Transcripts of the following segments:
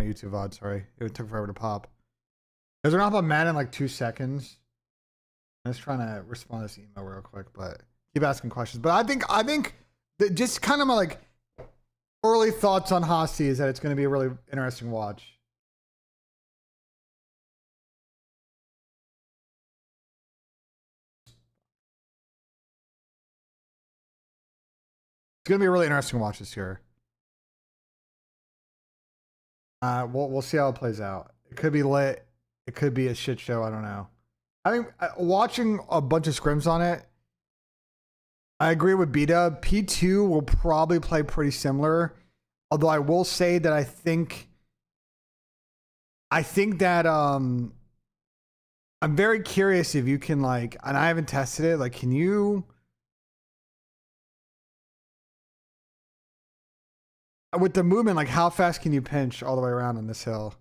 YouTube VOD, sorry. It took forever to pop. Because we're not about Madden in like 2 seconds. I'm just trying to respond to this email real quick, but keep asking questions. But I think that just kind of my like early thoughts on Hosty is that it's going to be a really interesting watch. It's going to be a really interesting watch this year. We'll see how it plays out. It could be lit. It could be a shit show. I don't know. I think watching a bunch of scrims on it, I agree with B-Dub. P2 will probably play pretty similar. Although I will say that I think that I'm very curious if you can like, and I haven't tested it, like can you with the movement, like how fast can you pinch all the way around on this hill?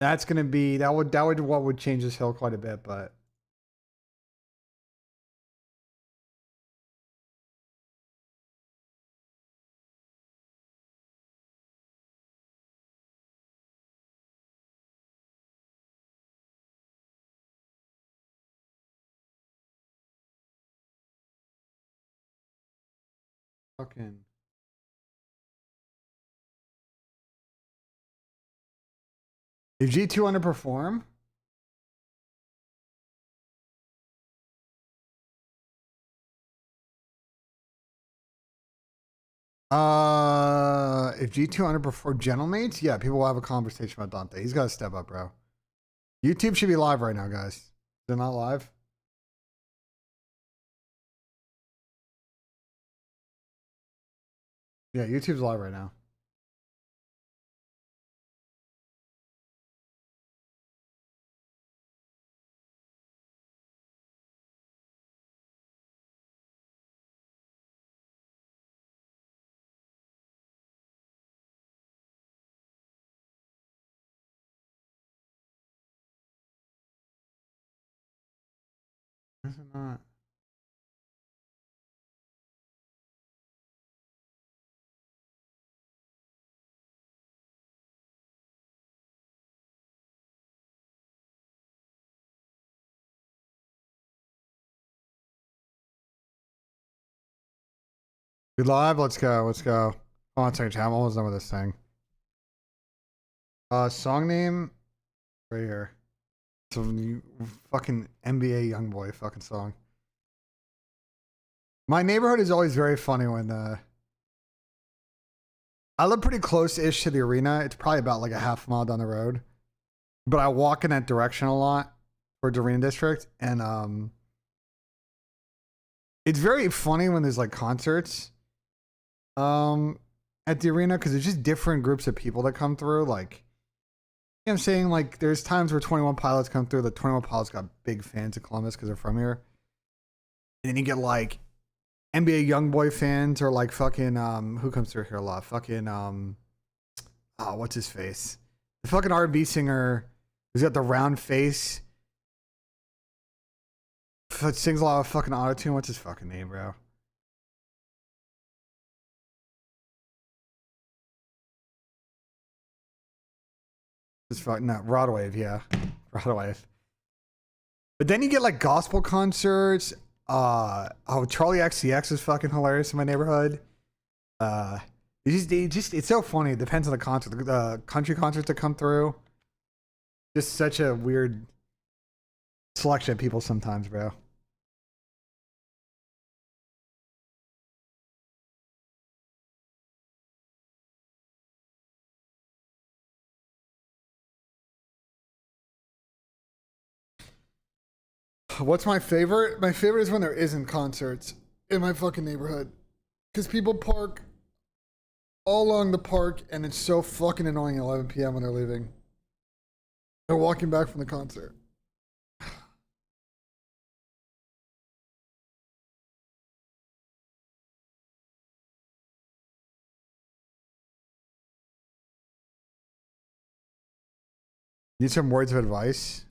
That's gonna be that would what would change this hill quite a bit, but fucking did G2 underperform? If G2 underperformed Gentlemates, yeah, people will have a conversation about Dante. He's got to step up, bro. YouTube should be live right now, guys. They're not live. Yeah, YouTube's live right now. Is it not? We live? Let's go. Let's go. Hold on a second, chat. I'm almost done with this thing. Song name right here. Some fucking NBA YoungBoy fucking song. My neighborhood is always very funny when I live pretty close-ish to the arena. It's probably about like a half mile down the road. But I walk in that direction a lot towards the arena district, and it's very funny when there's like concerts at the arena because there's just different groups of people that come through. Like, you know what I'm saying? Like, there's times where 21 Pilots come through. The 21 Pilots got big fans of Columbus because they're from here. And then you get like NBA YoungBoy fans or like fucking who comes through here a lot? Fucking what's his face? The fucking R&B singer who's got the round face. Sings a lot of fucking autotune. What's his fucking name, bro? It's fucking not Rodwave, yeah. Rodwave. But then you get like gospel concerts. Charlie XCX is fucking hilarious in my neighborhood. It's so funny. It depends on the concert. The country concerts that come through. Just such a weird selection of people sometimes, bro. What's my favorite? My favorite is when there isn't concerts in my fucking neighborhood. Because people park all along the park and it's so fucking annoying at 11 p.m. when they're leaving. They're walking back from the concert. Need some words of advice?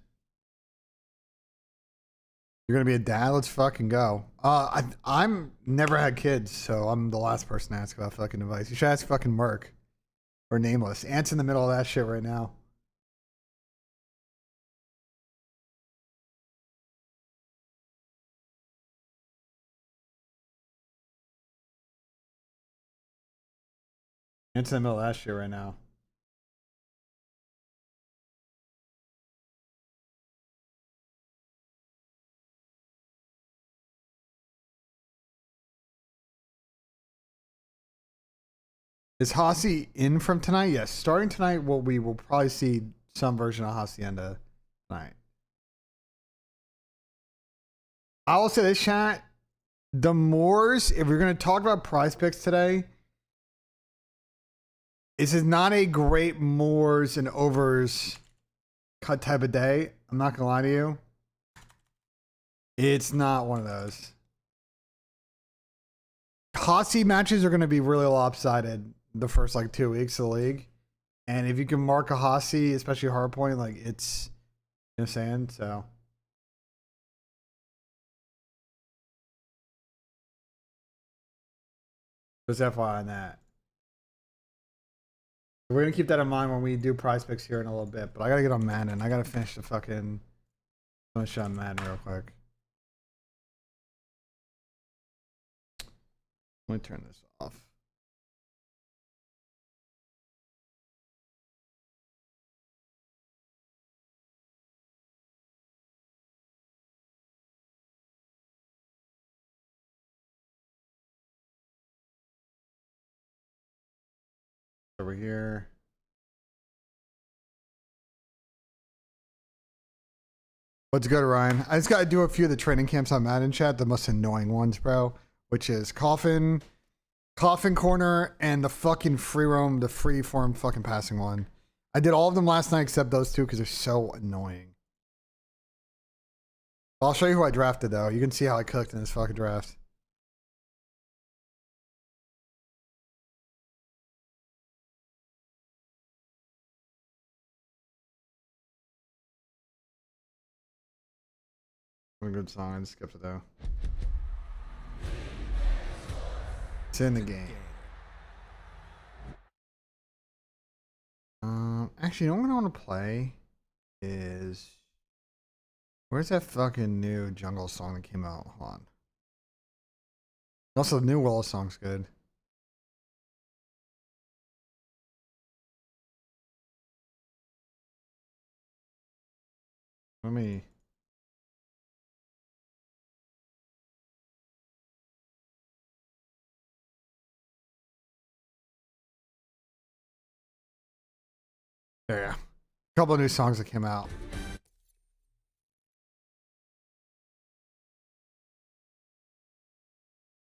You're gonna be a dad? Let's fucking go. I'm never had kids, so I'm the last person to ask about fucking advice. You should ask fucking Merc. Or nameless. Ant's in the middle of that shit right now. Ant's in the middle of that shit right now. Is Hossie in from tonight? Yes. Starting tonight, we will probably see some version of Hacienda tonight. I will say this, chat. The Moors, if we're going to talk about prize picks today, this is not a great Moors and overs cut type of day. I'm not going to lie to you. It's not one of those. Hossie matches are going to be really lopsided the first like 2 weeks of the league. And if you can mark a Hossie, especially hardpoint, like it's, you know what I'm saying? So. Just FYI on that. We're going to keep that in mind when we do prize picks here in a little bit. But I got to get on Madden. I got to finish the fucking finish on Madden real quick. Let me turn this off. Over here. What's good, Ryan? I just got to do a few of the training camps on Madden chat, the most annoying ones, bro, which is Coffin Corner, and the fucking free roam, the free form fucking passing one. I did all of them last night except those two because they're so annoying. I'll show you who I drafted, though. You can see how I cooked in this fucking draft. What a good song. I just skipped it though. It's in the game. Actually, you know what I want to play is, where's that fucking new jungle song that came out? Hold on. Also, the new Willow song's good. Let me. There, yeah. A couple of new songs that came out.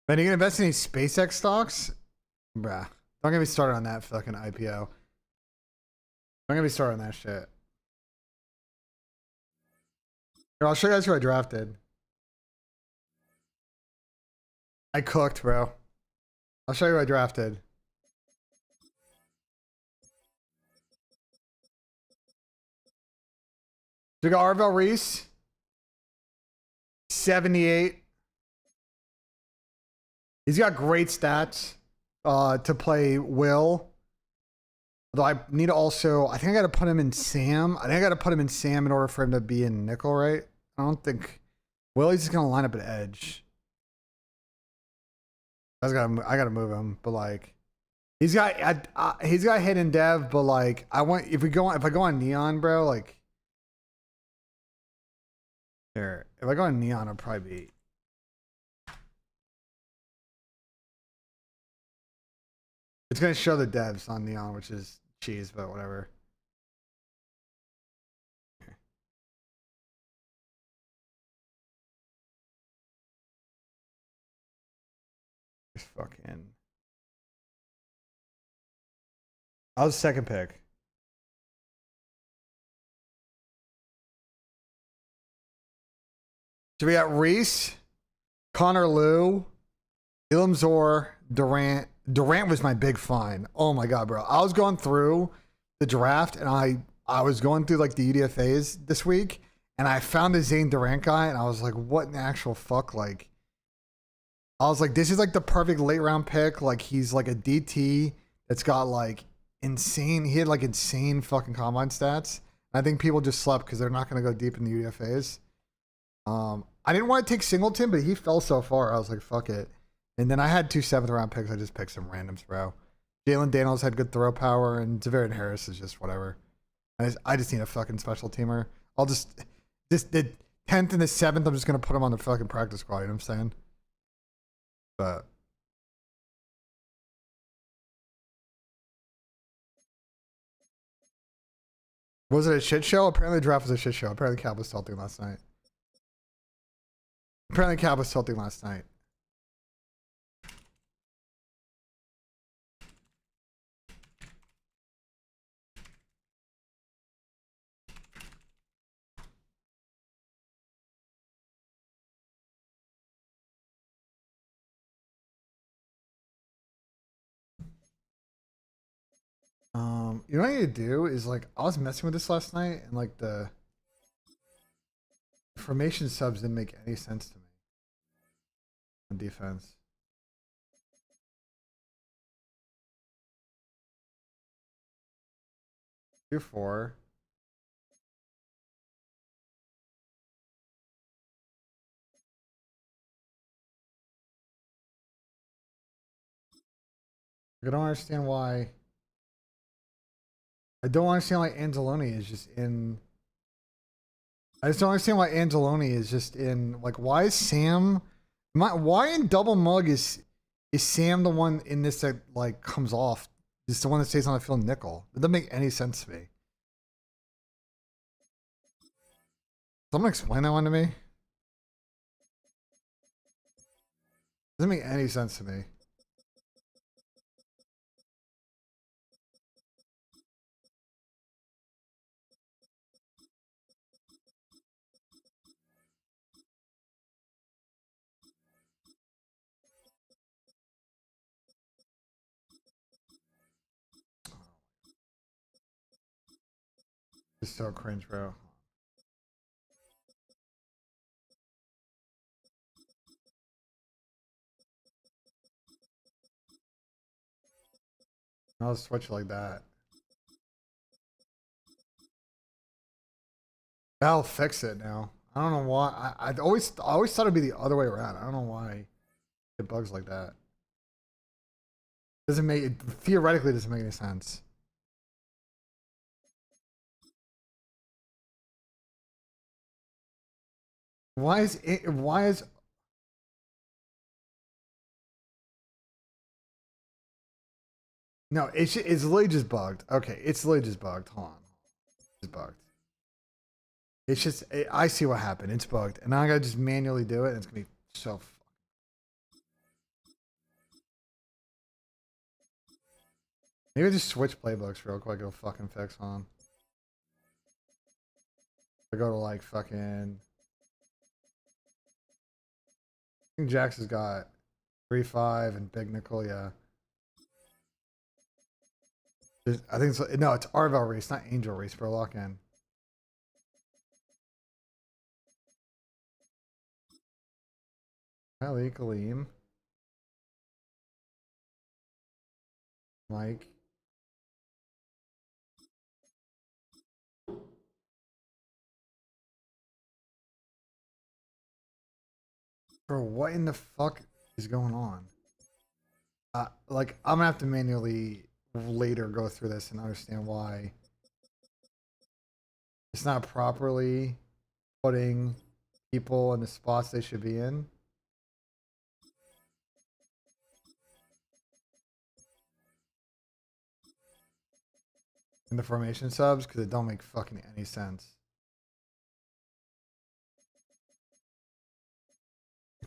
Man, you gonna invest in any SpaceX stocks? Bruh. Don't get me started on that fucking IPO. Don't get me started on that shit. Here, I'll show you guys who I drafted. I cooked, bro. I'll show you who I drafted. We got Arvell Reese, 78. He's got great stats to play Will. Although I need to also, I think I got to put him in Sam. I think I got to put him in Sam in order for him to be in nickel, right? I don't think Willie's just gonna line up at edge. I gotta move him, but like he's got hidden dev, but like if I go on Neon, bro, like. There. If I go on Neon, I'll probably be. It's going to show the devs on Neon, which is cheese, but whatever. Okay. Just fucking. I was second pick. So we got Reese, Connor Liu, Ilham Zor, Durant. Durant was my big find. Oh my god, bro! I was going through the draft, and I was going through like the UDFA's this week, and I found the Zane Durant guy, and I was like, "What in the actual fuck?" Like, I was like, "This is like the perfect late round pick. Like, he's like a DT that's got like insane. He had like insane fucking combine stats. I think people just slept because they're not going to go deep in the UDFAs. I didn't want to take Singleton, but he fell so far. I was like, fuck it. And then I had 2 7th-round picks. I just picked some randoms, bro. Jalen Daniels had good throw power, and Javarian Harris is just whatever. I just need a fucking special teamer. I'll just the 10th and the 7th, I'm just going to put him on the fucking practice squad. You know what I'm saying? But was it a shit show? Apparently the draft was a shit show. Apparently Cap was tilting last night. You know what I need to do is like I was messing with this last night and like the formation subs didn't make any sense to me on defense. Two four. I don't understand why. I don't understand why Anzalone is just in. I just don't understand why Anzalone is just in. Like, why is Sam? Why in double mug is Sam the one in this that like comes off? Is the one that stays on the field nickel? It doesn't make any sense to me. Someone explain that one to me. Doesn't make any sense to me. It's so cringe, bro. I'll switch like that. I'll fix it now. I don't know why. I always thought it'd be the other way around. I don't know why it bugs like that. Doesn't make it theoretically doesn't make any sense. Why is it? Why is? No, it's literally just bugged. Okay, it's literally just bugged. Hold on, it's bugged. It's just I see what happened. It's bugged, and now I gotta just manually do it. And it's gonna be so. Maybe just switch playbooks real quick. It'll fucking fix on. I go to like fucking. I think Jax has got 3-5 and Big Nickel. Yeah. I think it's no, it's Arvel Reese, not Angel Reese for a lock in. Ali Kaleem. Mike. Bro, what in the fuck is going on? Like, I'm gonna have to manually later go through this and understand why it's not properly putting people in the spots they should be in. In the formation subs, because it don't make fucking any sense.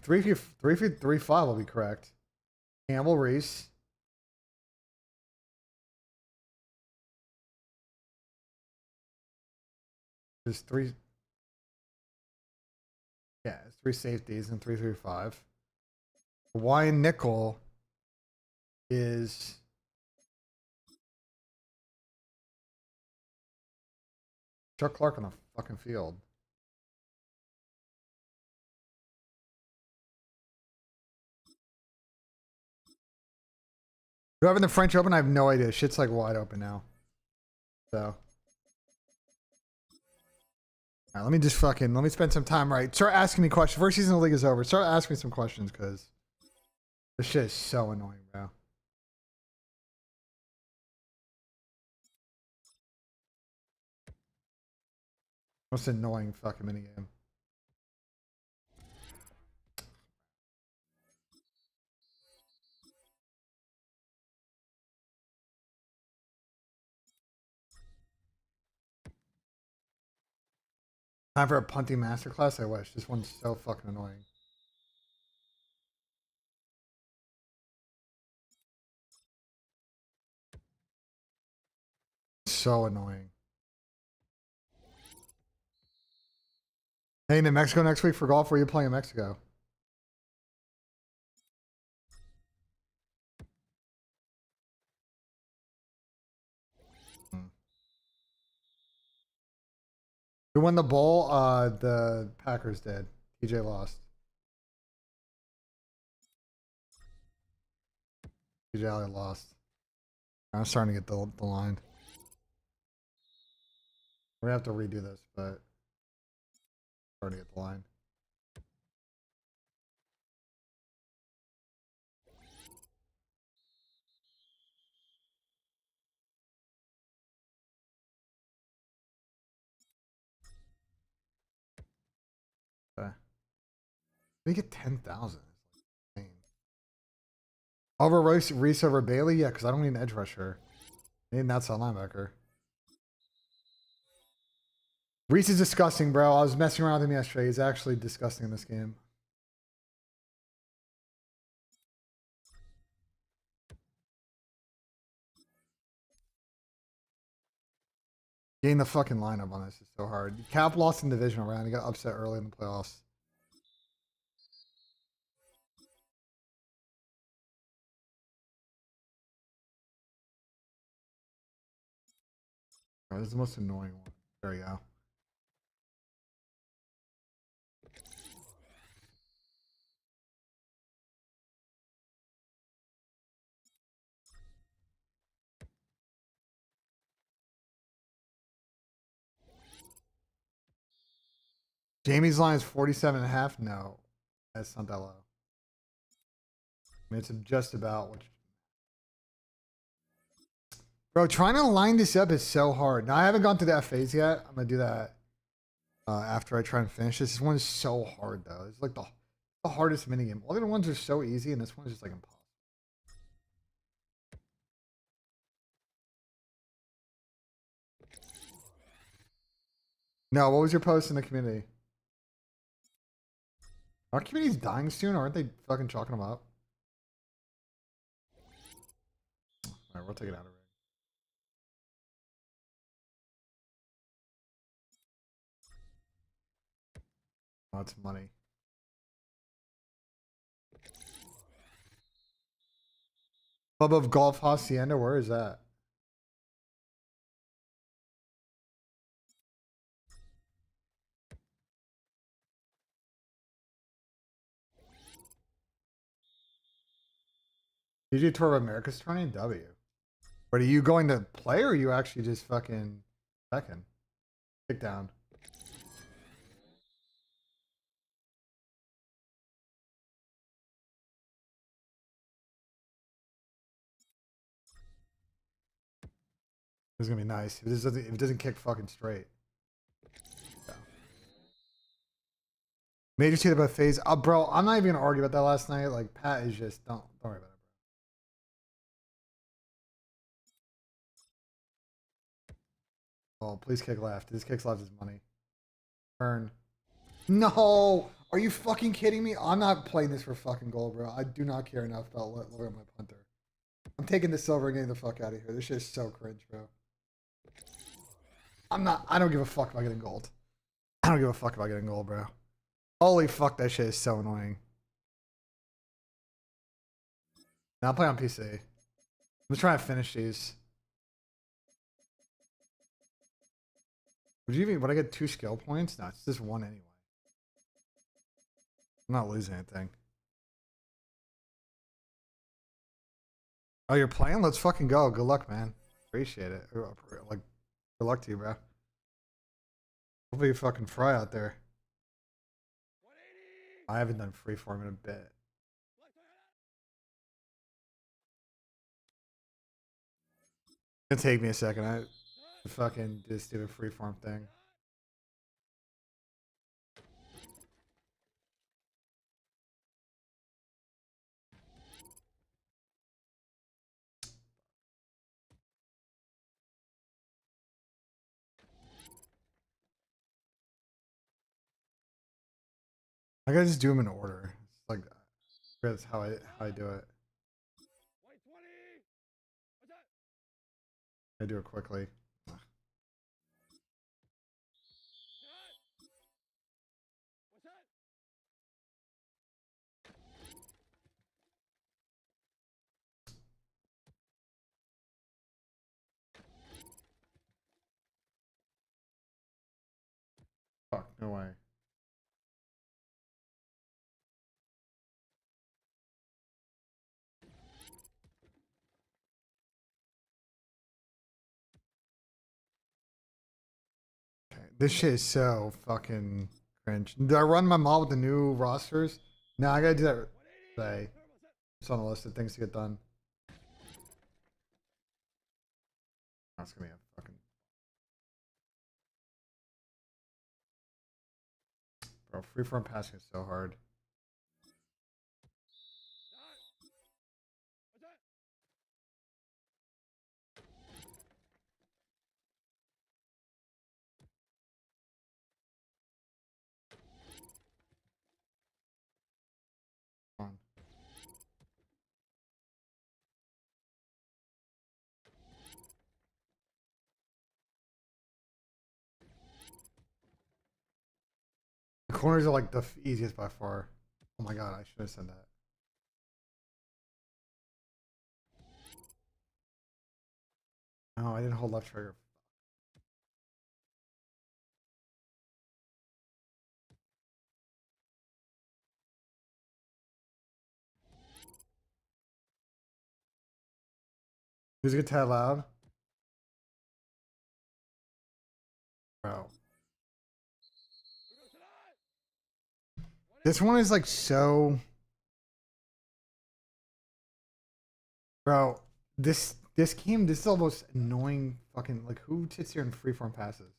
3-5 will be correct. Campbell Reese. There's 3. Yeah, it's 3 safeties and 3-5. Wyan Nickel is Chuck Clark on the fucking field. Do I have in the French Open? I have no idea. Shit's like wide open now. So. Alright, let me just let me spend some time, right? Start asking me questions. First season of the league is over. Start asking me some questions, because this shit is so annoying, bro. Most annoying fucking minigame. Time for a punting masterclass? I wish. This one's so fucking annoying. So annoying. Hey, in Mexico next week for golf? Where are you playing in Mexico? Who won the bowl? The Packers did. TJ lost. TJ lost. I'm starting to get the line. We're gonna have to redo this, but starting to get the line. Okay. We get 10,000. Over Reese over Bailey? Yeah, because I don't need an edge rusher. I need an outside linebacker. Reese is disgusting, bro. I was messing around with him yesterday. He's actually disgusting in this game. Getting the fucking lineup on this is so hard. Cap lost in divisional round. He got upset early in the playoffs. Oh, this is the most annoying one. There we go. Jamie's line is 47.5. No, that's not that low. I mean, it's just about what. Bro, trying to line this up is so hard. Now, I haven't gone through that phase yet. I'm going to do that after I try and finish this. This one is so hard, though. It's like the hardest minigame. All the other ones are so easy, and this one is just like impossible. No, what was your post in the community? Our community's dying soon, aren't they fucking chalking them up? Alright, we'll take it out of it. Oh, it's money. Club of Golf Hacienda, where is that? PGA Tour of America's tournament? W. But are you going to play, or are you actually just fucking second? Kick down. This is gonna be nice. If it doesn't kick fucking straight. Yeah. Major see about phase. Bro, I'm not even gonna argue about that last night. Like Pat is just don't worry about it, bro. Oh, please kick left. This kicks left is money. Turn. No! Are you fucking kidding me? I'm not playing this for fucking gold, bro. I do not care enough about lowering my punter. I'm taking the silver and getting the fuck out of here. This shit is so cringe, bro. I don't give a fuck about getting gold. I don't give a fuck about getting gold, bro. Holy fuck, that shit is so annoying. Now I'll play on PC. I'm just trying to finish these. Would I get 2 skill points? No, it's just 1 anyway. I'm not losing anything. Oh, you're playing? Let's fucking go. Good luck, man. Appreciate it. Like, good luck to you, bro. Hopefully you fucking fry out there. I haven't done freeform in a bit. It's gonna take me a second. I fucking just do the freeform thing. I gotta just do them in order. It's like that's how I do it. I do it quickly. Fuck, no way. Okay. This shit is so fucking cringe. Do I run my mod with the new rosters? No, I gotta do that today. It's on the list of things to get done. That's gonna be a fucking bro. Freeform passing is so hard. Come on. The corners are like the easiest by far. Oh my god, I should have said that. No, I didn't hold left trigger. Who's get that loud? Bro. This one is like so bro. This game, this is almost annoying fucking like who sits here and freeform passes?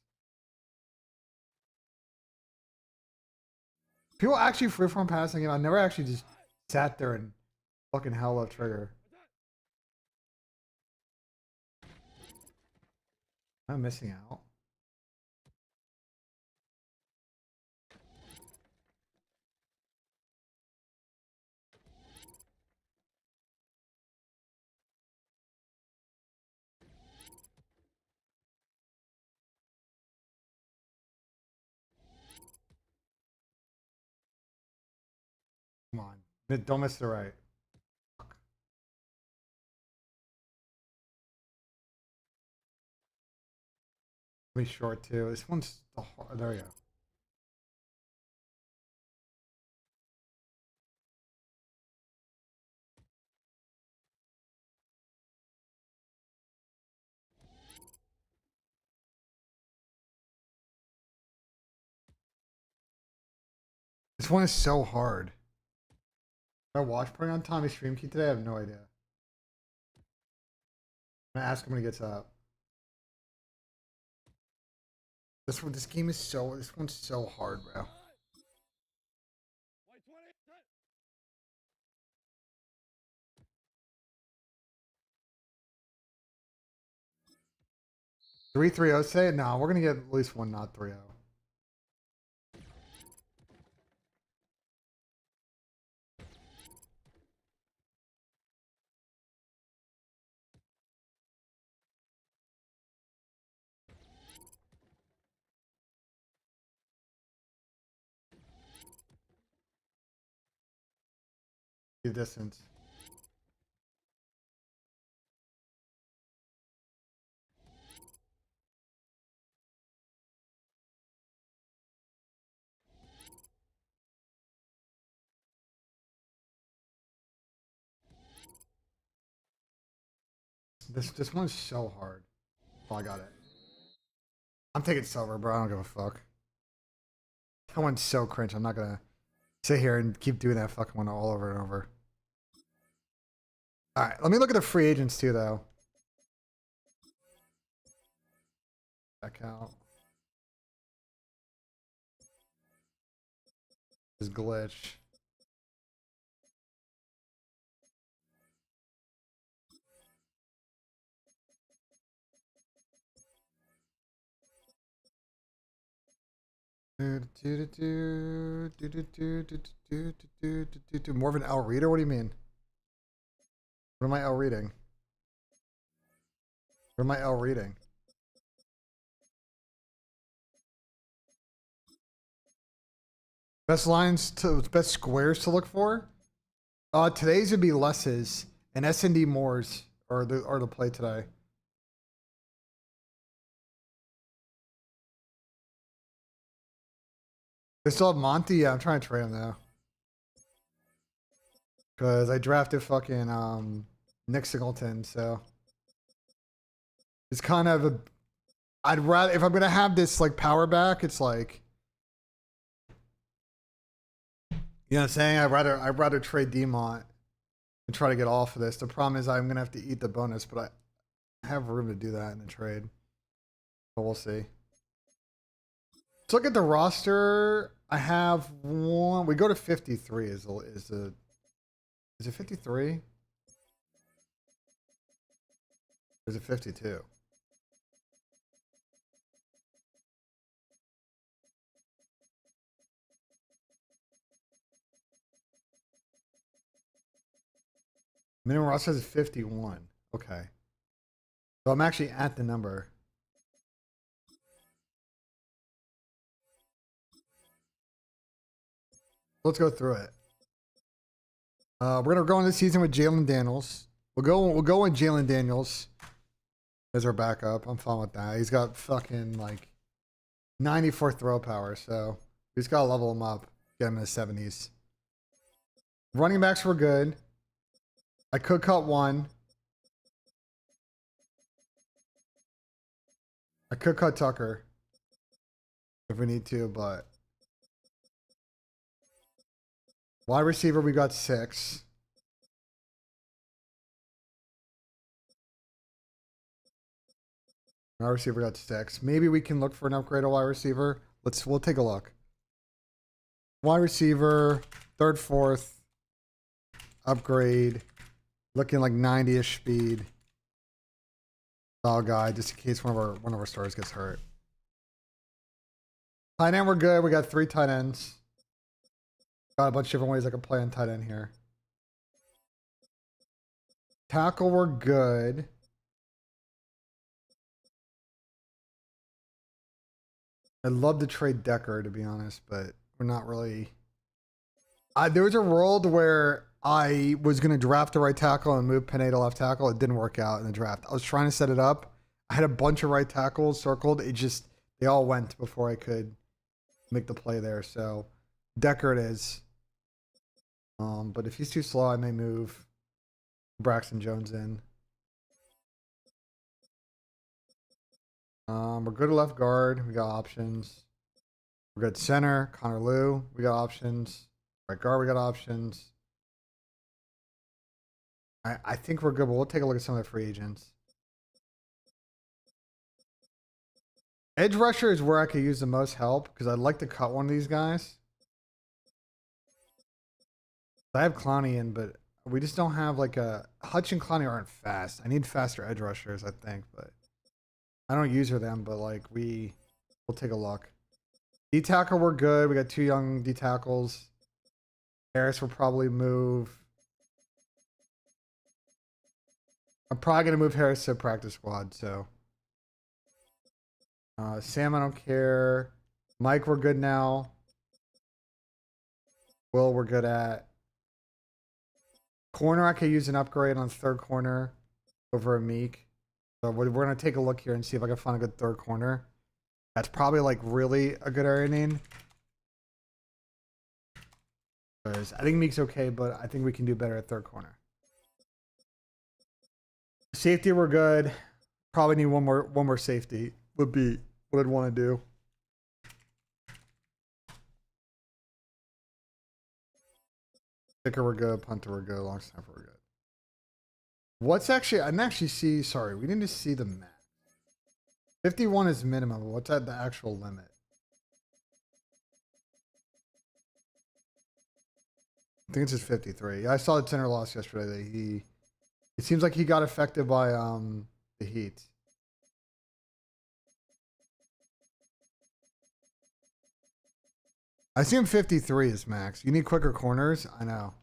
People actually freeform passing and I never actually just sat there and fucking held left trigger. I'm missing out. Come on. Don't miss the right. Be short too. This one's the hard. There you go. This one is so hard. Did I watch putting on Tommy's stream key today? I have no idea. I'm gonna ask him when he gets up. This game is so this one's so hard, bro. Three 3-0 say it? No, we're gonna get at least one not 3-0. The distance. This one's so hard. Oh, I got it. I'm taking silver, bro. I don't give a fuck. That one's so cringe. I'm not gonna sit here and keep doing that fucking one all over and over. All right, let me look at the free agents too, though. Check out this glitch. More of an L reader? What do you mean? What am I L reading? What am I L reading? Best lines to best squares to look for? Today's would be lesses and S&D mores are the play today. They still have Monty? Yeah, I'm trying to trade him now. Cause I drafted fucking Nick Singleton, so it's kind of a I'd rather if I'm gonna have this like power back, it's like you know what I'm saying? I'd rather trade Demont and try to get off of this. The problem is I'm gonna have to eat the bonus, but I have room to do that in the trade. But we'll see. Let's look at the roster. I have one. We go to 53. Is it 53? Or is it 52? Minimum roster is 51. Okay. So I'm actually at the number. Let's go through it. We're gonna go in this season with Jalen Daniels. We'll go with Jalen Daniels as our backup. I'm fine with that. He's got fucking like 94 throw power, so we just gotta level him up, get him in the 70s. Running backs were good. I could cut one. I could cut Tucker if we need to, but wide receiver we got 6. Wide receiver got 6. Maybe we can look for an upgrade of wide receiver. We'll take a look. Wide receiver, 3rd, 4th, upgrade, looking like 90-ish speed. Style guy, just in case one of our stars gets hurt. Tight end, we're good. We got 3 tight ends. Got a bunch of different ways I can play on tight end here. Tackle, we're good. I'd love to trade Decker, to be honest, but we're not really. There was a world where I was going to draft the right tackle and move Pineda left tackle. It didn't work out in the draft. I was trying to set it up. I had a bunch of right tackles circled. They all went before I could make the play there. So Decker it is. But if he's too slow, I may move Braxton Jones in. We're good at left guard. We got options. We're good center. Connor Liu. We got options. Right guard. We got options. I think we're good, but we'll take a look at some of the free agents. Edge rusher is where I could use the most help because I'd like to cut one of these guys. I have Clowney in, but we just don't have like a Hutch and Clowney aren't fast. I need faster edge rushers, I think, but I don't use them. But like we'll take a look. D tackle, we're good. We got 2 young D tackles. Harris will probably move. I'm probably gonna move Harris to practice squad. So Sam, I don't care. Mike, we're good now. Will, we're good at. Corner, I could use an upgrade on 3rd corner over a Meek. So we're gonna take a look here and see if I can find a good 3rd corner. That's probably like really a good area name. Because I think Meek's okay, but I think we can do better at 3rd corner. Safety, we're good. Probably need one more safety. Would be what I'd want to do. Kicker, we're good. Punter, we're good. Long snapper, we're good. What's actually? I didn't actually see. Sorry, we need to see the max. 51 is minimum. What's at the actual limit? I think it's just 53. Yeah, I saw the tenor loss yesterday. That it seems like he got affected by the heat. I see him 53 is max. You need quicker corners. I know.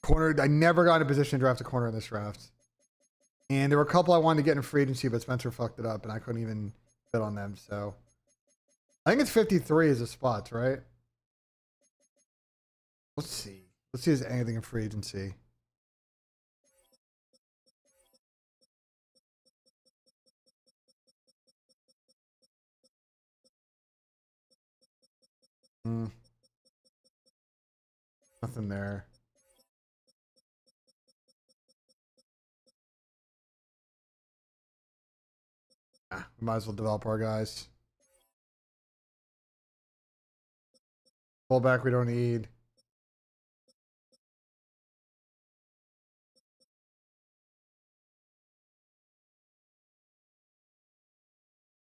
Corner. I never got in a position to draft a corner in this draft. And there were a couple I wanted to get in free agency, but Spencer fucked it up, and I couldn't even bid on them. So I think it's 53 is a spot, right? Let's see. Let's see if there's anything in free agency. Nothing there. We might as well develop our guys. Fullback we don't need.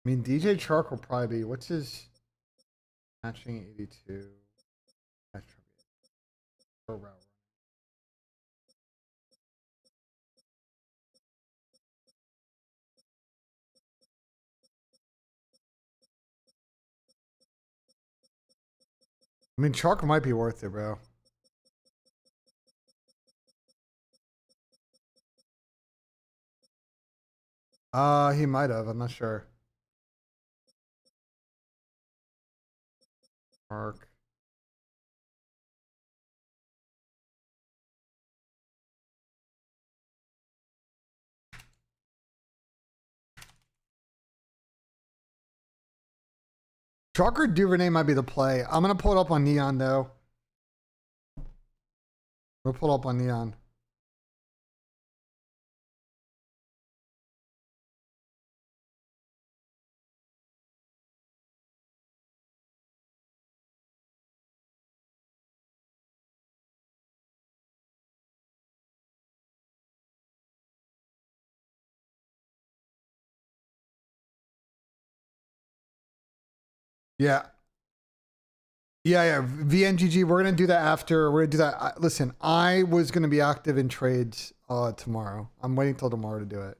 I mean, DJ Chark will probably be, what's his matching 82? I mean, Chark might be worth it, bro. He might have. I'm not sure. Chark. Chark or Duvernay might be the play. I'm gonna pull it up on Neon though. We'll pull it up on Neon. Yeah. Yeah. VNGG. We're gonna do that after. We're gonna do that. Listen, I was gonna be active in trades tomorrow. I'm waiting till tomorrow to do it.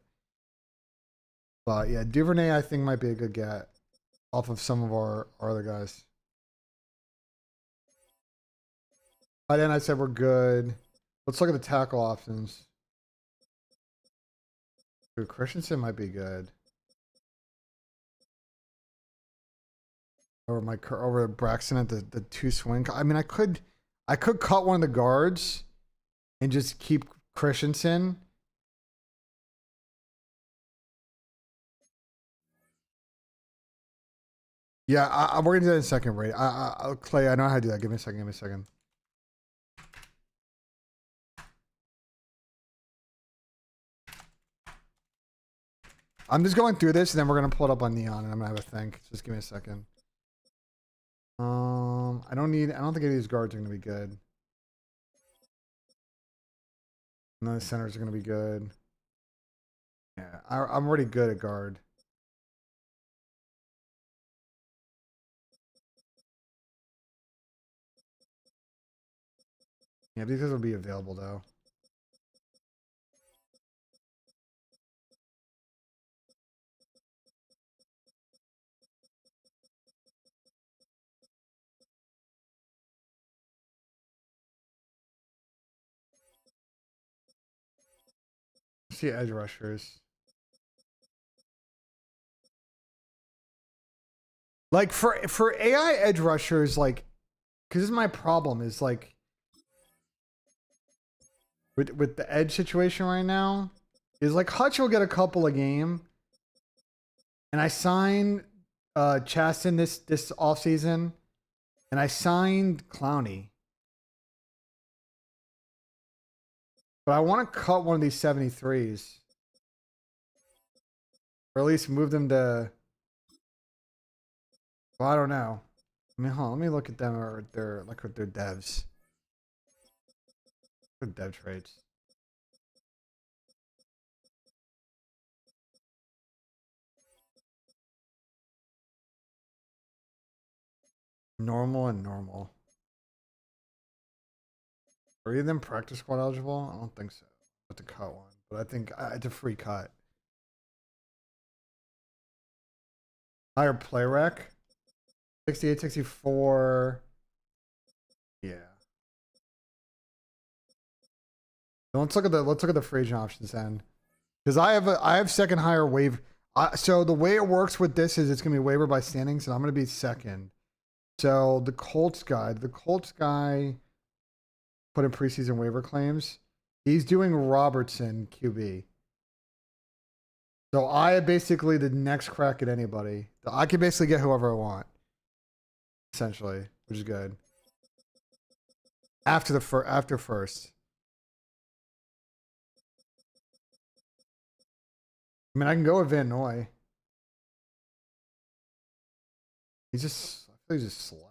But yeah, Duvernay I think might be a good get off of some of our other guys. By then I said we're good. Let's look at the tackle options. Dude, Christensen might be good. Over Braxton at the two swing. I mean, I could cut one of the guards and just keep Christensen. Yeah, we're gonna do that in a second, Ray. Clay, I know how to do that. Give me a second. Give me a second. I'm just going through this, and then we're gonna pull it up on Neon, and I'm gonna have a think. Just give me a second. I don't think any of these guards are gonna be good. None of the centers are gonna be good. Yeah, I'm already good at guard. Yeah, these guys will be available though. Let's see edge rushers. Like for AI edge rushers, like, because this is my problem is like with the edge situation right now, is like Hutch will get a couple a game, and I signed Chasten this off season, and I signed Clowney. But I want to cut one of these 73s. Or at least move them to... Well, I don't know. I mean, hold on, let me look at them or their look at their devs. Their dev traits. Normal and normal. Are either of them practice squad eligible? I don't think so. I have to cut one, but I think it's a free cut. Higher play rec. 68, 64. Yeah. Let's look at the free agent options then, because I have second higher waiver. So the way it works with this is it's gonna be waiver by standings, and I'm gonna be second. So the Colts guy put in preseason waiver claims. He's doing Robertson QB. So I have basically the next crack at anybody. I can basically get whoever I want, essentially, which is good. After first. I mean, I can go with Van Noy. I feel he's just slow.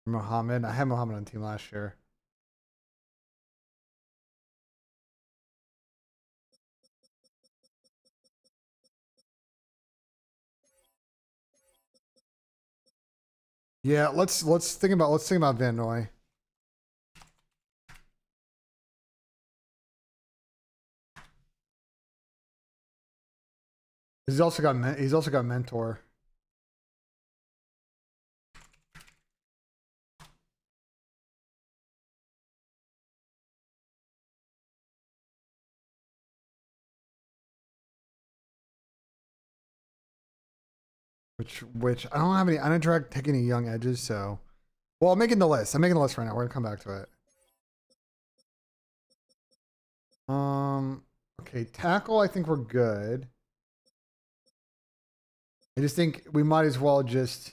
Muhammad. I had Muhammad on the team last year. Yeah, let's think about Van Noy. He's also got mentor. Which I don't have any. I didn't take any young edges, so. Well, I'm making the list. I'm making the list right now. We're gonna come back to it. Okay, tackle. I think we're good. I just think we might as well just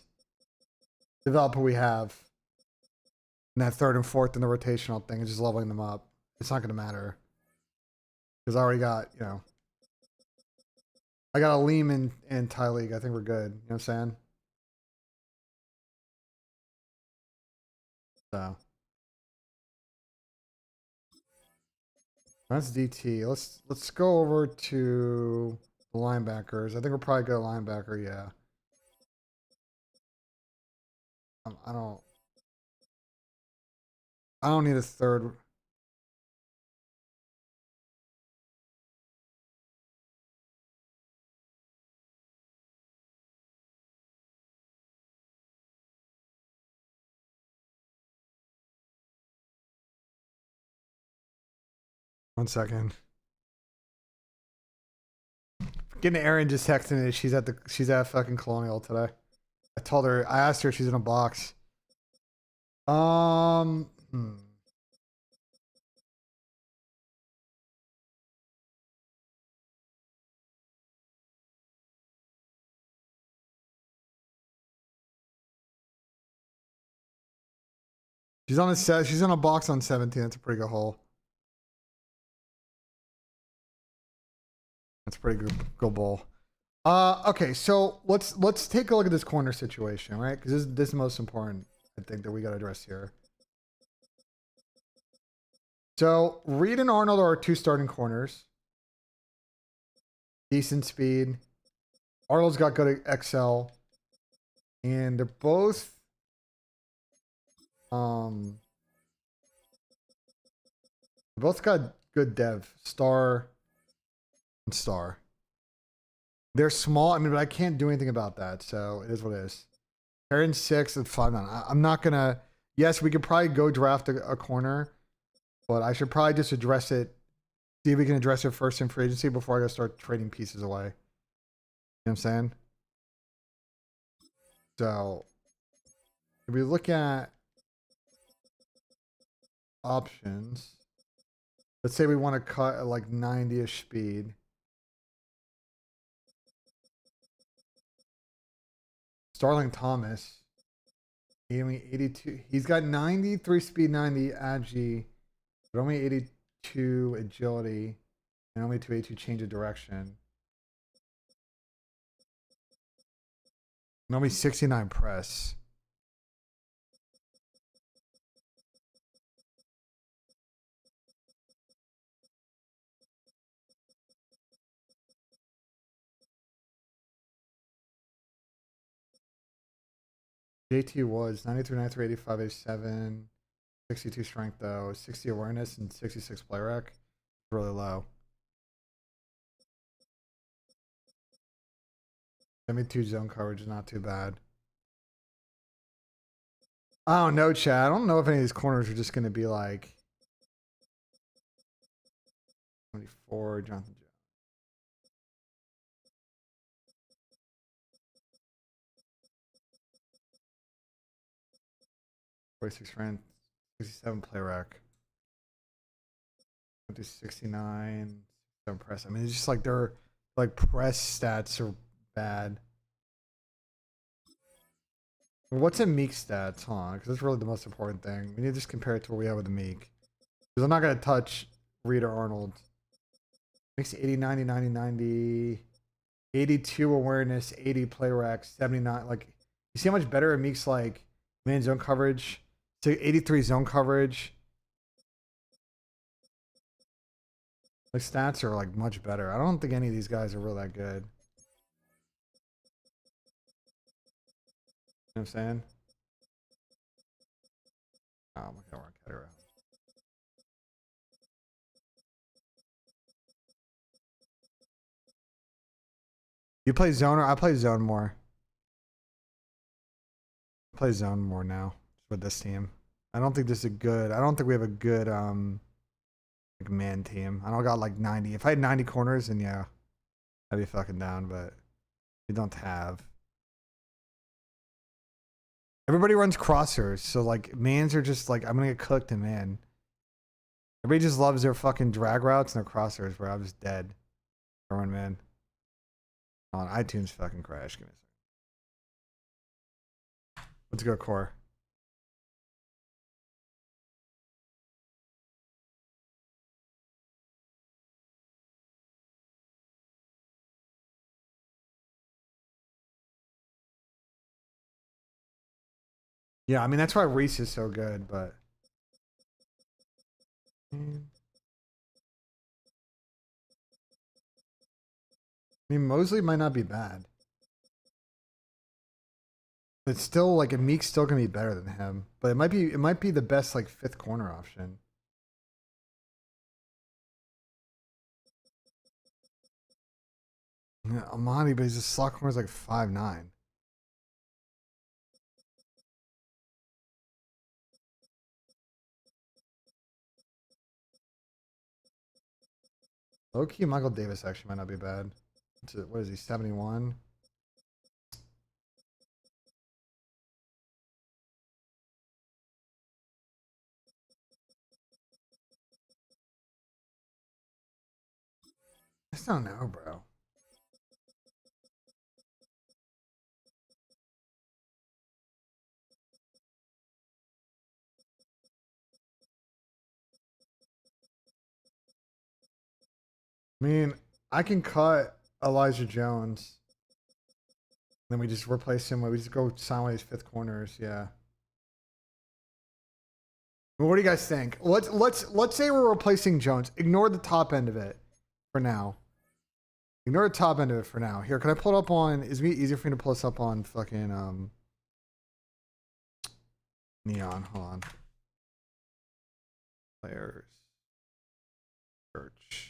develop who we have. And that third and fourth in the rotational thing is just leveling them up. It's not gonna matter because I already got I got a Lehman and Ty League. I think we're good. You know what I'm saying? So that's DT. Let's go over to the linebackers. I think we're probably good at linebacker. Yeah. I don't need a third. One second. Getting Erin just texting me. She's at fucking Colonial today. I asked her if she's in a box. Hmm. She's on a box on 17. That's a pretty good hole. That's a pretty good bowl. Okay, so let's take a look at this corner situation, right? Because this is the most important, I think, that we got to address here. So Reed and Arnold are our two starting corners. Decent speed. Arnold's got good XL, and they're both got good dev. Star and Star. They're small. I mean, but I can't do anything about that. So it is what it is. They're in 6 and 5. I'm not gonna. Yes, we could probably go draft a corner, but I should probably just address it. See if we can address it first in free agency before I go start trading pieces away. You know what I'm saying? So if we look at options, let's say we want to cut at like 90-ish speed. Starling Thomas. Only 82. He's got 93 speed, 90 agi, but only 82 agility, and only 282 change of direction. And only 69 press. JT was 93, 93, 85, 87, 62 strength though, 60 awareness, and 66 play rec. Really low. 72 zone coverage is not too bad. I don't know, Chad. I don't know if any of these corners are just going to be like 24, Jonathan Jones. Strength, 67 play rack. 69, 7 press. I mean, it's just like their like press stats are bad. What's a Meek stats, huh? Because that's really the most important thing. We need to just compare it to what we have with the Meek. Because I'm not going to touch Reed or Arnold. Makes 80, 90, 90, 90, 82 awareness, 80 play rack, 79. Like, you see how much better it makes like man zone coverage? So 83 zone coverage. Like, stats are like much better. I don't think any of these guys are really that good. You know what I'm saying? Oh my god, we're cut around. You play zone or I play zone more? I play zone more now with this team. I don't think this is a good. I don't think we have a good like man team. I don't got like 90. If I had 90 corners, then yeah, I'd be fucking down. But we don't have. Everybody runs crossers, so like mans are just like I'm gonna get cooked in man. Everybody just loves their fucking drag routes and their crossers, bro. I'm just dead. Run man. On iTunes fucking crash. Give me a second. Let's go core. Yeah, I mean that's why Reese is so good, but I mean Mosley might not be bad. But still like a Meek's still gonna be better than him. But it might be the best like fifth corner option. Yeah, Amani, but his slot corner is like 5'9". Low key, Michael Davis actually might not be bad. What is he, 71? I just don't know, bro. I mean, I can cut Elijah Jones. Then we just replace him. We just go sign one of these fifth corners. Yeah. Well, what do you guys think? Let's say we're replacing Jones. Ignore the top end of it for now. Ignore the top end of it for now. Here, can I pull it up on? Is it easier for me to pull this up on fucking Neon? Hold on. Players. Search.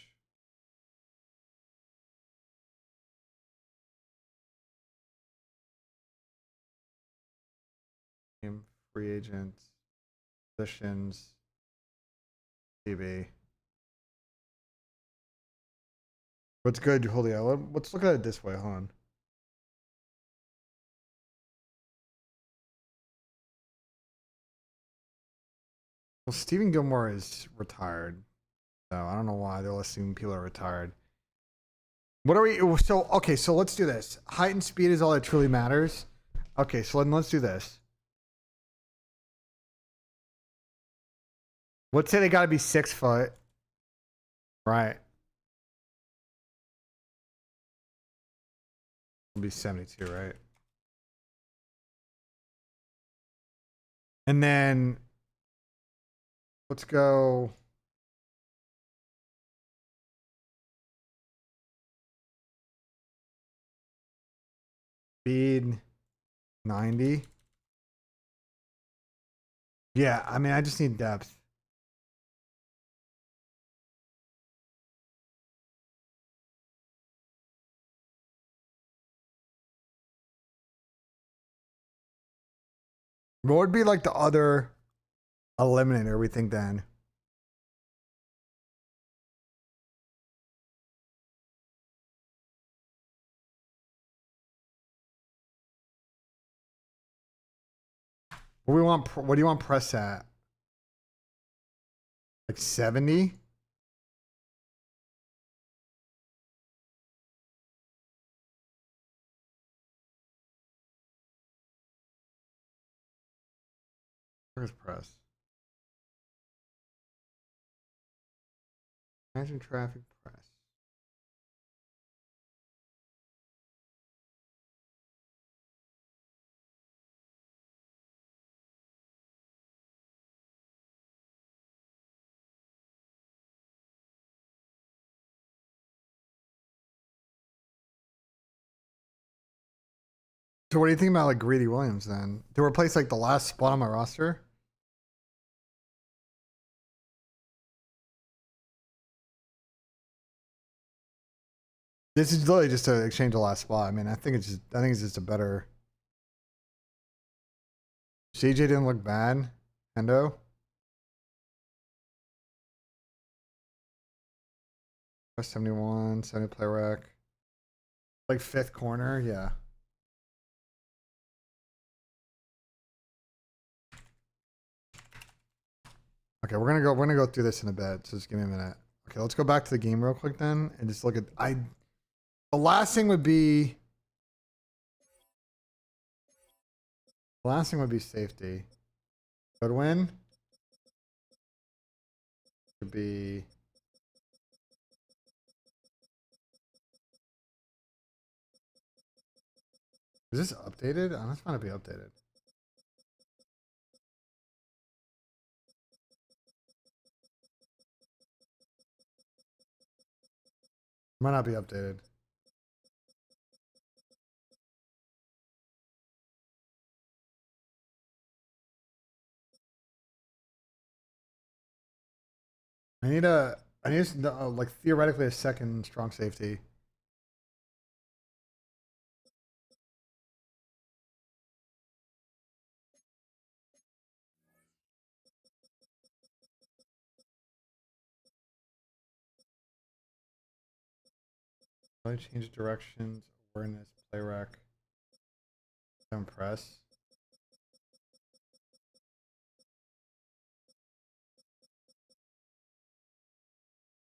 Free agents, positions, TV. What's good, Julio? Let's look at it this way. Hold on. Well, Stephen Gilmore is retired, so I don't know why they're listing people are retired. What are we? So okay, so let's do this. Height and speed is all that truly matters. Okay, so let's do this. Let's say they got to be 6 foot. Right. It'll be 72, right? And then let's go. Speed 90. Yeah, I mean, I just need depth. What would be like the other eliminator we think then? What do you want press at? Like 70? Where's press? Imagine traffic press. So what do you think about like Greedy Williams then? To replace like the last spot on my roster? This is literally just to exchange the last spot. I mean, I think it's just a better. CJ didn't look bad. Hendo. Press 71, 70 play rack. Like 5th corner, yeah. Okay, we're gonna go through this in a bit, so just give me a minute. Okay, let's go back to the game real quick then and just look at the last thing would be safety. Good win. Could be is this updated? Oh, this might not be updated. Might not be updated. I need like theoretically a second strong safety. Probably change directions, awareness, play rack, don't press.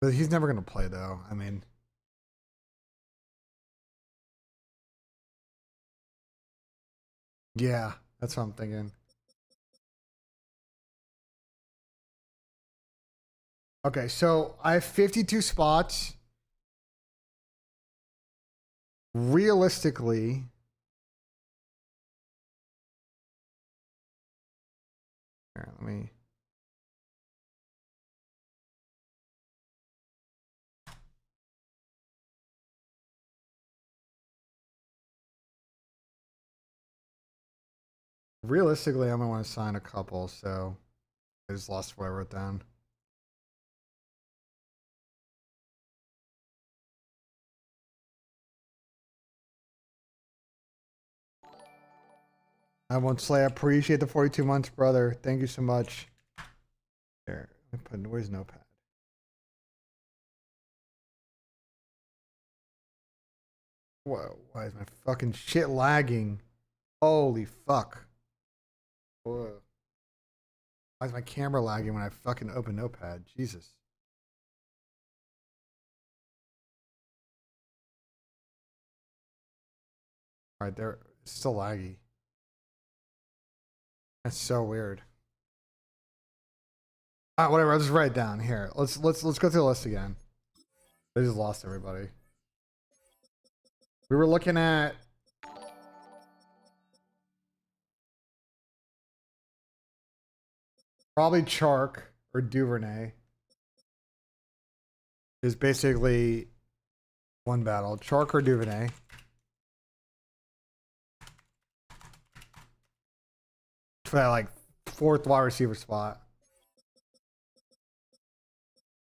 But he's never gonna play though. I mean, yeah, that's what I'm thinking. Okay, so I have 52 spots. Realistically, here, let me. Realistically, I'm gonna want to sign a couple, so I just lost what I wrote down. I won't slay. I appreciate the 42 months, brother. Thank you so much. Here, let me put where's notepad? Whoa, why is my fucking shit lagging? Holy fuck. Whoa. Why is my camera lagging when I fucking open notepad? Jesus. Alright, there. It's still laggy. That's so weird. Whatever. I'll just write it down here. Let's go through the list again. They just lost everybody. We were looking at probably Chark or Duvernay. Is basically one battle. Chark or Duvernay. For that like fourth wide receiver spot.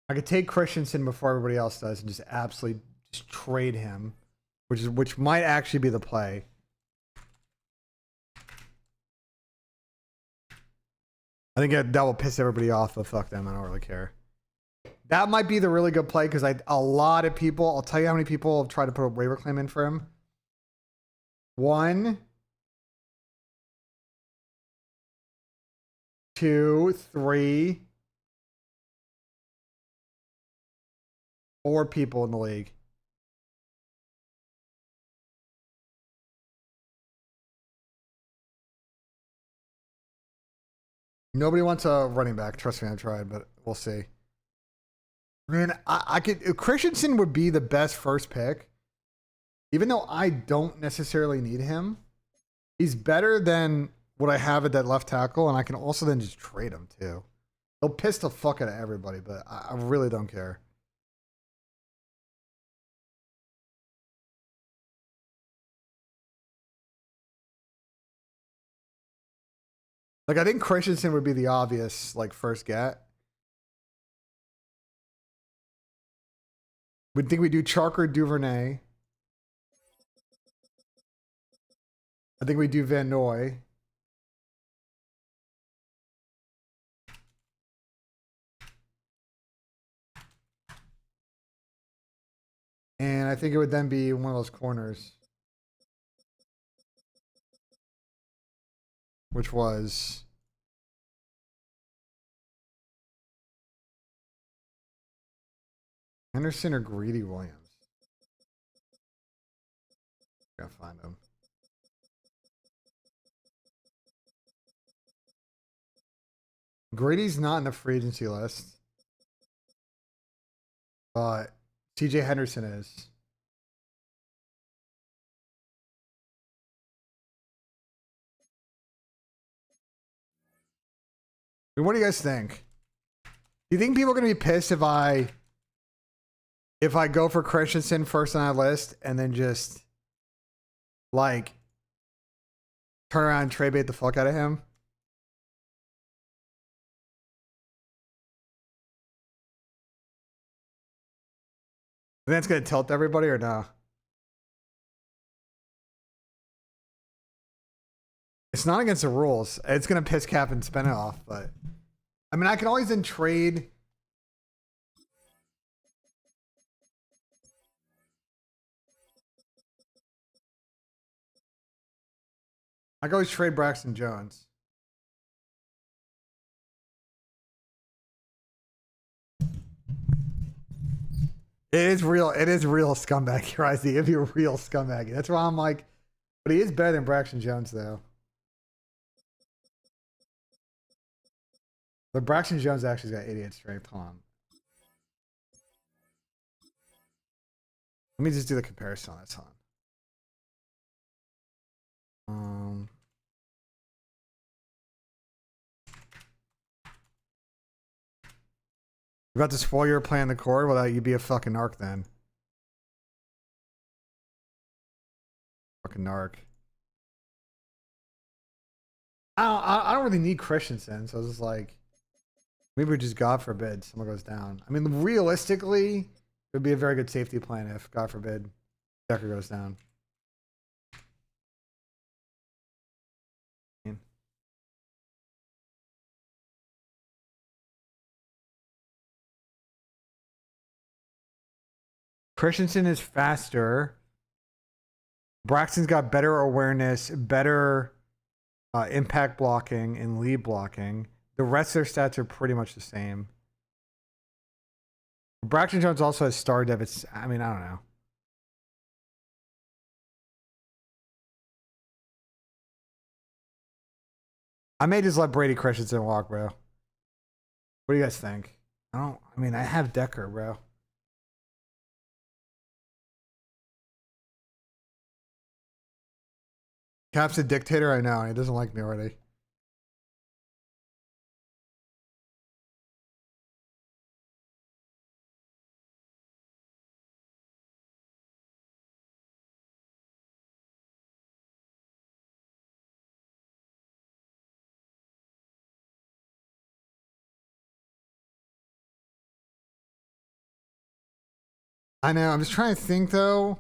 I could take Christensen before everybody else does and just absolutely just trade him, which might actually be the play. I think that will piss everybody off, but fuck them. I don't really care. That might be the really good play because a lot of people, I'll tell you how many people have tried to put a waiver claim in for him. 1, 2, 3, 4 people in the league. Nobody wants a running back. Trust me, I tried, but we'll see. Man, I could. Christensen would be the best first pick, even though I don't necessarily need him. He's better than what I have at that left tackle, and I can also then just trade him too. He'll piss the fuck out of everybody, but I really don't care. Like, I think Christensen would be the obvious, like, first get. Would think we do Chark or Duvernay. I think we do Van Noy. And I think it would then be one of those corners. Which was Henderson or Greedy Williams. Gotta find him. Grady's not in the free agency list. But TJ Henderson is. I mean, what do you guys think? Do you think people are gonna be pissed if I go for Christensen first on that list and then just like turn around and trade bait the fuck out of him? And that's gonna tilt everybody or no? It's not against the rules. It's gonna piss Cap and Spin off, but I mean I can always then trade. I can always trade Braxton Jones. It is real. It is real scumbag, right? It'd be a real scumbag. That's why I'm like, but he is better than Braxton Jones, though. But Braxton Jones actually's got 88 strength. Hold on. Let me just do the comparison on this one. You about to spoil your plan the core? Well, you'd be a fucking narc then. Fucking narc. I don't really need Christensen, so it's just like maybe just God forbid someone goes down. I mean, realistically, it would be a very good safety plan if God forbid Decker goes down. Christensen is faster. Braxton's got better awareness, better impact blocking and lead blocking. The rest of their stats are pretty much the same. Braxton Jones also has star debits. I mean, I don't know. I may just let Brady Christensen walk, bro. What do you guys think? I mean, I have Decker, bro. Cap's a dictator. I know. He doesn't like me already. I know. I'm just trying to think though.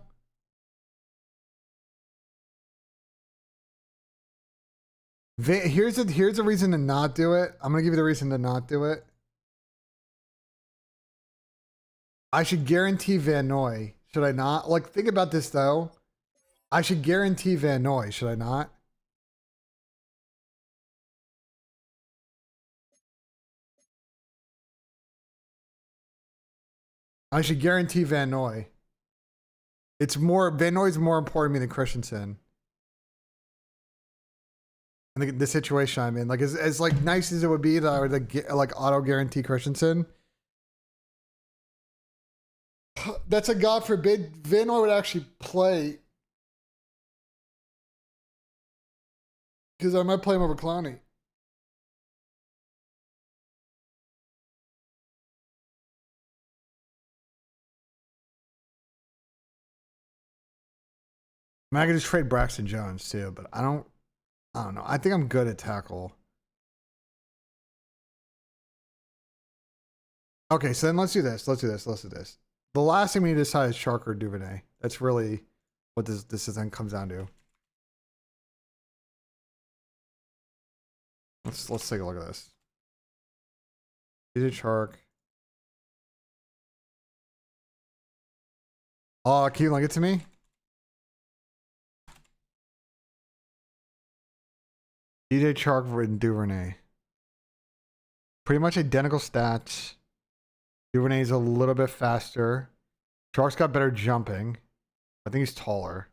Here's a reason to not do it. I'm gonna give you the reason to not do it. I should guarantee Van Noy. Should I not? Like, think about this though. I should guarantee Van Noy. Should I not? I should guarantee Van Noy. It's more Van Noy's more important to me than Christensen. I think the situation I'm in, like as like nice as it would be that I would like auto guarantee Christensen. That's a God forbid Van Noy would actually play, because I might play him over Clowney. I mean, I could just trade Braxton Jones too, but I don't know. I think I'm good at tackle. Okay, so then let's do this. Let's do this. The last thing we need to decide is Shark or Duvernay. That's really what this then comes down to. Let's take a look at this. DJ Shark. Oh, can you link it to me? DJ Chark and Duvernay. Pretty much identical stats. Duvernay's a little bit faster. Chark's got better jumping. I think he's taller.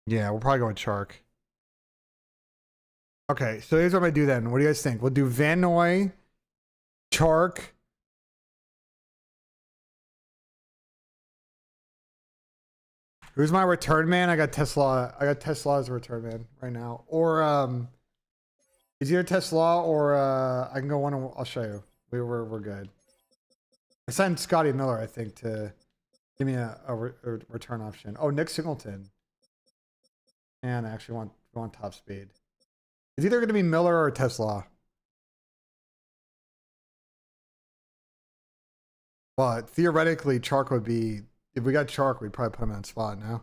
Yeah, we'll probably go with Chark. Okay, so here's what I'm gonna do then. What do you guys think? We'll do Van Noy, Chark. Who's my return man? I got Tesla. I got Tesla as a return man right now. Or is either Tesla or I can go one. I'll show you. We're good. I signed Scotty Miller, I think, to give me a return option. Oh, Nick Singleton. And I actually want top speed. It's either going to be Miller or Tesla. But theoretically, Chark would be, if we got Chark, we'd probably put him on spot now.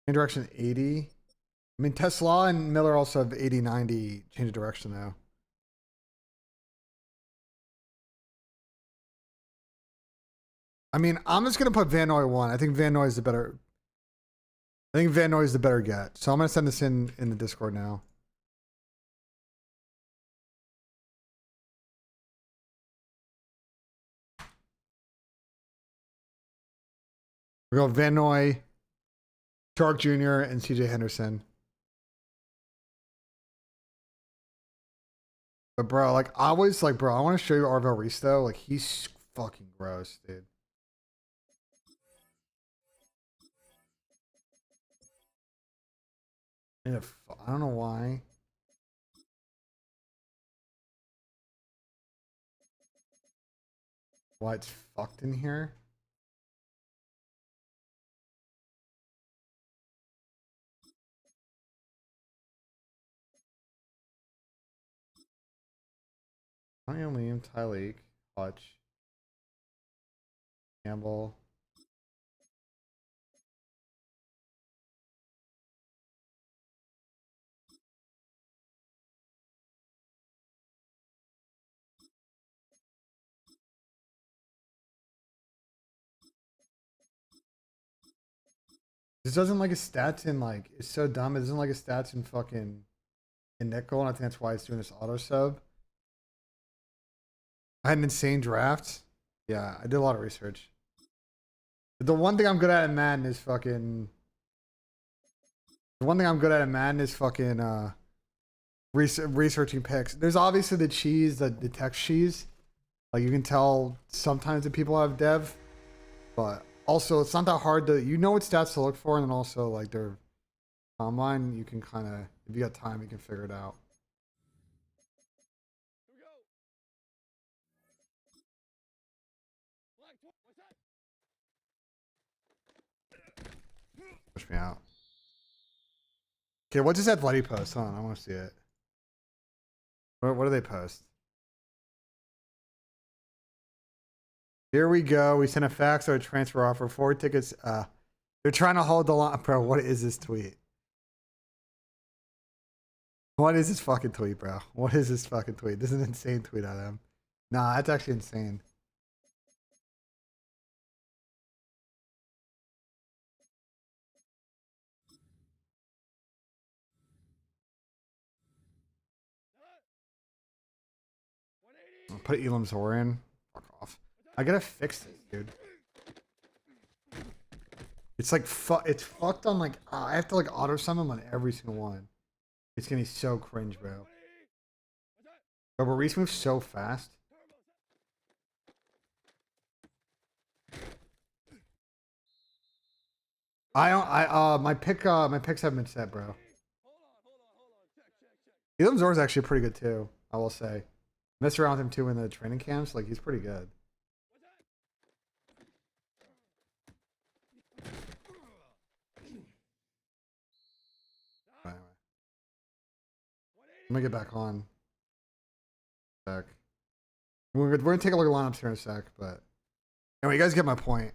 In direction 80. I mean, Tesla and Miller also have 80, 90 change of direction though. I mean, I'm just going to put Van Noy 1. I think Van Noy is the better. I think Van Noy is the better get. So I'm going to send this in the Discord now. We go Van Noy, Chark Jr., and CJ Henderson. But bro, like I was like, bro, I want to show you Arvel Reese though. Like he's fucking gross, dude. Yeah, I don't know why. Why it's fucked in here. Liam, Tyleek, Hutch, Campbell. This doesn't like his stats in like, it's so dumb. It doesn't like his stats in fucking in nickel, and I think that's why it's doing this auto sub. I had an insane draft. Yeah, I did a lot of research. The one thing I'm good at in Madden is fucking The one thing I'm good at Madden is fucking researching picks. There's obviously the cheese, the text cheese. Like you can tell sometimes the people have dev, but also it's not that hard to, you know what stats to look for, and then also like their combine, you can kind of, if you got time, you can figure it out. Push me out. Okay, what does Athletic post? Hold on, I want to see it. What do they post? Here we go. We sent a fax or a transfer offer. 4 tickets. They're trying to hold the line. Bro, what is this tweet? What is this fucking tweet, bro? What is this fucking tweet? This is an insane tweet out of them. Nah, that's actually insane. I'll put Elam's Zor in. Fuck off. I gotta fix this, dude. It's like it's fucked on like I have to like auto summon on every single one. It's gonna be so cringe, bro. But Reese moves so fast. My picks haven't been set, bro. Elam's Zor is actually pretty good too, I will say. Messed around with him too in the training camps, like he's pretty good. Anyway. Let me get back on. Sec. We're gonna take a look at lineups here in a sec, but anyway, you guys get my point.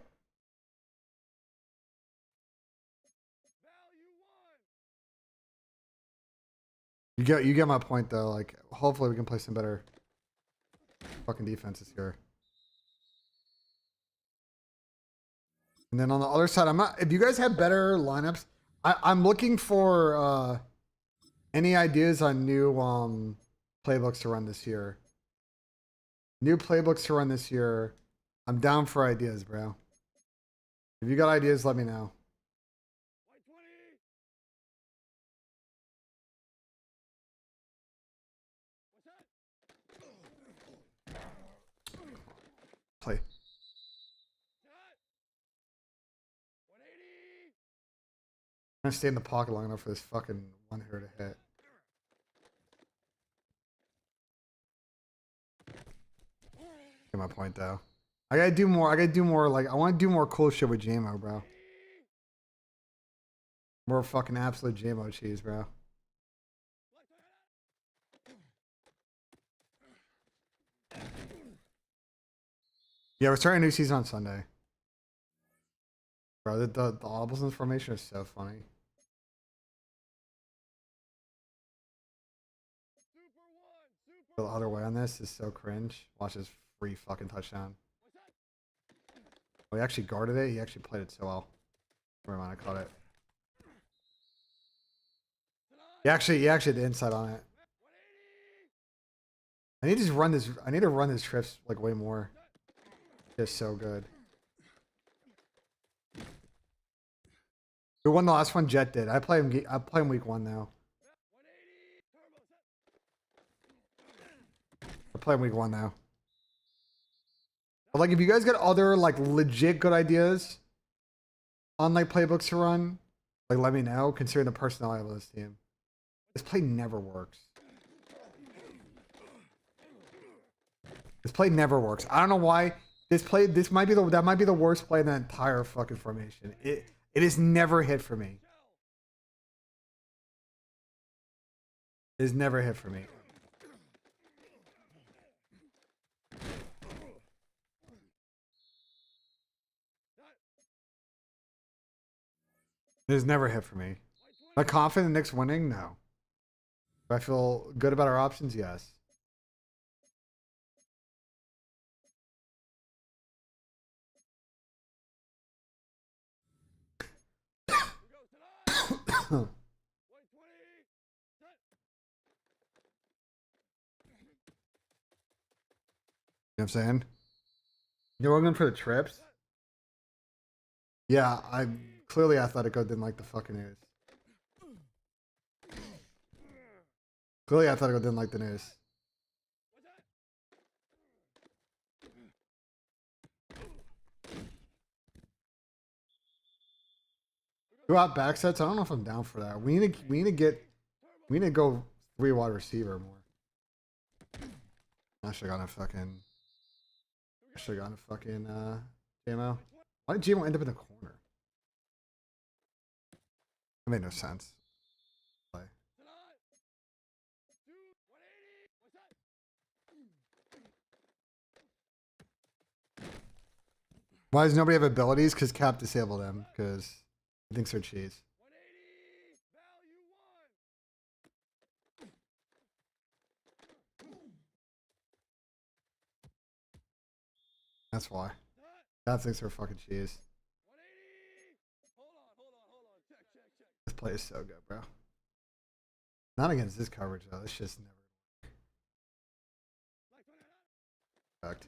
You get my point though. Like, hopefully we can play some better fucking defenses here. And then on the other side, I'm not. If you guys have better lineups, I'm looking for any ideas on new playbooks to run this year. New playbooks to run this year. I'm down for ideas, bro. If you got ideas, let me know. Play. I'm gonna stay in the pocket long enough for this fucking one hitter to hit. Get my point though. I gotta do more. Like I want to do more cool shit with JMO, bro. More fucking absolute JMO cheese, bro. Yeah, we're starting a new season on Sunday. Bro, the audibles in this formation is so funny. The other way on this is so cringe. Watch this free fucking touchdown. Oh, he actually guarded it. He actually played it so well. Never mind, I caught it. He actually had the inside on it. I need to just run this. I need to run this trips like way more. It's so good. Who won the last one? Jet did. I play him week 1 now. I play him week 1 now. But like, if you guys got other like legit good ideas on like playbooks to run, like let me know. Considering the personnel I have on this team, this play never works. This play never works. I don't know why. That might be the worst play in the entire fucking formation. It has never hit for me. It has never hit for me. It has never hit for me. Am I confident in Knicks winning? No. Do I feel good about our options? Yes. You know what I'm saying? You're looking for the trips? Yeah, clearly Atletico didn't like the fucking news. Clearly, Atletico didn't like the news. Go out back sets. I don't know if I'm down for that. We need to go 3 wide receiver more. I should have gotten a fucking JMO. Why did JMO end up in the corner? That made no sense. Play. Why does nobody have abilities? Because Cap disabled them. Because he thinks they're cheese. That's why. Cap thinks they're fucking cheese. This play is so good, bro. Not against this coverage though. This just never worked.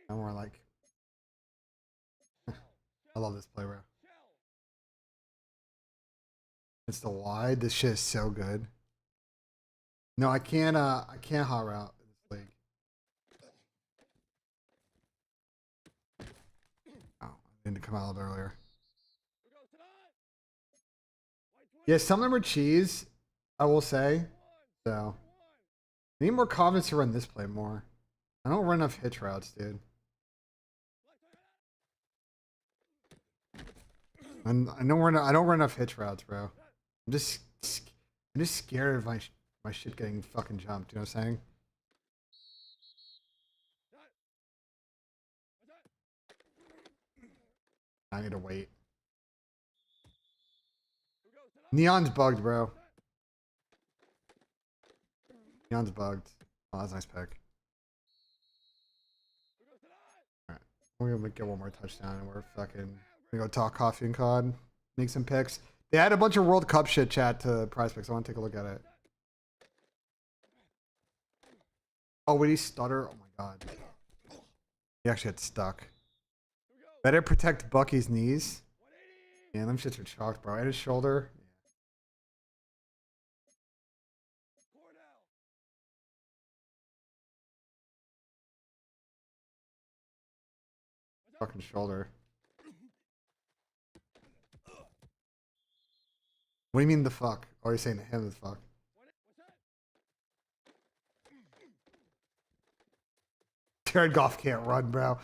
I'm more like I love this play, bro. It's the wide. This shit is so good. No, I can't hot route in this league. Oh, I need to come out a little earlier. Yeah, some of them are cheese, I will say. So I need more confidence to run this play more. I don't run enough hitch routes, dude. And I don't run enough hitch routes, bro. I'm just scared of my shit getting fucking jumped. You know what I'm saying? I need to wait. Neon's bugged, bro. Neon's bugged. Oh, that's a nice pick. Alright. We're gonna get one more touchdown and we're fucking gonna go talk coffee and COD. Make some picks. They had a bunch of World Cup shit chat to Prize Picks. I want to take a look at it. Oh, would he stutter? Oh my god. He actually had stuck. Better protect Bucky's knees. Yeah, them shits are chalked, bro. At his shoulder. Fucking shoulder. What do you mean the fuck? Or are you saying to him the fuck? Jared Goff can't run, bro.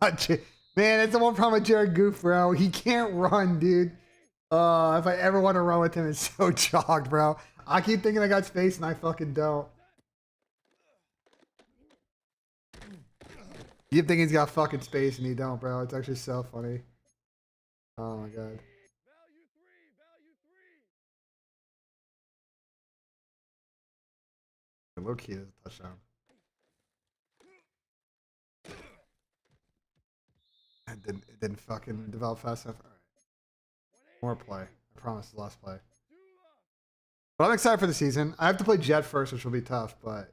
Man, it's the one problem with Jared Goof, bro. He can't run, dude. If I ever want to run with him, it's so chalked, bro. I keep thinking I got space and I fucking don't. You think he's got fucking space and he don't, bro. It's actually so funny. Oh my god. Low key is a touchdown. It didn't fucking develop fast enough. All right. More play. I promise the last play. But I'm excited for the season. I have to play Jet first, which will be tough, but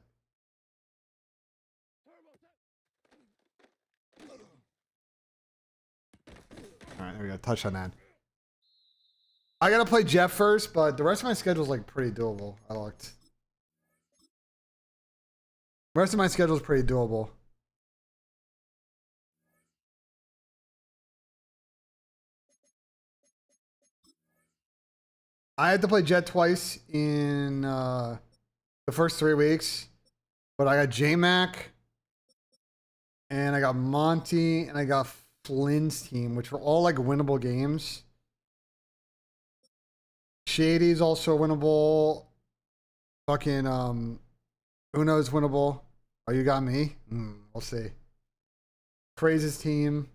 alright, there we go. Touchdown that. I gotta play Jet first, but the rest of my schedule is like pretty doable. I looked. The rest of my schedule is pretty doable. I had to play Jet twice in the first 3 weeks, but I got J-Mac, and I got Monty, and I got Flynn's team, which were all like winnable games. Shady's also winnable. Fucking Uno's winnable. Oh, you got me? We'll see. Praise's team.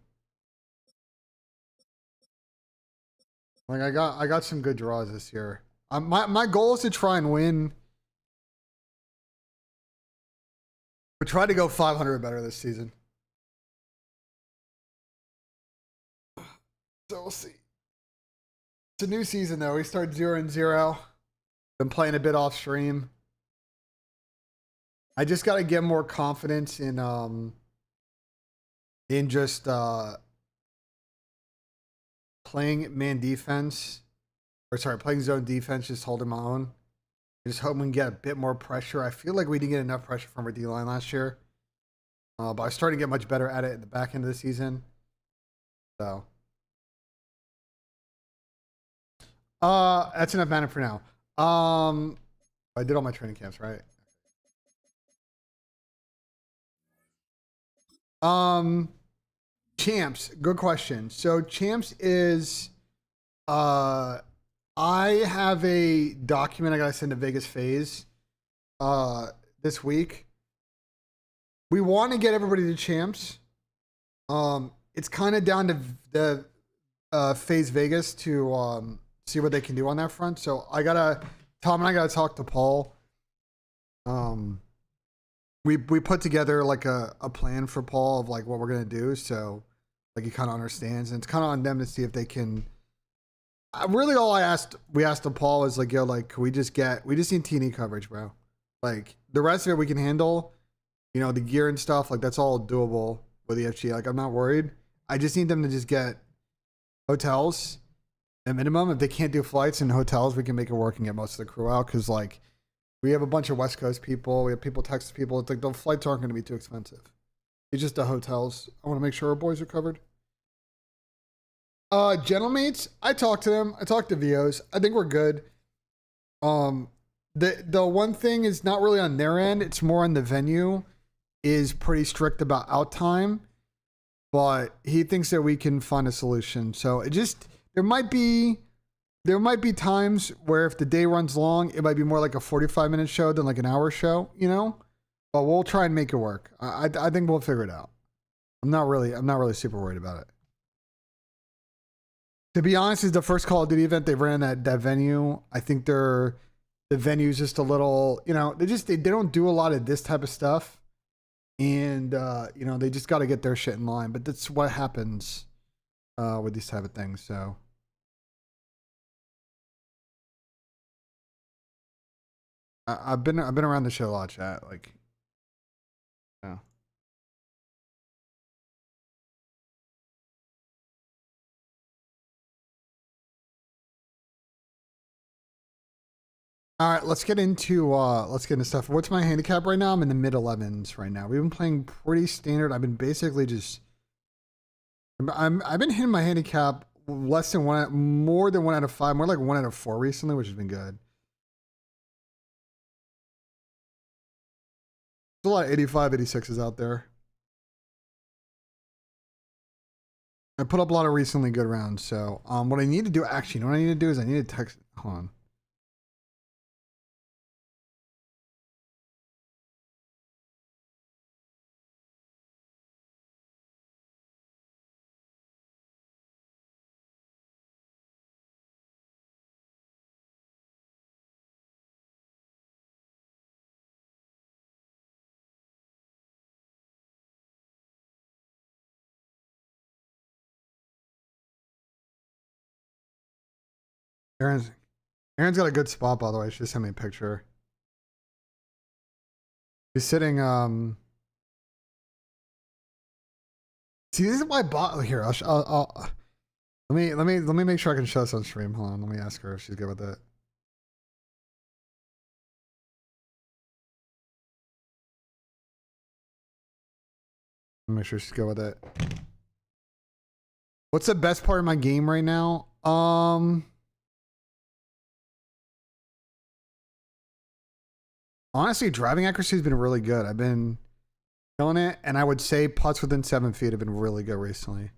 Like I got some good draws this year. My goal is to try and win. We try to go 500 better this season. So we'll see. It's a new season though. We start 0-0. Been playing a bit off stream. I just got to get more confidence in just playing man defense, or sorry, playing zone defense, just holding my own. Just hoping we can get a bit more pressure. I feel like we didn't get enough pressure from our D line last year, but I started to get much better at it at the back end of the season. So, that's enough mana for now. I did all my training camps, right? Champs, good question. So champs is, I have a document I gotta send to Vegas Phase, this week. We want to get everybody to champs. It's kind of down to the Phase Vegas to see what they can do on that front. So Tom and I gotta talk to Paul. We put together like a plan for Paul of like what we're gonna do, so like he kind of understands, and it's kind of on them to see if they can. Really, all we asked of Paul is like, yo, like we just need T&E coverage, bro. Like the rest of it we can handle. You know, the gear and stuff, like that's all doable with the FG. Like I'm not worried. I just need them to just get hotels at minimum. If they can't do flights and hotels, we can make it work and get most of the crew out, because like we have a bunch of West Coast people. We have people, Texas people. It's like the flights aren't going to be too expensive. It's just the hotels. I want to make sure our boys are covered. Gentlemates, I talked to them. I talked to VOs. I think we're good. The one thing is not really on their end. It's more on the venue. Is pretty strict about out time, but he thinks that we can find a solution. So it just there might be times where if the day runs long, it might be more like a 45-minute show than like an hour show, you know? But we'll try and make it work. I think we'll figure it out. I'm not really super worried about it. To be honest, it's the first Call of Duty event they've ran that venue. I think the venue's just a little, you know, they don't do a lot of this type of stuff. And you know, they just got to get their shit in line. But that's what happens with these type of things. So I've been around the show a lot, chat. Like, yeah. All right, let's get into stuff. What's my handicap right now? I'm in the mid 11s right now. We've been playing pretty standard. I've been basically just I've been hitting my handicap more than 1 out of 5, more like 1 out of 4 recently, which has been good. There's a lot of 85, 86s out there. I put up a lot of recently good rounds. So what I need to do, actually, you know what I need to do is I need to text. Hold on. Aaron's got a good spot, by the way. She just sent me a picture. He's sitting. See, this is why I bought here. I'll let me make sure I can show this on stream. Hold on. Let me ask her if she's good with it. Let me make sure she's good with it. What's the best part of my game right now? Honestly, driving accuracy has been really good. I've been killing it, and I would say putts within 7 feet have been really good recently.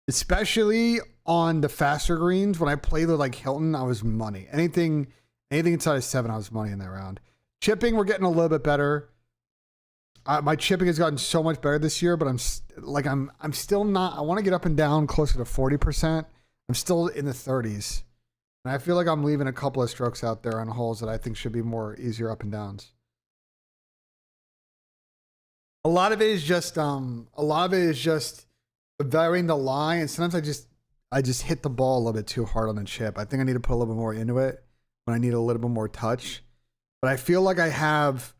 Especially on the faster greens. When I played with like Hilton, I was money. Anything inside of 7, I was money in that round. Chipping, we're getting a little bit better. My chipping has gotten so much better this year, but I'm still not. I want to get up and down closer to 40%. I'm still in the 30s. And I feel like I'm leaving a couple of strokes out there on holes that I think should be more easier up and downs. A lot of it is just varying the lie, and sometimes I just hit the ball a little bit too hard on the chip. I think I need to put a little bit more into it when I need a little bit more touch. But I feel like I have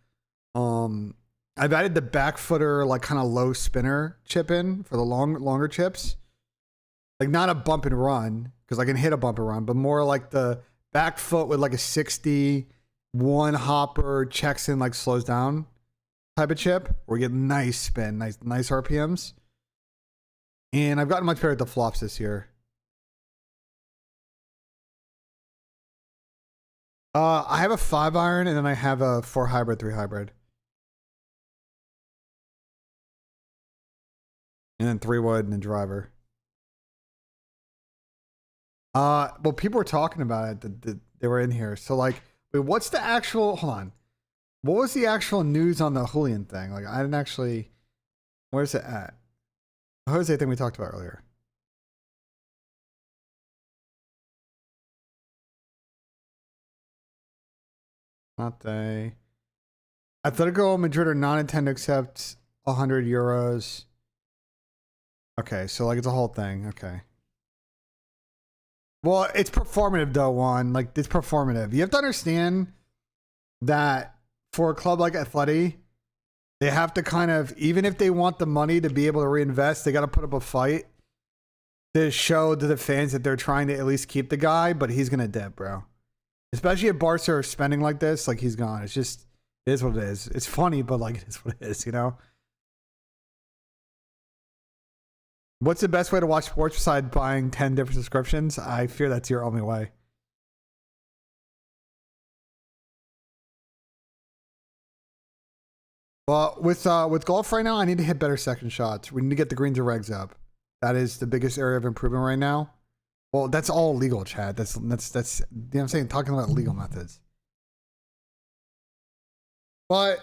I've added the back footer, like kind of low spinner chip in for the longer chips. Like not a bump and run, because I can hit a bump and run, but more like the back foot with like a 60, one hopper, checks in, like slows down type of chip, where you get nice spin, nice RPMs. And I've gotten much better at the flops this year. I have a 5-iron and then I have a 4 hybrid, 3 hybrid. And then 3 wood and then driver. Well, people were talking about it. They were in here. So like, wait, what's the actual? Hold on. What was the actual news on the Julian thing? Like, I didn't actually. Where's it at? The Jose thing we talked about earlier. Not they. Atletico Madrid are not intend to accept 100 euros. Okay, so like it's a whole thing. Okay. Well, it's performative though, Juan. Like it's performative. You have to understand that for a club like Atleti, they have to kind of, even if they want the money to be able to reinvest, they got to put up a fight to show to the fans that they're trying to at least keep the guy, but he's going to dip, bro. Especially if Barca are spending like this, like he's gone. It's just, it is what it is. It's funny, but like it is what it is, you know? What's the best way to watch sports besides buying 10 different subscriptions? I fear that's your only way. Well, with golf right now, I need to hit better second shots. We need to get the greens and regs up. That is the biggest area of improvement right now. Well, that's all legal, Chad. That's you know what I'm saying, talking about legal methods. But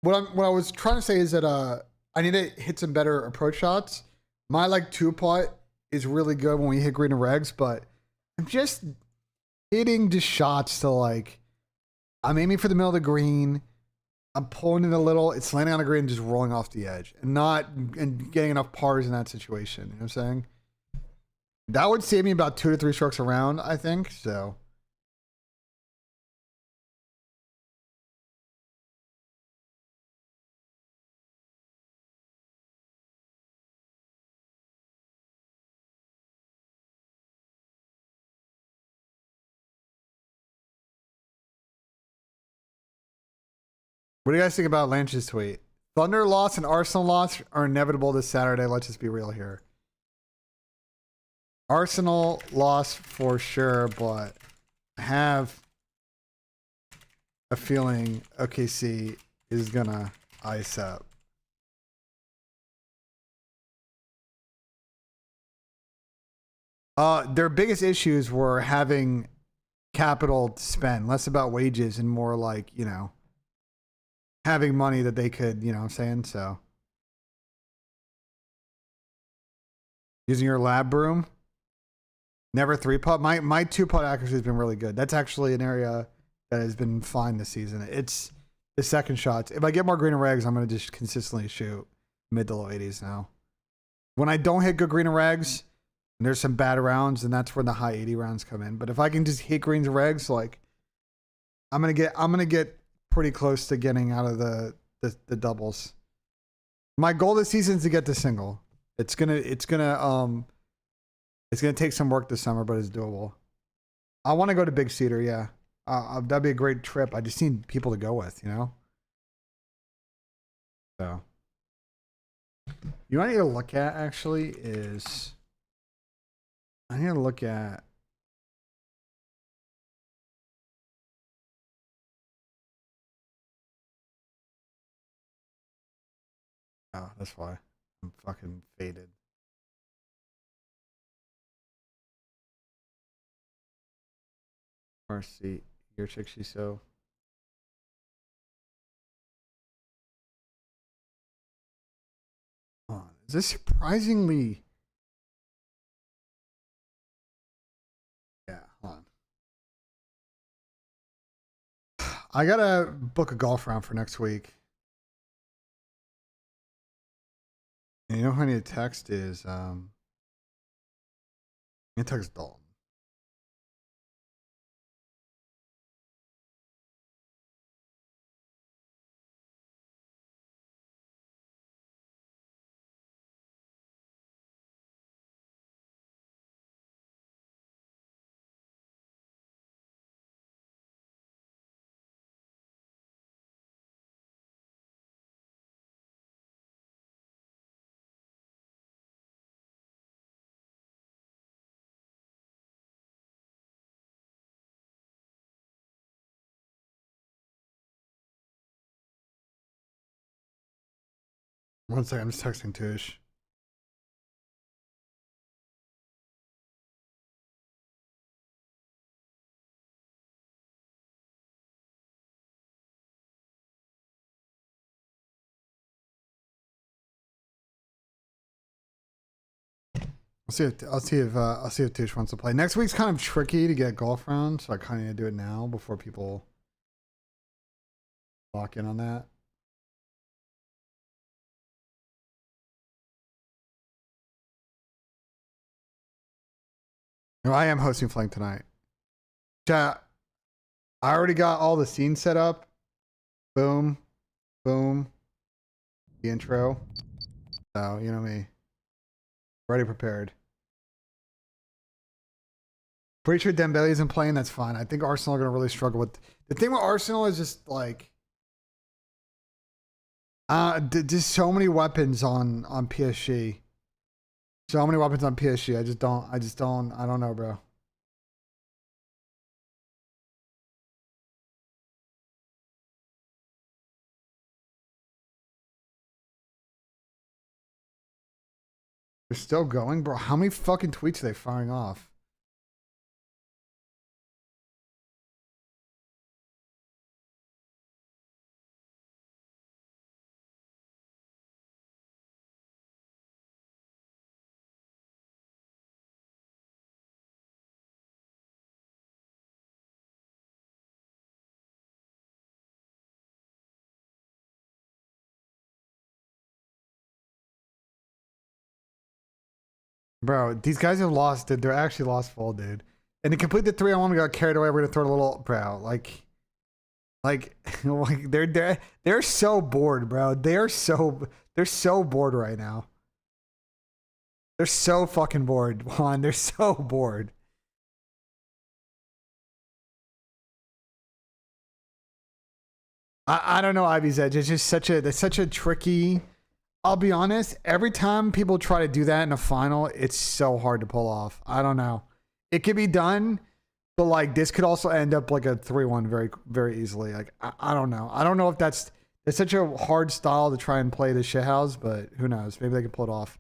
what I was trying to say is that I need to hit some better approach shots. My like 2-putt is really good when we hit green and regs, but I'm just hitting just shots to like, I'm aiming for the middle of the green. I'm pulling it a little. It's landing on the green and just rolling off the edge and getting enough pars in that situation. You know what I'm saying? That would save me about 2 to 3 strokes around, I think. So. What do you guys think about Lance's tweet? Thunder loss and Arsenal loss are inevitable this Saturday. Let's just be real here. Arsenal loss for sure, but I have a feeling OKC is gonna ice up. Their biggest issues were having capital to spend, less about wages and more like, you know, having money that they could, you know what I'm saying? So using your lab broom, never 3-putt. My 2-putt accuracy has been really good. That's actually an area that has been fine this season. It's the second shots. If I get more green and regs, I'm going to just consistently shoot mid to low 80s now. When I don't hit good green and regs, and there's some bad rounds, and that's when the high 80 rounds come in. But if I can just hit greens and regs, like I'm gonna get pretty close to getting out of the doubles. My goal this season is to get to single. It's gonna take some work this summer, but it's doable. I want to go to Big Cedar, yeah. That'd be a great trip. I just need people to go with, you know. So, you know what I need to look at actually is I need to look at. Oh, that's why I'm fucking faded. Marcy, your chick, she's so. Hold on. Is this surprisingly? Yeah, hold on. I gotta book a golf round for next week. And you know who I need to text is I need to text Dalton. One second, I'm just texting Tush. I'll see if Tish wants to play. Next week's kind of tricky to get golf round, so I kind of need to do it now before people lock in on that. No, I am hosting Flank tonight. Chat. I already got all the scenes set up. Boom, boom. The intro. So you know me. Already prepared. Pretty sure Dembele isn't playing. That's fine. I think Arsenal are going to really struggle with. The thing with Arsenal is just like, just so many weapons on PSG. So many weapons on PSG. I don't know, bro. They're still going, bro. How many fucking tweets are they firing off? Bro, these guys have lost, dude. They're actually lost full, dude. And to complete the 3-on-1, we got carried away. We're gonna throw a little, bro. Like they're so bored, bro. They're so bored right now. They're so fucking bored, Juan. They're so bored. I don't know Ivy's Edge. It's just such a tricky. I'll be honest, every time people try to do that in a final, it's so hard to pull off. I don't know. It could be done, but like this could also end up like a 3-1 very, very easily. Like I don't know. I don't know if it's such a hard style to try and play the shithouse, but who knows? Maybe they can pull it off.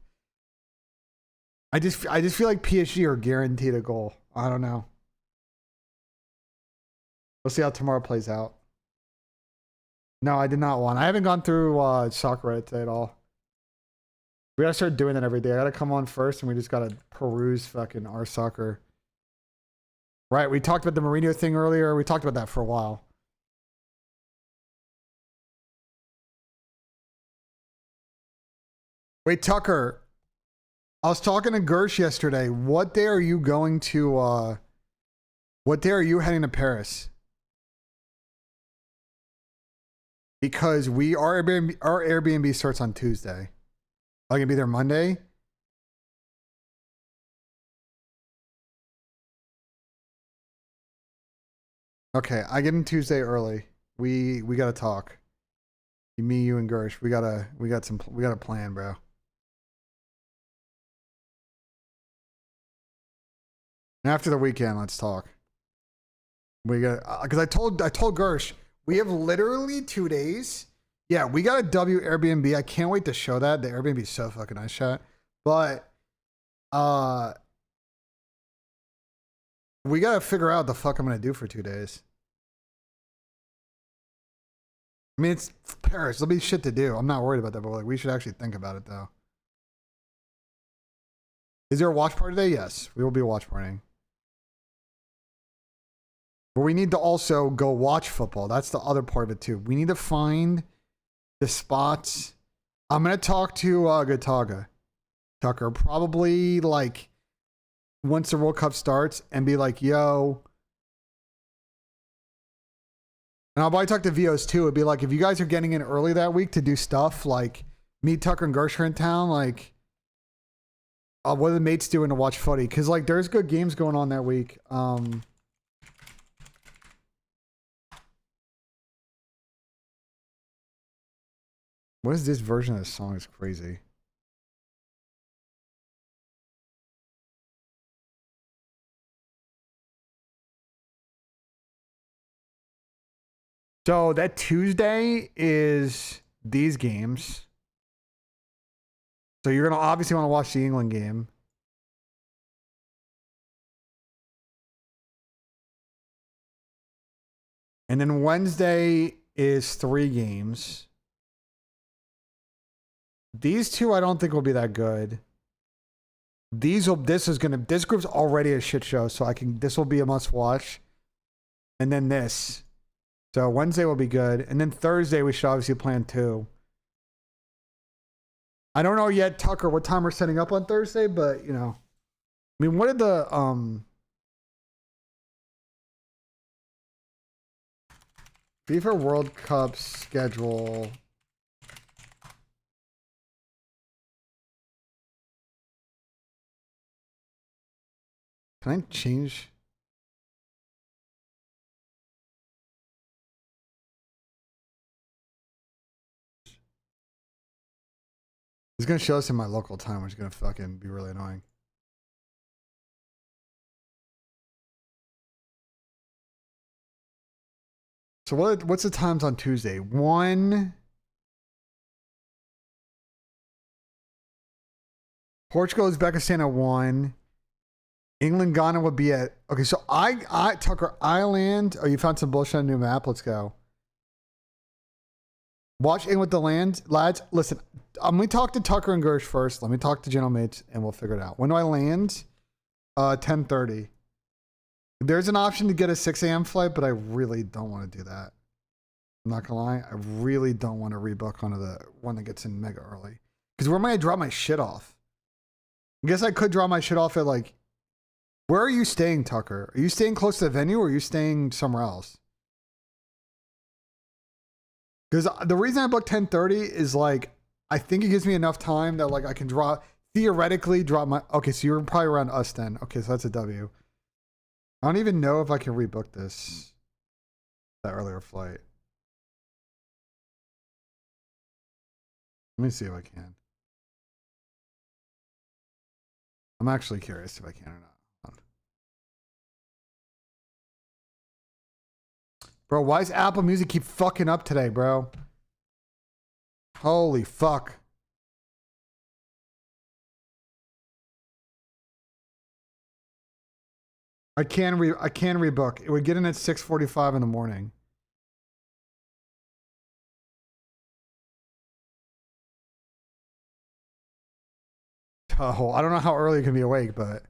I just feel like PSG are guaranteed a goal. I don't know. We'll see how tomorrow plays out. No, I did not want. I haven't gone through soccer Reddit today at all. We gotta start doing that every day. I gotta come on first, and we just gotta peruse fucking our soccer. Right? We talked about the Mourinho thing earlier. We talked about that for a while. Wait, Tucker. I was talking to Gersh yesterday. What day are you going to? What day are you heading to Paris? Because our Airbnb starts on Tuesday. I can be there Monday. Okay, I get in Tuesday early. We gotta talk. Me, you, and Gersh. We got a plan, bro. And after the weekend, let's talk. We got because I told Gersh we have literally 2 days. Yeah, we got a W Airbnb. I can't wait to show that. The Airbnb is so fucking nice, chat. But we gotta figure out the fuck I'm gonna do for 2 days. I mean, it's Paris. There'll be shit to do. I'm not worried about that, but like, we should actually think about it though. Is there a watch party today? Yes, we will be watch partying. But we need to also go watch football. That's the other part of it too. We need to find the spots. I'm gonna talk to Gataga Tucker probably like once the World Cup starts and be like, yo. And I'll probably talk to Vios too. It'd be like if you guys are getting in early that week to do stuff like me, Tucker, and Gersher in town, like what are the mates doing to watch footy? Because like there's good games going on that week. What is this version of the song? Is crazy. So that Tuesday is these games. So you're gonna obviously want to watch the England game. And then Wednesday is 3 games. These two I don't think will be that good. This group's already a shit show, so this will be a must watch. And then this. So Wednesday will be good. And then Thursday we should obviously plan 2. I don't know yet, Tucker, what time we're setting up on Thursday, but you know. I mean, what did the FIFA World Cup schedule? Can I change? It's gonna show us in my local time, which is gonna fucking be really annoying. So what's the times on Tuesday? 1. Portugal, Uzbekistan at 1. England, Ghana would be at. Okay, so Tucker Island. Oh, you found some bullshit on a new map. Let's go. Watch in with the land, lads. Listen, let me talk to Tucker and Gersh first. Let me talk to General Mates, and we'll figure it out. When do I land? 10:30. There's an option to get a 6 a.m. flight, but I really don't want to do that. I'm not gonna lie. I really don't want to rebook onto the one that gets in mega early. Because where am I gonna drop my shit off? I guess I could drop my shit off at like. Where are you staying, Tucker? Are you staying close to the venue, or are you staying somewhere else? Because the reason I booked 10:30 is like I think it gives me enough time that like I can theoretically drop my. Okay, so you're probably around us then. Okay, so that's a W. I don't even know if I can rebook that earlier flight. Let me see if I can. I'm actually curious if I can or not. Bro, why does Apple Music keep fucking up today, bro? Holy fuck. I can rebook. It would get in at 6:45 in the morning. Oh, I don't know how early you can be awake, but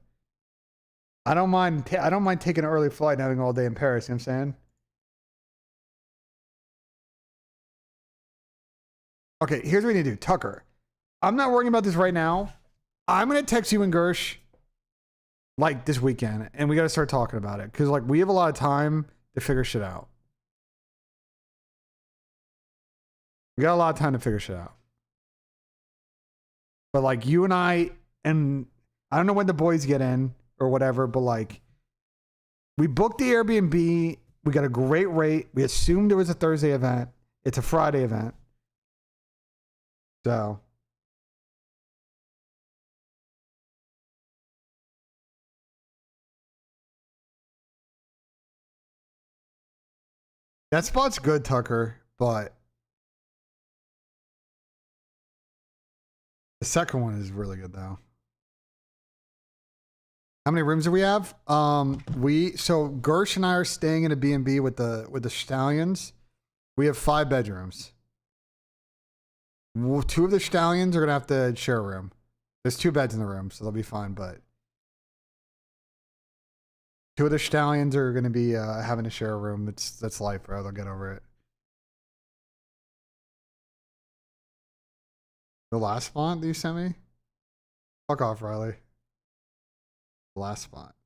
I don't mind taking an early flight and having all day in Paris, you know what I'm saying? Okay, here's what we need to do. Tucker, I'm not worrying about this right now. I'm going to text you and Gersh like this weekend, and we got to start talking about it because like we have a lot of time to figure shit out. We got a lot of time to figure shit out. But like you and I don't know when the boys get in or whatever, but like we booked the Airbnb. We got a great rate. We assumed it was a Thursday event. It's a Friday event. So that spot's good, Tucker, but the second one is really good though. How many rooms do we have? So Gersh and I are staying in a B&B with the Stallions. We have 5 bedrooms. 2 of the Stallions are gonna have to share a room. There's 2 beds in the room, so they'll be fine. But 2 of the Stallions are gonna be having to share a room. That's life, bro. They'll get over it. The last spot that you sent me? Fuck off, Riley. The last spot.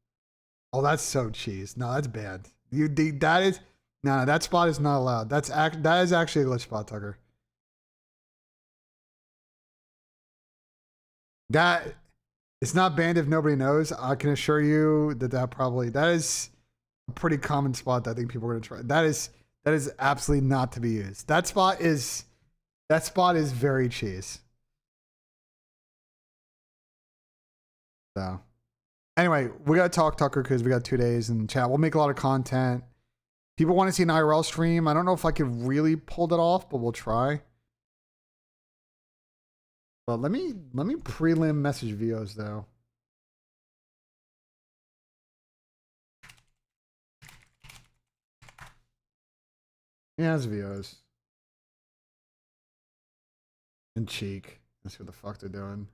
Oh, that's so cheese. No, that's bad. That spot is not allowed. That is actually a glitch spot, Tucker. That it's not banned if nobody knows. I can assure you that is a pretty common spot that I think people are gonna try. That is absolutely not to be used. That spot is very cheese. So anyway, we gotta talk, Tucker, because we got 2 days in chat. We'll make a lot of content. People want to see an IRL stream. I don't know if I could really pull that off, but we'll try. But let me prelim message Vios though. Yeah, it's Vios. And Cheek. Let's see what the fuck they're doing.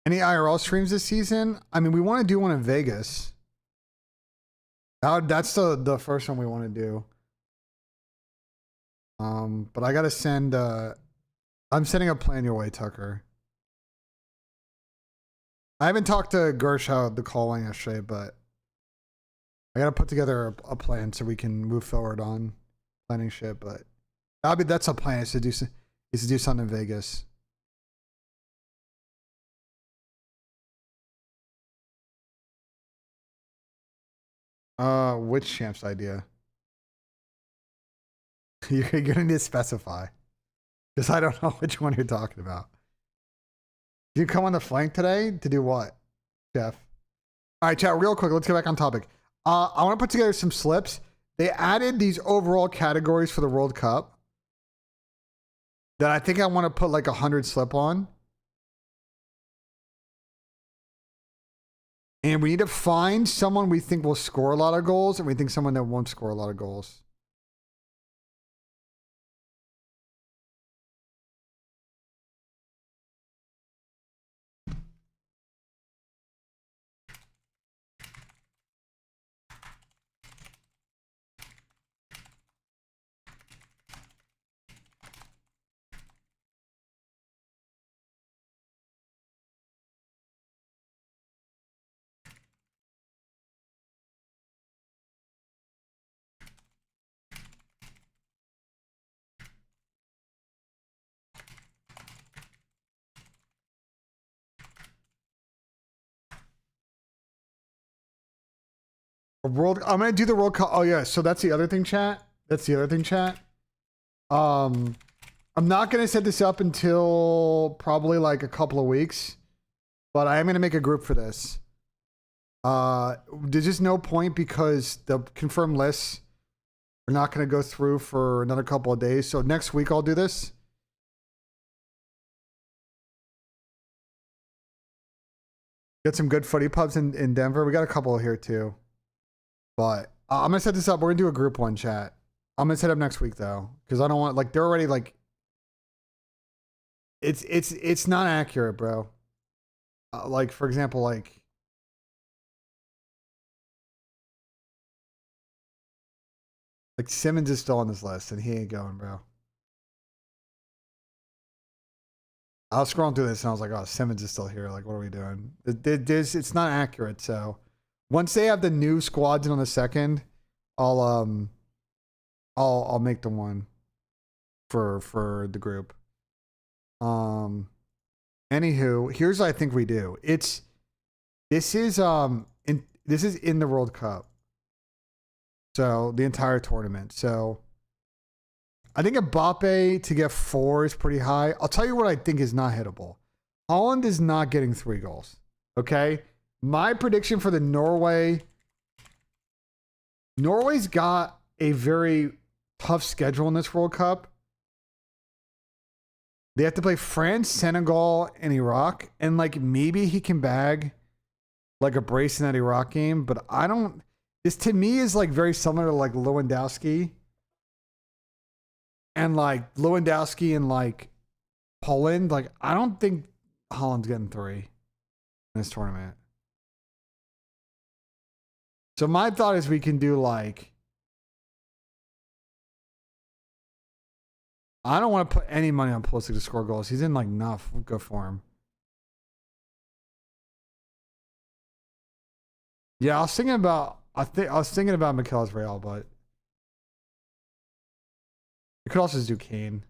Any IRL streams this season? I mean, we want to do one in Vegas. That's the first one we want to do. But I gotta send. I'm sending a plan your way, Tucker. I haven't talked to Gersh how the call went yesterday, but I gotta put together a plan so we can move forward on planning shit. But that's a plan. Is to do something in Vegas. Which champ's idea? You're gonna need to specify, because I don't know which one you're talking about. Did you come on the flank today to do what, Jeff? All right, chat. Real quick, let's get back on topic. I want to put together some slips. They added these overall categories for the World Cup that I think I want to put like 100 slip on. And we need to find someone we think will score a lot of goals, and we think someone that won't score a lot of goals. I'm gonna do the World Cup. Oh yeah, so that's the other thing, chat. I'm not gonna set this up until probably like a couple of weeks, but I am gonna make a group for this. There's just no point because the confirmed lists are not gonna go through for another couple of days. So next week I'll do this. Get some good footy pubs in Denver. We got a couple here too. But I'm gonna set this up. We're gonna do a group one, chat. I'm gonna set up next week though, because I don't want like they're already like. It's not accurate, bro. Like for example, like Simmons is still on this list and he ain't going, bro. I was scrolling through this and I was like, oh, Simmons is still here. Like, what are we doing? It's not accurate. So once they have the new squads in on the second, I'll make the one for the group. Anywho, here's what I think we do. This is in the World Cup. So the entire tournament. So I think Mbappe to get 4 is pretty high. I'll tell you what I think is not hittable. Holland is not getting 3 goals. Okay? My prediction for the Norway's got a very tough schedule in this World Cup. They have to play France, Senegal, and Iraq. And like maybe he can bag like a brace in that Iraq game, but I don't. This to me is like very similar to like Lewandowski. And like Lewandowski and like Poland. Like I don't think Holland's getting 3 in this tournament. So my thought is we can do like. I don't want to put any money on Pulisic to score goals. He's in like enough good form. Yeah, I was thinking about Mikel's Real, but you could also just do Kane.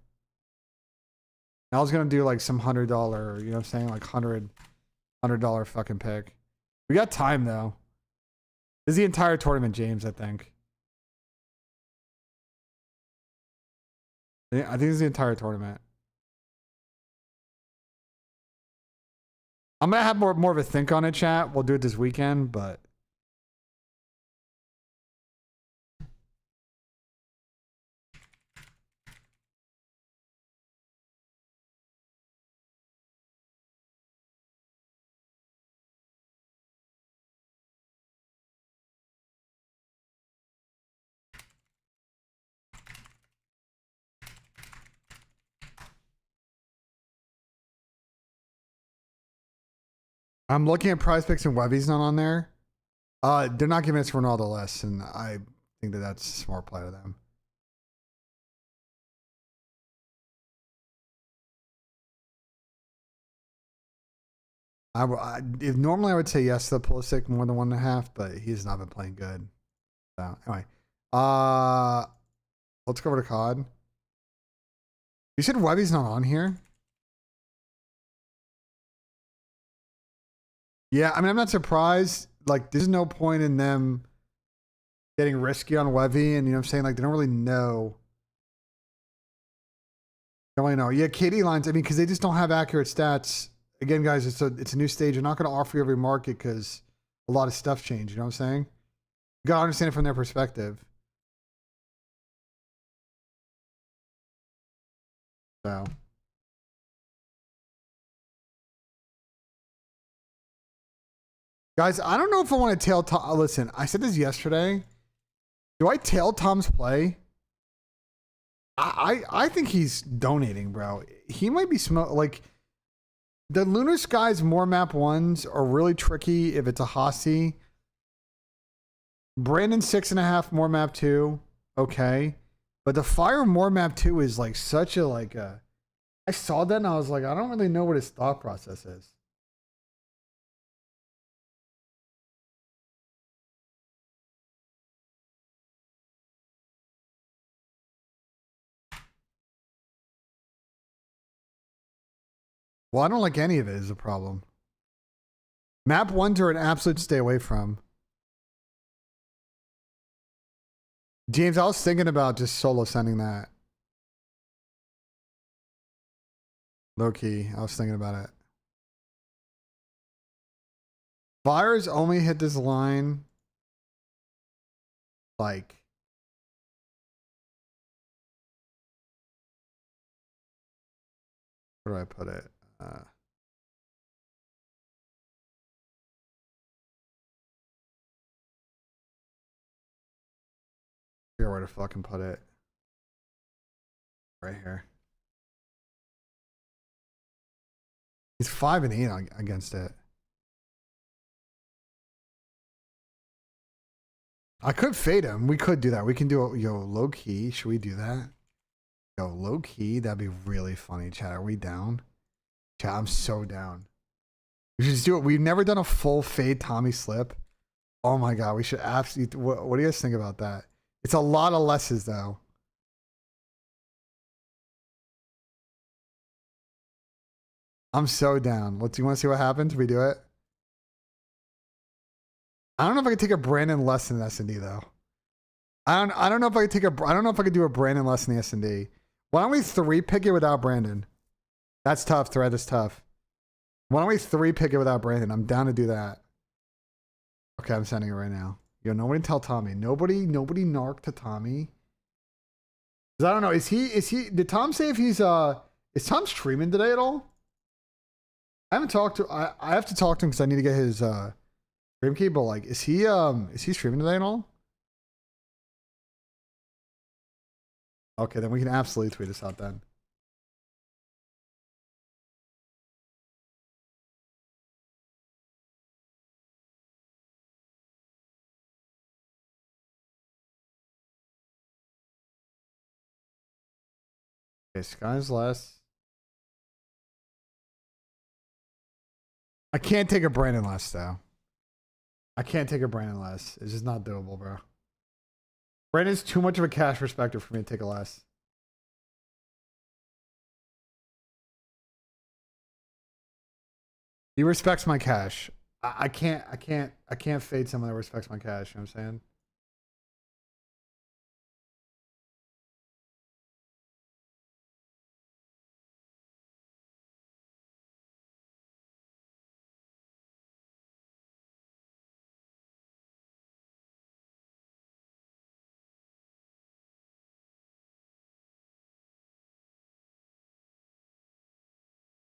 I was gonna do like some $100, you know what I'm saying? Like $100 fucking pick. We got time though. This is the entire tournament, James, I think. I think this is the entire tournament. I'm gonna have more of a think on it, chat. We'll do it this weekend, but I'm looking at Prize Picks and Webby's not on there. They're not giving us Ronaldo less, and I think that that's a smart play to them. If normally I would say yes to the Pulisic more than 1.5, but he's not been playing good. So anyway, let's go over to COD. You said Webby's not on here. Yeah, I mean, I'm not surprised. Like, there's no point in them getting risky on Webby, and you know what I'm saying? Like, they don't really know. Don't really know. Yeah, KD lines. I mean, because they just don't have accurate stats. Again, guys, it's a new stage. They're not going to offer you every market because a lot of stuff changed. You know what I'm saying? You got to understand it from their perspective. So. Guys, I don't know if I want to tail Tom. Listen, I said this yesterday. Do I tail Tom's play? I think he's donating, bro. He might be like the Lunar Skies more map ones are really tricky if it's a Hossie. Brandon 6.5 more map 2. Okay. But the Fire more map 2 is like such a I saw that and I was like, I don't really know what his thought process is. Well, I don't like any of it is a problem. Map 1s are an absolute stay away from. James, I was thinking about just solo sending that. Low key, I was thinking about it. Fires only hit this line like where do I put it? Figure where to fucking put it. Right here. He's 5 and 8 against it. I could fade him. We could do that. We can do it. Yo, low key. Should we do that? Yo, low key. That'd be really funny. Chat, are we down? Chat, I'm so down. We should just do it. We've never done a full fade Tommy slip. Oh my god, we should absolutely. What do you guys think about that? It's a lot of lesses though. I'm so down. Do you want to see what happens if we do it? I don't know if I could take a Brandon less than S&D though. I don't know if I could I don't know if I could do a Brandon less than the S&D. Why don't we 3-pick it without Brandon? That's tough, Thread. That's tough. Why don't we 3-pick it without Brandon? I'm down to do that. Okay, I'm sending it right now. Yo, nobody tell Tommy. Nobody narc to Tommy. Cause I don't know. Is he? Did Tom say if he's is Tom streaming today at all? I haven't talked to. I have to talk to him because I need to get his stream key. But like, is he streaming today at all? Okay, then we can absolutely tweet this out then. Okay, Sky's less. I can't take a Brandon less though. I can't take a Brandon less. It's just not doable, bro. Brandon's too much of a cash respecter for me to take a less. He respects my cash. I can't fade someone that respects my cash. You know what I'm saying?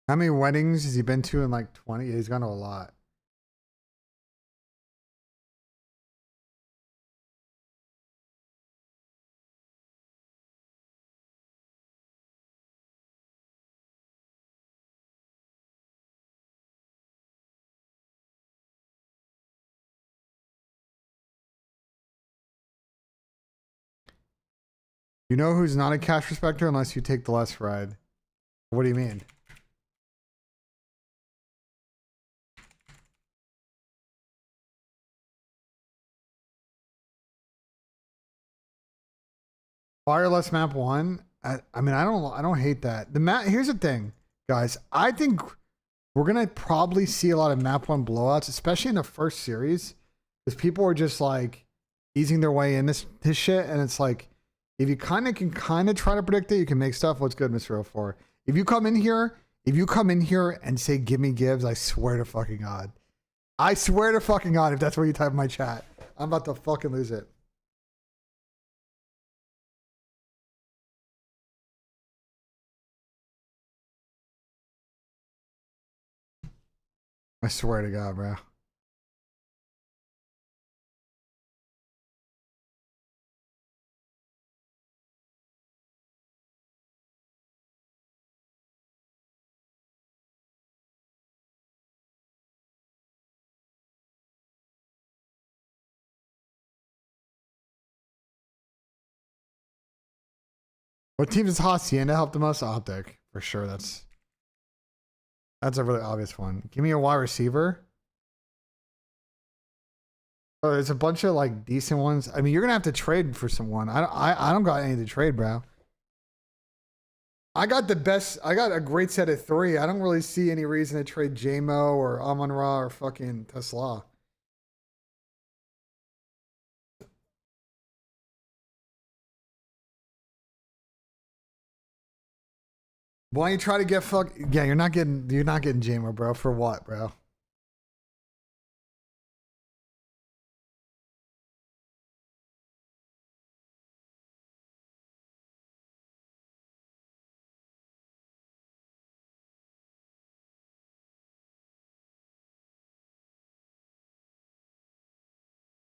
How many weddings has he been to in like 20? Yeah, he's gone to a lot. You know who's not a cash respecter unless you take the less ride? What do you mean? Wireless map one. I mean, I don't hate that. The map. Here's the thing, guys. I think we're gonna probably see a lot of map one blowouts, especially in the first series, because people are just like easing their way in this shit, and it's like if you can try to predict it, you can make stuff. What's good, Mr. 04? If you come in here and say give me gives, I swear to fucking God. I swear to fucking God, if that's what you type in my chat, I'm about to fucking lose it. I swear to God, bro. What team does Hacienda help the most? Optic, for sure. That's a really obvious one. Give me a wide receiver. Oh, there's a bunch of like decent ones. I mean, you're gonna have to trade for someone. I don't got any to trade, bro. I got the best. I got a great set of three. I don't really see any reason to trade JMO or Amon Ra or fucking Tesla. Why don't you try to get fuck? Yeah, you're not getting JMO, bro. For what, bro?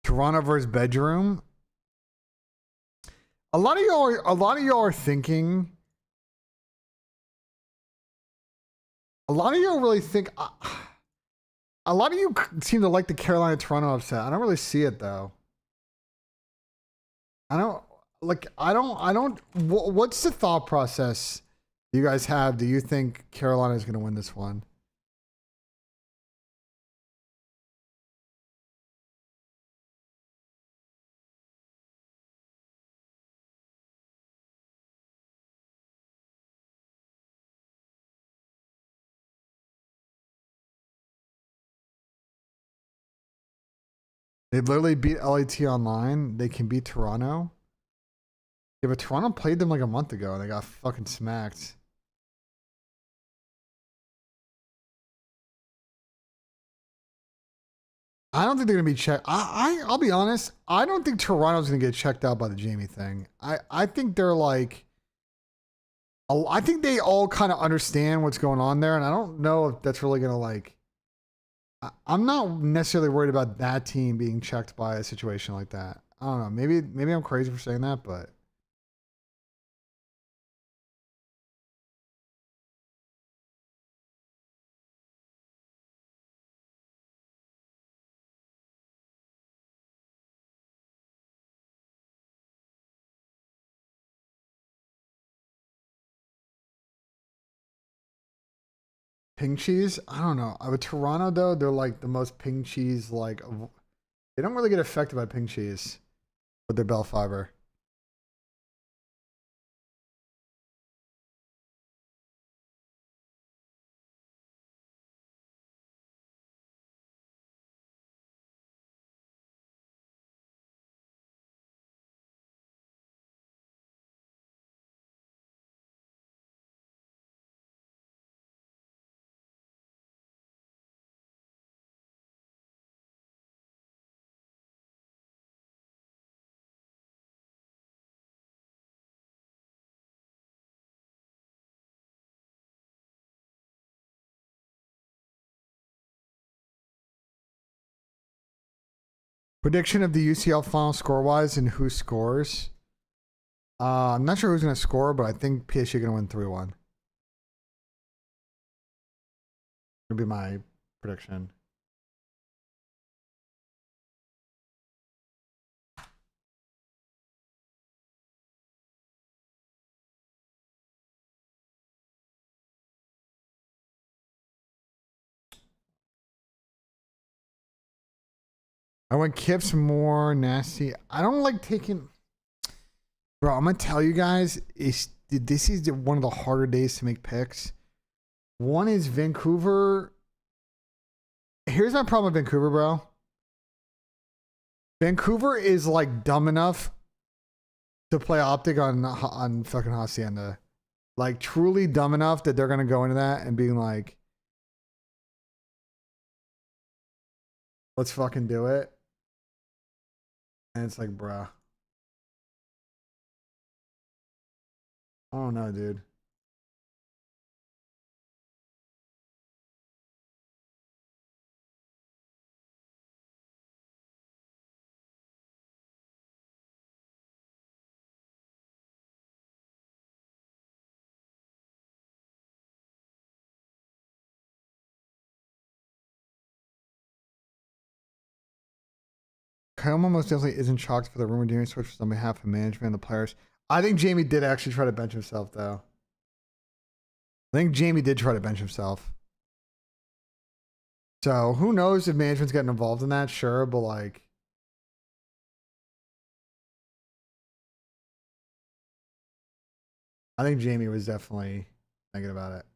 Toronto versus bedroom. A lot of y'all are thinking. A lot of y'all really think. A lot of you seem to like the Carolina Toronto upset. I don't really see it though. I don't like. I don't. What's the thought process you guys have? Do you think Carolina is going to win this one? They literally beat LAT online. They can beat Toronto. Yeah, but Toronto played them like a month ago and they got fucking smacked. I don't think they're gonna be checked. I'll be honest. I don't think Toronto's gonna get checked out by the Jamie thing. I think they're like. I think they all kind of understand what's going on there, and I don't know if that's really gonna like. I'm not necessarily worried about that team being checked by a situation like that. I don't know. Maybe I'm crazy for saying that, but ping cheese. I don't know. With Toronto though, they're like the most ping cheese. Like they don't really get affected by ping cheese with their bell fiber. Prediction of the UCL final score-wise and who scores. I'm not sure who's going to score, but I think PSG going to win 3-1. Would be my prediction. I want Kips more nasty. I don't like taking. Bro, I'm gonna tell you guys, this is one of the harder days to make picks. One is Vancouver. Here's my problem with Vancouver, bro. Vancouver is like dumb enough to play optic on fucking Hacienda. Like truly dumb enough that they're gonna go into that and being like, let's fucking do it. And it's like, bruh. I don't know, dude. Kyle almost definitely isn't shocked for the rumor doing switches on behalf of management and the players. I think Jamie did actually try to bench himself, though. I think Jamie did try to bench himself. So who knows if management's getting involved in that? Sure, but like, I think Jamie was definitely thinking about it.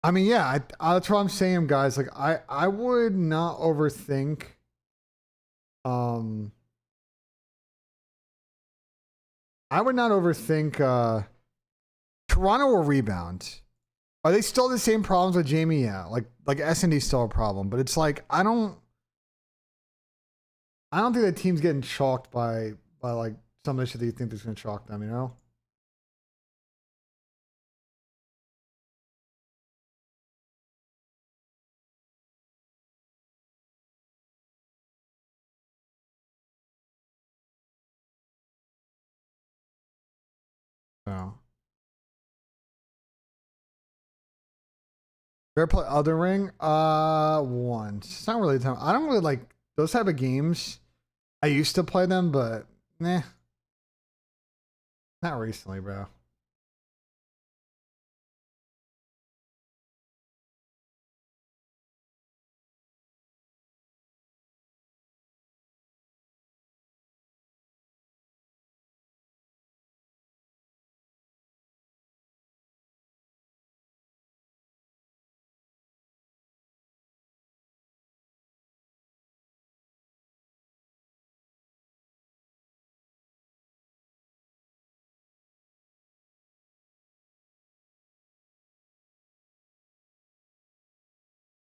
I mean, yeah, that's what I'm saying, guys. Like, I would not overthink. Um, I would not overthink. Toronto will rebound. Are they still the same problems with Jamie? Yeah, like S&D still a problem, but it's like I don't think that team's getting chalked by like some of the shit that you think that's gonna chalk them. You know. So. Ever play Other Ring? Once. It's not really time. I don't really like those type of games. I used to play them, but nah, not recently, bro.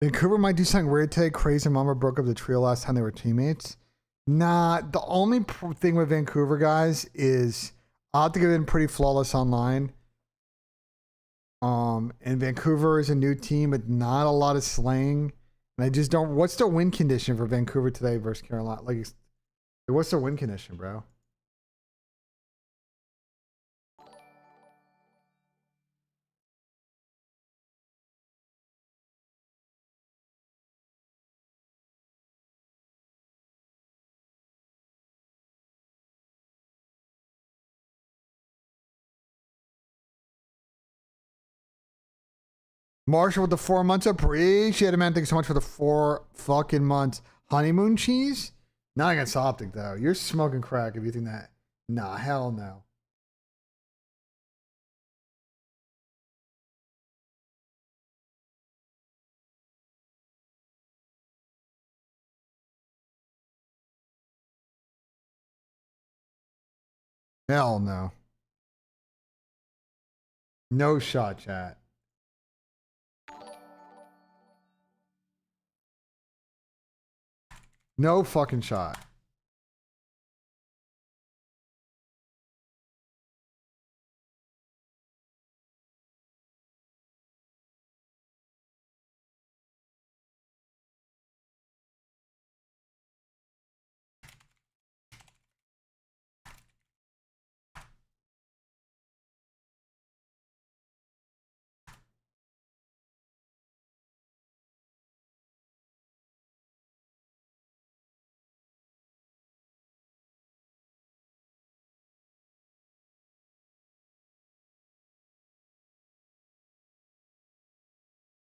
Vancouver might do something weird today. Crazy and Mama broke up the trio last time they were teammates. Nah, the only thing with Vancouver guys is I have to get in pretty flawless online. And Vancouver is a new team with not a lot of slaying. And I just don't. What's the win condition for Vancouver today versus Carolina? Like, what's the win condition, bro? Marshall with the 4 months. Appreciate it, man. Thanks so much for the 4 fucking months. Honeymoon cheese? Not against Optic, though. You're smoking crack if you think that. Nah, hell no. Hell no. No shot, chat. No fucking shot.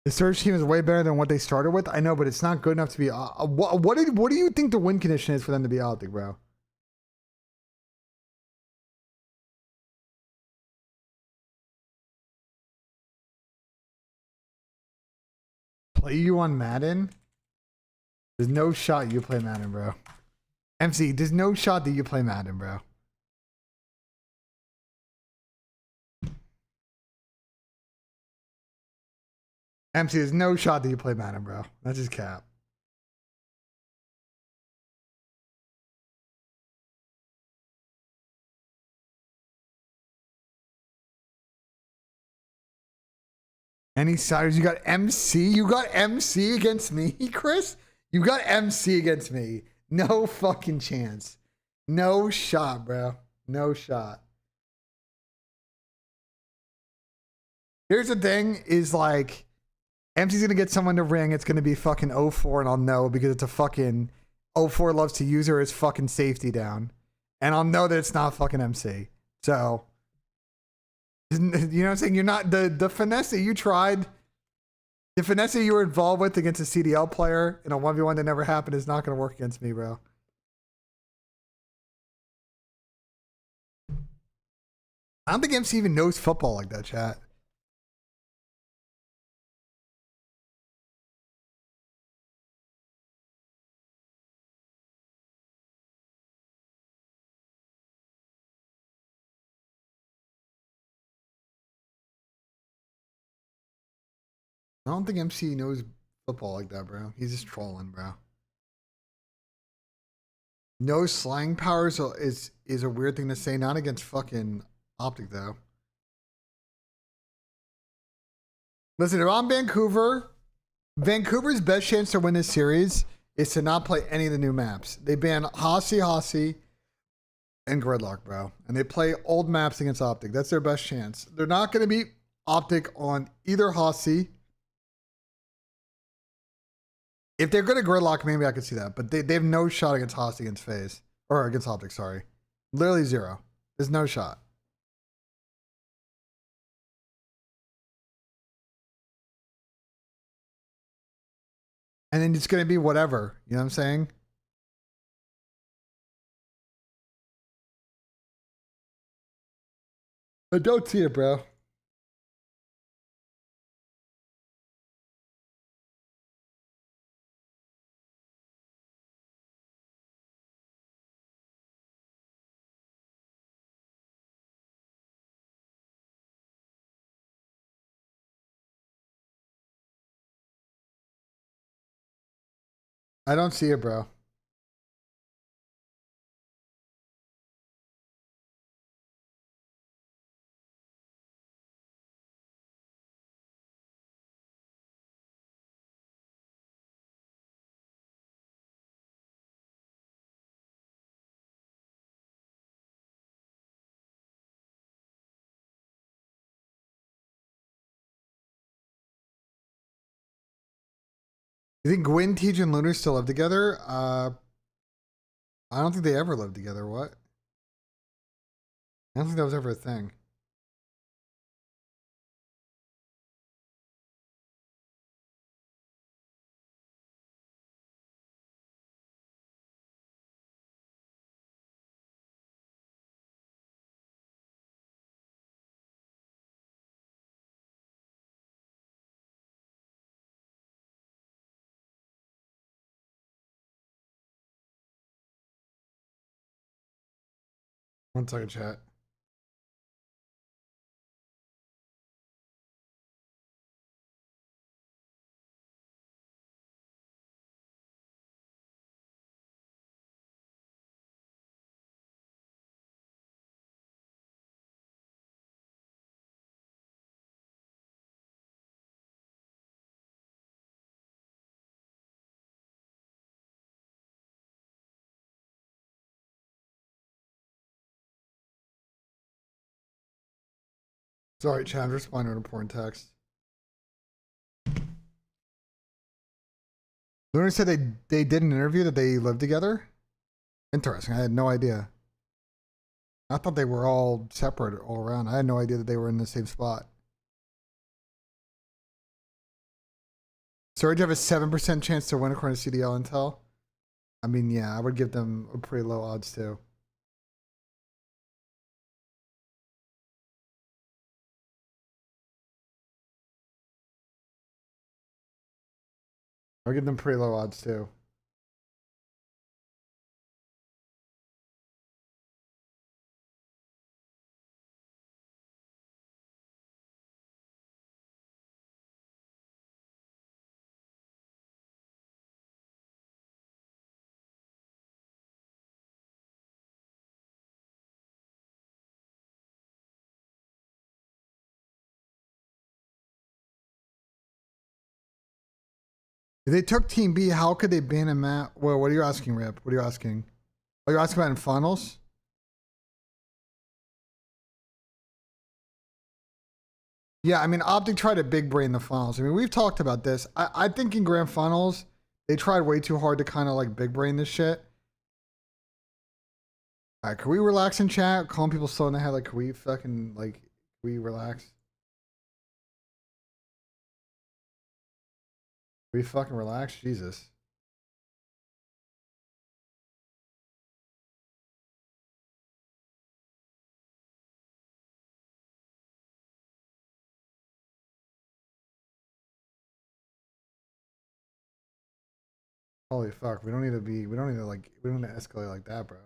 The search team is way better than what they started with. I know, but it's not good enough to be. What do you think the win condition is for them to be Optic, bro? Play you on Madden? There's no shot you play Madden, bro. MC, there's no shot that you play Madden, bro. MC, there's no shot that you play Madden, bro. That's just cap. Any siders? You got MC? You got MC against me, Chris? You got MC against me. No fucking chance. No shot, bro. No shot. Here's the thing is like, MC's gonna get someone to ring. It's gonna be fucking 0-4 and I'll know because it's a fucking 0-4 loves to use her as fucking safety down. And I'll know that it's not fucking MC. So, you know what I'm saying? You're not, the finesse that you tried, the finesse that you were involved with against a CDL player in a 1v1 that never happened is not gonna work against me, bro. I don't think MC even knows football like that, chat. I don't think MC knows football like that, bro. He's just trolling, bro. No slang powers is a weird thing to say, not against fucking Optic though. Listen, if I'm Vancouver, Vancouver's best chance to win this series is to not play any of the new maps. They ban Hossie, and Gridlock, bro. And they play old maps against Optic. That's their best chance. They're not going to beat Optic on either Hossie. If they're good at Gridlock, maybe I could see that. But they have no shot against Hossie against FaZe. Or against Optic, sorry. Literally zero. There's no shot. And then it's going to be whatever. You know what I'm saying? I don't see it, bro. I don't see it, bro. You think Gwyn, Tej, and Lunar still live together? I don't think they ever lived together. What? I don't think that was ever a thing. One second, chat. Sorry, Chad, I'm responding to an important text. Lunar said they did an interview that they lived together. Interesting. I had no idea. I thought they were all separate all around. I had no idea that they were in the same spot. Surge have a 7% chance to win according to CDL Intel. I mean, yeah, I would give them a pretty low odds too. I would give them pretty low odds too. If they took Team B, how could they ban a map? Well, what are you asking, Rip? What are you asking? Are you asking about in finals? Yeah, I mean, Optic tried to big brain the finals. I mean, we've talked about this. I think in grand finals, they tried way too hard to kind of like big brain this shit. All right, can we relax in chat? Calling people slow in the head. Like, can we fucking, like, can we relax? Can we fucking relax? Jesus. Holy fuck, we don't need to be, we don't need to like, we don't need to escalate like that, bro.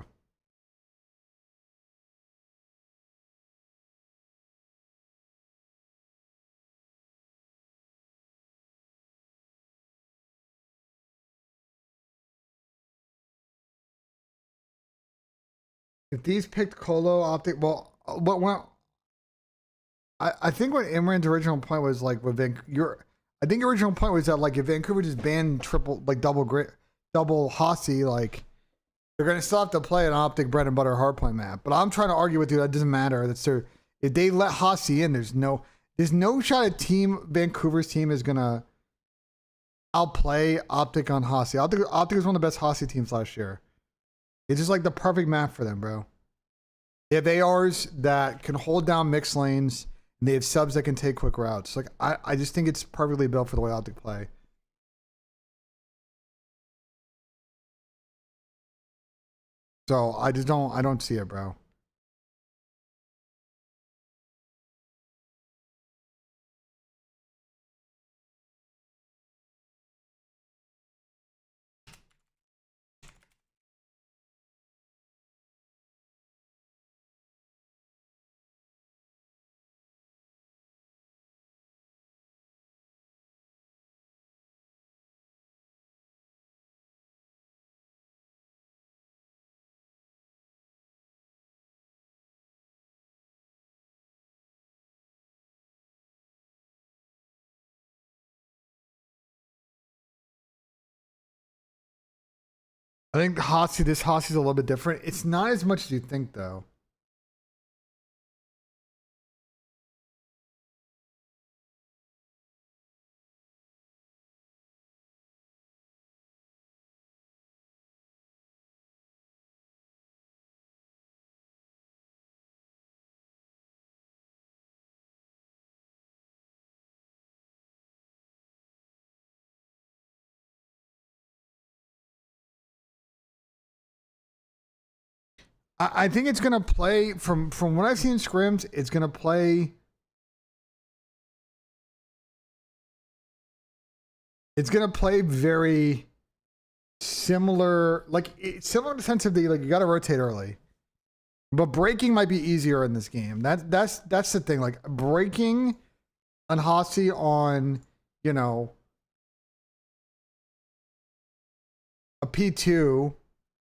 If these picked Colo Optic, well, I think what Imran's original point was like with Vancouver, I think your original point was that like if Vancouver just banned triple, like double Hossie, like they're gonna still have to play an Optic bread and butter hardpoint map. But I'm trying to argue with you that doesn't matter. That's their, if they let Hossie in, there's no shot at Vancouver's team is gonna outplay Optic on Hossie. Optic was one of the best Hossie teams last year. It's just like the perfect map for them, bro. They have ARs that can hold down mixed lanes, and they have subs that can take quick routes. Like I just think it's perfectly built for the way Optic play. So I don't see it, bro. I think this Hossie's a little bit different. It's not as much as you think, though. I think it's gonna play from what I've seen in scrims. It's gonna play. It's gonna play very similar, like similar in the sense of the like you got to rotate early, but breaking might be easier in this game. That's the thing. Like breaking on Hossie on, you know, a P2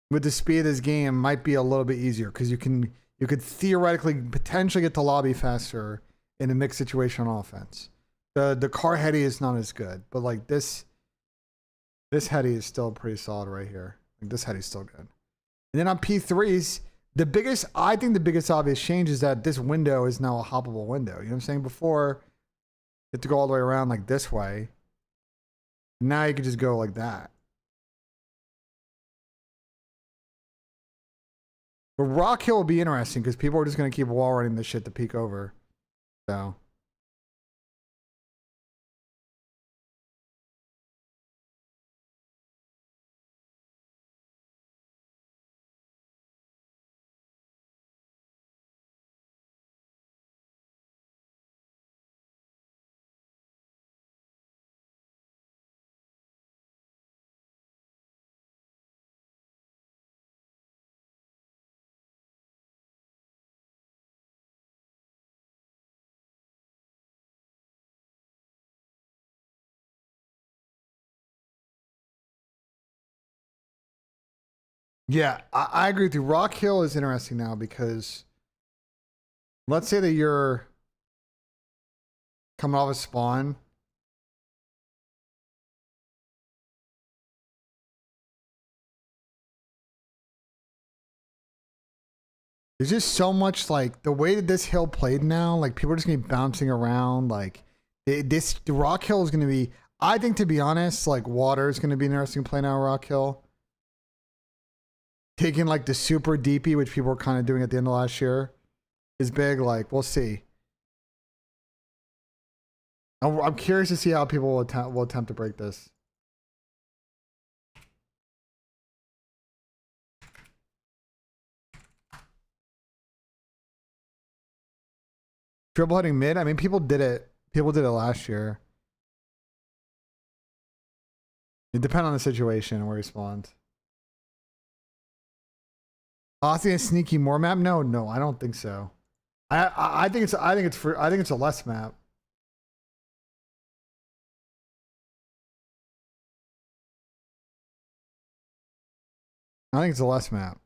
with the speed of this game might be a little bit easier because you could theoretically potentially get to lobby faster in a mixed situation on offense. The car heady is not as good, but like this heady is still pretty solid right here. Like this heady's still good. And then on P3s, I think the biggest obvious change is that this window is now a hoppable window. You know what I'm saying? Before, you have to go all the way around like this way. Now you can just go like that. But Rock Hill will be interesting because people are just going to keep wall running this shit to peek over. So. Yeah, I agree with you. Rock Hill is interesting now because let's say that you're coming off a spawn. There's just so much like the way that this hill played now, like people are just gonna be bouncing around. Like the Rock Hill is gonna be, I think to be honest, like water is gonna be an interesting play now, Rock Hill. Taking like the super DP, which people were kind of doing at the end of last year, is big. Like we'll see. I'm curious to see how people will attempt to break this. Dribble hitting mid. I mean, people did it. People did it last year. It depends on the situation and where he spawned. Aussie a sneaky more map? No, I don't think so. I think it's a less map. I think it's a less map.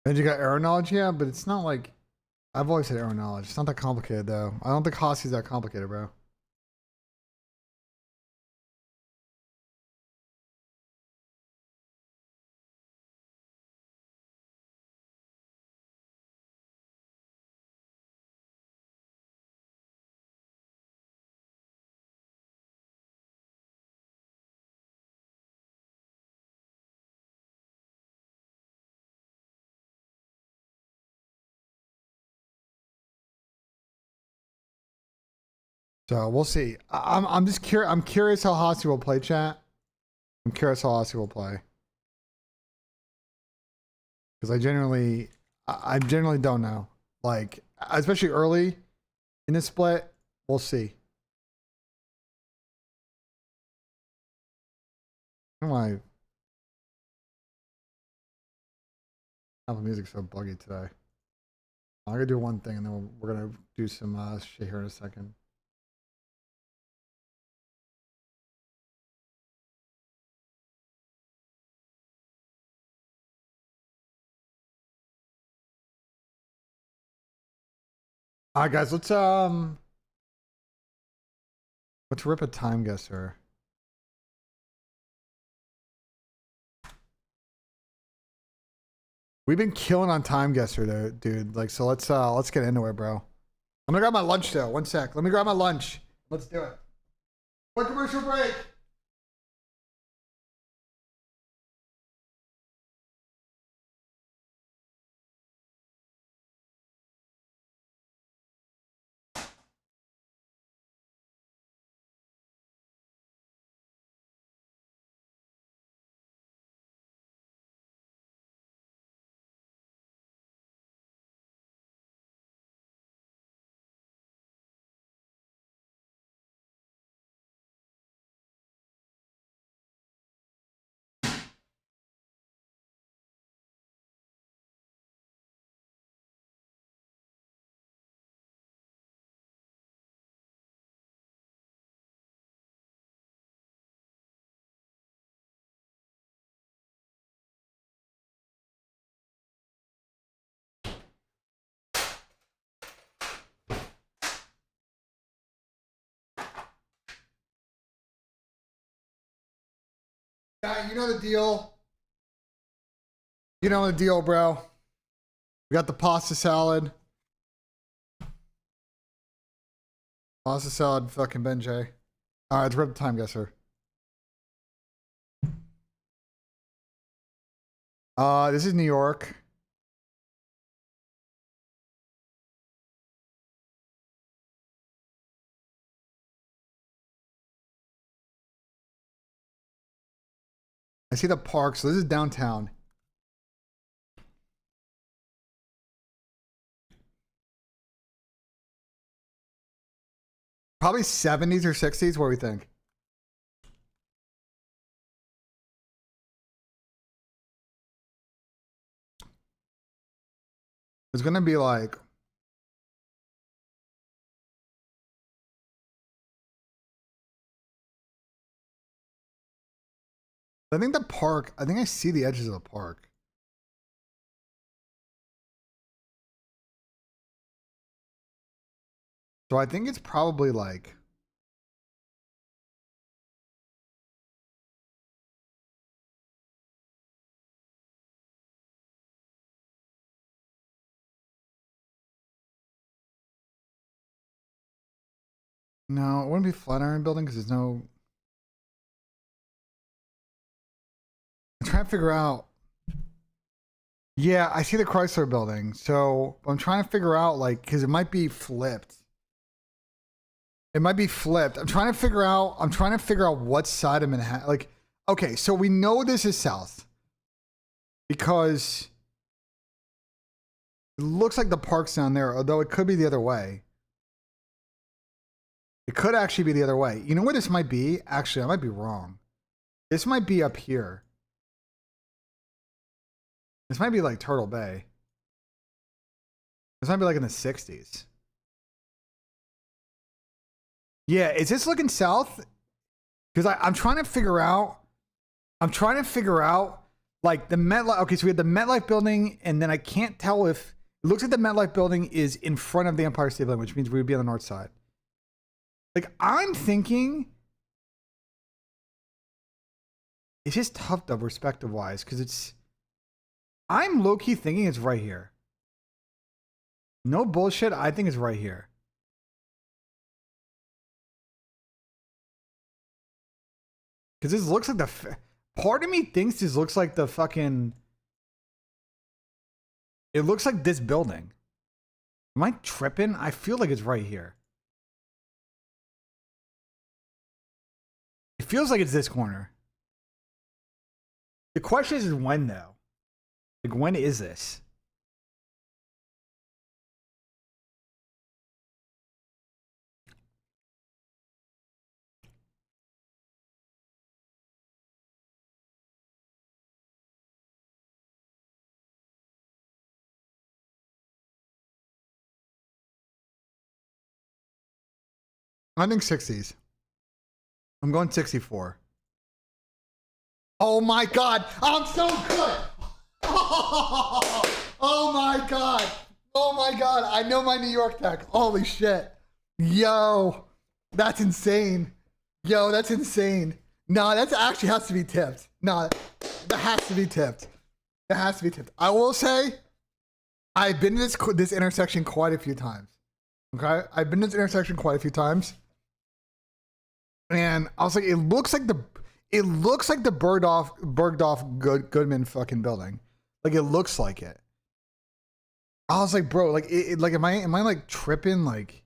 And you got arrow knowledge, yeah, but it's not like I've always had arrow knowledge. It's not that complicated though. I don't think Hossie's that complicated, bro. So we'll see. I'm just curious. I'm curious how Hossie will play, chat. I'm curious how Hossie will play because I generally don't know. Like especially early in the split, we'll see. I don't know why Apple Music's so buggy today. I'm gonna do one thing and then we're gonna do some shit here in a second. All right, guys, let's rip a time guesser. We've been killing on time guesser though, dude. Like, so let's get into it, bro. I'm gonna grab my lunch though. One sec. Let me grab my lunch. Let's do it. One commercial break. Yeah, you know the deal. You know the deal, bro. We got the pasta salad. Pasta salad, fucking BENJ. All right, let's rip the time guesser. This is New York. I see the park, so this is downtown. Probably 70s or 60s. What do we think? It's gonna be like, I think the park, I think I see the edges of the park. So I think it's probably like, no, it wouldn't be Flatiron Building because there's no. I'm trying to figure out. Yeah, I see the Chrysler Building. So I'm trying to figure out, like, because it might be flipped. It might be flipped. I'm trying to figure out. I'm trying to figure out what side of Manhattan. Like, okay, so we know this is south because it looks like the park's down there, although it could be the other way. It could actually be the other way. You know where this might be? Actually, I might be wrong. This might be up here. This might be like Turtle Bay. This might be like in the 60s. Yeah, is this looking south? Because I'm trying to figure out. I'm trying to figure out like the MetLife. Okay, so we had the MetLife building, and then I can't tell if it looks like the MetLife building is in front of the Empire State Building, which means we would be on the north side. Like I'm thinking, it's just tough though, perspective wise, because it's. I'm low key thinking it's right here. No bullshit. I think it's right here. Because this looks like the. Part of me thinks this looks like the fucking. It looks like this building. Am I tripping? I feel like it's right here. It feels like it's this corner. The question is when though? Like when is this? I think 60s. I'm going 64. Oh my god, I'm so good. Oh my god. Oh my god, I know my New York tech. Holy shit. Yo, that's insane. Yo, that's insane. No, that actually has to be tipped. No, that has to be tipped. That has to be tipped. I will say, I've been to this intersection quite a few times. Okay, I've been to this intersection quite a few times, and I was like, it looks like the Bergdorf Goodman fucking building. Like it looks like it. I was like, bro, like, like, am I like tripping? Like,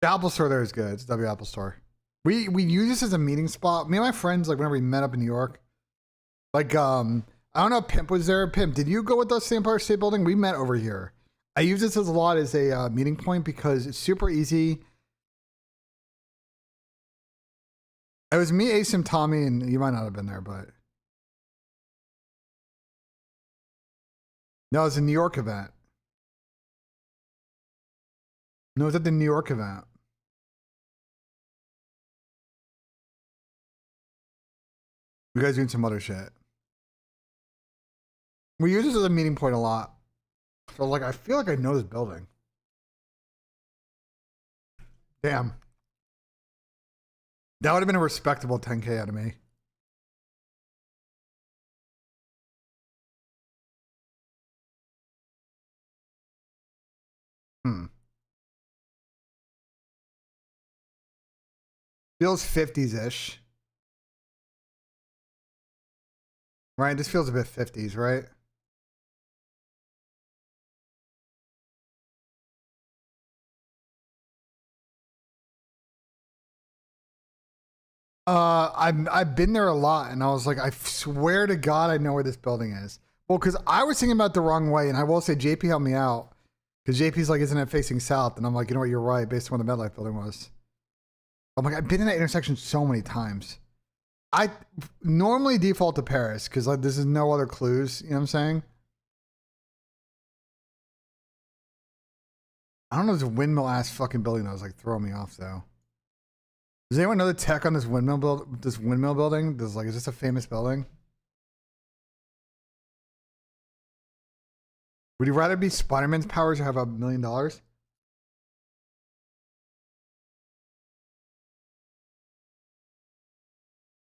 the Apple Store there is good. It's W Apple Store. We use this as a meeting spot. Me and my friends, like, whenever we met up in New York, like, I don't know if Pimp was there. Pimp, did you go with us to the Empire State Building? We met over here. I use this as a lot as a meeting point because it's super easy. It was me, Asim, Tommy, and you might not have been there, but no, it was a New York event. No, it was at the New York event. You guys doing some other shit. We use this as a meeting point a lot. So like, I feel like I know this building. Damn. That would have been a respectable 10K out of me. Feels 50s-ish. Right? This feels a bit 50s, right? I've been there a lot, and I was like, I swear to God, I know where this building is. Well, because I was thinking about the wrong way, and I will say JP helped me out. Because JP's like, isn't it facing south? And I'm like, you know what, you're right, based on where the MedLife building was. I'm like, I've been in that intersection so many times. I normally default to Paris, because like this is no other clues, you know what I'm saying? I don't know this windmill ass fucking building that was like throwing me off though. Does anyone know the tech on this windmill building? Is this a famous building? Would you rather be Spider-Man's powers or have $1 million?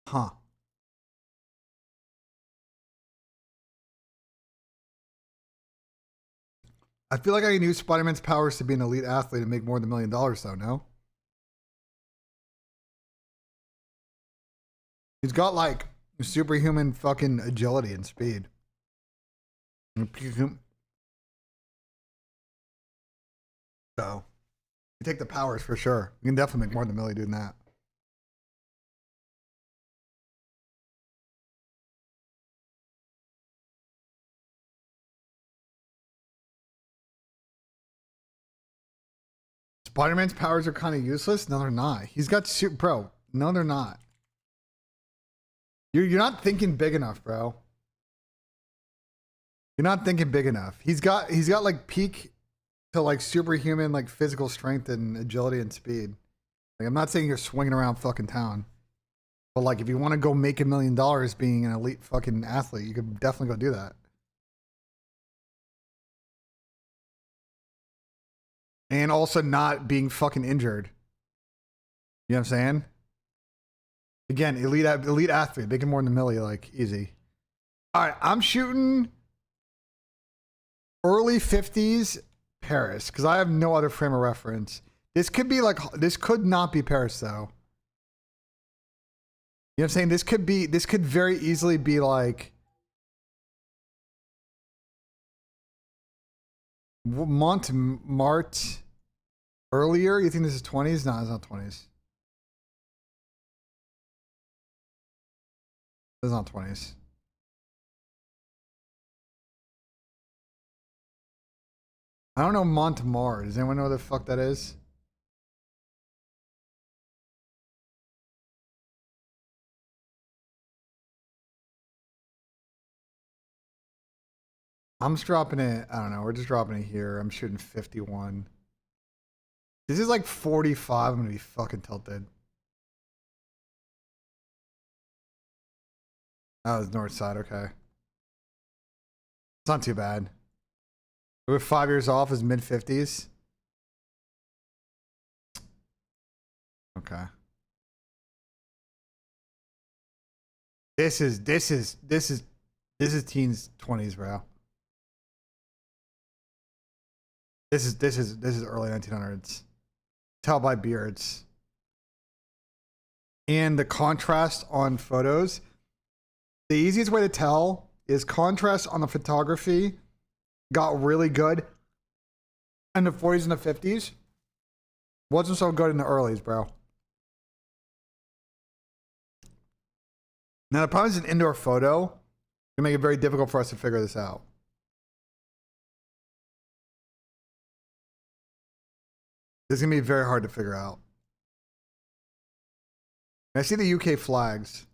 Huh. I feel like I can use Spider-Man's powers to be an elite athlete and make more than $1 million though, no? He's got like superhuman fucking agility and speed. So, you take the powers for sure. You can definitely make more than $1 million doing that. Spider-Man's powers are kind of useless. No, they're not. He's got bro. No, they're not. You're not thinking big enough, bro. You're not thinking big enough. He's got like peak to like superhuman like physical strength and agility and speed. Like I'm not saying you're swinging around fucking town, but like if you want to go make $1 million being an elite fucking athlete, you could definitely go do that. And also not being fucking injured. You know what I'm saying? Again, elite athlete, making more than $1 million, like easy. All right, I'm shooting early 50s Paris because I have no other frame of reference. This could be like this could not be Paris though. You know what I'm saying? This could very easily be like Montmartre earlier. You think this is 20s? No, it's not 20s. It's not 20s. I don't know Montmartre. Does anyone know what the fuck that is? I'm just dropping it. I don't know. We're just dropping it here. I'm shooting 51. This is like 45. I'm gonna be fucking tilted. Oh, it's north side. Okay. It's not too bad. We're 5 years off is mid 50s. Okay. This is teens 20s, bro. This is early 1900s. Tell by beards. And the contrast on photos. The easiest way to tell is contrast on the photography got really good in the 40s and the 50s. Wasn't so good in the earlys, bro. Now the problem is an indoor photo can make it very difficult for us to figure this out. This is gonna be very hard to figure out. I see the UK flags.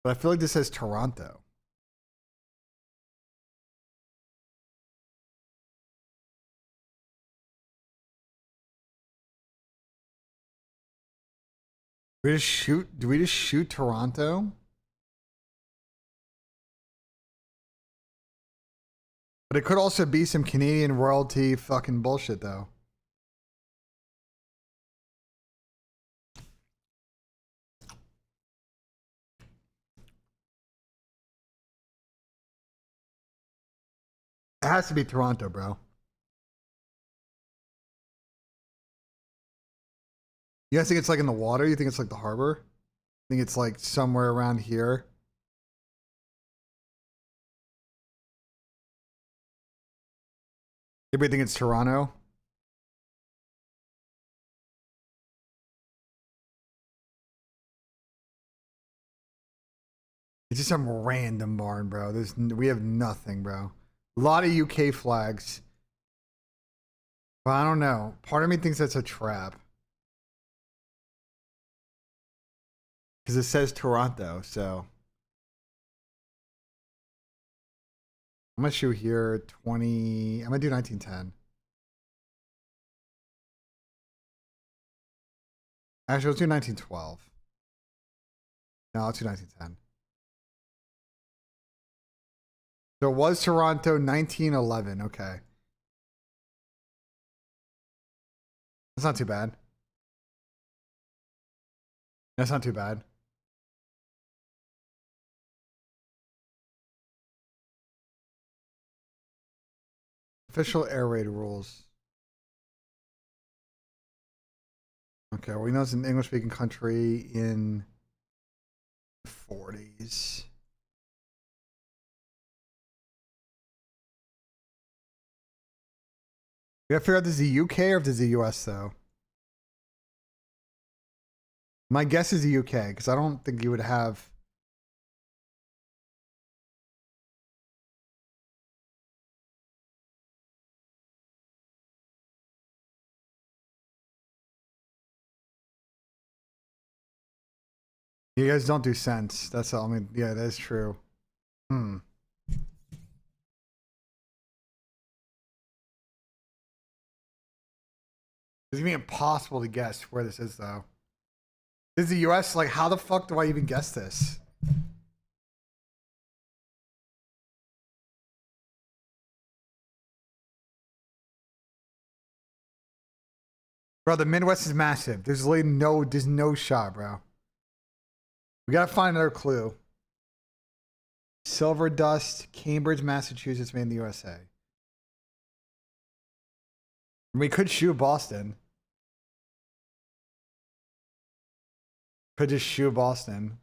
But I feel like this says Toronto. Do we just shoot Toronto? But it could also be some Canadian royalty fucking bullshit, though. It has to be Toronto, bro. You guys think it's like in the water? You think it's like the harbor? I think it's like somewhere around here. Anybody think it's Toronto? It's just some random barn, bro. We have nothing, bro. A lot of UK flags. But I don't know. Part of me thinks that's a trap. Because it says Toronto, so. I'm going to shoot here 20. I'm going to do 1910. Actually, let's do 1912. No, let's do 1910. So it was Toronto 1911. Okay. That's not too bad. That's not too bad. Official air raid rules. Okay, well, we know it's an English-speaking country in the 40s. We gotta figure out if this is the UK or if this is the US, though. My guess is the UK, because I don't think you would have... You guys don't do sense. That's all. I mean, yeah, that is true. It's gonna be impossible to guess where this is, though. This is the US? Like, how the fuck do I even guess this? Bro, the Midwest is massive. There's no shot, bro. We gotta find another clue. Silver dust, Cambridge, Massachusetts, made in the USA. We could shoot Boston. Could just shoot Boston.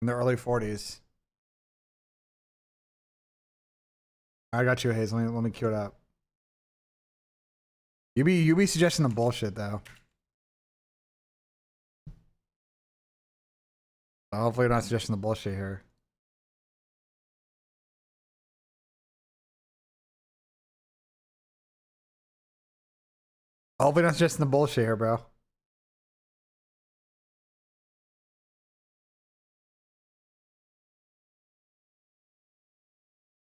In the early 40s. I got you, Hayes. Let me queue it up. You be suggesting the bullshit, though. Hopefully you're not suggesting the bullshit here. Hopefully you're not suggesting the bullshit here, bro.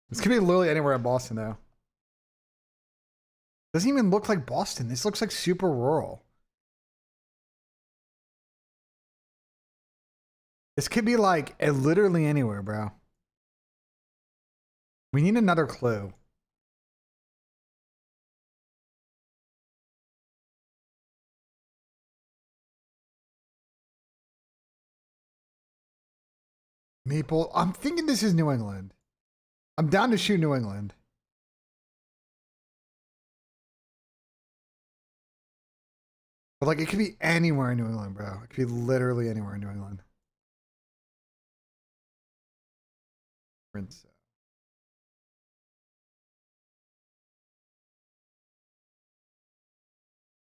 This could be literally anywhere in Boston, though. Doesn't even look like Boston. This looks like super rural. This could be like literally anywhere, bro. We need another clue. Maple. I'm thinking this is New England. I'm down to shoot New England. But like, it could be anywhere in New England, bro. It could be literally anywhere in New England. Prince.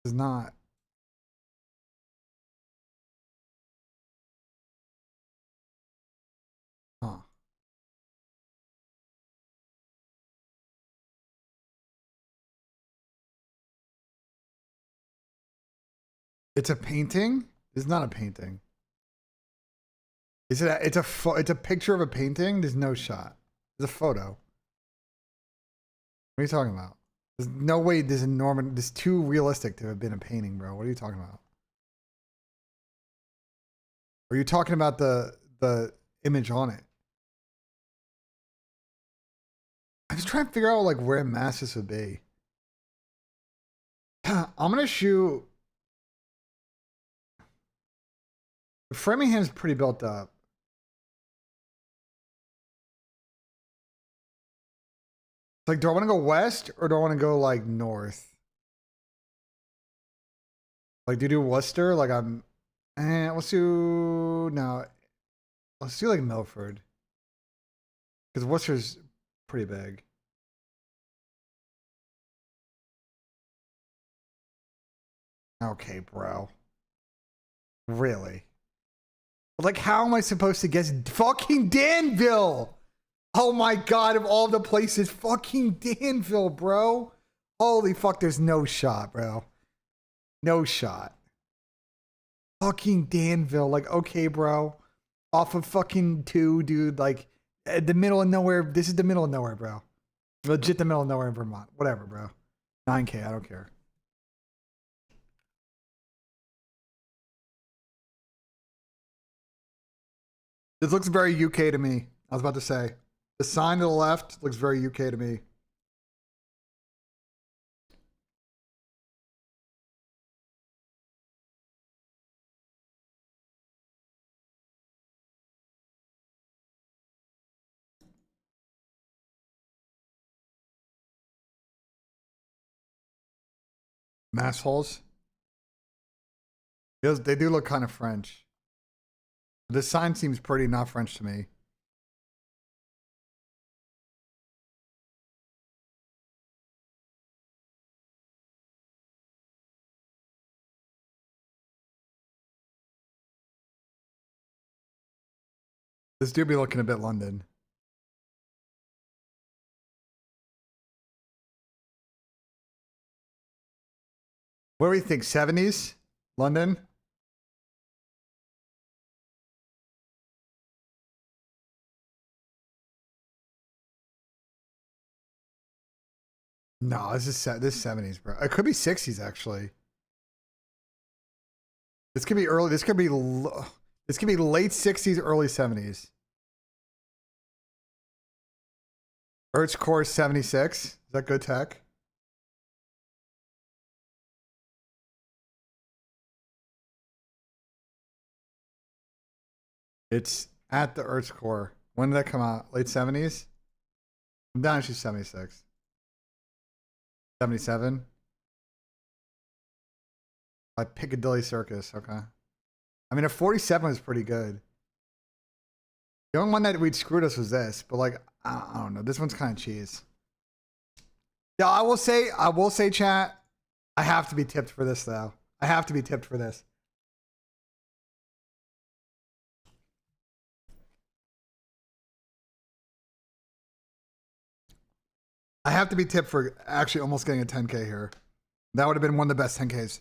Is not. Huh. It's a painting? It's not a painting. Is it? It's a picture of a painting. There's no shot. It's a photo. What are you talking about? There's no way. This is too realistic to have been a painting, bro. What are you talking about? Are you talking about the image on it? I'm just trying to figure out like where Masses would be. I'm gonna shoot. Framingham's pretty built up. Like, do I want to go west or do I want to go like north? Like, do you do Worcester? Like, let's do no. Let's do like Milford because Worcester's pretty big. Okay, bro. Really? Like, how am I supposed to guess fucking Danville? Oh my god, of all the places, fucking Danville, bro. Holy fuck, there's no shot, bro. No shot. Fucking Danville. Like, okay, bro. Off of fucking 2, dude. Like, the middle of nowhere. This is the middle of nowhere, bro. Legit the middle of nowhere in Vermont. Whatever, bro. 9K, I don't care. This looks very UK to me. I was about to say. The sign to the left looks very UK to me. Mass holes. They do look kind of French. This sign seems pretty not French to me. This do be looking a bit London. What do we think? 70s? London? No, this is 70s, bro. It could be 60s actually. This could be early. This could be late 60s, early 70s. Hertz Core 76. Is that good tech? It's at the Hertz Core. When did that come out? Late 70s? I'm down to 76. 77? Like Piccadilly Circus. Okay. I mean, a 47 is pretty good. The only one that we'd screwed us was this, but like, I don't know. This one's kind of cheese. Yeah, I will say, chat, I have to be tipped for this though. I have to be tipped for this. I have to be tipped for actually almost getting a 10K here. That would have been one of the best 10Ks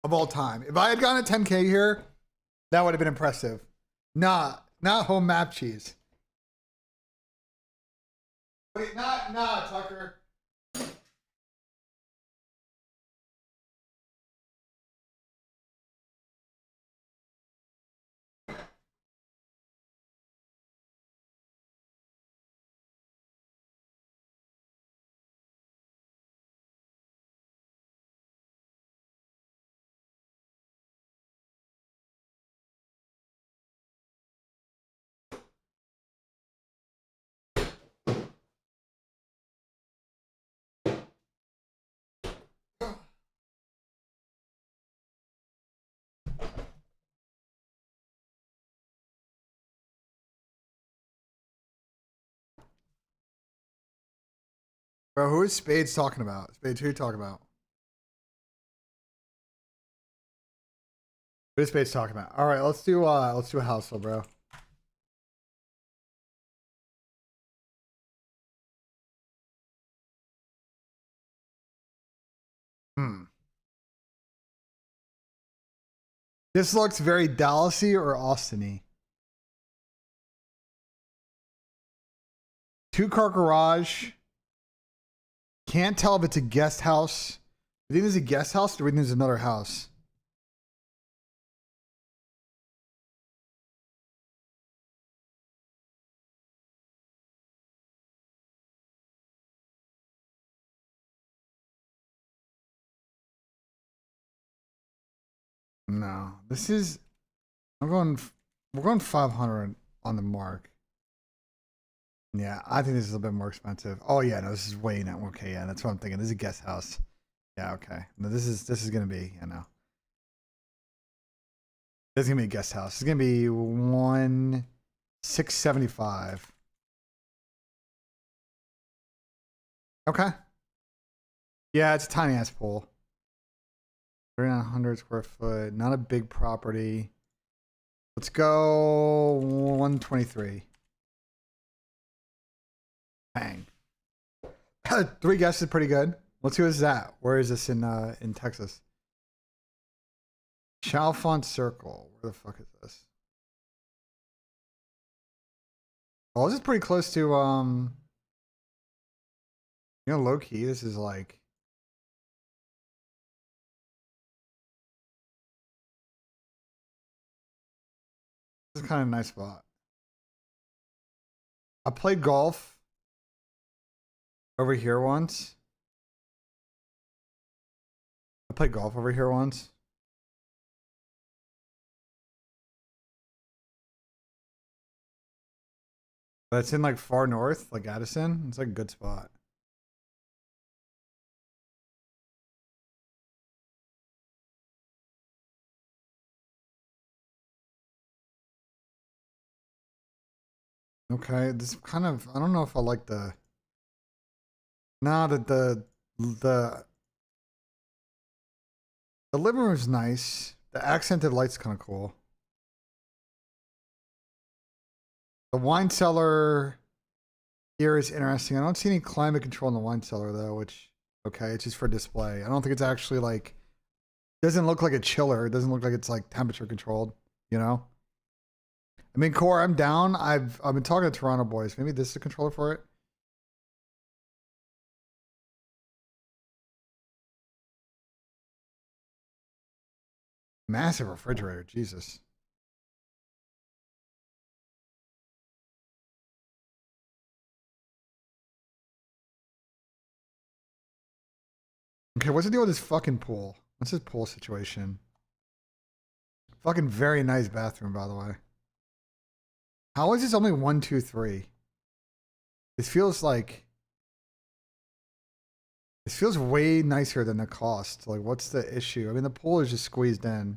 of all time. If I had gotten a 10K here, that would have been impressive. Not home map cheese. Wait, not Tucker. Bro, who is Spades talking about? Spades, who are you talking about? Who is Spades talking about? All right, let's do a household, bro. This looks very Dallasy or Austin-y. 2-car garage. Can't tell if it's a guest house. Do you think there's a guest house or do we think there's another house? No, this is. I'm going. We're going 500 on the mark. Yeah, I think this is a bit more expensive. Oh yeah, no, this is way now. Okay, yeah, that's what I'm thinking. This is a guest house. Yeah, okay. No, this is gonna be. You know, this is gonna be a guest house. It's gonna be 1,675. Okay. Yeah, it's a tiny ass pool. 3,900 square foot. Not a big property. Let's go 123. Bang. 3 guests is pretty good. Let's see what's that. Where is this in Texas? Chalfont Circle. Where the fuck is this? Oh, this is pretty close to you know, low key. This is like this is kind of a nice spot. I played golf over here once. I played golf over here once. But it's in like far north, like Addison. It's like a good spot. Okay, this kind of I don't know if I like the nah the the living room is nice. The accented light's kind of cool. The wine cellar here is interesting. I don't see any climate control in the wine cellar though, which okay, it's just for display. I don't think it's actually like doesn't look like a chiller. It doesn't look like it's like temperature controlled, you know? I mean, Core, I'm down. I've been talking to Toronto boys. Maybe this is a controller for it. Massive refrigerator, Jesus. Okay, what's the deal with this fucking pool? What's this pool situation? Fucking very nice bathroom, by the way. How is this only 123? This feels like this feels way nicer than the cost. Like, what's the issue? I mean, the pool is just squeezed in.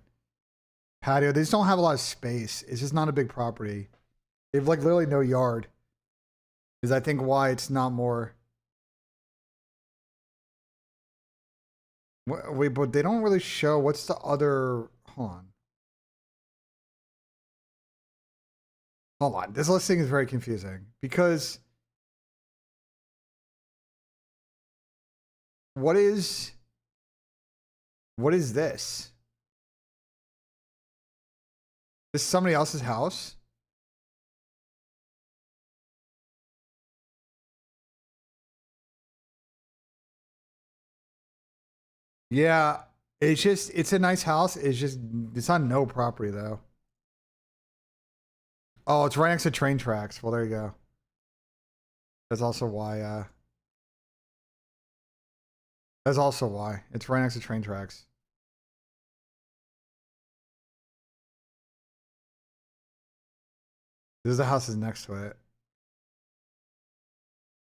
Patio, they just don't have a lot of space. It's just not a big property. They have like literally no yard. Is I think why it's not more. Wait, but they don't really show what's the other. Hold on. Hold on. This listing is very confusing because what is this? This is somebody else's house? Yeah, it's a nice house. It's on no property though. Oh, it's right next to train tracks. Well, there you go. That's also why that's also why. It's right next to train tracks. This is the house is next to it.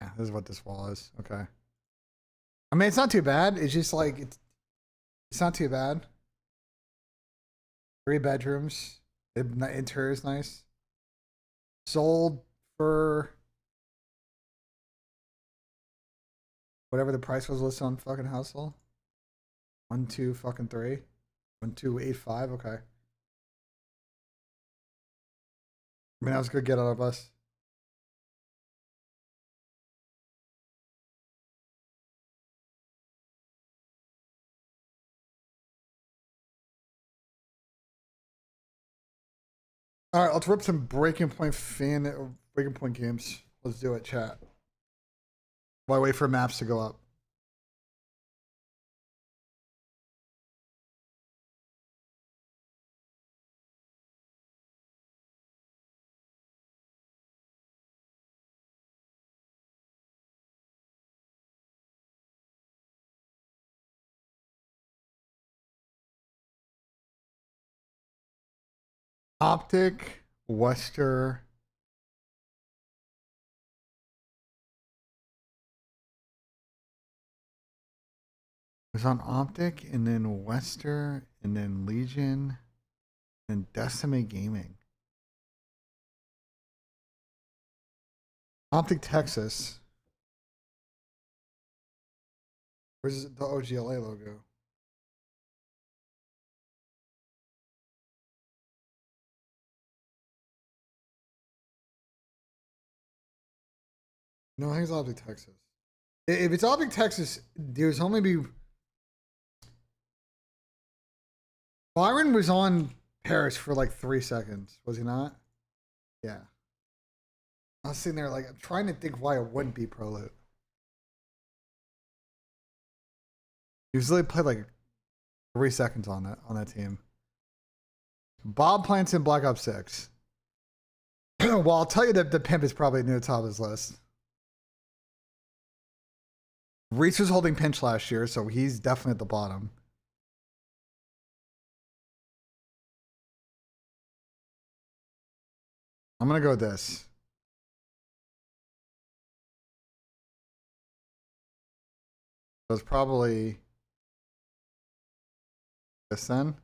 Yeah, this is what this wall is. Okay. I mean, it's not too bad. It's just like it's not too bad. 3 bedrooms. The interior is nice. Sold for whatever the price was listed on fucking household. 1,253. 1,285. Okay. I mean, that was a good get out of us. All right, let's rip some breaking point games. Let's do it, chat. While I wait for maps to go up. Optic, Wester. It was on Optic, and then Wester, and then Legion, and Decimate Gaming. Optic Texas. Where's the OGLA logo? No, I think it's Optic Texas. If it's Optic Texas, there's only be. Byron was on Paris for like 3 seconds, was he not? Yeah. I was sitting there like, I'm trying to think why it wouldn't be Pro Loot. He was literally played like 3 seconds on that team. Bob Plants in Black Ops 6. Well, I'll tell you that the pimp is probably near the top of his list. Reese was holding pinch last year, so he's definitely at the bottom. I'm gonna go with this. So it's probably this then.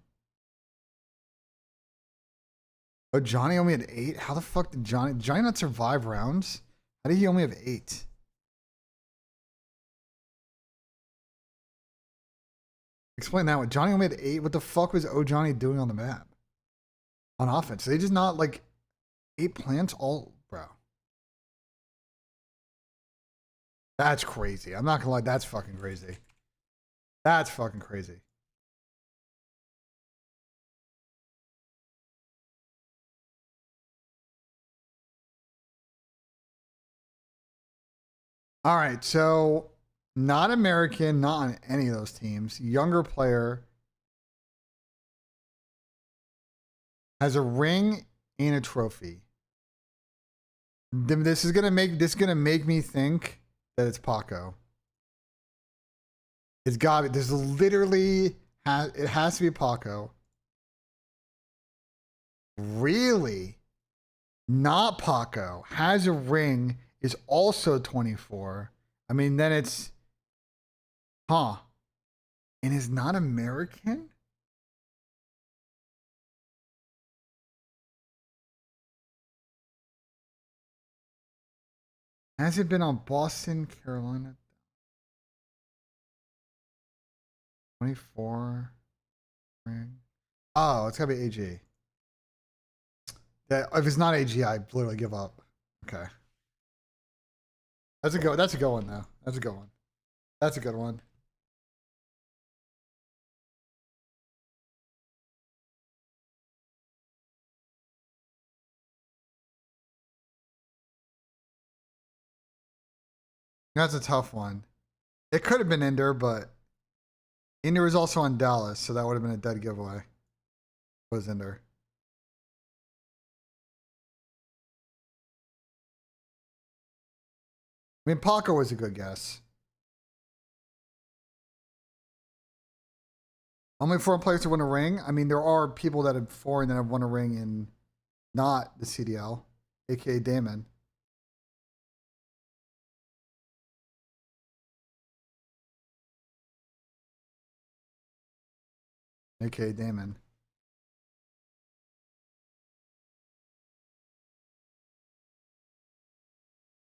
Oh, Johnny only had 8? How the fuck did Johnny not survive rounds? How did he only have 8? Explain that one. Johnny only had 8. What the fuck was Johnny doing on the map? On offense. They just not like 8 plants all, bro. That's crazy. I'm not gonna lie, that's fucking crazy. That's fucking crazy. All right, so not American, not on any of those teams. Younger player has a ring and a trophy. This is gonna make me think that it's Paco. It's got it. There's literally it has to be Paco. Really? Not Paco. Has a ring, is also 24. I mean, then it's and is not American? Has it been on Boston, Carolina? 24 ring. Oh, it's gotta be AG. That if it's not AG, I literally give up. Okay. That's a good one though. That's a good one. That's a good one. That's a tough one. It could have been Ender, but Ender was also on Dallas, so that would have been a dead giveaway. Was Ender. I mean, Paco was a good guess. Only 4 players to win a ring. I mean, there are people that have 4 and that have won a ring in not the CDL, aka Damon. AKA Damon.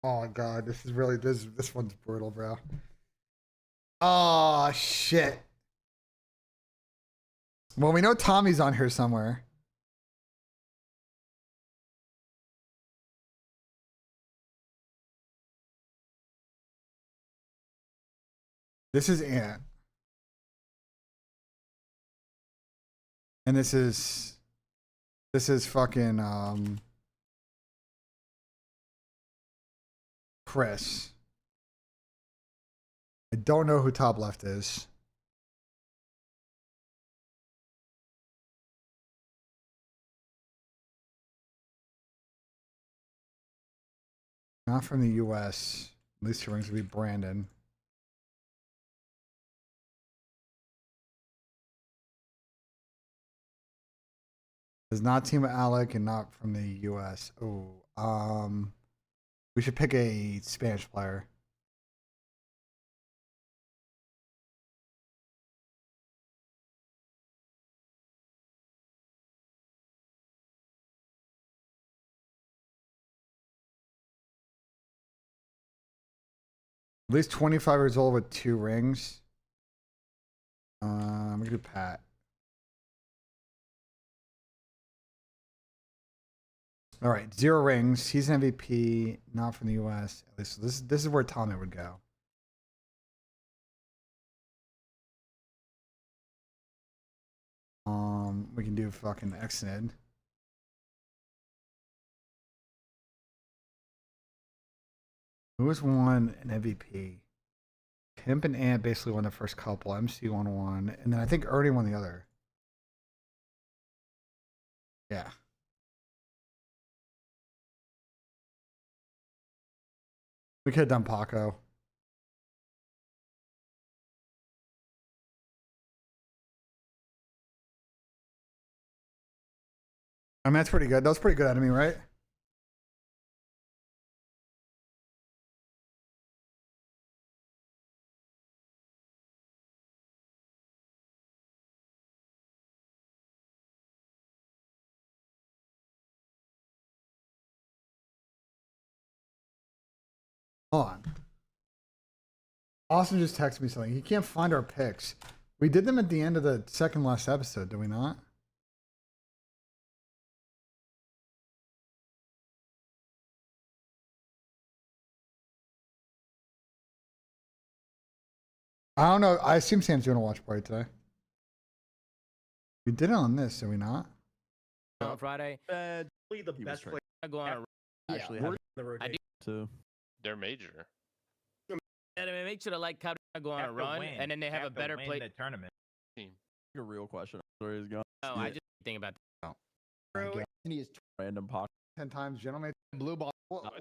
Oh my god, this is really this one's brutal, bro. Oh shit. Well, we know Tommy's on here somewhere. This is Ant. And this is fucking Chris. I don't know who top left is. Not from the US. At least it rings to be Brandon. Does not team with Alec and not from the U.S. Oh, we should pick a Spanish player. At least 25 years old with 2 rings. I'm gonna do Pat. All right, 0 rings. He's an MVP, not from the U.S. At least this is where Tommy would go. We can do fucking Xnid. Who has won an MVP? Pimp and Ant basically won the first couple. MC won one, and then I think Ernie won the other. Yeah. We could have done Paco. I mean, that's pretty good. That was pretty good out of me, right? Hold on. Austin just texted me something. He can't find our picks. We did them at the end of the second last episode, did we not? I don't know. I assume Sam's doing a watch party today. We did it on this, did we not? On Friday. The best player. I go on Actually, I do too. They're major. and it makes it like how to go on a run, and then they have a better play. The tournament Team. A real question. Where he's going? No, I just think about And he's random pocket. 10 times, gentlemen. Blue ball.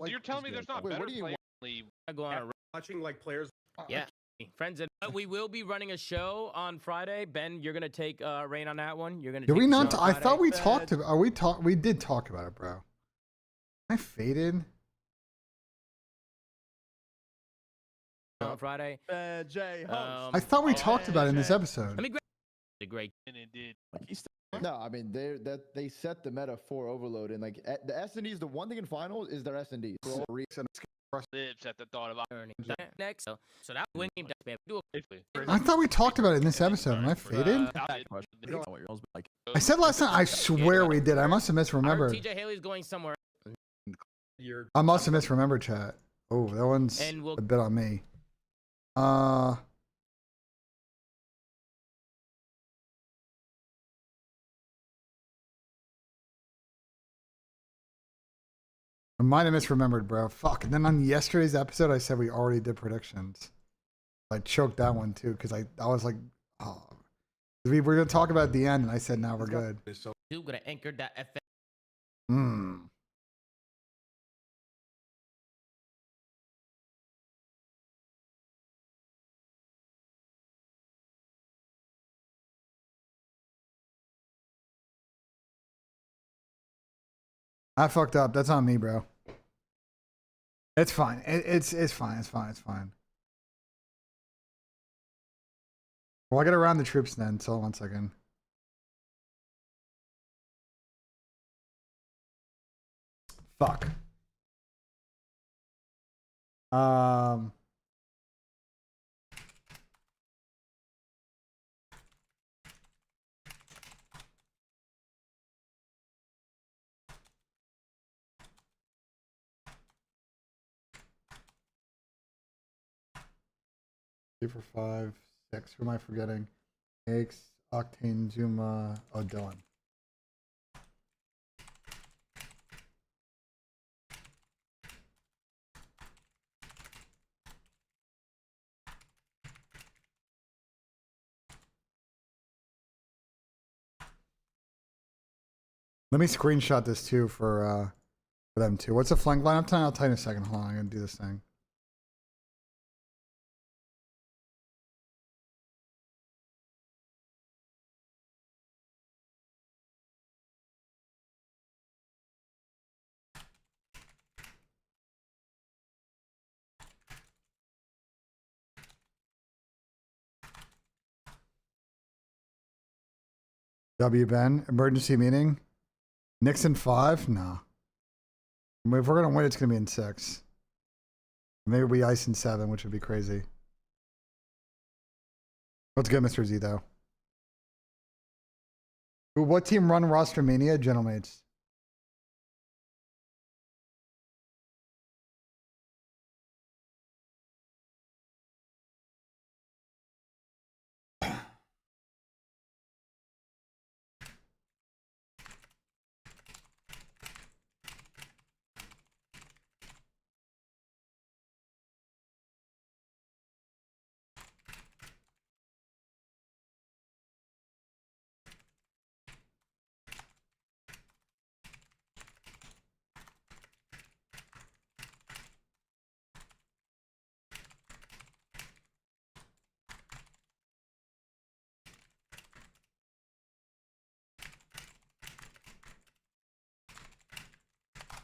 You're telling me there's not Wait, better what do you players want? in the league? I go on a run. Watching like players. Yeah, friends, and we will be running a show on Friday. Ben, you're gonna take reign on that one. You're gonna. Did take we the not? show on I thought we Friday. talked about. We did talk about it, bro. I faded. On Friday. Jay host. I thought we talked about it in this episode. Let me grab the great. And it did. Like he's No, I mean they set the meta for overload, and like the S&Ds. The one thing in finals is their S&Ds. Lips at the thought of Turning next. So that win game. Do I thought we talked about it in this episode. Am I faded? I said last time. I swear we did. I must have misremembered. TJ Haley's going somewhere. I must have misremembered, chat. Oh, that one's And we'll- a bit on me. I might have misremembered, bro. Fuck. And then on yesterday's episode, I said we already did predictions. I choked that one too because I was like, oh, we were gonna talk about it at the end, and I said, "Now we're good." You're gonna anchor that FM. Hmm. I fucked up. That's on me, bro. It's fine. It's fine. It's fine. It's fine. Well, I gotta round the troops then. So 1 second. Fuck. Three for 5, 6. Who am I forgetting? X, Octane, Zuma, oh, Dylan. Let me screenshot this too for them too. What's the flank lineup time? I'll tell you in a second. Hold on, I'm gonna do this thing. W Ben, emergency meeting. Knicks in 5? No. I mean, if we're gonna win, it's gonna be in 6. Maybe we ice in 7, which would be crazy. Let's go, Mr. Z though. What team run roster mania? Gentlemates.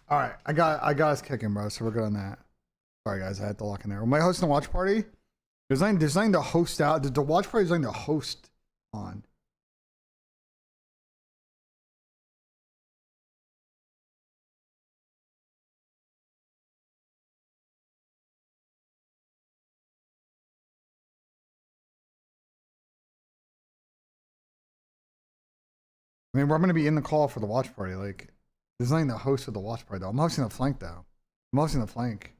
All right, I got us kicking, bro. So we're good on that. Sorry, guys, I had to lock in there. Am I hosting a watch party? There's nothing to host out. The watch party is nothing to host on. I mean, we're going to be in the call for the watch party. Like, there's nothing to host of the watch party, though. I'm hosting the flank, though. I'm hosting the flank.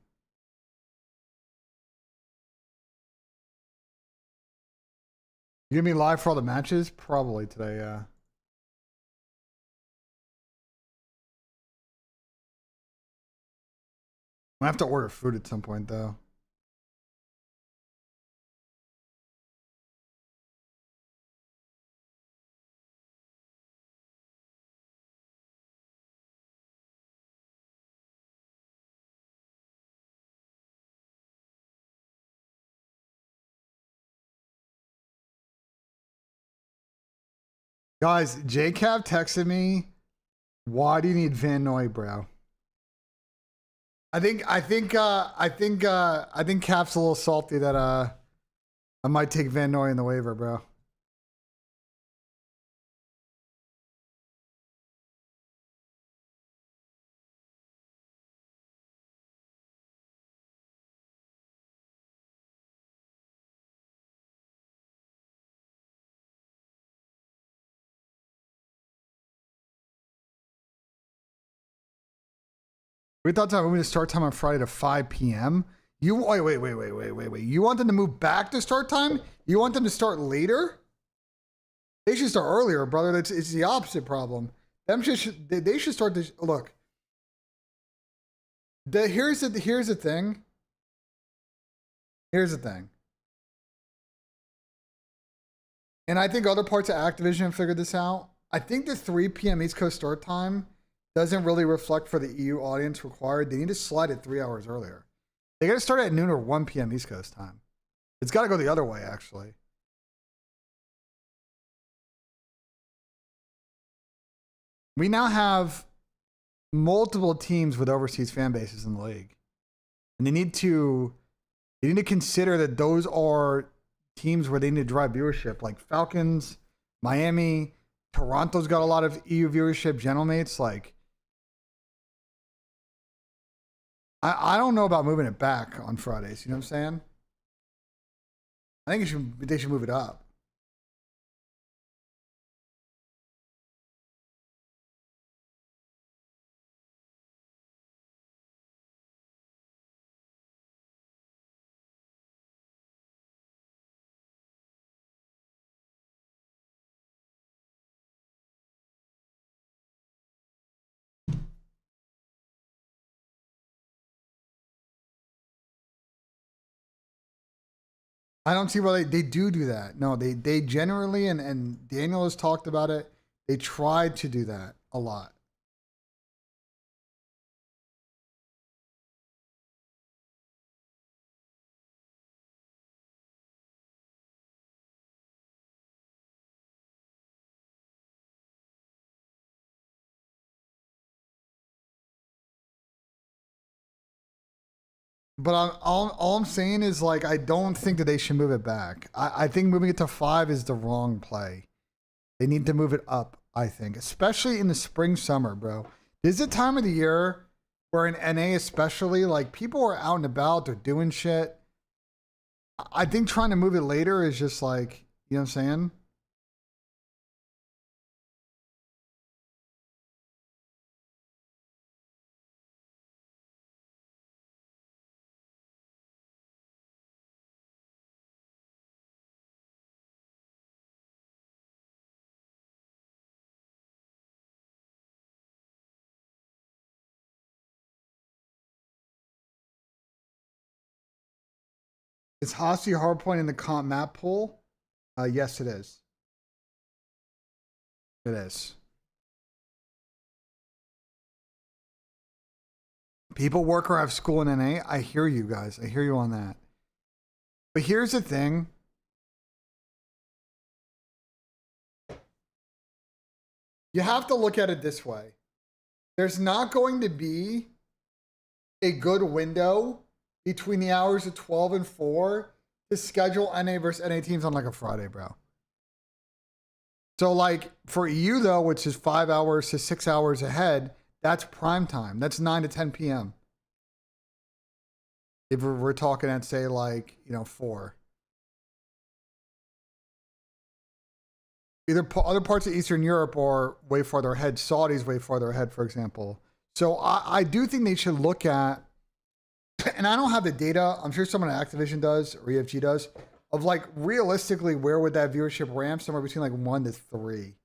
You gonna be live for all the matches? Probably today, yeah. I have to order food at some point, though. Guys, JCav texted me, why do you need Van Noy, bro? I think Cap's a little salty that I might take Van Noy in the waiver, bro. We thought time moving to start time on Friday to 5 p.m. You wait. You want them to move back to start time? You want them to start later? They should start earlier, brother. It's the opposite problem. They should start this. Look. Here's the thing. Here's the thing. And I think other parts of Activision figured this out. I think the 3 p.m. East Coast start time doesn't really reflect for the EU audience required. They need to slide it 3 hours earlier. They got to start at noon or 1 p.m. East Coast time. It's got to go the other way, actually. We now have multiple teams with overseas fan bases in the league. And they need to consider that those are teams where they need to drive viewership, like Falcons, Miami, Toronto's got a lot of EU viewership, Gentlemates. Like, I don't know about moving it back on Fridays. You know what I'm saying? I think they should move it up. I don't see why they do that. No, they generally, and Daniel has talked about it, they tried to do that a lot. But all I'm saying is, like, I don't think that they should move it back. I think moving it to 5 is the wrong play. They need to move it up, I think, especially in the spring, summer, bro. This is the time of the year where in NA especially, like people are out and about, they're doing shit. I think trying to move it later is just like, you know what I'm saying? Is Hosty hardpoint in the comp map pool? Yes, it is. It is. People work or have school in NA. I hear you guys. I hear you on that. But here's the thing. You have to look at it this way. There's not going to be a good window between the hours of 12 and 4 to schedule NA versus NA teams on like a Friday, bro. So like for you though, which is 5 hours to 6 hours ahead, that's prime time. That's 9 to 10 p.m. If we're talking at say like, 4. Either other parts of Eastern Europe are way farther ahead. Saudi's way farther ahead, for example. So I do think they should look at, and I don't have the data, I'm sure someone at Activision does, or EFG does, of like realistically where would that viewership ramp? Somewhere between like 1 to 3.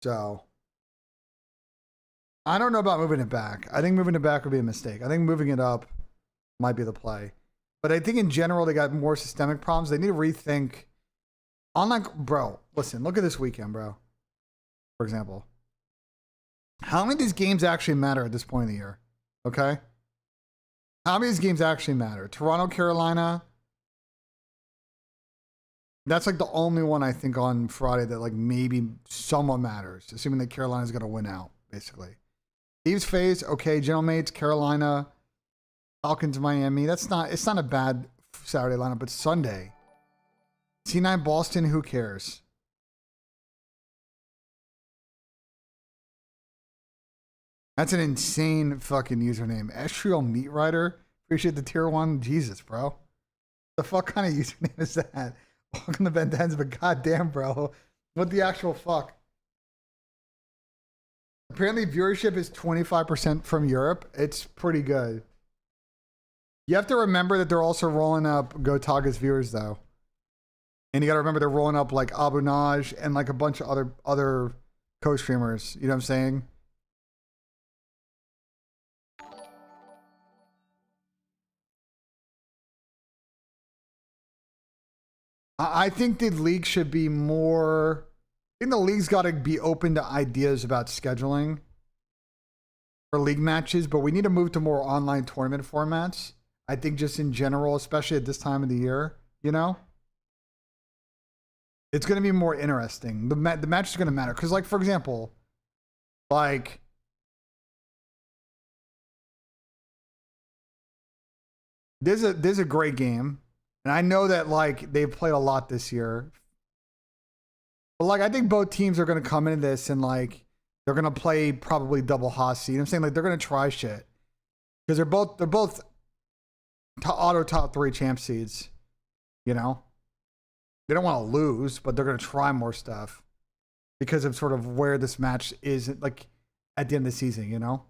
So I don't know about moving it back. I think moving it back would be a mistake. I think moving it up might be the play. But I think in general, they got more systemic problems. They need to rethink. Online, bro, listen, look at this weekend, bro. For example. How many of these games actually matter at this point in the year? Okay? How many of these games actually matter? Toronto, Carolina. That's like the only one I think on Friday that like maybe somewhat matters. Assuming that Carolina's going to win out, basically. Thieves phase, okay. General Mates, Carolina. Falcons, Miami. It's not a bad Saturday lineup, but Sunday. C9 Boston, who cares? That's an insane fucking username. Estriel Meat Rider. Appreciate the tier 1. Jesus, bro. The fuck kind of username is that? Welcome to Ben 10s, but goddamn, bro. What the actual fuck? Apparently viewership is 25% from Europe. It's pretty good. You have to remember that they're also rolling up Gotaga's viewers, though. And you got to remember they're rolling up like Abu Naj and like a bunch of other co-streamers. You know what I'm saying? I think the league should be more... I think the league's got to be open to ideas about scheduling for league matches, but we need to move to more online tournament formats. I think just in general, especially at this time of the year, you know? It's going to be more interesting. The match is going to matter. Because, like, for example, like... There's a great game. And I know that, like, they've played a lot this year. But, like, I think both teams are going to come into this and, like, they're going to play probably double Hossie. You know what I'm saying? Like, they're going to try shit. Because they're both auto top 3 champ seeds, you know? They don't want to lose, but they're going to try more stuff because of sort of where this match is, like, at the end of the season, you know?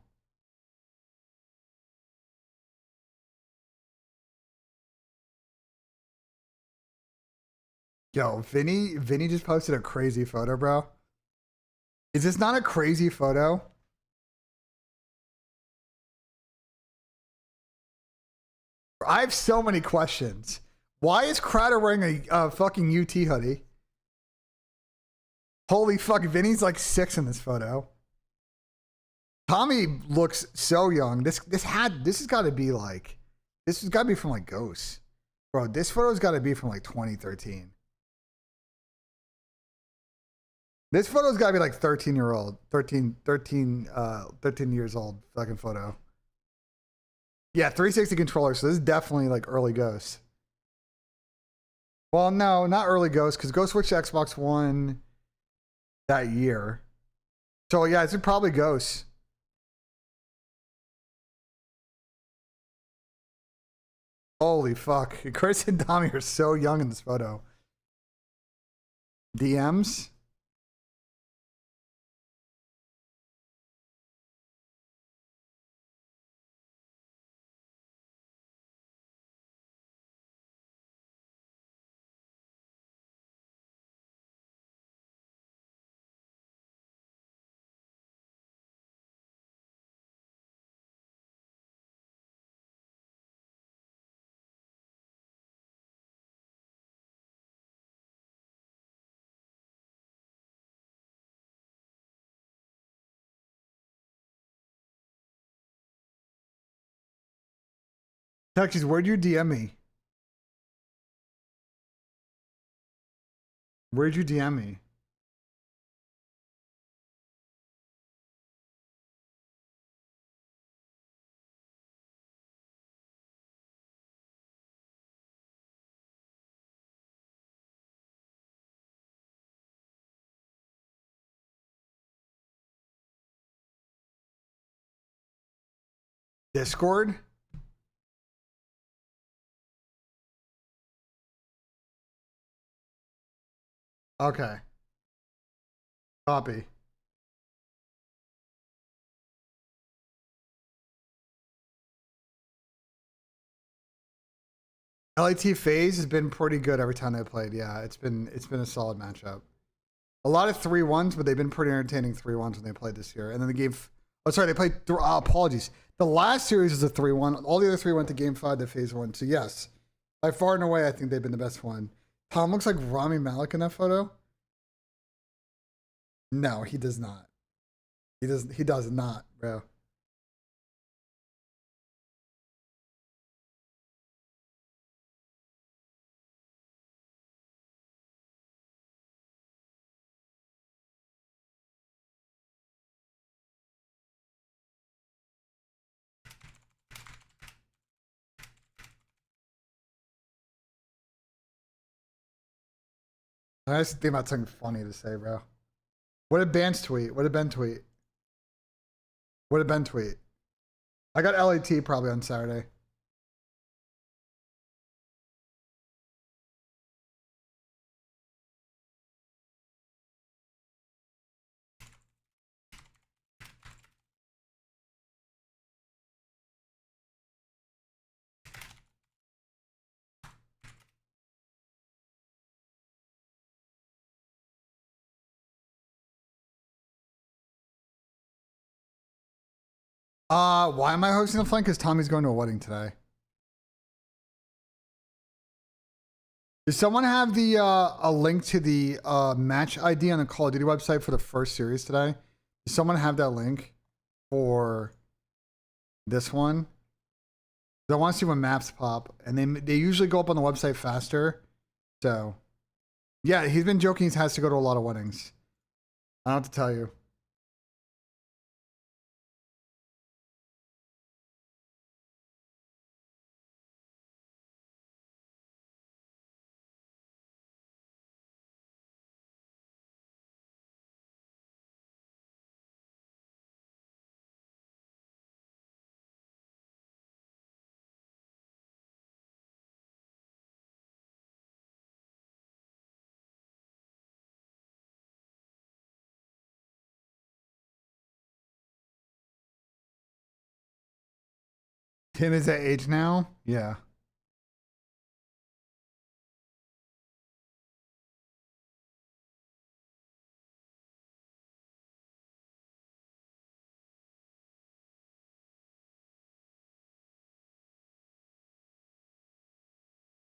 Yo, Vinny just posted a crazy photo, bro. Is this not a crazy photo? I have so many questions. Why is Crowder wearing a fucking UT hoodie? Holy fuck, Vinny's like 6 in this photo. Tommy looks so young. This has got to be like, this has got to be from like Ghosts. Bro, this photo's got to be from like 2013. This photo's got to be like 13 years old fucking photo. Yeah, 360 controller, so this is definitely like early Ghosts. Well, no, not early Ghost, because Ghost switched to Xbox One that year. So yeah, it's probably Ghost. Holy fuck. Chris and Tommy are so young in this photo. DMs? Texas, where'd you DM me? Where'd you DM me? Discord? Okay. Copy. LAT phase has been pretty good every time they played. Yeah, it's been a solid matchup. A lot of 3-1s, but they've been pretty entertaining 3-1s when they played this year. And then the game, oh sorry, they played. Apologies. The last series is a 3-1. All the other 3 went to game 5 to phase 1. So yes, by far and away, I think they've been the best one. Tom looks like Rami Malek in that photo. No, he does not. He does not, bro. I was thinking about something funny to say, bro. What did BENJ tweet? What did Ben tweet? What did Ben tweet? I got LAT probably on Saturday. Why am I hosting the flank? Because Tommy's going to a wedding today. Does someone have the a link to the match ID on the Call of Duty website for the first series today? Does someone have that link for this one? I want to see when maps pop, and they usually go up on the website faster. So, yeah, he's been joking. He has to go to a lot of weddings. I don't have to tell you. Tim is at age now? Yeah.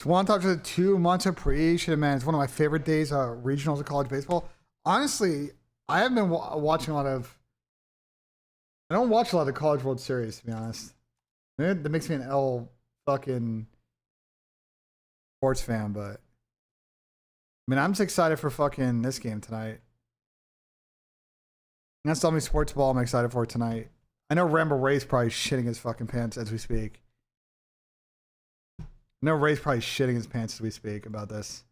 One talk to the 2 months appreciation, man. It's one of my favorite days. Regionals of college baseball. Honestly, I haven't been watching a lot of. I don't watch a lot of the College World Series, to be honest. That makes me an L fucking sports fan, but I mean, I'm just excited for fucking this game tonight. That's the only sports ball I'm excited for tonight. I know Rambo Ray's probably shitting his fucking pants as we speak. I know Ray's probably shitting his pants as we speak about this.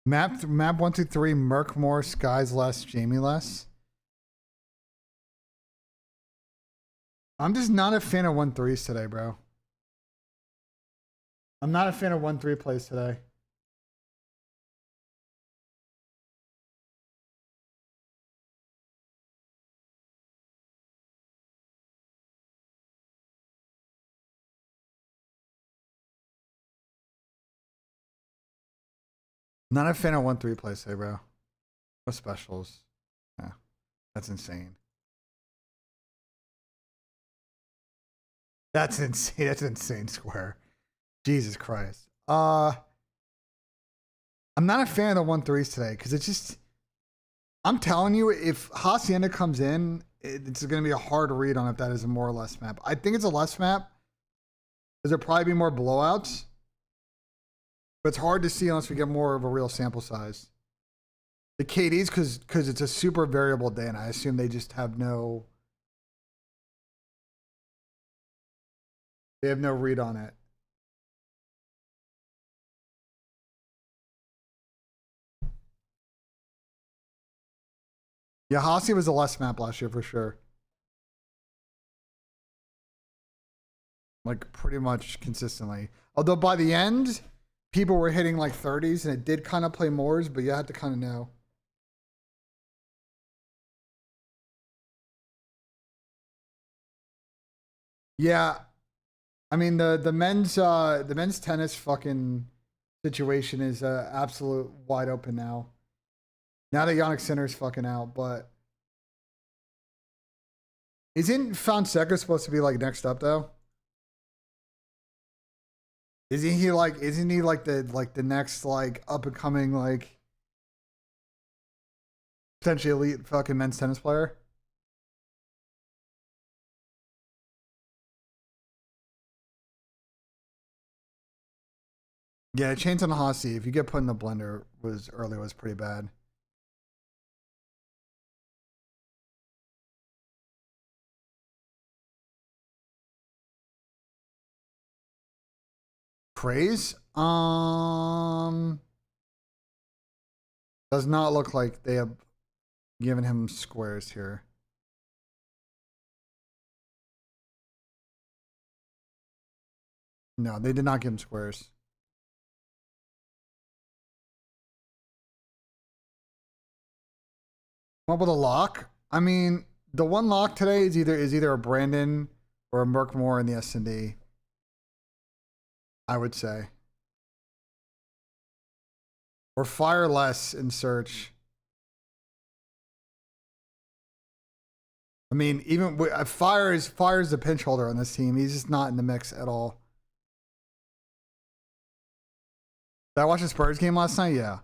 Map 123, Merc more, Skies less, Jamie less. I'm just not a fan of 1-3s today, bro. I'm not a fan of 1-3 plays today. Not a fan of 1-3 plays today, bro. No specials. Yeah, that's insane. That's insane. That's insane, Square. Jesus Christ. I'm not a fan of the 1-3s today because it's just. I'm telling you, if Hacienda comes in, it's going to be a hard read on if that is a more or less map. I think it's a less map. There'll probably be more blowouts. But it's hard to see unless we get more of a real sample size. The KDs, because it's a super variable day, and I assume they just have no. They have no read on it. Yeah, Hasi was a less map last year for sure. Like pretty much consistently. Although by the end, people were hitting like 30s and it did kind of play mores, but you had to kind of know. Yeah. I mean the men's tennis fucking situation is absolute wide open now. Now that Yannick Sinner's fucking out, but isn't Fonseca supposed to be like next up though? Isn't he like the next like up and coming like potentially elite fucking men's tennis player? Yeah, Chains on Hossie, if you get put in the blender was pretty bad. Praise? Does not look like they have given him squares here. No, they did not give him squares. Come up with a lock? I mean, the one lock today is either a Brandon or a Merkmore in the S&D. I would say. Or fire less in search. I mean, even fire is the pinch holder on this team. He's just not in the mix at all. Did I watch the Spurs game last night? Yeah.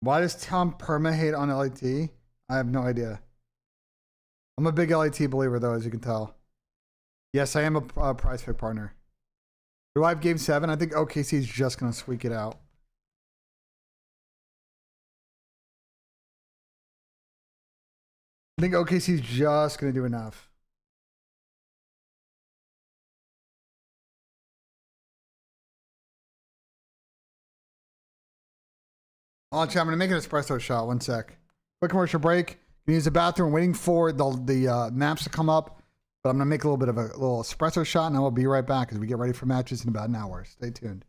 Why does Tom Perma hate on LAT? I have no idea. I'm a big LAT believer, though, as you can tell. Yes, I am a prize pick partner. Do I have game 7? I think OKC is just going to squeak it out. I think OKC is just going to do enough. Oh, chat, I'm going to make an espresso shot. 1 sec. Quick commercial break. You use the bathroom, waiting for the maps to come up. But I'm going to make a little bit of a little espresso shot, and I will be right back as we get ready for matches in about an hour. Stay tuned.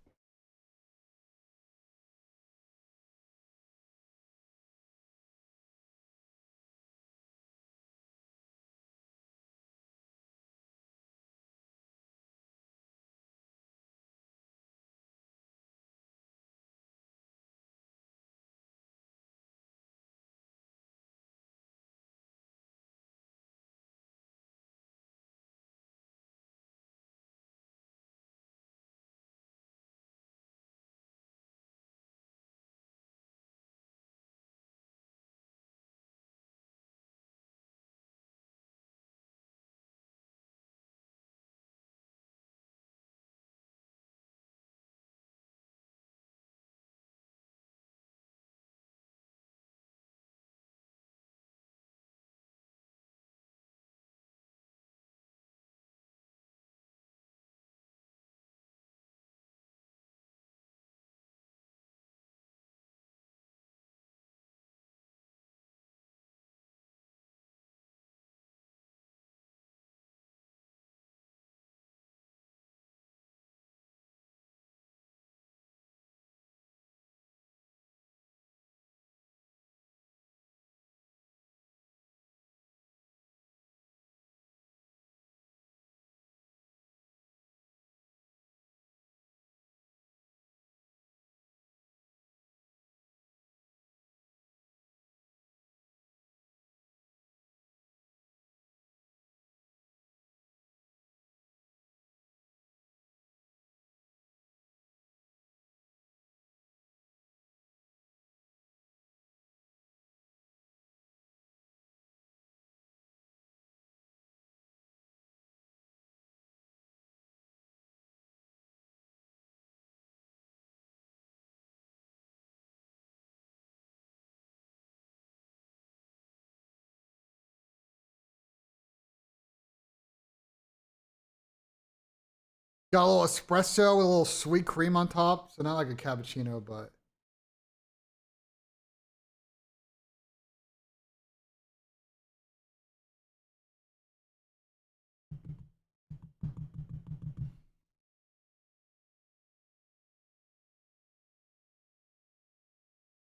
Got a little espresso with a little sweet cream on top. So not like a cappuccino, but.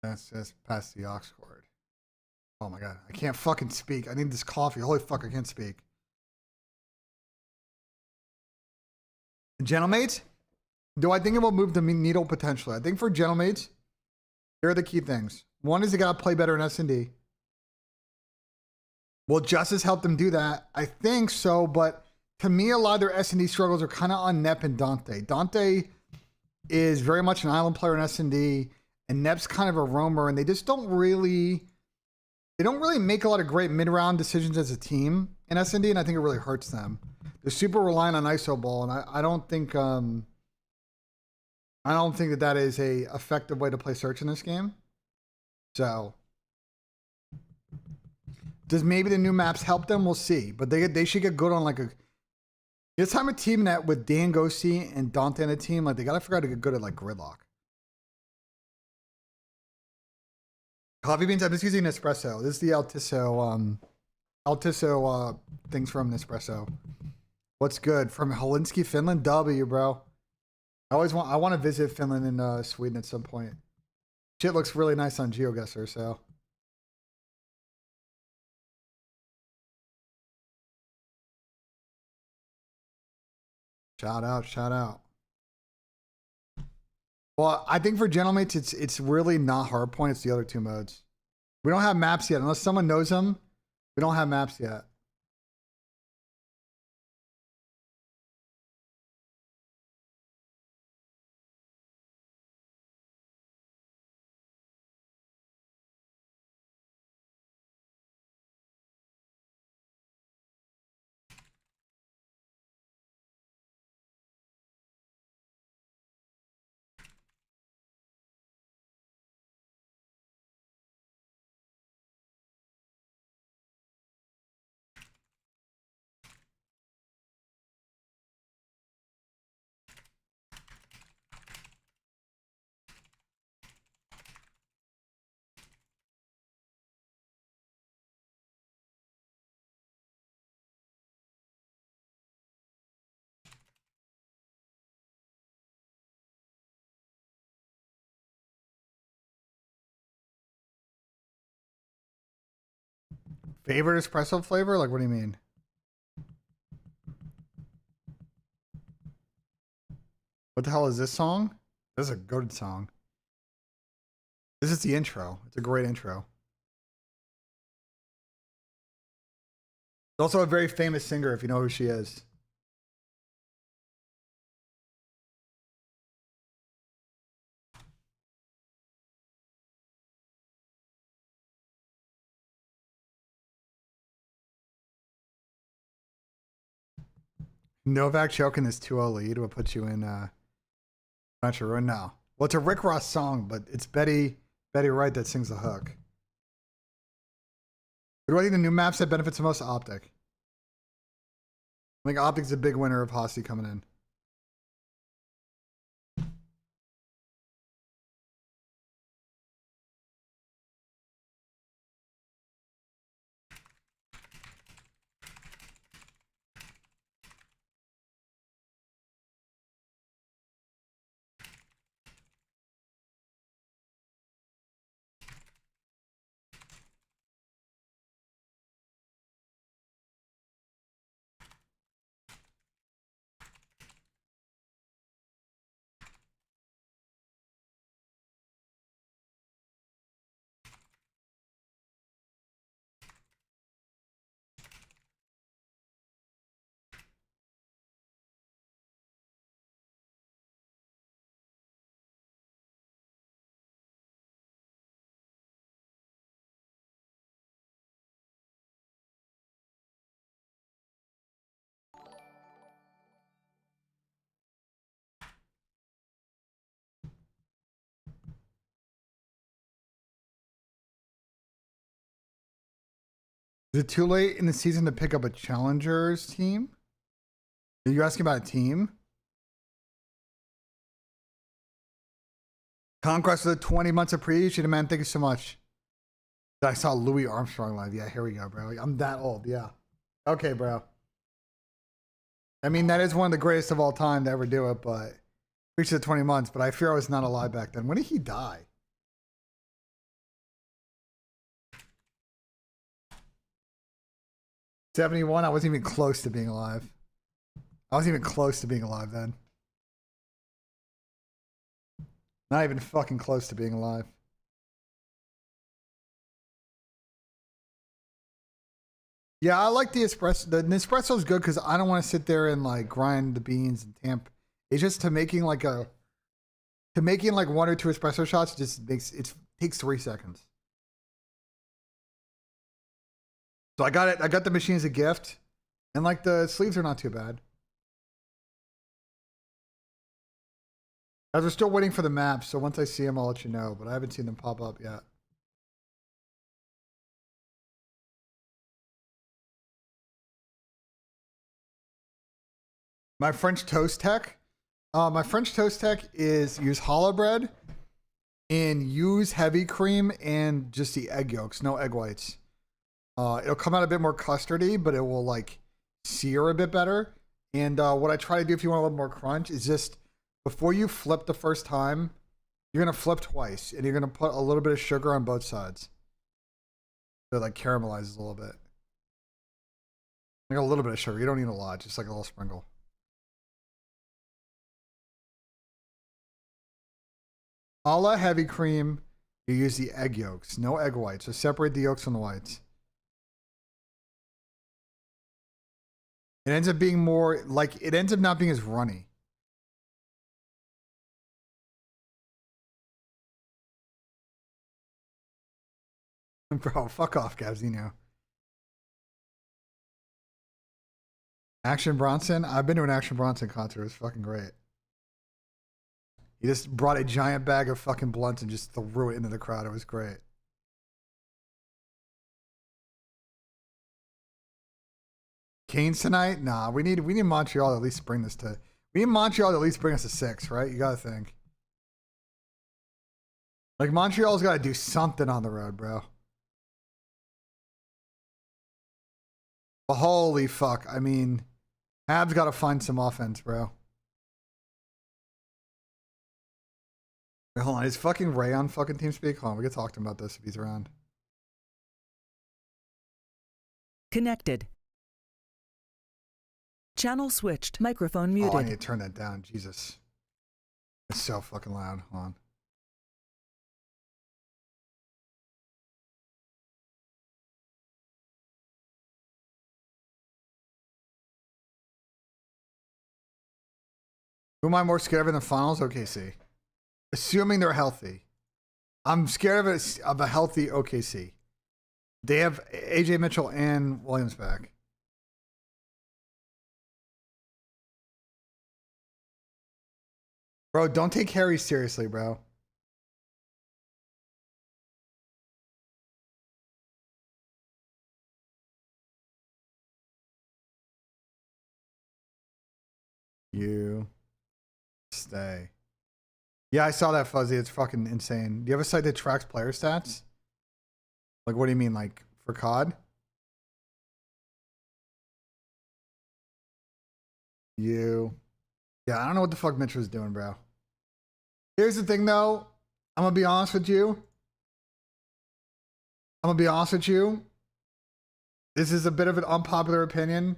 That's just past the aux cord. Oh my god, I can't fucking speak. I need this coffee. Holy fuck, I can't speak. Gentlemates, do I think it will move the needle potentially? I think for gentlemates, here are the key things. One is they gotta play better in S&D. Will Justice help them do that? I think so, but to me, a lot of their S&D struggles are kind of on Nep and Dante. Dante is very much an island player in S&D, and Nep's kind of a roamer, and they just don't really make a lot of great mid-round decisions as a team in S&D, and I think it really hurts them. They're super reliant on ISO ball, and I don't think that is a effective way to play search in this game. So, does maybe the new maps help them? We'll see. But they should get good on like a. This time a team that with Dan Ghosty and Dante in a team, like they gotta figure out to get good at like gridlock. Coffee beans. I'm just using Nespresso. This is the Altiso things from Nespresso. What's good from Helsinki, Finland? W, bro. I want to visit Finland and Sweden at some point. Shit looks really nice on GeoGuessr, so. Shout out, shout out. Well, I think for gentlemates, it's really not hardpoint. It's the other two modes. We don't have maps yet. Unless someone knows them, we don't have maps yet. Favorite espresso flavor? Like, what do you mean? What the hell is this song? This is a good song. This is the intro. It's a great intro. It's also a very famous singer, if you know who she is. Novak choking this 2-0 lead will put you in not your run now. Well, it's a Rick Ross song, but it's Betty Wright that sings the hook. What do I think the new maps that benefits the most? Optic. I think Optic's a big winner of Hosty coming in. Is it too late in the season to pick up a challengers team? Are you asking about a team? Conquest of the 20 months. Appreciate it, man. Thank you so much. I saw Louis Armstrong live. Yeah, here we go, bro. I'm that old. Yeah. Okay, bro. I mean, that is one of the greatest of all time to ever do it, but reached the 20 months, but I fear I was not alive back then. When did he die? '71. I wasn't even close to being alive. I wasn't even close to being alive then. Not even fucking close to being alive. Yeah, I like the espresso. The Nespresso is good because I don't want to sit there and like grind the beans and tamp. It's just to making like one or two espresso shots. Just takes 3 seconds. So I got it. I got the machine as a gift, and like the sleeves are not too bad. As we're still waiting for the maps, so once I see them, I'll let you know. But I haven't seen them pop up yet. My French toast tech. My French toast tech is use challah bread and use heavy cream and just the egg yolks, no egg whites. It'll come out a bit more custardy, but it will like sear a bit better. And what I try to do if you want a little more crunch is just before you flip the first time, you're gonna flip twice, and you're gonna put a little bit of sugar on both sides. So it like caramelizes a little bit. Like a little bit of sugar. You don't need a lot, just like a little sprinkle. A la heavy cream, you use the egg yolks, no egg whites. So separate the yolks from the whites. It ends up being more like, it ends up not being as runny. Bro, fuck off, Gabzino. Action Bronson? I've been to an Action Bronson concert. It was fucking great. He just brought a giant bag of fucking blunts and just threw it into the crowd. It was great. Canes tonight? Nah, we need Montreal to at least bring this to. We need Montreal to at least bring us to 6, right? You gotta think. Like Montreal's gotta do something on the road, bro. But holy fuck! I mean, Habs gotta find some offense, bro. Wait, hold on, is fucking Ray on fucking TeamSpeak? Hold on, we can talk to him about this if he's around. Connected. Channel switched. Microphone muted. Oh, I need to turn that down. Jesus. It's so fucking loud. Hold on. Who am I more scared of in the finals? OKC. Assuming they're healthy. I'm scared of a healthy OKC. They have AJ Mitchell and Williams back. Bro, don't take Harry seriously, bro. You stay. Yeah, I saw that, Fuzzy. It's fucking insane. Do you have a site that tracks player stats? Like, what do you mean? Like, for COD? You. Yeah, I don't know what the fuck Mitch was doing, bro. Here's the thing, though. I'm going to be honest with you. This is a bit of an unpopular opinion.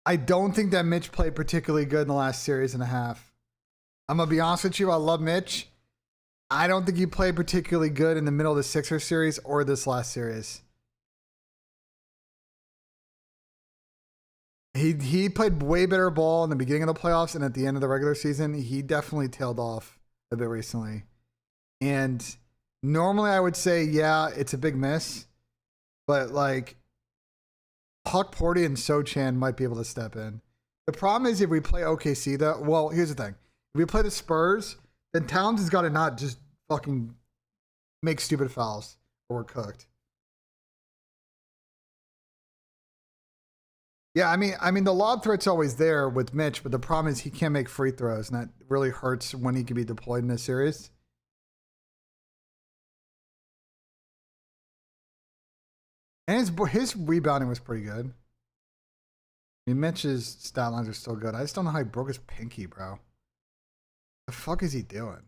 I don't think that Mitch played particularly good in the last series and a half. I'm going to be honest with you. I love Mitch. I don't think he played particularly good in the middle of the Sixers series or this last series. He played way better ball in the beginning of the playoffs and at the end of the regular season. He definitely tailed off a bit recently. And normally I would say, yeah, it's a big miss. But like, Huck Porty and Sochan might be able to step in. The problem is if we play OKC, though, well, here's the thing. If we play the Spurs, then Towns has got to not just fucking make stupid fouls or we're cooked. Yeah, I mean, the lob threat's always there with Mitch, but the problem is he can't make free throws, and that really hurts when he can be deployed in a series. And his rebounding was pretty good. I mean, Mitch's stat lines are still good. I just don't know how he broke his pinky, bro. The fuck is he doing?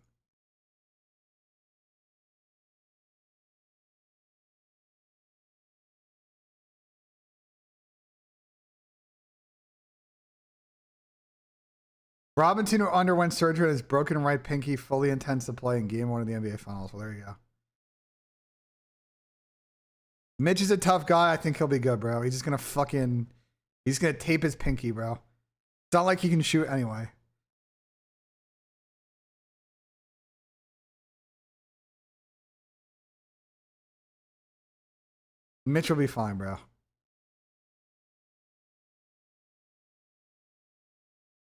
Robinson, who underwent surgery on his broken right pinky, fully intends to play in Game 1 of the NBA Finals. Well, there you go. Mitch is a tough guy. I think he'll be good, bro. He's just gonna fucking... He's gonna tape his pinky, bro. It's not like he can shoot anyway. Mitch will be fine, bro.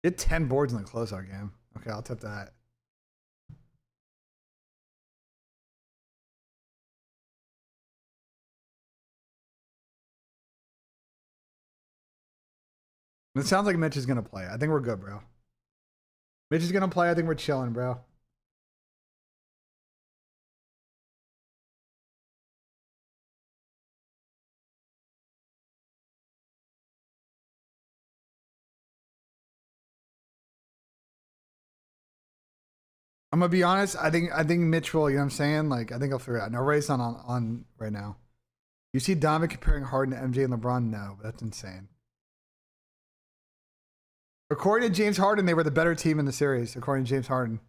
Get 10 boards in the closeout game. Okay, I'll tip that. It sounds like Mitch is going to play. I think we're good, bro. Mitch is going to play. I think we're chilling, bro. I'm going to be honest. I think Mitch will, you know what I'm saying? Like, I think I'll figure it out. No, Ray's not on right now. You see Donovan comparing Harden to MJ and LeBron? No, but that's insane. According to James Harden, they were the better team in the series, according to James Harden.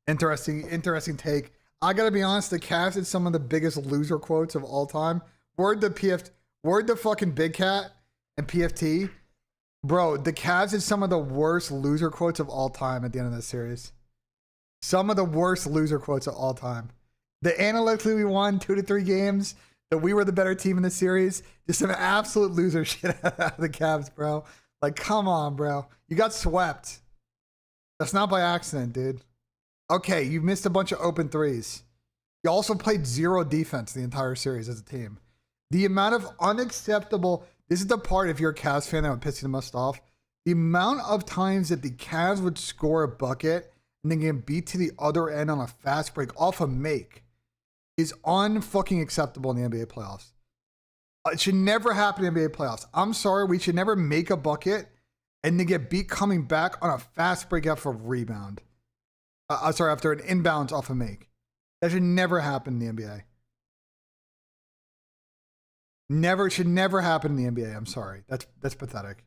Interesting take. I gotta be honest, the Cavs had some of the biggest loser quotes of all time. Word to fucking Big Cat and PFT. Bro, the Cavs had some of the worst loser quotes of all time at the end of this series. Some of the worst loser quotes of all time. The analytically we won 2 to 3 games, that we were the better team in the series. Just some absolute loser shit out of the Cavs, bro. Like, come on, bro. You got swept. That's not by accident, dude. Okay, you missed a bunch of open threes. You also played 0 defense the entire series as a team. The amount of unacceptable... This is the part, if you're a Cavs fan, that would piss you the most off. The amount of times that the Cavs would score a bucket and then get beat to the other end on a fast break off a make is unfucking acceptable in the NBA playoffs. It should never happen in the NBA playoffs. I'm sorry, we should never make a bucket and then get beat coming back on a fast break after a rebound. After an inbounds off a make. That should never happen in the NBA. Should never happen in the NBA. I'm sorry. That's pathetic.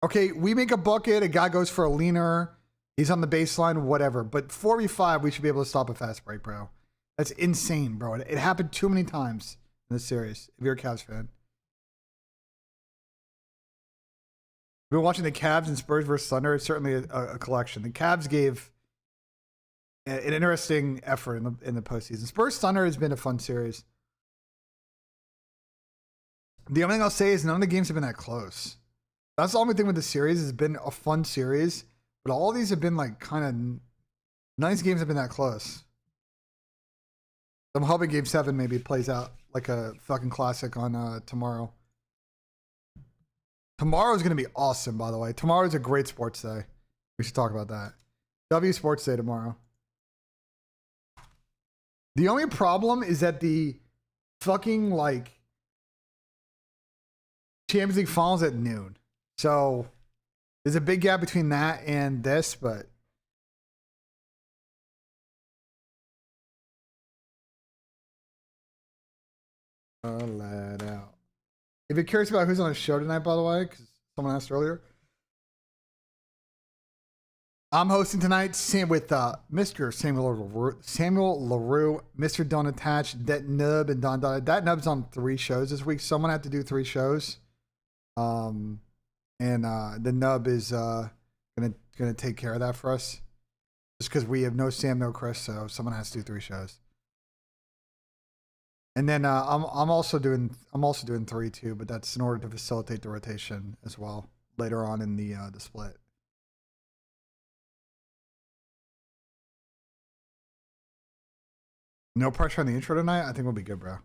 Okay, we make a bucket, a guy goes for a leaner, he's on the baseline, whatever. But 4v5, we should be able to stop a fast break, bro. That's insane, bro. It happened too many times in this series, if you're a Cavs fan. We've been watching the Cavs and Spurs versus Thunder. It's certainly a collection. The Cavs gave an interesting effort in the postseason. Spurs Thunder has been a fun series. The only thing I'll say is none of the games have been that close. That's the only thing with the series. It's been a fun series, but all these have been like kind of... None of these games have been that close. I'm hoping Game 7 maybe plays out like a fucking classic on tomorrow. Tomorrow's going to be awesome, by the way. Tomorrow's a great sports day. We should talk about that. W Sports Day tomorrow. The only problem is that the fucking, like, Champions League Finals at noon. So, there's a big gap between that and this, but... let out. If you're curious about who's on the show tonight, by the way, because someone asked earlier, I'm hosting tonight with Mr. Samuel LaRue, Mr. Don Attached, Dat Nub, and Don Dada. Dat Nub's on 3 shows this week. Someone had to do 3 shows. And the Nub is gonna take care of that for us. Just because we have no Sam, no Chris, so someone has to do 3 shows. And then I'm also doing 3 too, but that's in order to facilitate the rotation as well later on in the split. No pressure on the intro tonight. I think we'll be good, bro.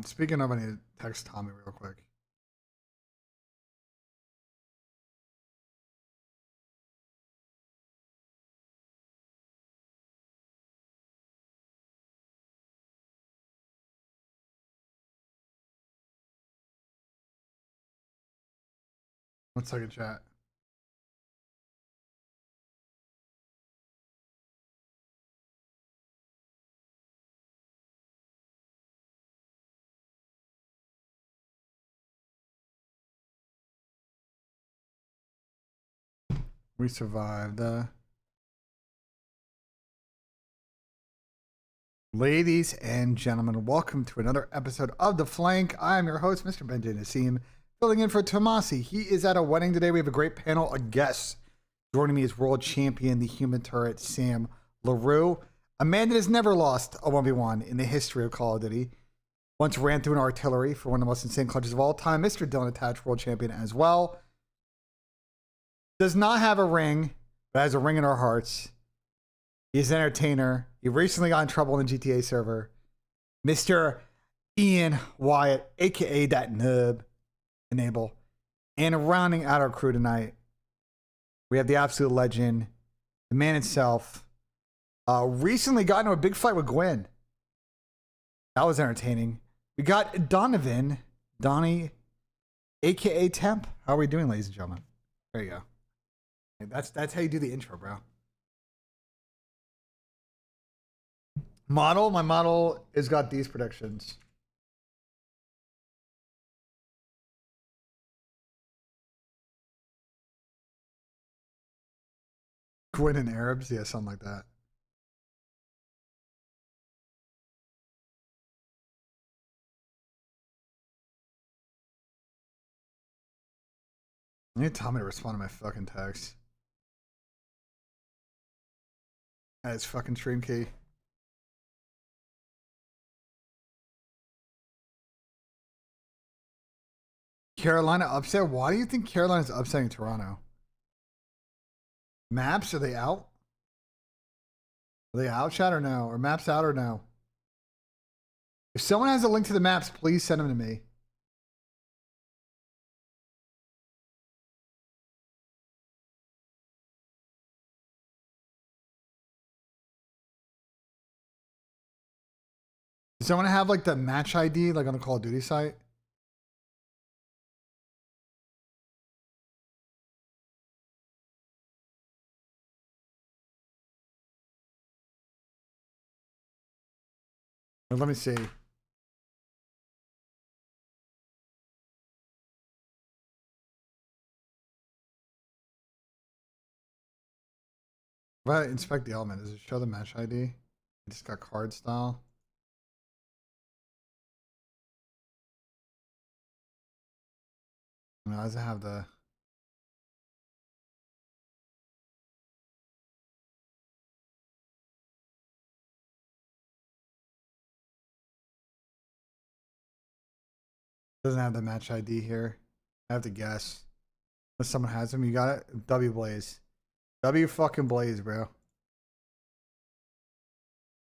Speaking of, I need to text Tommy real quick. One second, chat. We survived. Ladies and gentlemen, welcome to another episode of The Flank. I'm your host, Mr. BENJ Nissim, filling in for Tomasi. He is at a wedding today. We have a great panel of guests. Joining me is world champion, the human turret, Sam LaRue, a man that has never lost a 1v1 in the history of Call of Duty. Once ran through an artillery for one of the most insane clutches of all time. Mr. Dylan Attached, world champion as well. Does not have a ring, but has a ring in our hearts. He's an entertainer. He recently got in trouble in the GTA server. Mr. Ian Wyatt, aka that nub, enable. And rounding out our crew tonight, we have the absolute legend, the man himself. Recently got into a big fight with Gwen. That was entertaining. We got Donovan, Donnie, aka Temp. How are we doing, ladies and gentlemen? There you go. That's how you do the intro, bro. Model, my model has got these predictions. Gwyn and Arabs, yeah, something like that. You need to tell me to respond to my fucking text. That is fucking stream key. Carolina upset? Why do you think Carolina's upsetting Toronto? Maps, are they out? Are they out, chat, or no? Or maps out or no? If someone has a link to the maps, please send them to me. Does someone have like the match ID like on the Call of Duty site? Let me see. If I inspect the element, does it show the match ID? It just got card style. No, does it have the... Doesn't have the match ID here. I have to guess. Unless someone has them, you got it? W Blaze. W fucking Blaze, bro. Are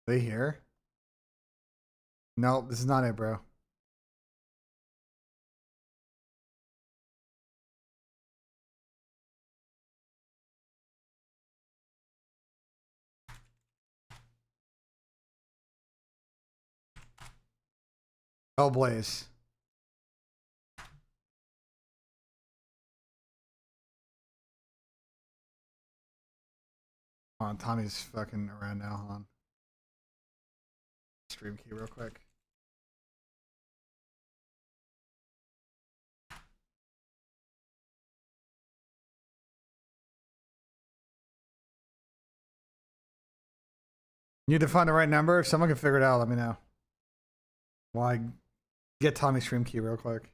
they here? Nope, this is not it, bro. L Blaze. Hold on, Tommy's fucking around now. Hold on. Stream key real quick. You need to find the right number. If someone can figure it out, let me know. Well, I get Tommy's stream key real quick.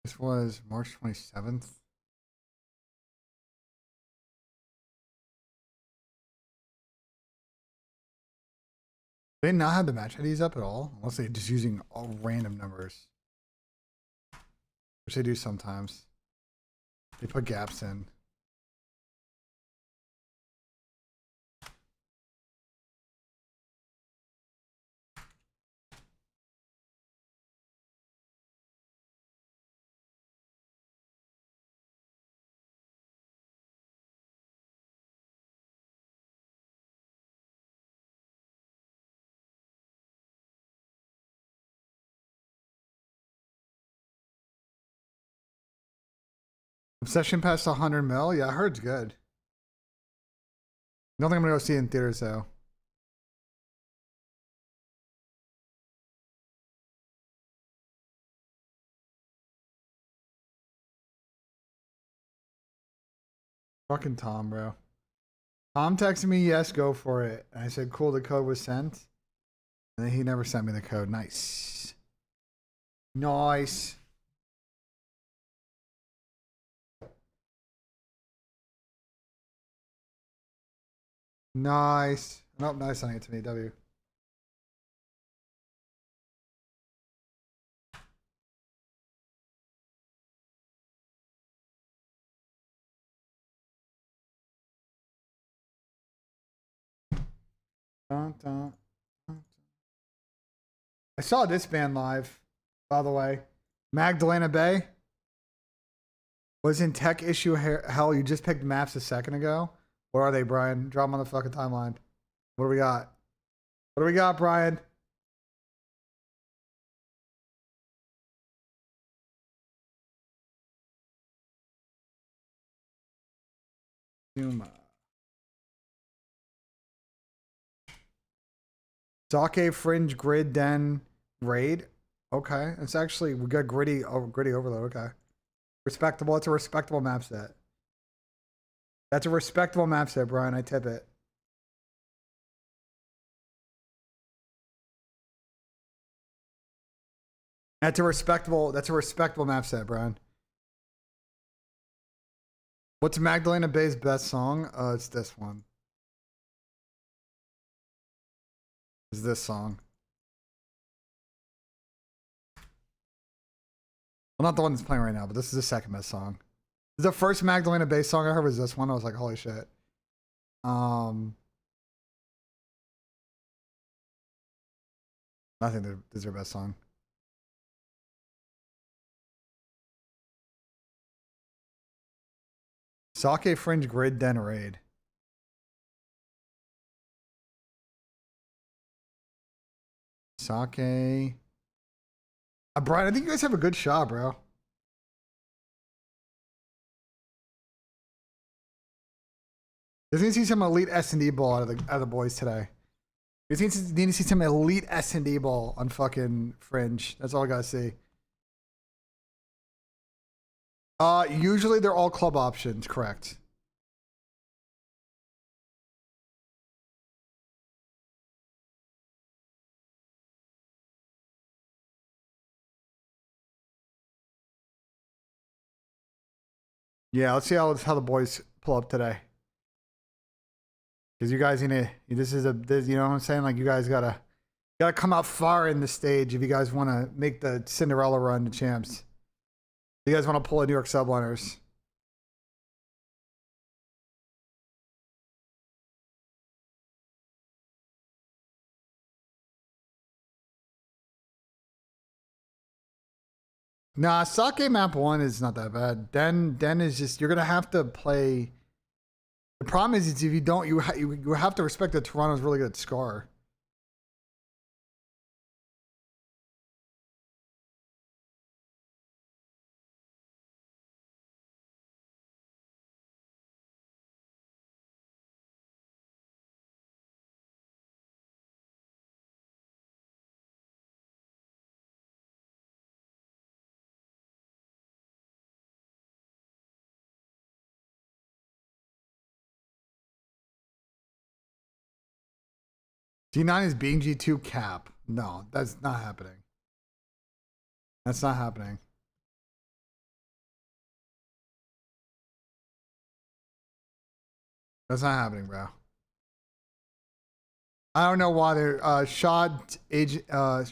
This was March 27th. They not have the match IDs up at all, unless they're just using all random numbers. which they do sometimes. They put gaps in. Obsession past 100 mil? Yeah, I heard it's good. I don't think I'm gonna go see it in theaters though. Fucking Tom, bro. Tom texted me, yes, go for it. And I said, cool, the code was sent. And then he never sent me the code. Nice. Nice. Nice. Nope, nice sending it to me, W. Dun, dun, dun. I saw this band live, by the way. Magdalena Bay was in tech issue hell. You just picked maps a second ago. Where are they, Brian? Drop them on the fucking timeline. What do we got? What do we got, Brian? Yuma. Sake Fringe Grid Den Raid. Okay. It's actually, we got gritty overload. Okay. Respectable. It's a respectable map set. That's a respectable map set, Brian. I tip it. That's a respectable map set, Brian. What's Magdalena Bay's best song? It's this one. It's this song. Well, not the one that's playing right now, but this is the second best song. The first Magdalena Bay song I heard was this one. I was like, holy shit. I think this is their best song. Sake Fringe Grid Den Raid. Sake. Brian, I think you guys have a good shot, bro. Just need to see some elite S&D ball out of the boys today. You need to see some elite S&D ball on fucking Fringe. That's all I gotta see. Usually they're all club options, correct? Yeah, let's see how the boys pull up today. Because you guys need to, you know what I'm saying? Like, you guys gotta come out far in the stage if you guys want to make the Cinderella run to champs. You guys want to pull a New York subliners. Nah, Sake map 1 is not that bad. Den is just, you're gonna have to play. The problem is if you don't, you have to respect that Toronto's really good at Scar. D9 is being G2 cap. No, that's not happening. That's not happening. That's not happening, bro. I don't know why they're agent. I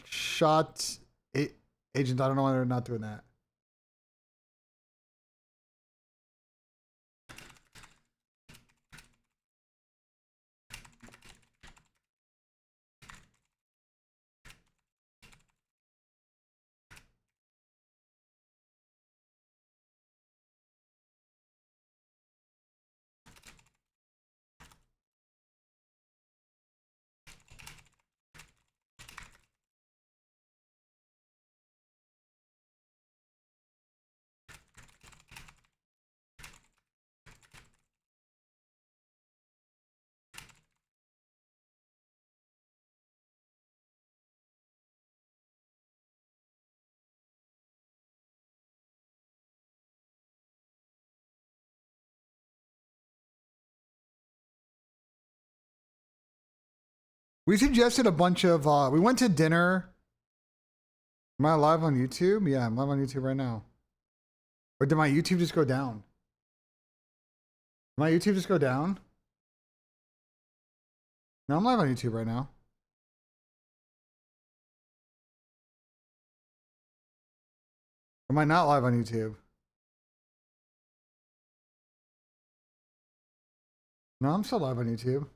don't know why they're not doing that. We suggested a bunch of. We went to dinner. Am I live on YouTube? Yeah, I'm live on YouTube right now. Or did my YouTube just go down? Did my YouTube just go down? No, I'm live on YouTube right now. Am I not live on YouTube? No, I'm still live on YouTube.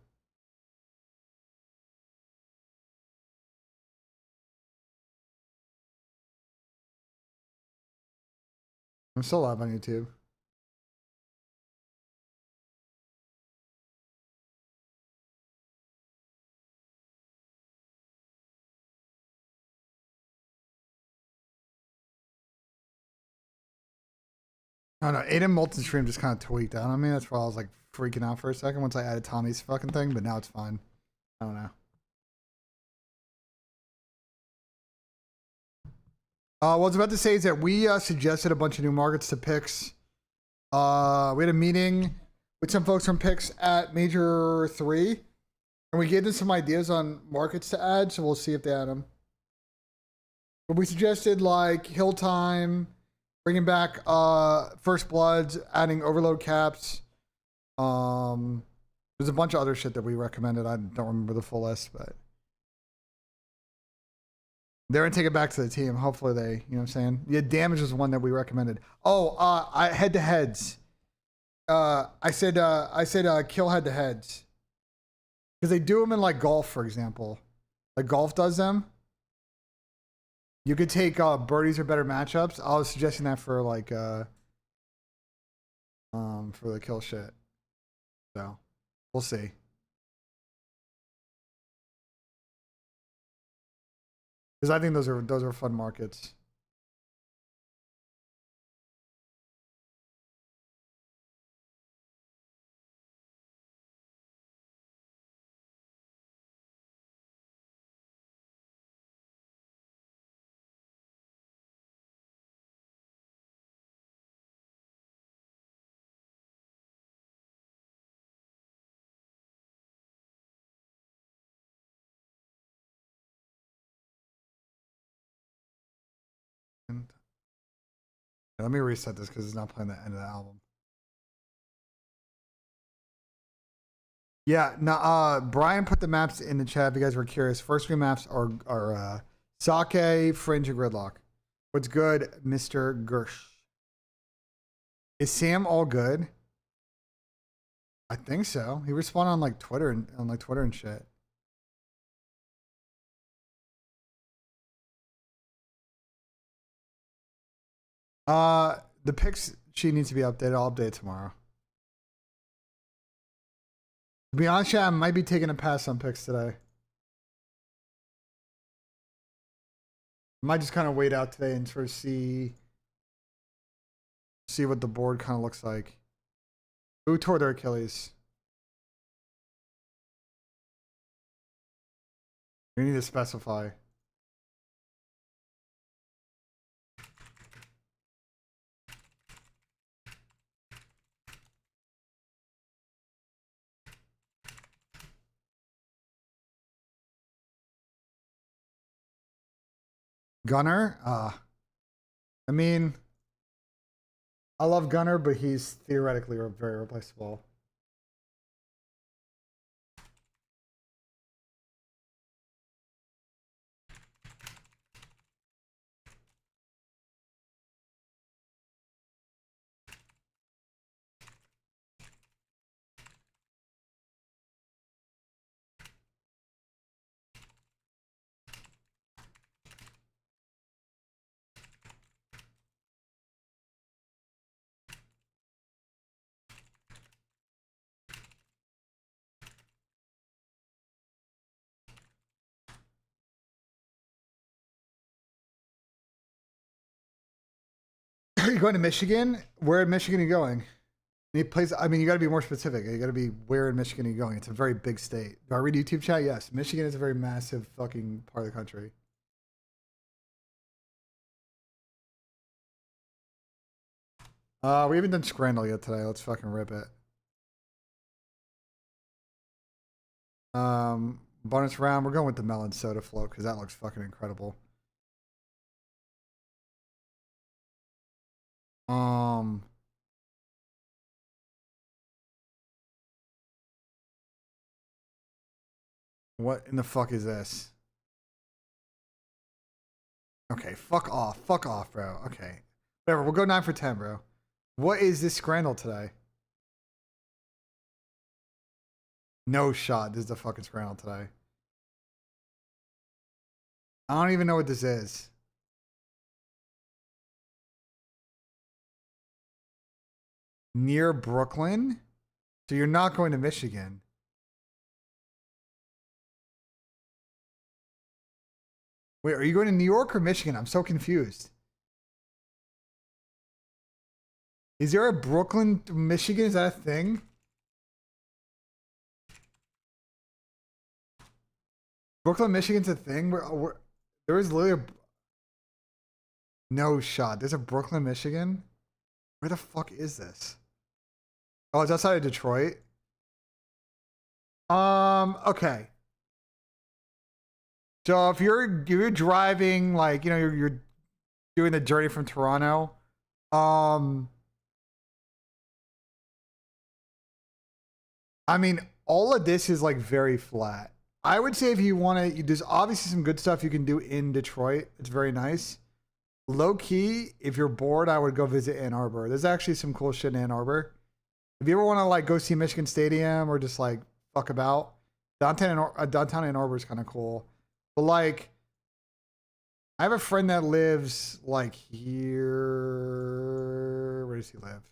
I'm still live on YouTube. I don't know. Aiden Moulton's stream just kind of tweaked out on me. That's why I was like freaking out for a second once I added Tommy's fucking thing, but now it's fine. I don't know. What I was about to say is that we suggested a bunch of new markets to Picks. We had a meeting with some folks from Picks at Major 3, and we gave them some ideas on markets to add, so we'll see if they add them. But we suggested like Hill Time, bringing back First Bloods, adding overload caps. There's a bunch of other shit that we recommended. I don't remember the full list, but they're gonna take it back to the team. Hopefully they, you know what I'm saying? Yeah, damage was one that we recommended. Oh, I head to heads. I said kill head to heads. Because they do them in like golf, for example. Like golf does them. You could take birdies or better matchups. I was suggesting that for like for the kill shit. So we'll see. Because I think those are fun markets. Let me reset this because it's not playing the end of the album. Yeah, no, Brian put the maps in the chat if you guys were curious. First three maps are Sake, Fringe, and Gridlock. What's good, Mr. Gersh? Is Sam all good? I think so. He responded on like Twitter and shit. The picks sheet needs to be updated. I'll update it tomorrow. To be honest, I might be taking a pass on picks today. I might just kind of wait out today and sort of see what the board kind of looks like. Who tore their Achilles? We need to specify. Gunner? I mean, I love Gunner, but he's theoretically very replaceable. Are you going to Michigan? Where in Michigan are you going? Any place? I mean, you got to be more specific. You got to be where in Michigan are you going? It's a very big state. Do I read YouTube chat? Yes. Michigan is a very massive fucking part of the country. We haven't done Scrandal yet today. Let's fucking rip it. Bonus round. We're going with the melon soda float because that looks fucking incredible. What in the fuck is this? Okay, fuck off, bro. Okay, whatever. We'll go 9 for 10, bro. What is this scrandle today? No shot. This is the fucking scrandle today. I don't even know what this is. Near Brooklyn? So you're not going to Michigan. Wait, are you going to New York or Michigan? I'm so confused. Is there a Brooklyn, Michigan? Is that a thing? Brooklyn, Michigan's a thing? There is literally no shot. There's a Brooklyn, Michigan? Where the fuck is this? Oh, it's outside of Detroit? Okay. So if you're driving, like, you know, you're doing the journey from Toronto, I mean, all of this is like very flat. I would say if you want to, there's obviously some good stuff you can do in Detroit. It's very nice. Low key, if you're bored, I would go visit Ann Arbor. There's actually some cool shit in Ann Arbor. If you ever want to like go see Michigan Stadium or just like fuck about, downtown Ann Arbor is kind of cool. But like, I have a friend that lives like here. Where does he live?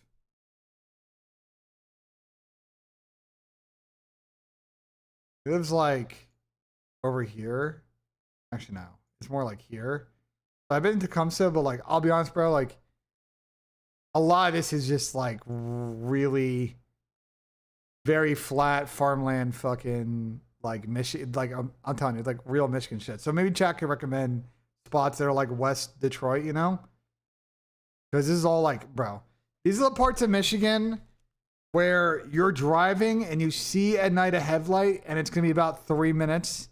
He lives like over here. Actually, no. It's more like here. I've been to Tecumseh, but like, I'll be honest, bro, like, a lot of this is just like really very flat farmland fucking like Michigan. Like, I'm telling you, it's like real Michigan shit. So maybe chat could recommend spots that are like West Detroit, you know? Because this is all like, bro, these are the parts of Michigan where you're driving and you see at night a headlight and it's going to be about 3 minutes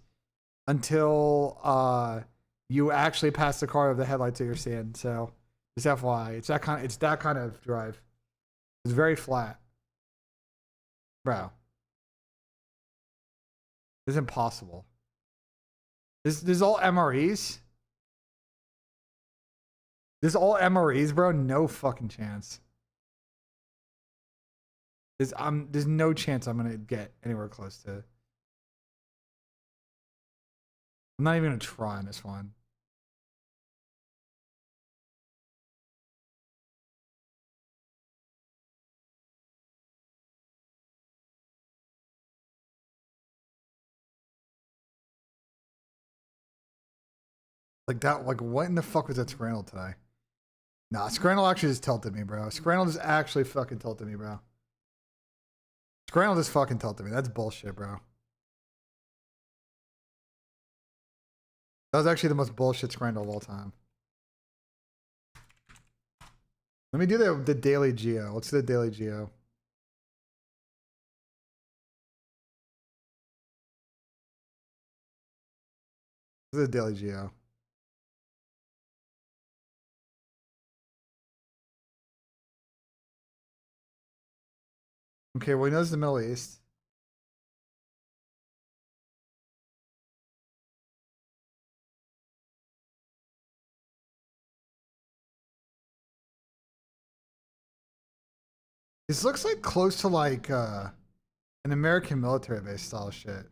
until you actually pass the car of the headlights that you're seeing. So just FYI, it's that kind of drive. It's very flat. Bro. This is impossible. This is all MREs. This is all MREs, bro. No fucking chance. There's no chance I'm gonna get anywhere close to. I'm not even gonna try on this one. Like that, like what in the fuck was that scrandle today? Nah, scrandle actually just tilted me, bro. Scrandle just actually fucking tilted me, bro. Scrandle just fucking tilted me. That's bullshit, bro. That was actually the most bullshit scrandle of all time. Let me do the daily geo. Let's do the daily geo. This is the daily geo. Okay, well, he knows the Middle East. This looks like close to like an American military base style shit.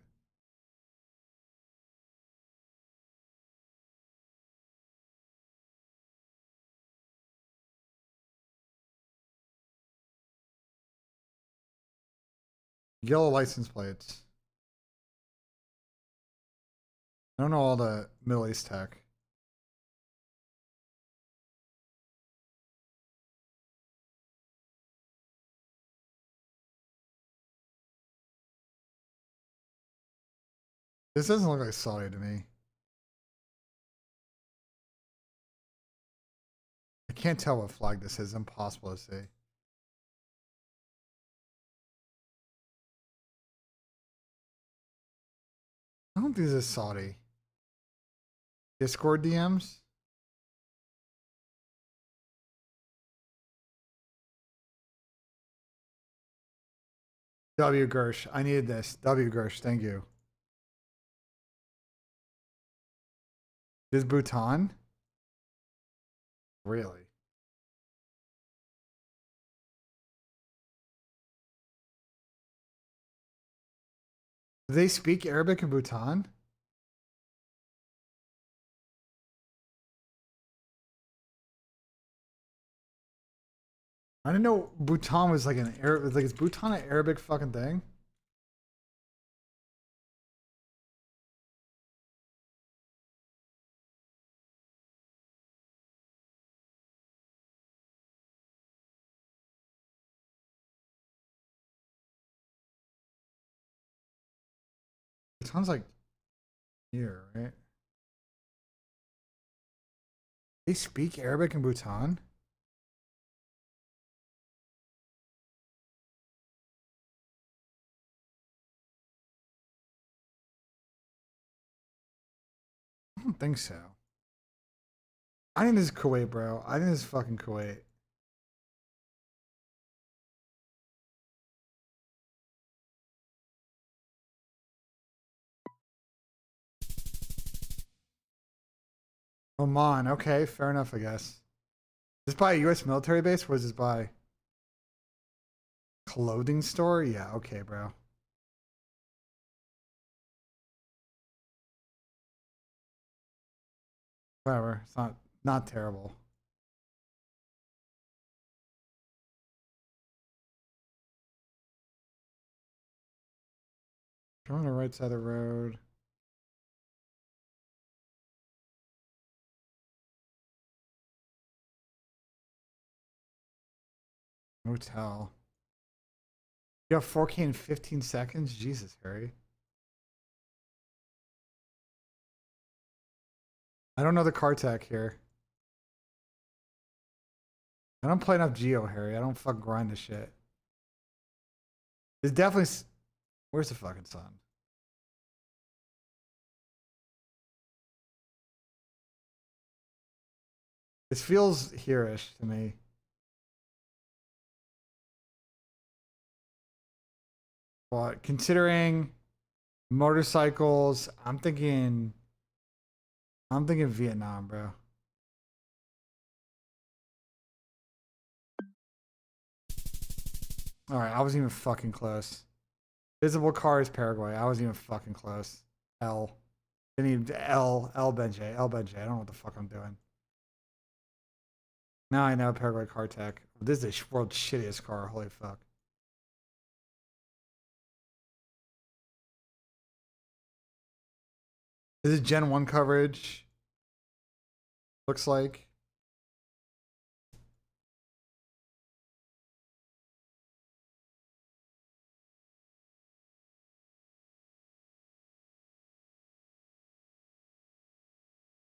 Yellow license plates. I don't know all the Middle East tech. This doesn't look like Saudi to me. I can't tell what flag this is. Impossible to see. don't think this is Saudi. Discord DMs? W Gersh. I needed this. W Gersh. Thank you. This is Bhutan? Really? Do they speak Arabic in Bhutan? I didn't know Bhutan was like an Arab. Like, is Bhutan an Arabic fucking thing? Bhutan's like here, right? They speak Arabic in Bhutan? I don't think so. I think this is Kuwait, bro. I think this is fucking Kuwait. Oman. Okay, fair enough, I guess. Is this by a U.S. military base? Or is this by clothing store? Yeah, okay, bro. Whatever. It's not terrible. Go on the right side of the road. Motel. You have 4K in 15 seconds? Jesus, Harry. I don't know the car tech here. I don't play enough Geo, Harry. I don't fucking grind this shit. It's definitely... Where's the fucking sun? This feels here-ish to me. But considering motorcycles, I'm thinking Vietnam, bro. All right, I wasn't even fucking close. Visible car is Paraguay. I wasn't even fucking close. L. I need L BENJ. L BENJ. I don't know what the fuck I'm doing. Now I know Paraguay car tech. This is the world's shittiest car. Holy fuck. This is Gen 1 coverage. Looks like.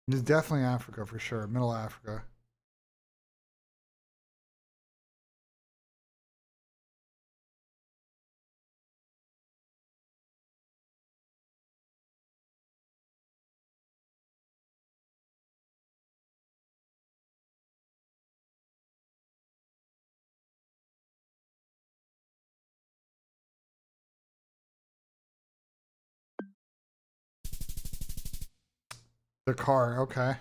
It's definitely Africa for sure. Middle Africa. The car, okay.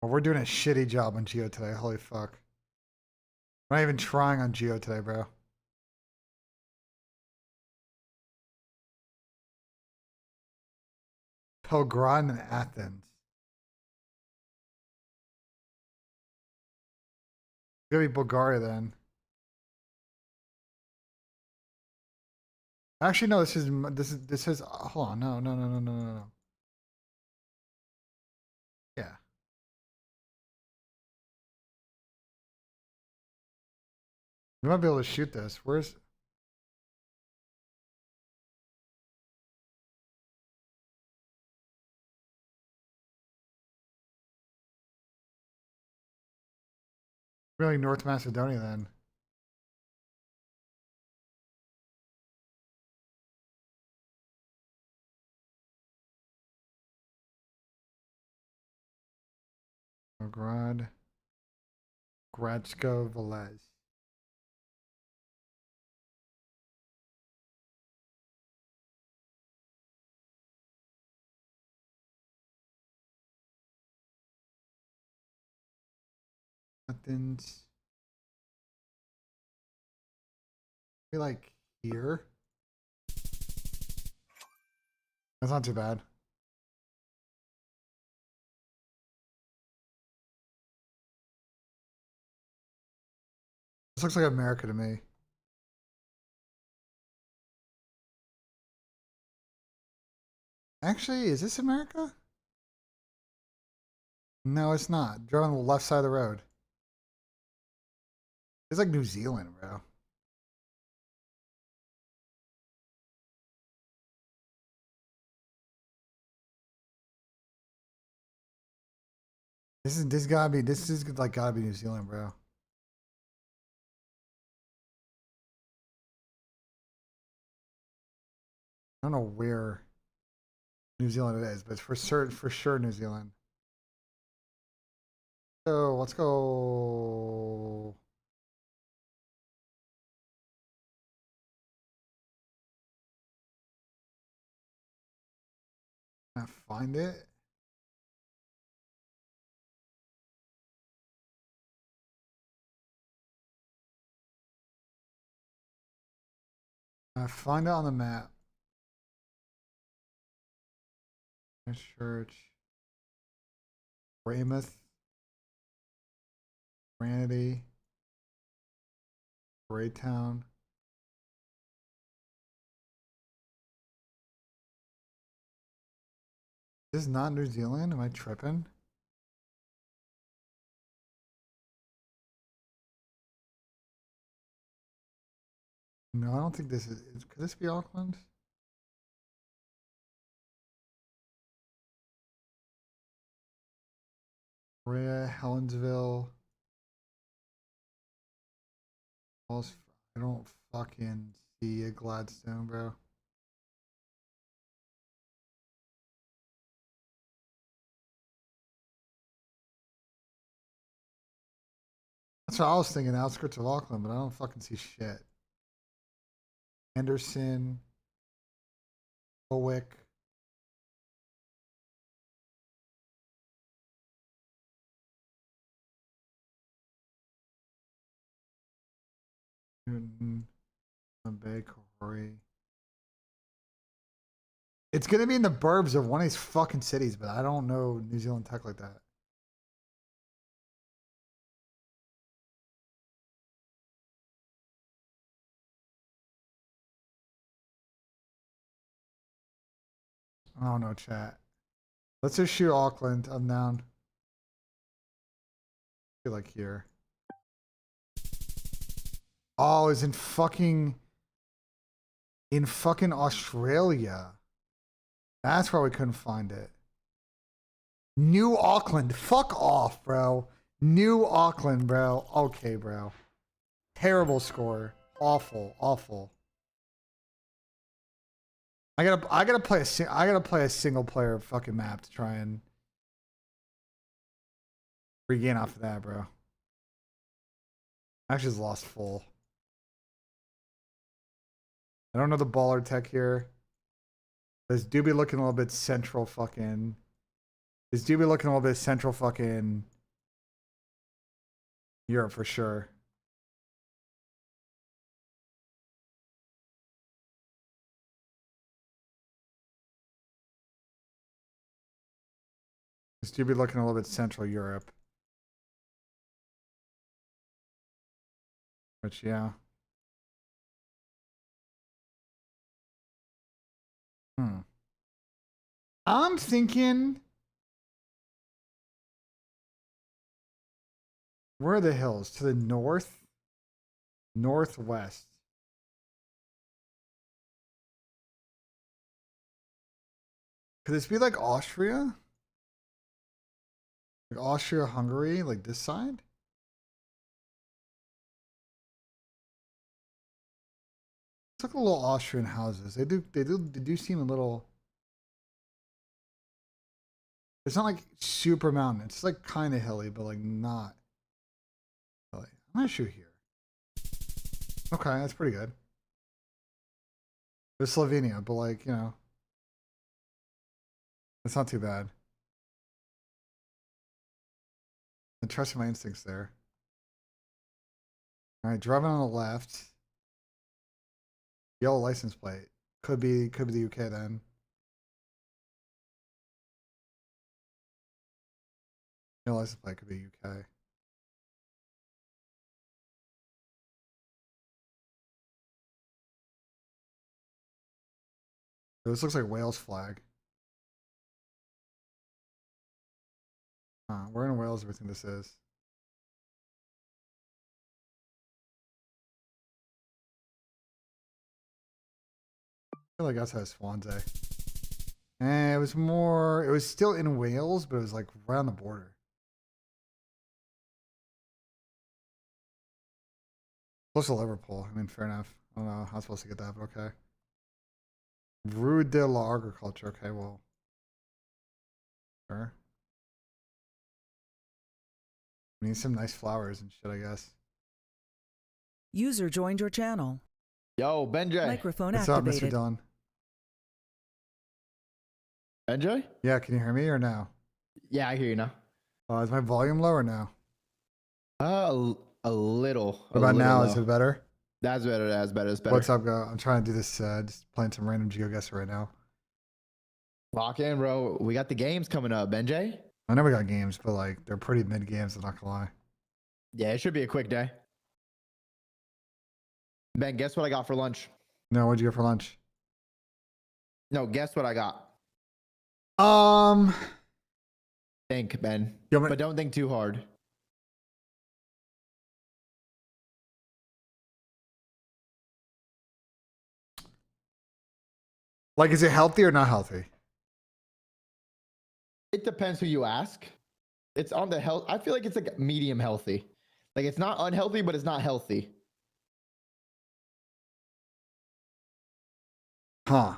Well, we're doing a shitty job on Geo today. Holy fuck. I'm not even trying on Geo today, bro. Belgrade and Athens. It's gonna be Bulgaria then. Actually, no. This is. Hold on. No. Yeah. We might be able to shoot this. Where's? Really, North Macedonia then. Gradsko Velez. Athens. Be like here. That's not too bad. This looks like America to me. Actually, is this America? No, it's not. Drove on the left side of the road. It's like New Zealand, bro. This is like gotta be New Zealand, bro. I don't know where New Zealand it is, but for sure New Zealand. So let's go. Can I find it? I find it on the map. Church. Weymouth. Granity. Greytown. This is not New Zealand? Am I tripping? No, I don't think this is. Could this be Auckland? Rhea, Helensville. I don't fucking see a Gladstone, bro. That's what I was thinking, outskirts of Auckland, but I don't fucking see shit. Anderson, Howick. Newton, Bay, Corey. It's gonna be in the burbs of one of these fucking cities, but I don't know New Zealand tech like that. I don't know, chat. Let's just shoot Auckland. I'm down. I feel like here. Oh, it's in fucking Australia. That's why we couldn't find it. New Auckland. Fuck off, bro. New Auckland, bro. Okay, bro. Terrible score. Awful, awful. I gotta play a single player fucking map to try and regain off of that, bro. I actually just lost full. I don't know the baller tech here. This do be looking a little bit central fucking. This do be looking a little bit central fucking Europe for sure. This do be looking a little bit central Europe. Which, yeah. I'm thinking. Where are the hills? To the north? Northwest. Could this be like Austria? Like Austria, Hungary, like this side? It's like a little Austrian houses. They do seem a little. It's not like super mountain. It's like kind of hilly, but like not hilly. I'm gonna shoot here. Okay, that's pretty good. It's Slovenia, but like, you know, it's not too bad. I'm trusting my instincts there. All right, driving on the left. Yellow license plate. Could be the UK then. Yellow license plate could be UK. This looks like Wales flag. Where in Wales do we think this is? I feel like outside Swansea. And it was still in Wales, but it was like right on the border. Close to Liverpool. I mean, fair enough. I don't know how I'm supposed to get that, but okay. Rue de la Agriculture. Okay, well. Sure. We need some nice flowers and shit, I guess. User joined your channel. Yo, BENJ. Microphone What's up, activated. Mr. Dillon? BENJ? Yeah, can you hear me or no? Yeah, I hear you now. Is my volume low or no? A little. What about now? Is it better? That's better. That's better. It's better. What's up, go? I'm trying to do this, just playing some random GeoGuessr right now. Lock in, bro. We got the games coming up, BENJ. I know we got games, but like they're pretty mid games, I'm not gonna lie. Yeah, it should be a quick day. Ben, guess what I got for lunch? No, what'd you get for lunch? No, guess what I got. Think, Ben. You want me- But don't think too hard. Like, is it healthy or not healthy? It depends who you ask. It's on the health. I feel like it's like medium healthy. Like it's not unhealthy, but it's not healthy. Huh.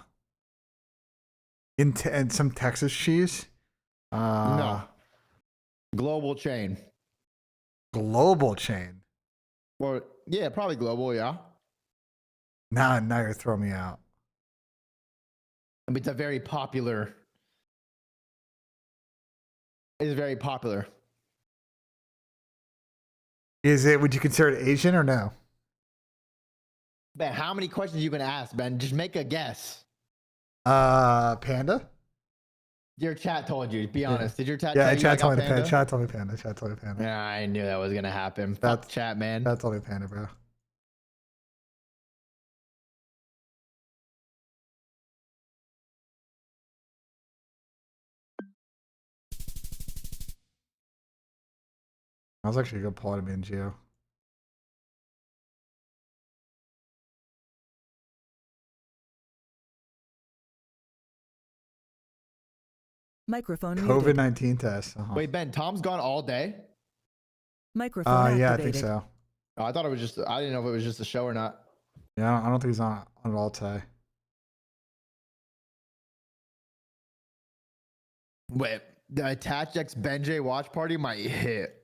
And some Texas cheese? No. Global chain. Global chain. Or yeah, probably global, yeah. Now you're throwing me out. I mean, it's a very popular. It's very popular. Would you consider it Asian or no? Ben, how many questions you gonna ask, Ben? Just make a guess. Panda? Your chat told you. Be honest. Did your chat? Yeah, tell you I chat got told me the panda? panda. Chat told me panda. Chat told me panda. Yeah, I knew that was gonna happen. Fuck That's- chat, man. Chat told me panda, bro. That was actually a good pull to be in Geo. Microphone muted. COVID-19 test. Wait, Ben, Tom's gone all day. Microphone Yeah, I activated. think so. Oh, I thought it was just. I didn't know if it was just a show or not. Yeah, I don't think he's on it all today. Wait, the attached X BENJ watch party might hit.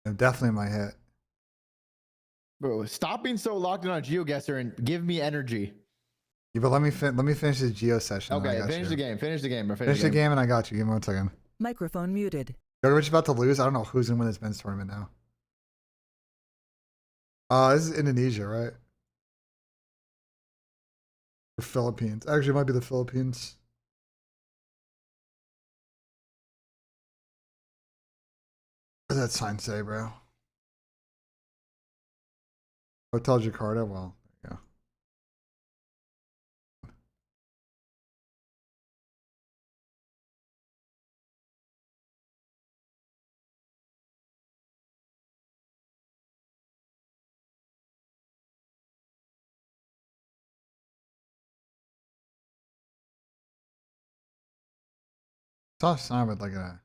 It definitely might hit. Bro, stop being so locked in on GeoGuessr and give me energy. Yeah, but let me finish this Geo session. and I Okay, got finish you. the game. Finish the game, bro. Finish the game and I got you. Give me 1 second. Microphone muted. Djokovic's about to lose. I don't know who's gonna win this men's tournament now. This is Indonesia, right? Or Philippines. Actually, it might be the Philippines. What does that sign say, bro? Hotel Jakarta. Well, there you go. Saw a sign with like a.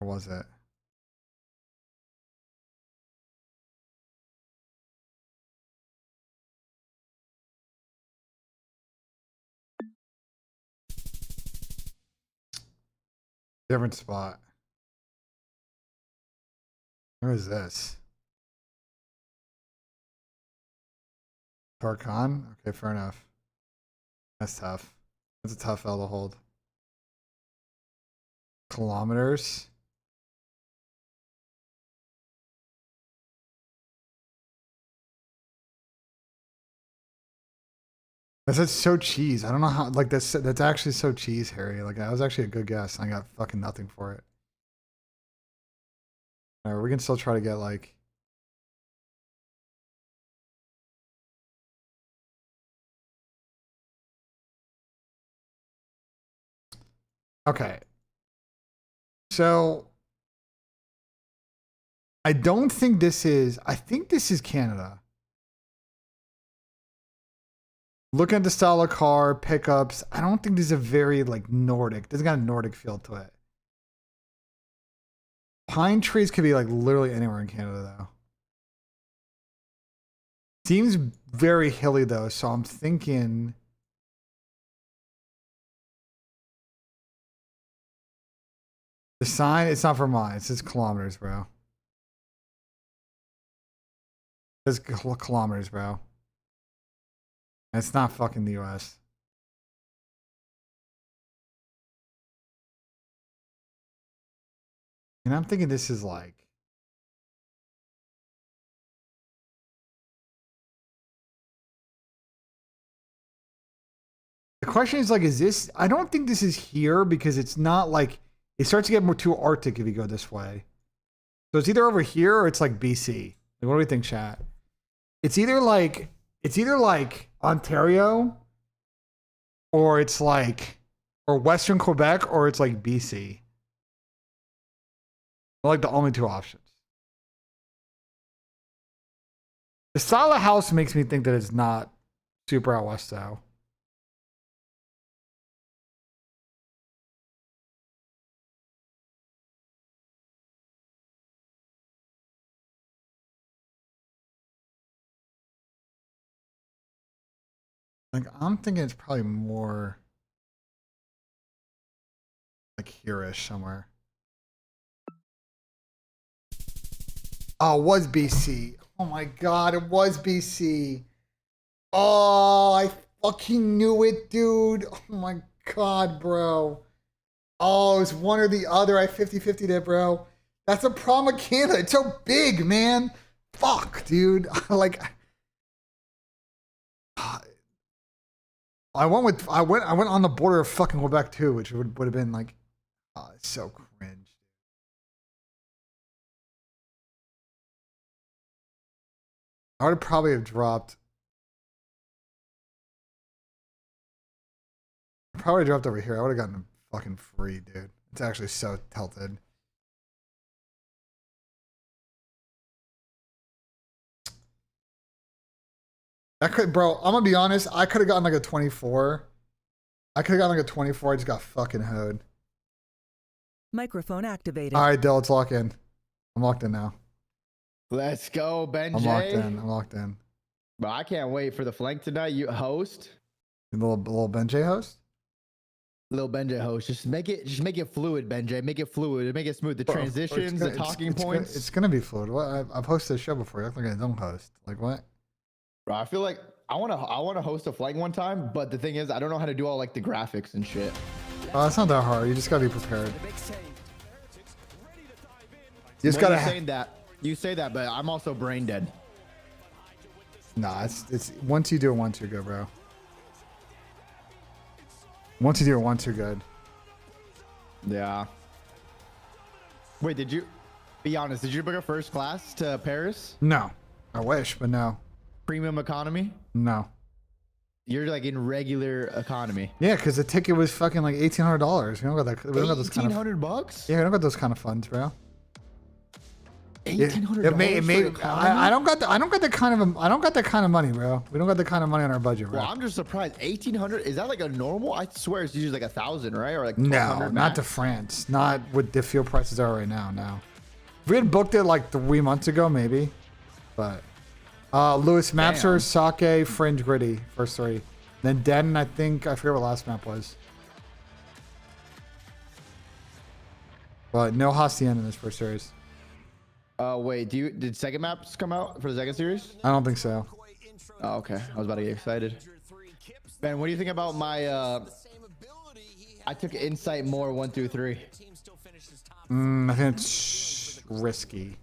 Where was it? Different spot. Where is this? Tarkan? Okay, fair enough. That's tough. That's a tough L to hold. Kilometers. That's so cheese. I don't know how. Like that's actually so cheese, Harry. Like that was actually a good guess, and I got fucking nothing for it. All right, we can still try to get like. Okay. So I don't think this is. I think this is Canada. Looking at the style of car, pickups, I don't think this is a very like Nordic. This has got a Nordic feel to it. Pine trees could be like literally anywhere in Canada though. Seems very hilly though, so I'm thinking. The sign, it's not Vermont, it says kilometers, bro. It says kilometers, bro. It's not fucking the US. And I'm thinking this is like. The question is like, is this, I don't think this is here because it's not like, it starts to get more too Arctic if you go this way. So it's either over here or it's like BC. Like, what do we think, chat? It's either like Ontario or it's like, or Western Quebec or it's like BC. They're like the only two options. The style of house makes me think that it's not super out west though. Like, I'm thinking it's probably more like here-ish somewhere. Oh, it was BC. Oh my God, it was BC. Oh, I fucking knew it, dude. Oh my God, bro. Oh, it was one or the other. I 50-50'd it, bro. That's a problem with Canada. It's so big, man. Fuck, dude. Like, I went on the border of fucking Quebec too, which would have been like, oh, it's so cringe. I would probably have dropped. I probably dropped over here. I would have gotten a fucking free, dude. It's actually so tilted. That could, bro. I'm gonna be honest. I could have gotten like a 24. I could have gotten like a 24. I just got fucking hoed. Microphone activated. All right, Dill, let's lock in. I'm locked in now. Let's go, BENJ. I'm locked in. I'm locked in. Bro, I can't wait for the flank tonight. You host. The little BENJ host. Little BENJ host. Just make it fluid, BENJ. Make it fluid. Make it smooth. The transitions, the talking points. It's gonna be fluid. What? I've hosted a show before. You act like I don't host. Like what? Bro, I feel like I wanna host a flank one time, but the thing is, I don't know how to do all like the graphics and shit. Oh, it's not that hard. You just gotta be prepared. You just gotta. Saying that. You say that, but I'm also brain dead. Nah, it's once you do it once, you're good, bro. Once you do it once, you're good. Yeah. Wait, did you? Be honest. Did you book a first class to Paris? No, I wish, but no. Premium economy? No. You're like in regular economy. Yeah, because the ticket was fucking like $1,800. We don't got that. We don't got those kind of. $1,800? Yeah, we don't got those kind of funds, bro. $1,800. I don't got the kind of money, bro. We don't got the kind of money on our budget, bro. Well, I'm just surprised. 1,800 is that like a normal? I swear it's usually like 1,000, right? Or like no, not to France. Not with the fuel prices are right now. No, if we had booked it like 3 months ago, maybe. But Lewis Mapster, Sake, Fringe, Gritty, first three. Then Den, I forget what last map was. But no Hacienda in this first series. Wait, did second maps come out for the second series? I don't think so. Oh, okay. I was about to get excited. Ben, what do you think about my I took insight more 1 through 3. I think it's risky.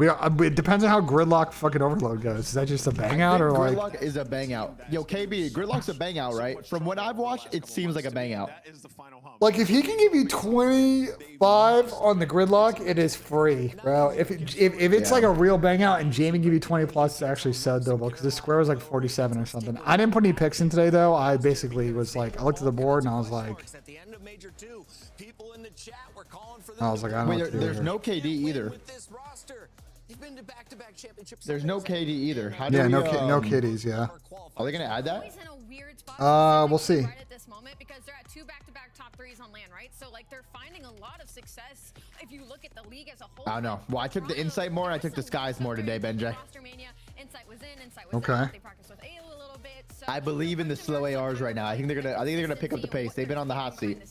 It depends on how Gridlock fucking Overload goes. Is that just a bang out or like? Gridlock is a bang out. Yo, KB, Gridlock's a bang out, right? From what I've watched, it seems like a bang out. Like if he can give you 25 on the Gridlock, it is free, bro. If it's like a real bang out and Jamie give you 20 plus, it's actually so doable because the square was like 47 or something. I didn't put any picks in today though. I basically was like, I looked at the board and I was like, I don't know. Wait, there's no KD either. There's no KD either. How do we, no KDs, yeah. Are they gonna add that? We'll see. Because they're at 2 back-to-back top 3s on land, right? So like they're finding a lot of success if you look at the league as a whole. I don't know. Well, I took the insight more and I took the skies more today, BENJ. Okay. I believe in the slow ARs right now. I think they're gonna pick up the pace. They've been on the hot seat.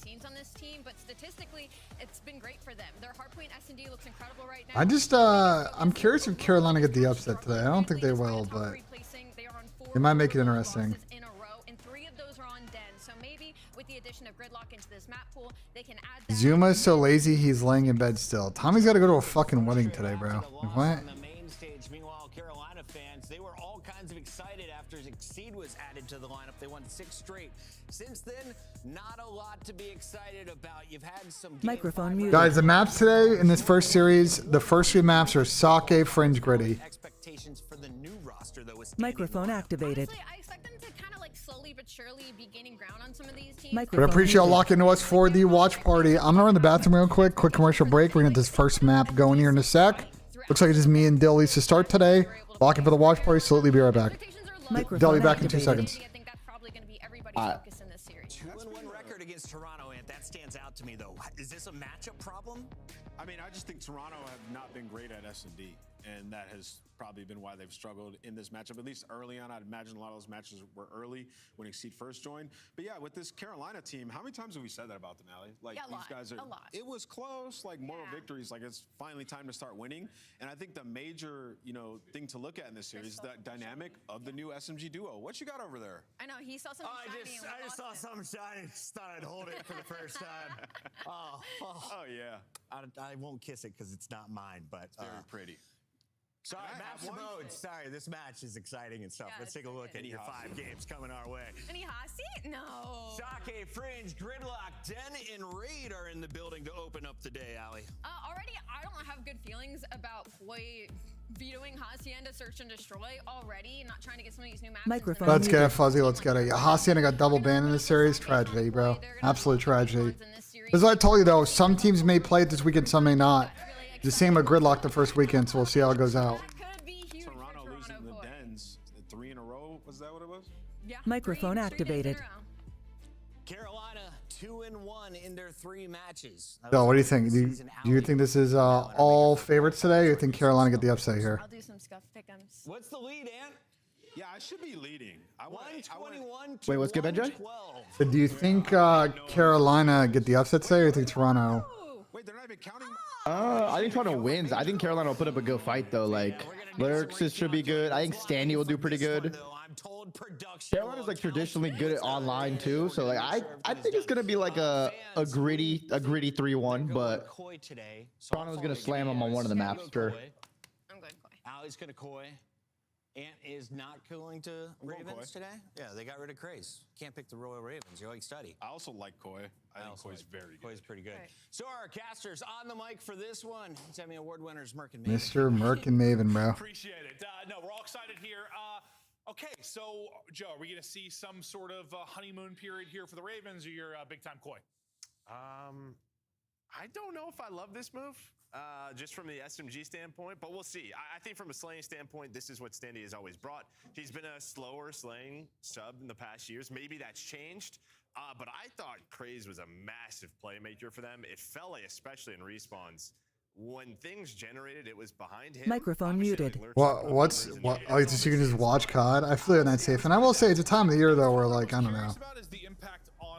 I just I'm curious if Carolina get the upset today. I don't think they will, but they might make it interesting. Zuma's so lazy he's laying in bed still. Tommy's got to go to a fucking wedding today, bro. Like, what? Meanwhile, Carolina fans, they were all kinds of excited after Exceed was added to the lineup. They won 6 straight. Since then, not a lot to be excited about. You've had some Microphone muted. Guys, the maps today in this first series, the first 3 maps are Sake, Fringe, Gritty. Expectations for the new roster, though, was Microphone activated. Honestly, I expect them to kind of like slowly but surely be gaining ground on some of these teams. But I appreciate y'all locking into us for the watch party. I'm gonna run the bathroom real quick. Quick commercial break. We're gonna get this first map going here in a sec. Looks like it's just me and Dillies to start today. Locking for the watch party. Absolutely be right back. Dilly back in 2 seconds. I think that's probably going to be everybody's focus in this series. 2-1 record against Toronto, and that stands out to me, though. Is this a matchup problem? I mean, I just think Toronto have not been great at S&D, and that has probably been why they've struggled in this matchup. At least early on, I'd imagine a lot of those matches were early when Exceed first joined. But yeah, with this Carolina team, how many times have we said that about them, Allie? Like, Yeah, these guys are. a lot. It was close, like moral victories. Like, it's finally time to start winning. And I think the major, thing to look at in this series is that dynamic of the new SMG duo. What you got over there? I know he saw something shiny. I just saw something shiny. Just thought I'd hold it for the first time. Oh yeah, I won't kiss it because it's not mine, but very pretty. Sorry, Can I match have the one? mode. Sorry, this match is exciting and stuff. Yeah, Let's take a look at your 5 games coming our way. Any Hasi? No. Sake, Fringe, Gridlock, Den, and Raid are in the building to open up the day, Allie. Already, I don't have good feelings about Koi vetoing Hacienda Search and Destroy already. Not trying to get some of these new maps. Microphone. Let's get it, Fuzzy. Let's get it. Yeah, Hacienda got double banned in this series. Tragedy, bro. Absolute tragedy. As I told you, though, some teams may play it this weekend, some may not. The same with Gridlock the first weekend, so we'll see how it goes out. Toronto losing the Dens 3 in a row. Was that what it was? Yeah, Microphone three activated. days in a row. Carolina 2-1 in their 3 matches. Yo, what do you think? Do you think this is all favorites today, or you think Carolina get the upset here? I'll do some scuff pick'ems. What's the lead, Ant? Yeah, I should be leading. 121 Wait, what's good, BENJ? 12. So do you think Carolina get the upset today, or you think Toronto? Wait, they're not even counting. I think Toronto wins. I think Carolina will put up a good fight though. Like Lurks should be good. I think Standy will do pretty good. I'm told production. Carolina's like traditionally good at online too, so like I think it's gonna be like a gritty 3-1, but Toronto's gonna slam them on one of the maps. Sure. I'm going Koi. Ali's gonna Koi. Ant is not going to Ravens today. Yeah, they got rid of Craze. Can't pick the Royal Ravens. You like study. I also like Koi. I think Koi's very good. Koi's pretty good. Right. So our casters on the mic for this one. It's Emmy Award winners Merc and Maven. Mr. Merc and Maven, bro. Appreciate it. No, we're all excited here. Okay, so Joe, are we going to see some sort of honeymoon period here for the Ravens, or you're big time Koi? I don't know if I love this move, just from the SMG standpoint, but we'll see. I think from a slaying standpoint, this is what Standy has always brought. He's been a slower slaying sub in the past years. Maybe that's changed, but I thought Craze was a massive playmaker for them. It felt like, especially in respawns, when things generated, it was behind him. Microphone Obviously, muted. like, What? Oh, so you can just watch COD? I feel like that's safe. And I will say, it's a time of the year, though, where, like, I don't know. About is the impact on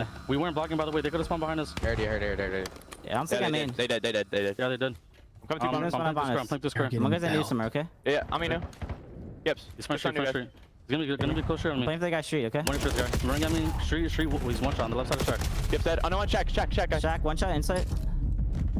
Yeah. We weren't blocking, by the way. They could have spawned behind us. Already. Yeah, I don't think I'm in. They did. Yeah, they did. I'm coming to I'm gonna spawn I'm behind us. playing this square. Get I'm him gonna do down. somewhere, okay? Yeah, I'm in. Yep. He's front street. He's gonna be closer on me. Playing for the guy street, okay? Running for this guy. Running at me. Street. He's one shot on the left side of the track. Yep, dead. Oh, no, one check. Shack, one shot inside.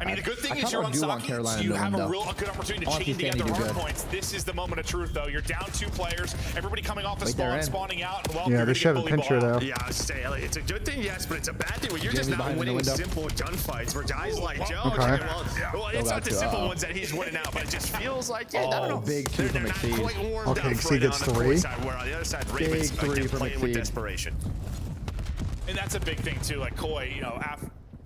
I mean, the good thing I is you're on kinda do want Saki, Carolina so you to have win, a though. good opportunity I to want chain to see together Sandy do hard good. points. This is the moment of truth, though. You're down 2 players. Everybody coming off a Wait, they're spawn, in. spawning out. And well, Yeah, you're they gonna should get have a bully pincher ball out. though. Yeah, I was saying, like, it's a good thing, yes, but it's a bad thing when you're just Jamie's not behind in the winning window. simple gunfights where guys like Joe. Okay. Well, it's not the simple ones that he's winning out, but it just feels like, yeah, I don't know. Big 2 from They're not Exceed. quite warmed Okay, up Exceed right gets on the 3. court side, where on the other side, Ravens 3 again from playing with Exceed. desperation. And that's a big thing, too. Like, Koi, you know,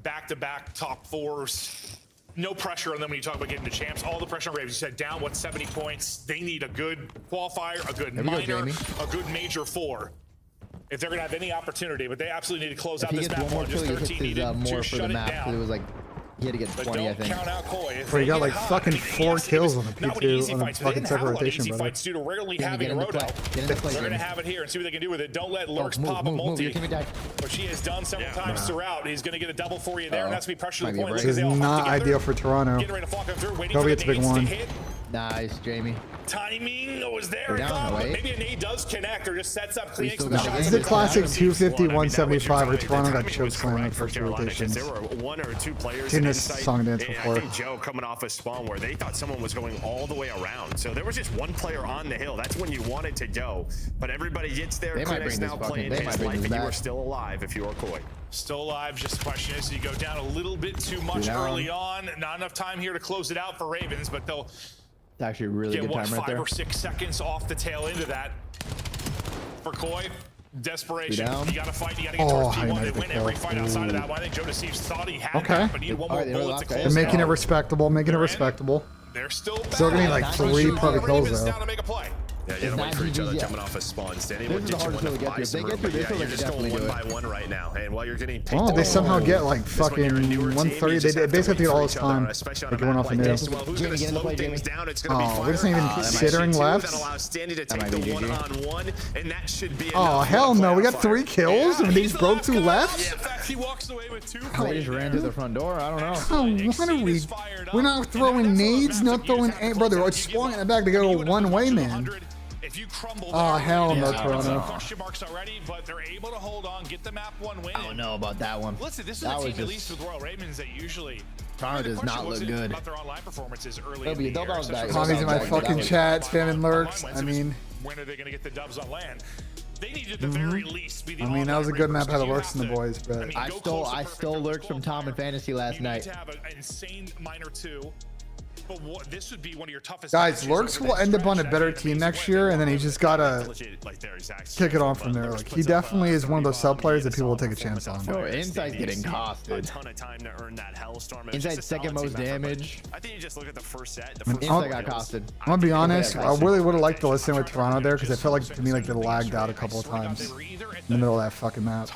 back-to-back top 4s. no pressure on them when you talk about getting to champs. All the pressure on Ravens. You said down, 70 points. They need a good qualifier, a good minor, a good major 4. If they're going to have any opportunity, but they absolutely need to close out this map. More Just 13 needed more to for the shut it map, down. it was like he had to get 20, I think. Count out Koi. Bro, you got like fucking 4 kills on the P2 on the fucking second rotation, brother. Fights due to rarely having a roto. They're going to have it here and see what they can do with it. Don't let Lurks pop a multi, which he has done several times throughout. He's going to get a double for you there, and that's to be pressure to the point. This is not ideal for Toronto. Getting ready to flock them through, waiting Kobe, for it's a the big nades to one. hit. Nice, Jamie. Timing was there, I thought, but maybe a nade does connect or just sets up cleaning some shots. This is a classic 250-175 where Toronto got chokeslammed in the first rotations. There were 1 or 2 players Seen in this insight, song and dance and before. I think Joe coming off a spawn where they thought someone was going all the way around. So there was just 1 player on the hill. That's when you wanted to go. But everybody gets there. Clinic's now playing his life, and you are still alive if you are Koi. Still alive. Just the question is, you go down a little bit too much early on. Not enough time here to close it out for Ravens, but they'll It's actually a really good time right 5 there. or 6 seconds off the tail end of that. For Koi, desperation. You got to fight. You got to get towards T1. They win every fight outside of that one. I think Joe Deceived thought he had that, but needed one more bullet to close They're making it respectable, making it respectable. They're still gonna need like 3 perfect kills though. Yeah, you gotta wait for each other jumping off a spawn. Standing will get you one to buy some room, but yeah, you're just going 1 by 1 right now. And while you're getting picked Oh, they up, somehow get like fucking 130. They basically get all this time. Like going off a nail. Who's gonna slow things down? It's gonna be Oh, we're just not even considering left. That allows Standy to take the 1-on-1, and that should be Oh hell no, we got 3 kills and these broke 2 left. In fact, he walks away with 2. They just ran through the front door. I don't know. Oh, what are we? We're not throwing nades, not throwing. Brother, it's swung in the back to go one way, man. If you crumble Oh hell no, Toronto. question marks already, but they're able to hold on, get the map 1 win. I don't know about that one. Listen, this is That a was team, at just- least with Royal Ravens, that usually. Toronto does not look good. About their online performances early It'll be in the a year. double back. Tommy's in my fucking chat, spamming lurks. I mean, When are they going to get the dubs on land? They need at the very least be the I mean that was a good map out of lurks in the boys, but I stole lurks from Tom in fantasy last night. to have an insane minor 2. But this would be one of your toughest guys, lurks will end up on a better team next year, and then he just gotta kick it on from there. Like he definitely is one of those sub players that people will take a chance on. Oh, Insight's getting costed. A ton of time to earn that Hellstorm. Insight's second most damage. I think you just look at the first set. Insight got costed. I'm gonna be honest, I really would have liked to listen with Toronto there because I felt like to me like they lagged out a couple of times in the middle of that fucking map.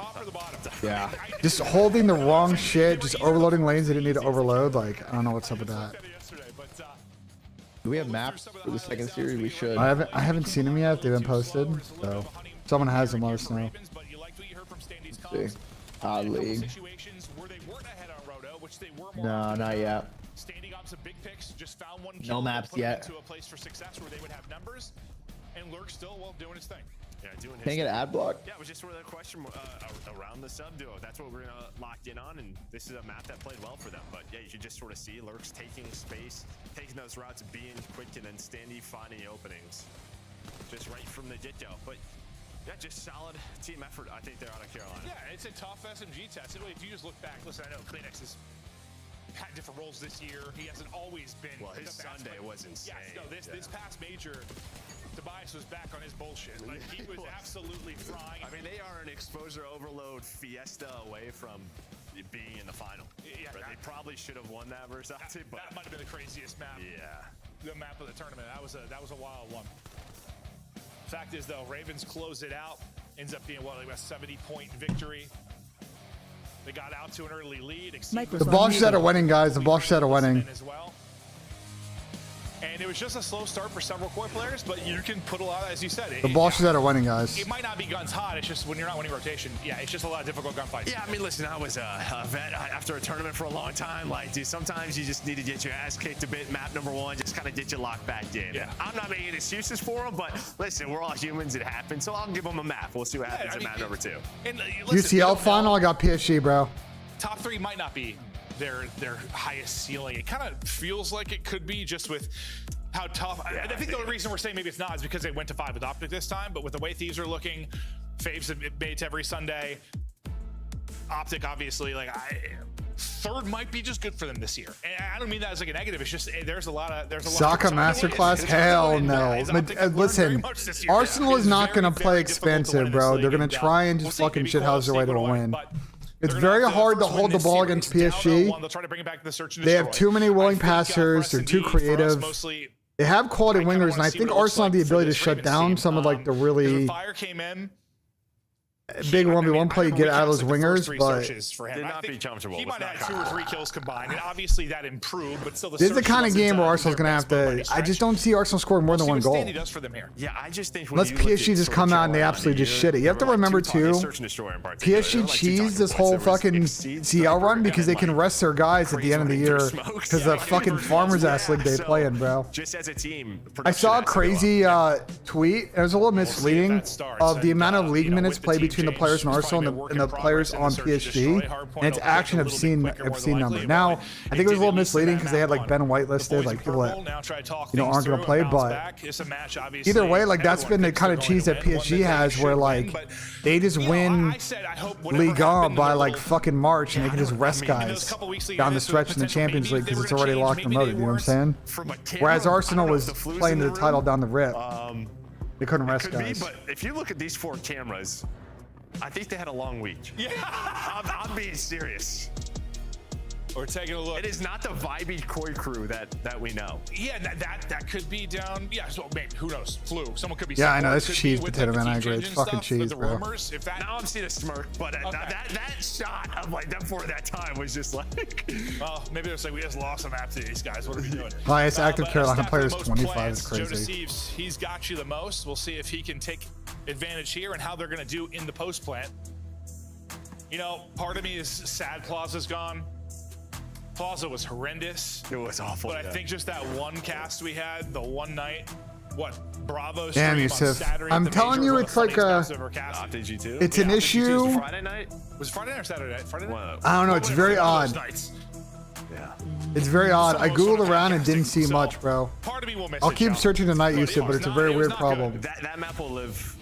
Yeah. Just holding the wrong shit, just overloading lanes they didn't need to overload. Like I don't know what's up with that. Do we have maps for the second series? We should. I haven't seen them yet. They've been posted, so someone has them. Let us know. Let's see. League. No, not yet. No maps yet. To a place for success where they would have numbers, and Lurk still doing his thing. Yeah, doing his Can I get an ad block? Yeah, it was just sort of the question around the sub duo. That's what we're gonna lock in on, and this is a map that played well for them. But yeah, you should just sort of see Lurks taking space, taking those routes, being quick, and then Standy finding openings, just right from the get-go. But yeah, just solid team effort. I think they're out of Carolina. Yeah, it's a tough SMG test. If you just look back, listen, I know Kleenex has had different roles this year. He hasn't always been. Well, his Sunday was insane. Yes, no, this past major, Tobias was back on his bullshit. Like he was absolutely frying. I mean, they are an exposure overload fiesta away from being in the final. Yeah, they probably should have won that Versace, but that might have been the craziest map. Yeah, the map of the tournament. That was a wild one. Fact is, though, Ravens close it out. Ends up being like a 70-point victory. They got out to an early lead. The Bosch are winning, guys. The Bosch are winning. As well. And it was just a slow start for several Koi players, but you can put a lot, as you said. The Bosch are winning, guys. It might not be guns hot. It's just when you're not winning rotation. Yeah, it's just a lot of difficult gunfights. Yeah, I mean, listen, I was a vet after a tournament for a long time. Like, dude, sometimes you just need to get your ass kicked a bit. Map number 1, just kind of get you locked back in. Yeah. I'm not making excuses for them, but listen, we're all humans. It happens. So I'll give them a map. We'll see what happens in map number 2. And, listen, UCL final, I got PSG, bro. Top 3 might not be their highest ceiling. It kind of feels like it could be just with how tough. Yeah, I think the only reason we're saying maybe it's not is because they went to 5 with Optic this time, but with the way Thieves are looking, Faves have made it to every Sunday. Optic, obviously, like 3rd might be just good for them this year. And I don't mean that as like a negative. It's just there's a lot of Saka Masterclass, hell no. Listen, Arsenal is not gonna play expensive, bro. They're gonna try and just fucking shithouse their way to a win. It's very hard to hold the ball against PSG. They'll try to bring it back to the search and They have destroy. too many willing I think, passers. They're too for us, creative. mostly, They have quality I kinda wingers, and wanna I see think what it looks Arsenal have the like for ability to this shut Ravens down team. some of like the Because really if Fire came in, big 1v1 play you get out of those wingers, but Did not be comfortable. he Was might not have 2 or comfortable. 3 kills combined, and obviously that improved, but still the this is the search kind of wasn't game where done Arsenal's their going to have best play by any to. I just stretch. don't see Arsenal scoring more than See one what goal. Standy does for them here. Yeah, I just think Unless PSG just come out and they absolutely just shit it. You have to remember too, PSG cheesed this whole fucking CL run because they can rest their guys at the end of the year because the fucking farmers ass league they play in, bro. Just as a team, I saw a crazy tweet. It was a little misleading of the amount of league minutes played between the players in Arsenal and the players on PSG, and it's actually an obscene number. Now, I think it was a little misleading because they had like Ben White listed, like people that aren't going to play. But either way, like that's been the kind of cheese that PSG has, where like they just win Ligue 1 by like fucking March, and they can just rest guys down the stretch in the Champions League because it's already locked and loaded. You know what I'm saying? Whereas Arsenal was playing the title down the rip. They couldn't rest guys. But if you look at these 4 cameras, I think they had a long week. Yeah, I'm being serious. We're taking a look. It is not the vibey Koi crew that we know. Yeah, that could be down. Yeah, so maybe who knows? Flu. Someone could be. Yeah, I know. This That's cheese potato, man. I agree. It's fucking cheese, bro. Rumors, if that, now I'm seeing a smirk, but that shot of like them for that time was just like. Well, maybe they're saying we just lost some map to these guys. What are we doing? Highest active Carolina players 25 plans. is crazy. Joe Deceives, he's got you the most. We'll see if he can take advantage here and how they're going to do in the post plant. You know, part of me is sad Plaza's gone. Plaza was horrendous. It was awful. But I think just that one cast we had, the one night, Bravo Damn, stream Yusuf. on Saturday. I'm at the telling major you, was it's one like of the a. funniest casts I've ever casted. Did you too? It's an issue. Friday night? Was it Friday night or Saturday night? Friday night? I don't know. It's very odd. Yeah. It's very odd. I googled around and didn't see much, bro. Part of me will miss I'll it, keep Joe. searching tonight, Yusuf, but it's a very weird problem. That map will live.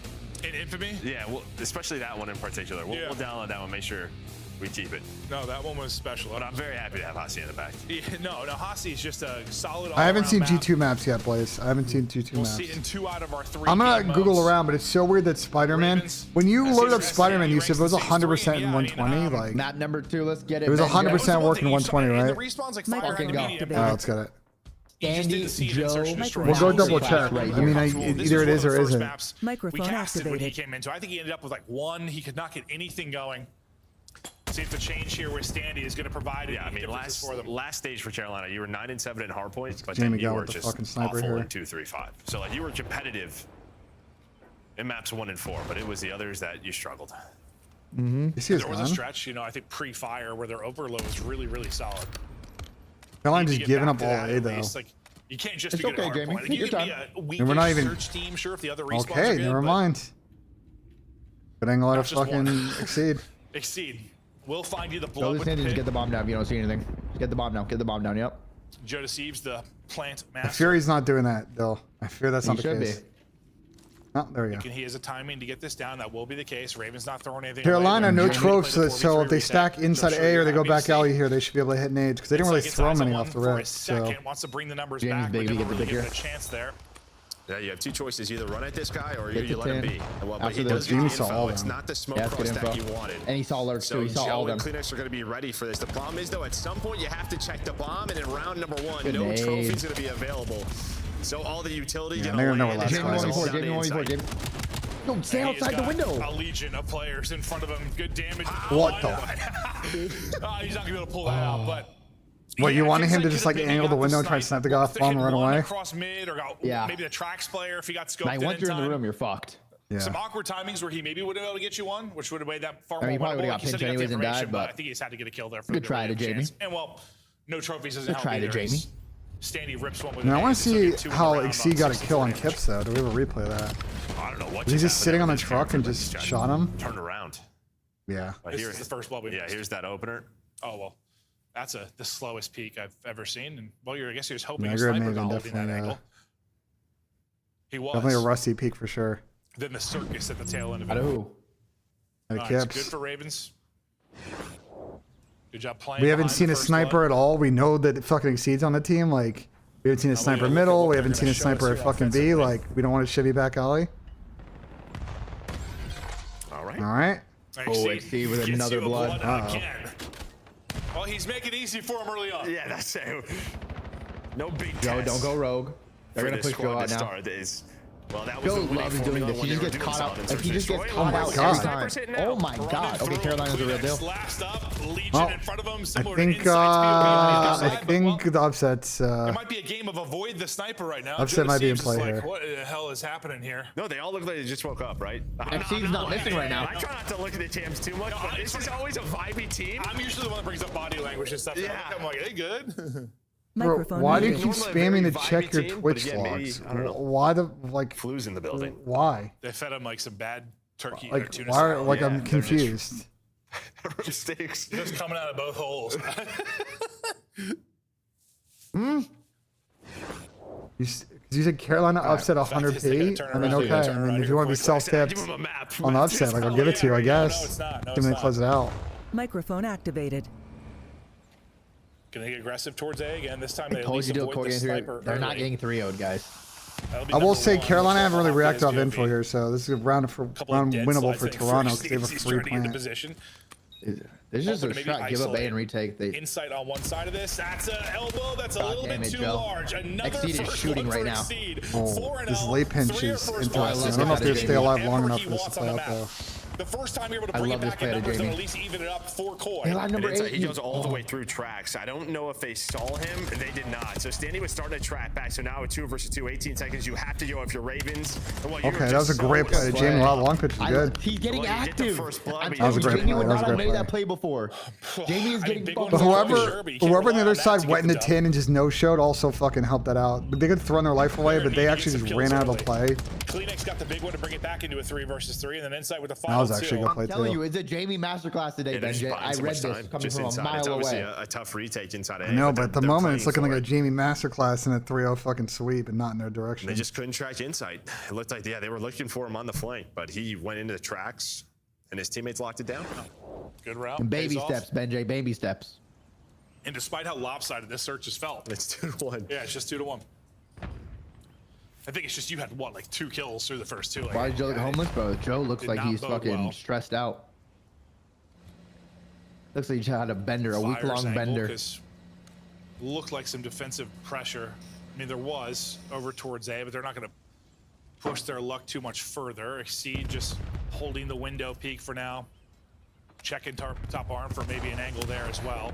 In infamy? Yeah, well, especially that one in particular. We'll download that one. Make sure we keep it. No, that one was special. But I'm very happy to have Hasi in the back. Yeah, no, Hasi is just a solid. I haven't seen map. G2 maps yet, Blaze. I haven't seen G2 We'll maps. see in 2 out of our 3. I'm gonna game Google modes. around, but it's so weird that Spider-Man. When you loaded up Spider-Man, Yusuf, it was 100% in 120. Like Map number 2, let's get it. it was Ben. 100% working 120, right? The respawn's like fire Fucking go. Oh, let's get it. Andy, Joe, We'll go double check. Right I mean, either it is or isn't. Microphone we casted when he activated. came in, so I think he ended up with like 1. He could not get anything going. See if the change here with Standy is going to provide any differences for them. Last stage for Carolina, you were 9-7 in hardpoints, but Jamie then you got were with the just fucking sniper awful here. in 2-3-5. So like you were competitive in maps 1 and 4, but it was the others that you struggled. You see his There was a gun? stretch, you know, I think pre-fire where their overload was really, really solid. Caroline Need to just get giving back up to all that A at though. least. Like, you can't just It's be good okay, at Jamie. hardpoint. Like, Take you your can be time. a And we're not weakish even- search team, sure, if the other respawns are Okay, good, never but mind. Good angle out of That's just one. fucking exceed. Exceed. We'll find you the Go blood this with in the and just pit. get the bomb down if you don't see anything. Get the bomb down. Get the bomb down. Yep. Joe Deceives, the plant I master. fear he's not doing that though. I fear that's He not the should case. be. Oh, there we go. He has a timing to get this down. That will be the case. Raven's not throwing anything. Carolina, away. no They're trying to tropes, play the so if they 4v3 stack reset. inside I'm A sure or they go you're happy back to alley see. here, they should be able to hit nades because they didn't It's really like it's throw eyes on many one off the for a rip. second. So Wants to bring the numbers James, back. baby, But get never the really bigger. given a chance there. Yeah, you have 2 choices: either run at this guy or Get you to let him 10. be. Well, but After he the does get Jimmy the saw info. all It's them. not the smoke Yeah, that's cross good stack info. you wanted. And he saw alerts So too. He saw all Joe of and them. Kleenex are going to be ready for this. The problem is, though, at some point you have to check the bomb, and in round number 1, Good no nade. trophy's going to be available. So all the utility Yeah, gonna they're gonna know land what and last it's guy all is. down Jamie, inside. Jamie. No, stay And he's outside the got window. A legion of players in front of him. Good damage. What the? He's not gonna be able to pull that out, but. What, you Yeah, wanted Kingsley him to could just have like maybe angle the got window and try to snipe. snap the guy off the bomb and run One away? across mid, or got Yeah. maybe the tracks player if he got scoped Now, in once you're in the time. room, you're fucked. Yeah. Some awkward timings where he maybe would have been able to get you one, which would have made that far I mean, he more probably winnable. would've Like got you said, pinched he got the anyways and died, information, but I but think he's had to get a kill there for good the try to really Jamie. chance. And well, no trophies doesn't Good help try to either. Jamie. Standy rips one with Now I an want ace, to so see get 2 in how the round Exceed got a 64 kill on damage. Kips though. Do we have a replay of that? I don't know what Was he just sitting on the this truck and character, just but this shot guy him? Turned around. Yeah. This is the first blood we Yeah, missed. here's that opener. Oh well, that's the slowest peak I've ever seen. And well, I guess he was hoping Yeah, a Grid sniper Maven got holding that definitely, angle. He was Definitely a rusty peak for sure. Then the circus at the tail end of it. Out of who? Hey, It's Kips. good for Ravens. Good job playing. We haven't behind seen the a first sniper blood. at all. We know that it fucking Exceed's on the team. Like, we haven't seen a sniper look at middle. what We they're haven't seen gonna a show us sniper at here fucking B. offensively. Like, we don't want a shitty back alley. All right. All right. Oh, Exceed with another blood. Again. Well, he's making it easy for him early on. Yeah, that's it. No big Joe, test. don't go rogue. They're for gonna this push Joe squad out to now. start. Well, that was Joe the winning loves doing formula this. when He they just were gets doing caught out. solid Like, he just gets destroy. caught out God. every time. Oh my god. Okay, Carolina's the real deal. Last up, Legion Well, in front of him. I Similar think to Insight's I think the upset's it might be a game of avoid the sniper right now. upset might be in Jonas play is here. like, what the hell is happening here? No, they all look like they just woke up, right? Exceed's not missing right now. I try not to look at the TMs too much, but this is always a vibey team. I'm usually the one that brings up body language and stuff. Yeah. I'm like, hey, good. Bro, why do you keep Normally a spamming very to check vibey your team, but Twitch again, maybe, logs? I don't know. Why the like? Flu's in the building. Why? They fed him like some bad turkey or Like tuna why? salad. Like Yeah, I'm they're confused. Mistakes. Just coming out of both holes. You said Carolina upset fact is they gotta 100p. turn I mean, around. They gotta okay. I turn mean, around if you want to be here quick. self-tipped Give him a map. on the upset, like I'll give it to you, I guess. No, it's not. No, Give me it's close it out. Microphone activated. Gonna get aggressive towards A again. This time they I at told least you to avoid Core the game 3. sniper. They're not early. getting 3-0'd, guys. That'll be I will number say one. Carolina haven't really Off reacted off his info POV. here, so this is a round Couple of dead winnable slides, for I think, Toronto first because they have a he's free starting to get into plant. position. This is Hoping a to maybe shot. Give up A isolate. and retake. They Insight on one side of this. That's an elbow. That's a God little damn bit it, too Joe. large. Another Exceed is first shooting one for right now. Exceed. Oh, this 4-0, late pinch 3 is first interesting. balls. I don't know if they stay alive long enough for Whatever this he to play out wants on the though. map. The first time you're able to I bring love it this back in play to numbers, Jamie. and at least even it up for Coy. They line number And 8. he goes all the way through tracks. I don't know if they saw him. They did not. So Standy was starting to track back. So now with 2 versus 2, 18 seconds, you have to go if you're Ravens. And what, you Okay, were that was a just great so play. Jamie, wow, long pitch was good. He's getting Well, you get the active. first blood, I'm but That was a telling great you, Jamie play. would That was not a have great made play. that play before. Jamie is getting big bumped. one But for sure, but you can't whoever on the rely other on that side to went get into the 10 and just no-showed also fucking helped that out. But they could throw their life away, but they Need to actually get just some ran kills out of the early. play. Kleenex got the big one to bring it back into a 3 versus 3, and then Insight with the That final was actually a good play I'm telling too. you, it's a Jamie masterclass today, Yeah, they're just BENJ. buying I so read much this time coming just from a inside. It's mile obviously away. a tough retake inside of I A, know, but at the they're moment it's playing looking for like a it. Jamie masterclass in a 3-0 fucking sweep and not in their direction. They just couldn't track Insight. It looked like, yeah, they were looking for him on the flank, but he went into the tracks, and his teammates locked it down. Good route. And baby pays off. steps, BENJ, baby steps. And despite how lopsided this search has felt, It's 2-1. yeah, it's just 2-1. I think it's just you had what, like 2 kills through the first 2. Like, Why does Joe look homeless, bro? Joe looks did like not he's bode fucking well. stressed out. Looks like he had a bender, a Fire's week-long angle, bender. 'cause looked like some defensive pressure. I mean, there was over towards A, but they're not going to push their luck too much further. Exceed just holding the window peak for now. Checking top arm for maybe an angle there as well.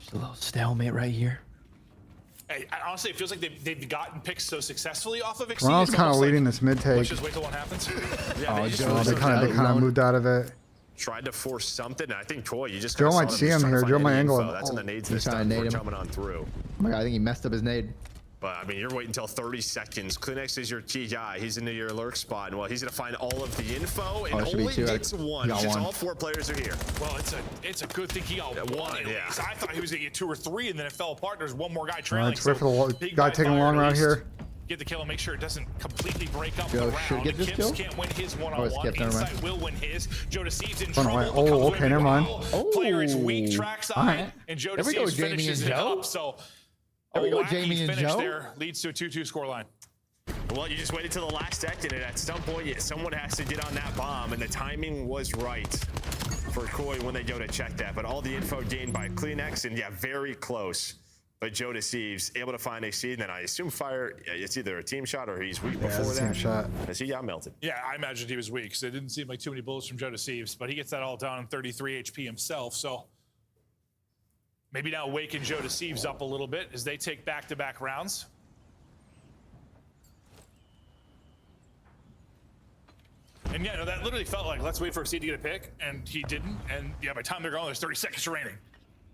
Just a little stalemate right here. Hey, honestly, it feels like they've gotten picks so successfully off of Exceed. Toronto's It's kind of almost leading like, this mid-take. let's just wait till one happens. Yeah, they, Joe, They kind of moved out of it. tried to force something. And I think Coy, you just Joe kinda might saw see just him trying to here. find Joe any might angle info. him. That's in the nades He's this trying to time. nade We're him. coming on through. Oh my god, I think he messed up his nade. But I mean, you're waiting until 30 seconds. Kleenex is your key guy. He's into your lurk spot. And well, he's gonna find all of the info and Oh, it should be only 2. gets one. Got Since one. all 4 players are here. Well, it's a good thing he got one. At yeah. least. I thought he was gonna get 2 or 3, and then it fell apart. There's one more guy All trailing. right, wait for the Big guy by taking a fire long to at route least here. Get the kill and make sure it doesn't completely break up Joe the should round. get this Kips kill? can't win his Oh, one-on-one. skip, never mind. Insight will win his. Joe Deceives in Oh, trouble. wait. But Oh, comes with okay, a never big mind. roll. Player is weak, trackside, right. and Joe There we go, Deceives Jamie finishes and it Joe. up. So There we a go, wacky Jamie and finish Joe. there leads to a 2-2 scoreline. Well, you just waited till the last second, and at some point, someone has to get on that bomb, and the timing was right for Coy when they go to check that. But all the info gained by Kleenex, and yeah, very close. But Joe Deceives able to find Exceed, and then I assume Fire, it's either a team shot or he's weak Yeah, before it's a team that. shot. As he got melted. Yeah, I imagined he was weak because it didn't seem like too many bullets from Joe Deceives, but he gets that all down in 33 HP himself. So maybe now waking Joe Deceives up a little bit as they take back-to-back rounds. And yeah, no, that literally felt like let's wait for Exceed to get a pick, and he didn't. And yeah, by the time they're going, there's 30 seconds remaining.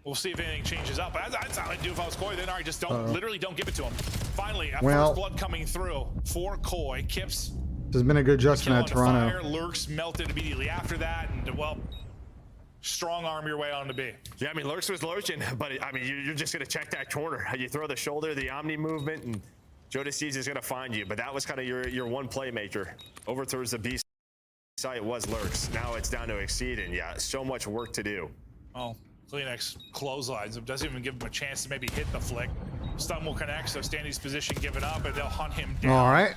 We'll see if anything changes up. But that's how I'd do if I was Coy. Then, all right, just don't, literally don't give it to him. Finally, a first blood coming through for Coy. Kips. There's been a good adjustment at Kill on the Toronto. fire, Lurks melted immediately after that, and well, strong arm your way on to B. Yeah, I mean, Lurks was lurching, but I mean, you're just going to check that corner. You throw the shoulder, the Omni movement, and Joe Deceives is going to find you. But that was kind of your one playmaker. Over towards the B site was Lurks. Now it's down to Exceed, and yeah, so much work to do. Oh, Kleenex clotheslines him. Doesn't even give him a chance to maybe hit the flick. Stun will connect, so Standy's position given up, and they'll hunt him down. All right.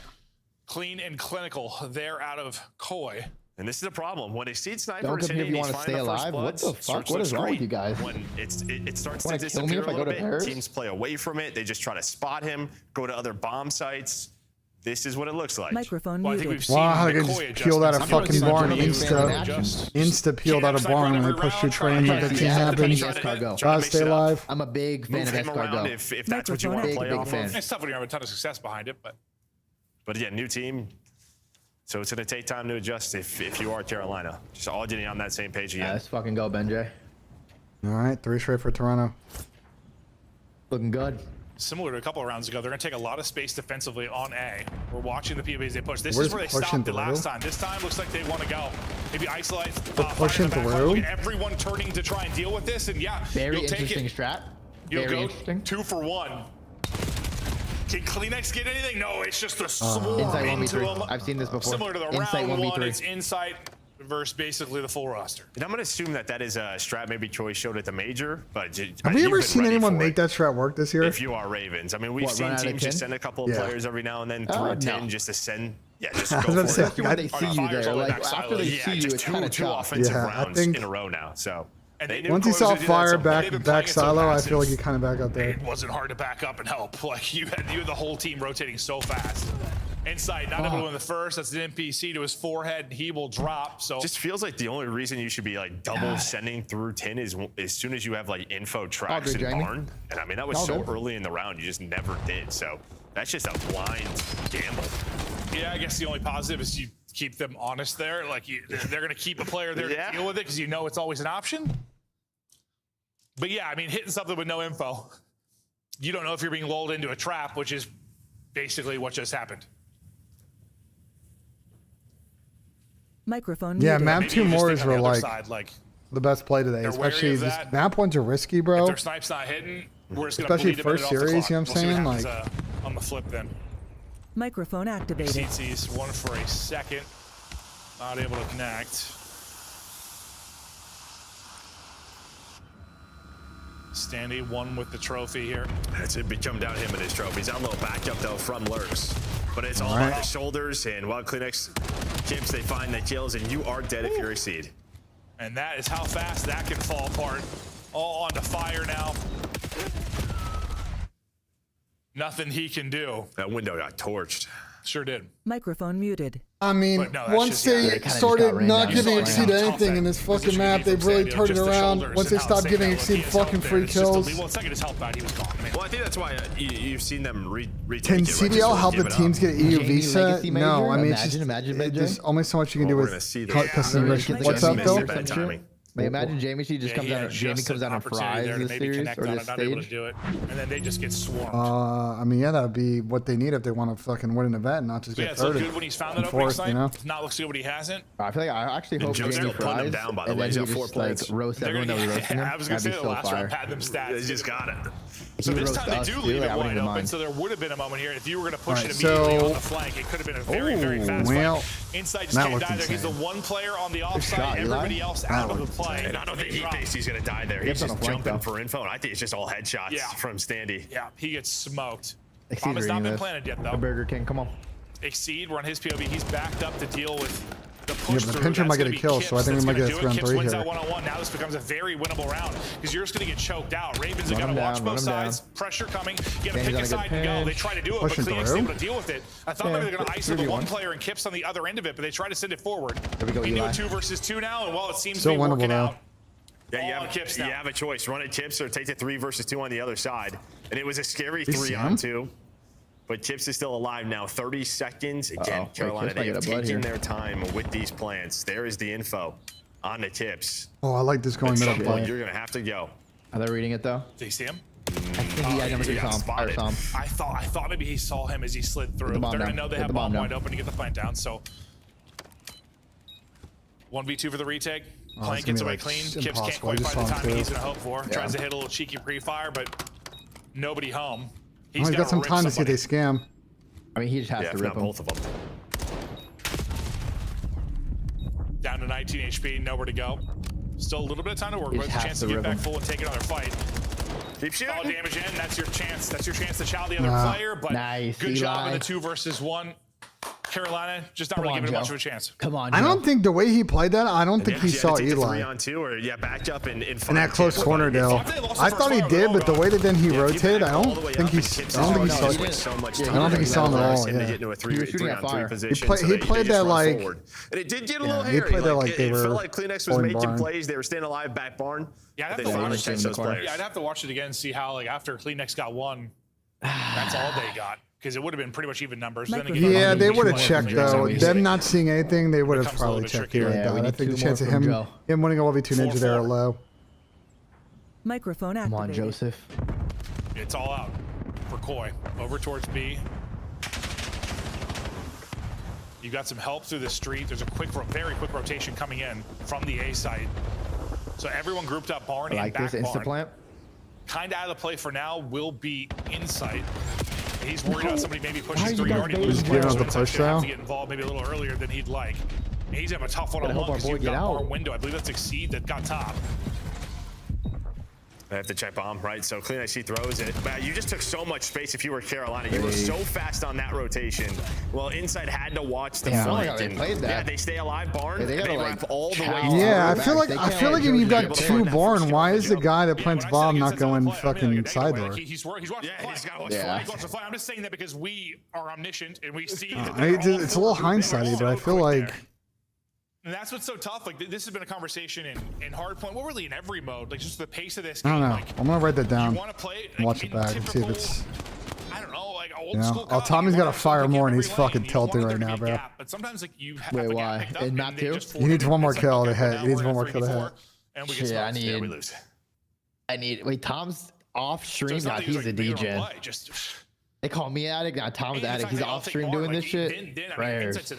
Clean and clinical there out of Koi. And this is the problem. When Exceed Sniper Don't is come here hitting, if you he's want to finding stay the first alive. What bloods. the fuck? Search What looks is wrong with great. you guys? When it starts to Wanna kill me disappear if a I go little to bit, Paris? teams play away from it. They just try to spot him, go to other bomb sites. This is what it looks like. Microphone Well, I think muted. we've seen Wow, the they Koi just peeled out a adjustments. fucking I'm barn. gonna do Insta peeled out a barn when they pushed two trains like that can't happen. Gotta stay alive. I'm a big fan Move of him around Escargot. if that's what you want to play Big off fan. of. It's tough when you have a ton of success behind it, But again, new team. So it's going to take time to adjust if you are Carolina. Just all getting on that same page again. Yeah, let's fucking go, BENJ. All right, 3 straight for Toronto. Looking good. similar to a couple of rounds ago, they're going to take a lot of space defensively on A. We're watching the POBs they push. This Where's is where they pushing stopped it last through? time. This time looks like they want to go. Maybe isolate. They're pushing fire in the back through? line. Look at everyone turning to try and deal with this, and yeah, Very you'll take interesting it. strat. You'll Very go interesting. 2 for 1. Can Kleenex get anything? No, it's just a swarm Inside into 1v3. them. I've seen this before. Similar to the Inside round 1v3. one, it's insight versus basically the full roster. And I'm going to assume that is a strat maybe Troy showed at the major. But Have we ever seen anyone make that strat work this year? If you are Ravens. I mean, we've seen teams just send a couple of players every now and then through a 10 just to send. Yeah, just I was go about to for say, it. Especially when they see you there. Like, after they Yeah, see you, just it's two kind of tough. offensive Yeah, I rounds think- in a row now. So they knew Once he Troy saw was gonna do that fire at some point. They've been back playing it so silo, I passive. feel like he kind of back up there. It wasn't hard to back up and help. Like you had the whole team rotating so fast. Insight, not able to win the first. That's an NPC to his forehead, and he will drop. So Just feels like the only reason you should be like double sending through 10 is as soon as you have like info tracks good, in Jamie. barn. And I mean, that was All so good. early in the round, you just never did. So that's just a blind gamble. yeah, I guess the only positive is you keep them honest there. Like they're going to keep a player there Yeah. to deal with it because you know it's always an option. But yeah, I mean, hitting something with no info, you don't know if you're being lulled into a trap, which is basically what just happened. Microphone Yeah, muted. map Maybe 2 you just mores think on were the other like side, like the best play today. They're wary Especially of these that. map ones are risky, if bro. their snipe's not hitting, we're just going Especially to bleed first a minute series, off the you know clock. what I'm We'll see saying? what happens, on the flip then. Microphone activated. CC's one for a second. Not able to connect. Standy one with the trophy here. That's it. Come down to him and his trophies. That little backup though from Lurks. But it's all Alright. about the shoulders and while Kleenex chips, they find the kills and you are dead if you're Exceed. And that is how fast that can fall apart. All onto fire now. Nothing he can do. That window got torched. Sure did. Microphone muted. I mean, But no, that's once just- they yeah, they kinda just started got ran not down. giving You saw Exceed how tough anything that in this fucking position map, would be they've from really Sandy, turned it just the around. shoulders Once and they how stopped safe giving that looked. Exceed He is out fucking there. free It's just a kills. lead. Well, the second his health out, he was gone. I mean, Well, I think that's why you've seen them retake Can it, right? Just CDL don't help the give it teams up. get EUV Jamie set? Legacy No, Major? I mean, it's just, Imagine it- BENJ? there's only so much you can do Well, we're with gonna see this. custom Yeah. enrichment. Yeah. What's Yeah. up, Yeah. Bill? Yeah. Bad timing. Like, imagine Jamie She just yeah, comes he out. had Jamie just comes an out and opportunity fries there to this maybe series connect or on this it, not able to stage. do it, and then they just get swarmed. I mean, yeah, that would be what they need if they want to fucking win an event, not just Yeah, get it's looked third good when he's found that and opening fourth, snipe. you know? Not looks good when he hasn't. I feel like I actually hope Joe's Jamie still putting him fries, down, by the and way. then He's he got 4 just like plates. roast They're everyone that gonna, was roasting him. I was gonna say That'd the be so last round fire. had them stats. They just got it. So He this roast time they us, do too. leave I it wouldn't wide even open, mind. so there would have been a moment here. If you were going to push Alright, it immediately so- on the flank, it could have been a very, very fast well, fight. Inside just that can't looked die there. He's the insane. one player on the shot, offside. Eli. Everybody else That out of the looked play. And I don't think he Drop. thinks he's going to die there. Gets He's on just a flank, jumping though. for info, and I think it's just all headshots Yeah. from Standy. Yeah, he gets smoked. Exceed Bomb has not reading been this. planted yet, The though. Burger King, come on. Exceed, we're on his POV. He's backed up to deal with the Yeah, push but the through. pincher That's might get gonna a be kill, Kips so I think we that's might gonna get a do it. 3-on-3 Kips wins here. that one-on-one. Now this becomes a very winnable round because you're just going to get choked out. Ravens have got Run to him watch down, both run him sides. down. Pressure coming. You got to Danny's pick on a a side good and go. They pinch. try to do it, but Pushing Kleenex through. able to deal with it. I thought Yeah, maybe they're going to iso the 3v1. one player and Kips on the other end of it, but they try to send it forward. There we go, We do Eli. a 2 versus 2 now, and while it seems Still to be winnable, working though. out, Yeah, you all have, on Kips you now. have a choice. Run at Kips or take the 3 versus 2 on the other side. And it was a scary You see 3-on-2. But Kips is still alive now. 30 seconds. Again, Wait, Carolina, Kips might they have get a blood taken here. their time with these plants. There is the info on the Kips. Oh, I like this going At middle some point, play. you're going to have to go. Are they reading it though? Do you see him? I think I never he got saw him. I spotted. saw him. I thought maybe he saw him as he slid through. the They're bomb going to down. know they Get have the bomb bomb wide down. open to get the plant down. So 1v2 for the retake. Oh, Plant it's gets gonna away be, clean. like, Kips can't impossible. I quite just find the saw him timing he's too. going to hope for. Tries to hit a little cheeky pre-fire, but nobody home. Oh, he's got some rip time to see if somebody. they scam. I mean, he just has Yeah, to if rip not him. both of them. Down to 19 HP, nowhere to go. Still a little bit of time to work He with. just A has chance to to get rip back him. full and take another fight. Keep shooting. All damage in. That's your chance. That's your chance to chow the other player. But Nice, good job Eli. in the 2 versus 1. Carolina just not really giving it much of a chance. Come on, I don't think the way he played that, I don't think he saw Eli. 3-on-2 or backed up in In that close corner, Dale. I thought he did, but the way that then he rotated, I don't think he saw. I don't think he saw him at all. Yeah. Into a 3-on-3 position. He played that like. And it did get a little He hairy. played that like they it were felt like Kleenex was going making barn. plays. They were staying alive back barn. Yeah, I'd have to watch it again and see how, like, after Kleenex got 1, that's all they got. Because it would have been pretty much even numbers. Then again, Yeah, they would have checked though. Them not seeing anything, they would have probably checked here. Yeah, we I need think the 2 chance of more from him winning a 1v2 ninja there are low. Microphone Come on, activated. Joseph. It's all out for Koi. Over towards B. You got some help through the street. There's a very quick rotation coming in from the A site. So everyone grouped up barn and back this insta plant. Kind of out of the play for now. Will be insight. He's worried about somebody maybe pushing 3. He's giving up the push now. Have to get involved maybe a little earlier than he'd like. And he's having a tough one-on-one because you've got barn window. I believe that's Exceed that got top. I have to check bomb, right? So Kleenex, he throws it. But you just took so much space if you were Carolina. You were so fast on that rotation. Well, Inside had to watch the flank. Yeah, they stay alive, barn. They and they gotta, wrap all the way. Yeah, I feel like if you've got 2 barn, why is the guy that plants bomb not going fucking side door? He's watching the fly. I'm just saying that because we are omniscient and we see. It's a little hindsighty, but I feel like. And that's what's so tough. Like, this has been a conversation in hardpoint. Well, really in every mode. Like, just the pace of this I game. don't know. Like, I'm gonna write that down. You want to play And watch it back and see if it's. I don't know, like old You know, school. oh, Tommy's got to fire more, and he's fucking tilted right now, bro. But sometimes, like, you have Wait, why? In map 2? He needs one more kill to hit. He needs one more kill to hit. And we get Yeah, we lose. Wait, Tom's off stream. So God, he's a DJ. Just They call me addict. Now Tom's addict. He's off stream doing this shit. Prayers.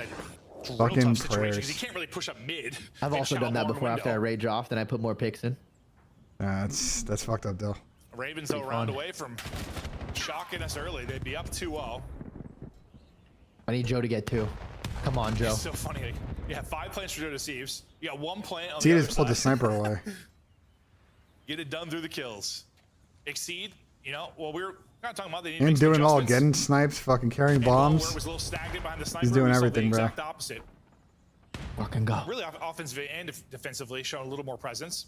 Fucking prayers. He can't really push up mid. I've also done that before. After I rage off, then I put more picks in. That's fucked up, though. Ravens though round away from shocking us early. They'd be up 2-0. I need Joe to get 2. Come on, Joe. It's so funny. Like, you have 5 plants for Joe to Sieves. You got 1 plant on See, the he other just pulled the side. sniper away. Get it done through the kills. Exceed. You know, well, we're not talking about the. And doing all, getting snipes, fucking carrying bombs. Was a little stagnant behind the sniper. He's doing We saw everything, the bro. exact opposite. Fucking go. Really offensively and defensively, showing a little more presence.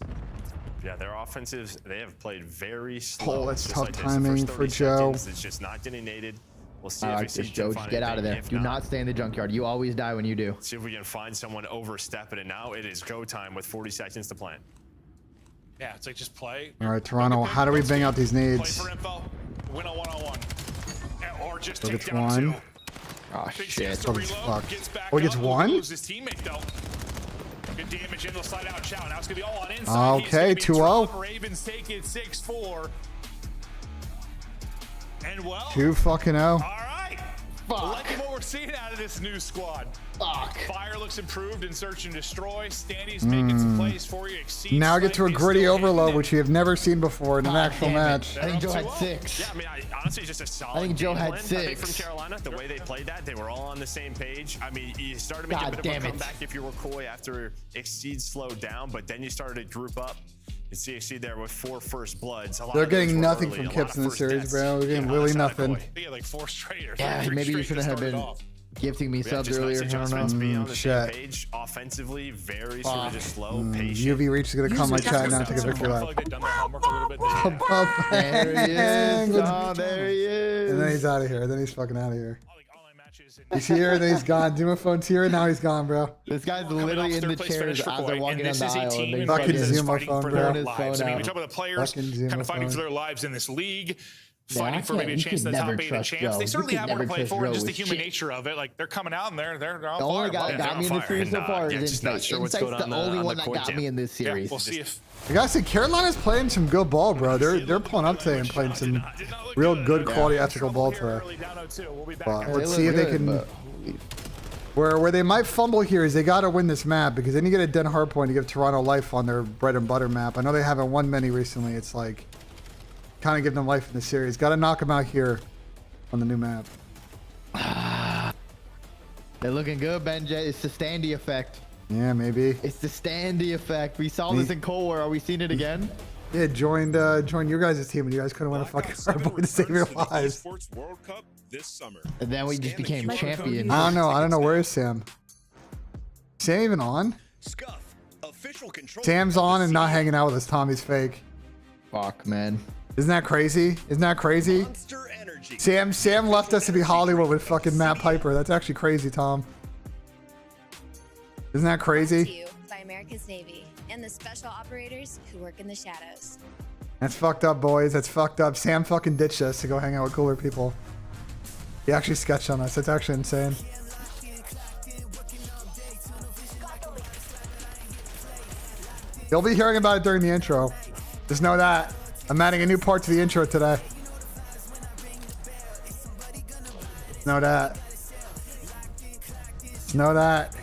Yeah, their offensives, they have played very slow. Oh, that's just tough like this. The timing first for 30 Joe. seconds, it's just not getting nated. We'll see I if like Exceed this, can Joe. find Just get out of anything. there. If Do not stay in the junkyard. You always die when you do. See if we can find someone overstepping it now. It is go time with 40 seconds to plant. Yeah, it's like just play. All right, Toronto, how do we bang out these Play nades? for info. Win a 1-on-1. Or just Look, take it's down 1. 2. Oh, Big shit. chance to Oh, it's reload, fucked. gets back Oh, he gets up, 1? loses his teammate though. Good damage in, they'll slide out Chow. Now it's gonna be all on inside. Okay, 2-0. Ravens take it 6-4. And well, 2-0. all right. Liking what we're seeing out of this new squad. Fuck. Fire looks improved in search and destroy. Standy's making some plays for you. Exceed Now get to a slightly, gritty still overload, hitting which we have never seen before in an actual match. I think Joe had 6. Yeah, I mean, honestly, just a solid I think Joe game had plan, I think 6. from Carolina, the way they played that, they were all on the same page. I mean, you started making a God bit of a damn it. comeback if you were Koi after Exceed slowed down, but then you started to group up. You see Exceed there with 4 first bloods. A lot They're of those getting were nothing early, from a lot Kips of in the first series, deaths. bro. We're getting Yeah, really that's not nothing. Koi. They get like 4 straight or Yeah, 3 maybe you straight should to have start it been off. gifting me Yeah, subs just earlier. nice I don't adjustments, being on know. the shit. same page offensively, very sort of just slow, patient. UV Reach is going to come my chat now and take a victory I feel lap. like they've done their homework a little bit. There he is. Oh, there he is. And then he's out of here. Then he's fucking out of here. He's here, then he's gone. Duma phone's here, now he's gone, bro. This guy's literally in the chairs as they're walking down the aisle. And they Fucking fucking Zuma phone, bro. his phone I mean, we out. talk about the players Fucking Zuma kind of fighting phone. for their lives in this league, Yeah, fighting I for maybe a can't- you chance can at the top never 8 trust champs. Joe. They You certainly can have more to never play trust for, Joe just the with human shit. nature of it. Like, they're coming out and they're on The fire. only bro. guy that They're got on me in the fire. series so far is just not Insight. sure what's Insight's going the on only on one the that court got yet. me in this Yeah, series. we'll see if I gotta say, Carolina's playing some good ball, bro. They're pulling up today and playing some real good quality ethical ball today. But let's see if they can. Where they might fumble here is they got to win this map, because then you get a Den Hardpoint to give Toronto life on their bread and butter map. I know they haven't won many recently. It's like kind of give them life in the series. Got to knock them out here on the new map. They're looking good, BENJ. It's the Standy effect. Yeah, maybe. It's the Standy effect. We saw this in Cold War. Are we seeing it again? Yeah, joined your guys' team, and you guys couldn't win a fucking cardboard to save your lives. Sports World Cup this summer. And then we just became champions. I don't know. I don't know. Where is Sam? Sam even on? Sam's on and not hanging out with us. Tommy's fake. Fuck, man. Isn't that crazy? Isn't that crazy? Sam left us to be Hollywood with fucking Matt Piper. That's actually crazy, Tom. Isn't that crazy? To you by America's Navy and the special operators who work in the shadows. That's fucked up, boys. That's fucked up. Sam fucking ditched us to go hang out with cooler people. He actually sketched on us. That's actually insane. You'll be hearing about it during the intro. Just know that. I'm adding a new part to the intro today. Know that. Know that.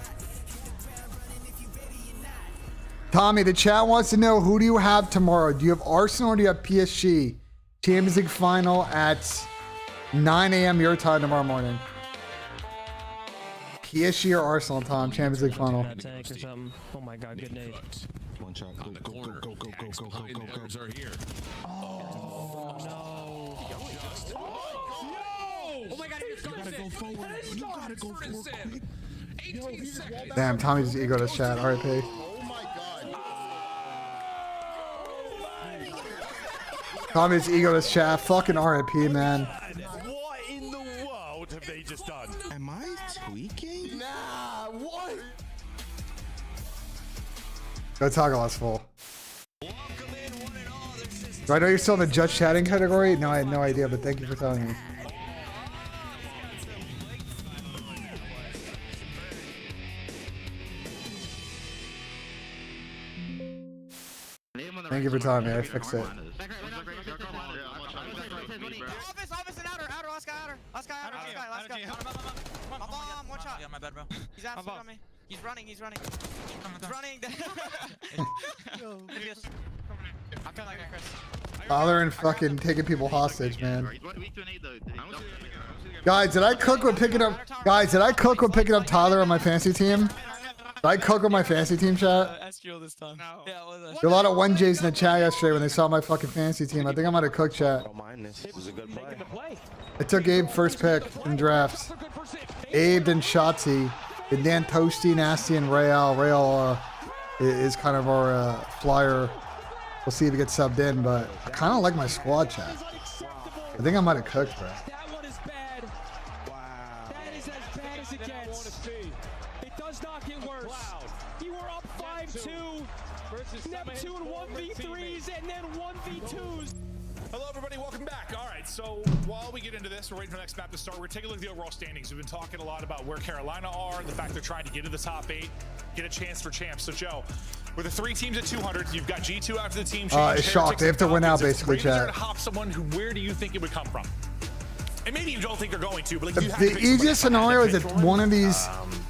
Tommy, the chat wants to know, who do you have tomorrow? Do you have Arsenal or do you have PSG? Champions League final at 9 a.m. your time tomorrow morning. PSG or Arsenal, Tom? Champions League final. Oh my god, good nade. One shot. Go, go, go, go, go, go, go, go, go, go. Are here. Oh no. Oh my god, you gotta go forward. You gotta go forward. Damn, Tommy just egoed his chat. RIP. Tommy's egoed his chat. Fucking RIP, man. What in the world have they just done? Am I tweaking? Nah, what? Go toggle us full. Do I know you're still in the judge chatting category? No, I had no idea, but thank you for telling me. Thank you for telling me. I fixed it. Office and outer. Last guy, one shot. Yeah, my bad, bro. He's absolutely on me. He's running. He's running. Father and fucking taking people hostage, man. Guys, did I cook with picking up? Guys, did I cook with picking up Tyler on my fantasy team? Did I cook with my fantasy team, chat? this time. No. Yeah, There were a lot of 1Js in the chat yesterday when they saw my fucking fantasy team. I think I might have cooked, chat. I took Abe first pick in drafts. Abe and Shotzi. And Dan Toasty, Nasty, and Rael. Rael is kind of our flyer. We'll see if he gets subbed in, but I kind of like my squad, chat. I think I might have cooked, bro. That one is bad. Wow. That is as bad as it gets. It does not get worse. You were up 5-2. Neptune 1v3s and then 1v2s. Hello, everybody. Welcome back. All right, so while we get into this, we're waiting for the next map to start. We're taking a look at the overall standings. We've been talking a lot about where Carolina are, the fact they're trying to get to the top 8, get a chance for champs. So, Joe, with the 3 teams at 200, you've got G2 after the team change. It's shocked. They have to win out, basically, chat. chat. Hop someone who, where do you think it would come from? And maybe you don't think they're going to, but like, The easiest scenario is that one of these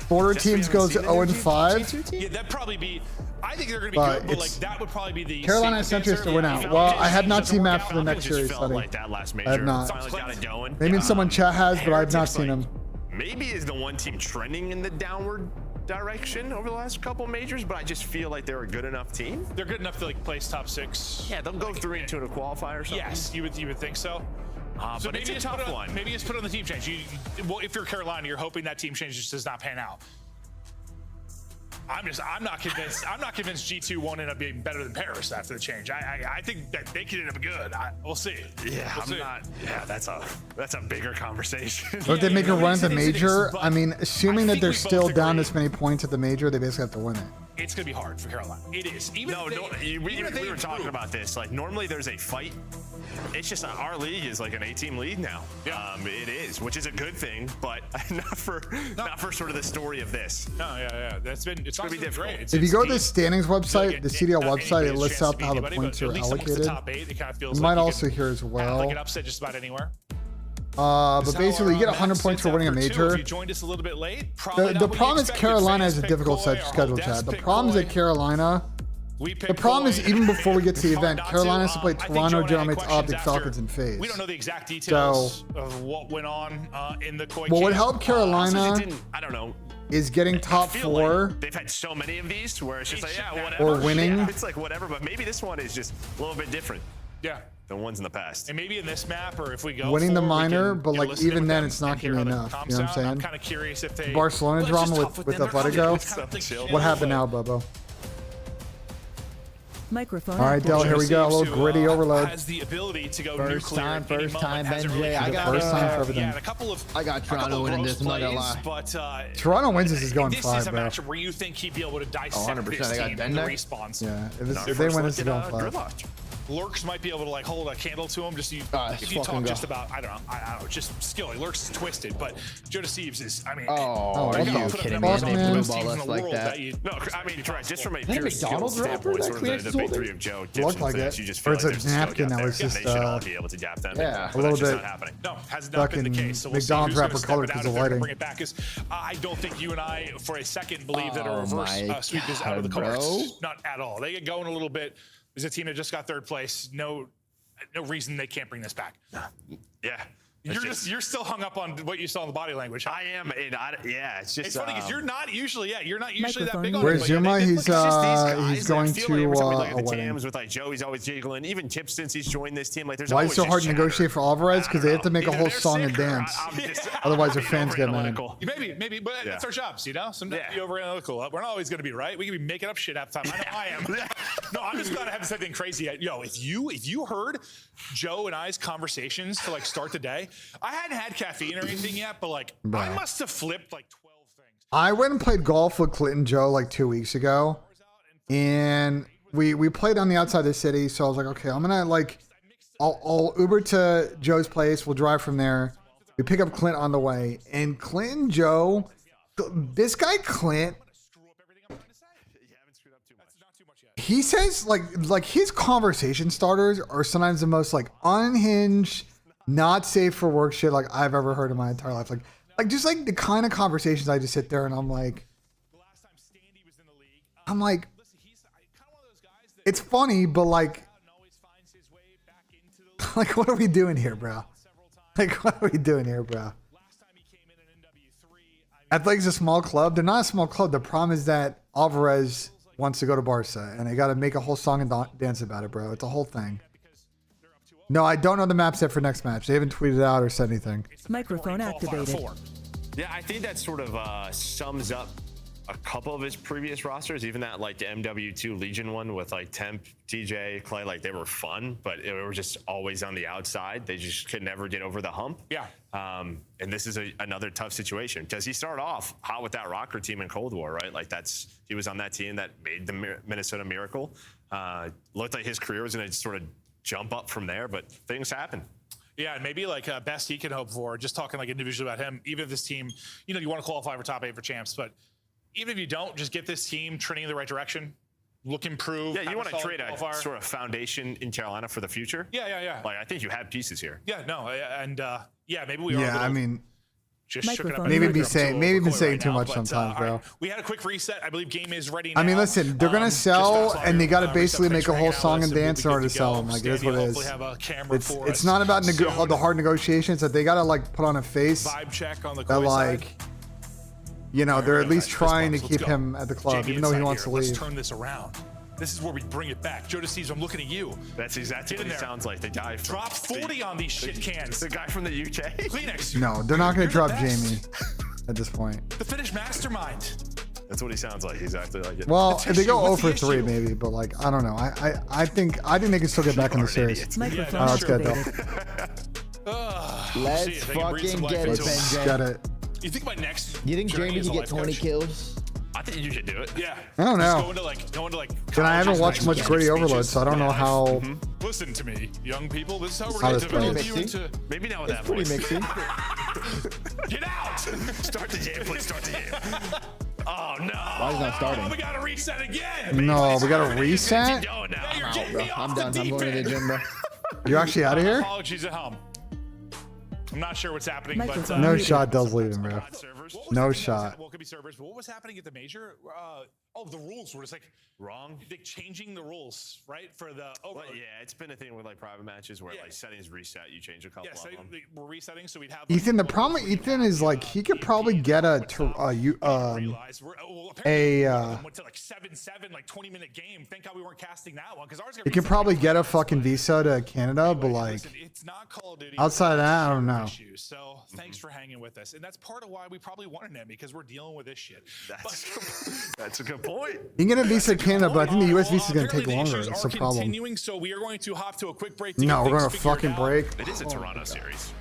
border teams goes 0-5. Yeah, that'd probably be. I think they're going to be But good, but like that would probably be the Carolina has centuries to win out. Well, I have not seen map for the next series, buddy. I have not. Maybe someone chat has, but I have not seen them. Maybe is the one team trending in the downward direction over the last couple majors, but I just feel like they're a good enough team. They're good enough to like place top 6. Yeah, they'll go 3 into a qualifier or something. Yes, you would think so. So maybe it's a tough one. Maybe it's put on the team change. Well, if you're Carolina, you're hoping that team change just does not pan out. I'm not convinced. I'm not convinced G2 won't end up being better than Paris after the change. I think that they could end up good. We'll see. Yeah, Yeah, that's a bigger conversation. Or if they make a run at the major, I mean, assuming that they're still down this many points at the major, they basically have to win it. It's gonna be hard for Carolina. It is. We were talking about this. Like normally there's a fight. It's just our league is like an 8-team league now. Yeah. It is, which is a good thing, but not for sort of the story of this. No, yeah. It's gonna be difficult. If you go to the standings website, the CDL website, it lists out how the points are allocated. It might also here as well. Like an upset just about anywhere. But basically, you get 100 points for winning a major. If you joined us a little bit late, The problem is Carolina has a difficult schedule, Chad. The problem is that Carolina. The problem is even before we get to the event, Carolina has to play Toronto, General Optic, Falcons, and FaZe. We don't know the exact details of what went on in the Koi. What would help Carolina? I don't know. is getting top feel 4 like they've had so many of these where it's just like, yeah, whatever. or winning. Yeah, it's like whatever, but maybe this one is just a little bit different. Yeah. Than ones in the past. And maybe in this map, or if we go winning the forward, we minor, can but get like listening even with then them it's not and hear gonna be how the enough. comms You know what I'm sound. saying? I'm kind of curious if they Barcelona well, it's just drama tough with them. the They're Vertigo. confident. What happened now, Bubbo? Microphone All right, Del, here we go. A little gritty overload. Has the ability to go First nuclear time, at any first time, moment, hasn't BENJ. really I had got First time for everything. Yeah, and a couple of I got Toronto winning this. I'm not gonna lie. But Toronto wins this is going this 5, is a bro. matchup where you think he'd be able to dissect 100%. this I got team in the BENJ. respawns. Yeah, if they win this is going 5. Lurks might be able to like hold a candle to him. Just if you talk just about I don't know, just skill. Like, Lurks is twisted, but Joe Deceives is. I mean, Oh, are you kidding me? Fuck, They man. blue ball us like that. No, I mean, right, just from a That pure skill McDonald's wrapper standpoint, that sort of Kleenex the is big holding? three of Joe Looked Gibson like for this, it. you just Or feel it's like a there's a skill napkin gap that there. was Yeah, just, they should all be able to gap them. Yeah. but A little that's just bit not happening. No, has not been the fucking case. So we'll see McDonald's who's gonna wrapper step color it out because if of they're gonna lighting. bring it back. 'Cause I don't think you and I, for a second, believe that a Oh reverse my sweep is out of the God, cards. bro. Not at all. They get going a little bit. There's a team that just got 3rd place. No reason they can't bring this back. Yeah. You're still hung up on what you saw in the body language. Huh? I am. Yeah, it's just. It's funny because you're not usually that big on Where's it. Zuma? He's going to every time we look a at the wedding. TMs with like Joe, he's always jiggling. Even Tip since he's joined this team, like there's Why always is it so just hard to chatter. negotiate for Alvarez? Because they have to make a Either whole they're song and sick or dance. I'm just- Otherwise, their I'm fans get mad. overanalytical. Maybe, but that's our jobs, you know? Sometimes be over analytical. We're not always going to be right. We can be making up shit half the time. I know I am. No, I'm just glad I haven't said anything crazy yet. Yo, if you heard Joe and I's conversations to like start the day, I hadn't had caffeine or anything yet, but like I must have flipped like 12 things. I went and played golf with Clinton Joe like 2 weeks ago, and we played on the outside of the city. So I was like, okay, I'm gonna like, I'll Uber to Joe's place. We'll drive from there. We pick up Clint on the way, and Clint and Joe, this guy Clint, he says like his conversation starters are sometimes the most like unhinged, not safe for work shit like I've ever heard in my entire life. Like just like the kind of conversations I just sit there and I'm like, it's funny, but like what are we doing here, bro? Like what are we doing here, bro? Athletics is a small club. They're not a small club. The problem is that Alvarez wants to go to Barca, and they got to make a whole song and dance about it, bro. It's a whole thing. No, I don't know the map set for next match. They haven't tweeted out or said anything. Microphone activated. Yeah, I think that sort of sums up a couple of his previous rosters, even that like the MW2 Legion one with like Temp, TJ, Clay, like they were fun, but they were just always on the outside. They just could never get over the hump. Yeah. And this is another tough situation because he started off hot with that Rocker team in Cold War, right? Like he was on that team that made the Minnesota Miracle. Looked like his career was going to sort of jump up from there, but things happen. Yeah, and maybe like best he can hope for, just talking like individually about him, even if this team, you want to qualify for top 8 for champs, but even if you don't, just get this team trending in the right direction, look improved. Yeah, you want to trade a sort of foundation in Carolina for the future. Yeah. Like I think you have pieces here. Yeah, no, and yeah, maybe we are. Yeah, I mean, just shook it up. maybe been saying too much sometimes, bro. We had a quick reset. I believe game is ready. I mean, listen, they're gonna sell, and they got to basically make a whole song and dance in order to sell them. Like it is what it is. It's not about the hard negotiations that they got to like put on a face. Vibe check on the that like. They're at least trying to keep him at the club, even though he wants to leave. Let's turn this around. This is where we bring it back. Joe Deceives, I'm looking at you. That's exactly what he sounds like. The guy from drop 40 on these shit cans. The guy from the UK. Kleenex. No, they're not going to drop Jamie at this point. The Finnish mastermind. That's what he sounds like. He's acting like it. Well, if they go 0 for 3, maybe, but like I don't know. I think they can still get back in the series. Let's get it though. Let's fucking get it, BENJ. Get it. You think my next? You think Jamie can get 20 kills? I think you should do it. Yeah. I don't know. Go into like. Then I haven't watched much Gritty Overload, so I don't know how. Listen to me, young people. This is how we're How going this to develop plays. you into. Maybe not with that Pretty voice. mixy. Get out! Start the game, please. Start the game. Oh no! Why is it not starting? We gotta reset again. No, we got to reset. Going now. I'm out, bro. I'm done. I'm going to the gym, bro. You actually out of here? Apologies at home. I'm not sure what's happening, but Microphone No muted. shot does leave him, bro. Servers No shot. Well, it could be servers, but what was happening at the major? The rules were just like wrong. Like changing the rules, right? For the Well, yeah, it's been a thing with like private matches where like settings reset, you change a couple of them. We're resetting, so we'd have. Ethan, the problem with Ethan is like he could probably get went to like 7-7, like 20-minute game. Thank God we weren't casting that one because ours. he could probably get a fucking visa to Canada, but like it's not Call of Duty. outside of that, I don't know. So thanks for hanging with us, and that's part of why we probably wanted him because we're dealing with this shit. That's a good point. You can get a visa to Canada, but I think the US visa is going to take longer. That's the problem. Continuing, so we are going to hop to a quick break. No, we're going to fucking break. It is a Toronto series.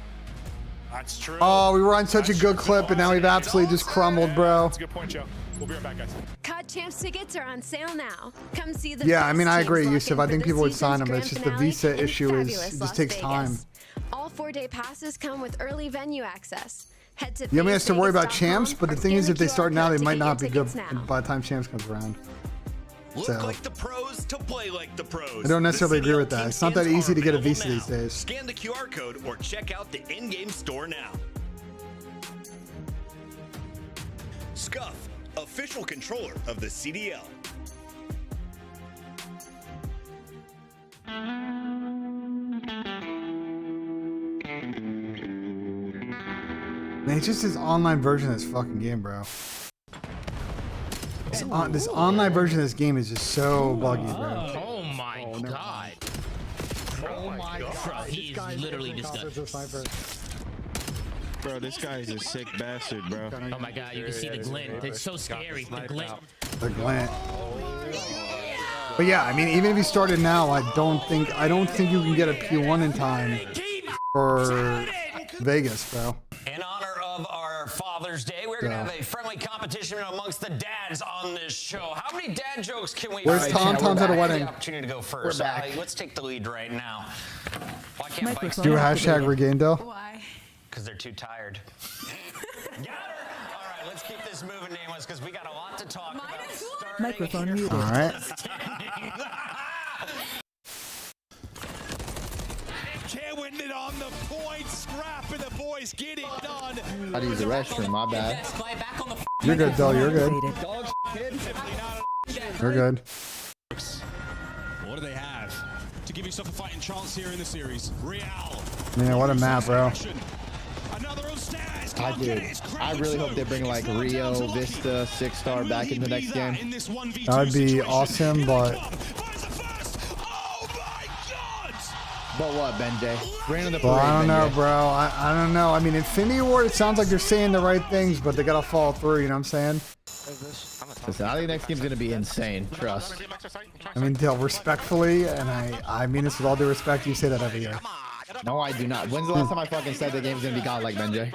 That's true. Oh, we were on such a good clip, and now we've absolutely just crumbled, bro. That's a good point, Joe. We'll be right back, guys. COD Champs tickets are on sale now. Come see the Yeah, I mean, I best agree, teams Yusuf. lock I in think for people would this sign season's them, but it's grand just the finale visa in issue is fabulous it Las just takes Vegas. time. All 4-day passes come with early venue access. Head to You only have to worry about champs, but the thing is, if they scan the start QR now, code they to might get not your be good tickets now. by the time champs comes around. Look So like the pros to play like the pros. I don't necessarily The agree with CDL that. It's not that team easy to get a skins visa are these days. Scan the QR code or check out the in-game store now. Scuff, official controller of the CDL. Man, it's just this online version of this fucking game, bro. This online version of this game is just so buggy, bro. Oh my god. Oh my god. He is literally disgusting. Bro, this guy is a sick bastard, bro. Oh my god, you can see the glint. It's so scary. The glint. The glint. But yeah, I mean, even if you started now, I don't think you can get a P1 in time for Vegas, bro. In honor of our Father's Day, we're going to have a friendly competition amongst the dads on this show. How many dad jokes can we... Where's Tom? Tom's at a wedding. The opportunity to go first. We're back. Let's take the lead right now. Why can't bikes Do hashtag Regaindo. Why? Because they're too tired. Got her! All right, let's keep this moving, nameless, because we got a lot to talk about. Microphone muted. All right. Can't win it on the point. Scrap and the boys get it done. I'd use the restroom, my bad. You're good, though. You're good. You're good. What do they have to give yourself a fighting chance here in the series? Real. Man, what a map, bro. I really hope they bring like Rio, Vista, 6-star back in the next game. That would be awesome, but what, BENJ? Bring in the well, parade, I don't know, BENJ. bro. I don't know. I mean, Infinity Ward, it sounds like they're saying the right things, but they gotta follow through. You know what I'm saying? Listen, I think the next game's gonna be insane. Trust. I mean, Dale, respectfully, and I mean this with all due respect. You say that every year. No, I do not. When's the last time I fucking said the game's gonna be godlike, BENJ?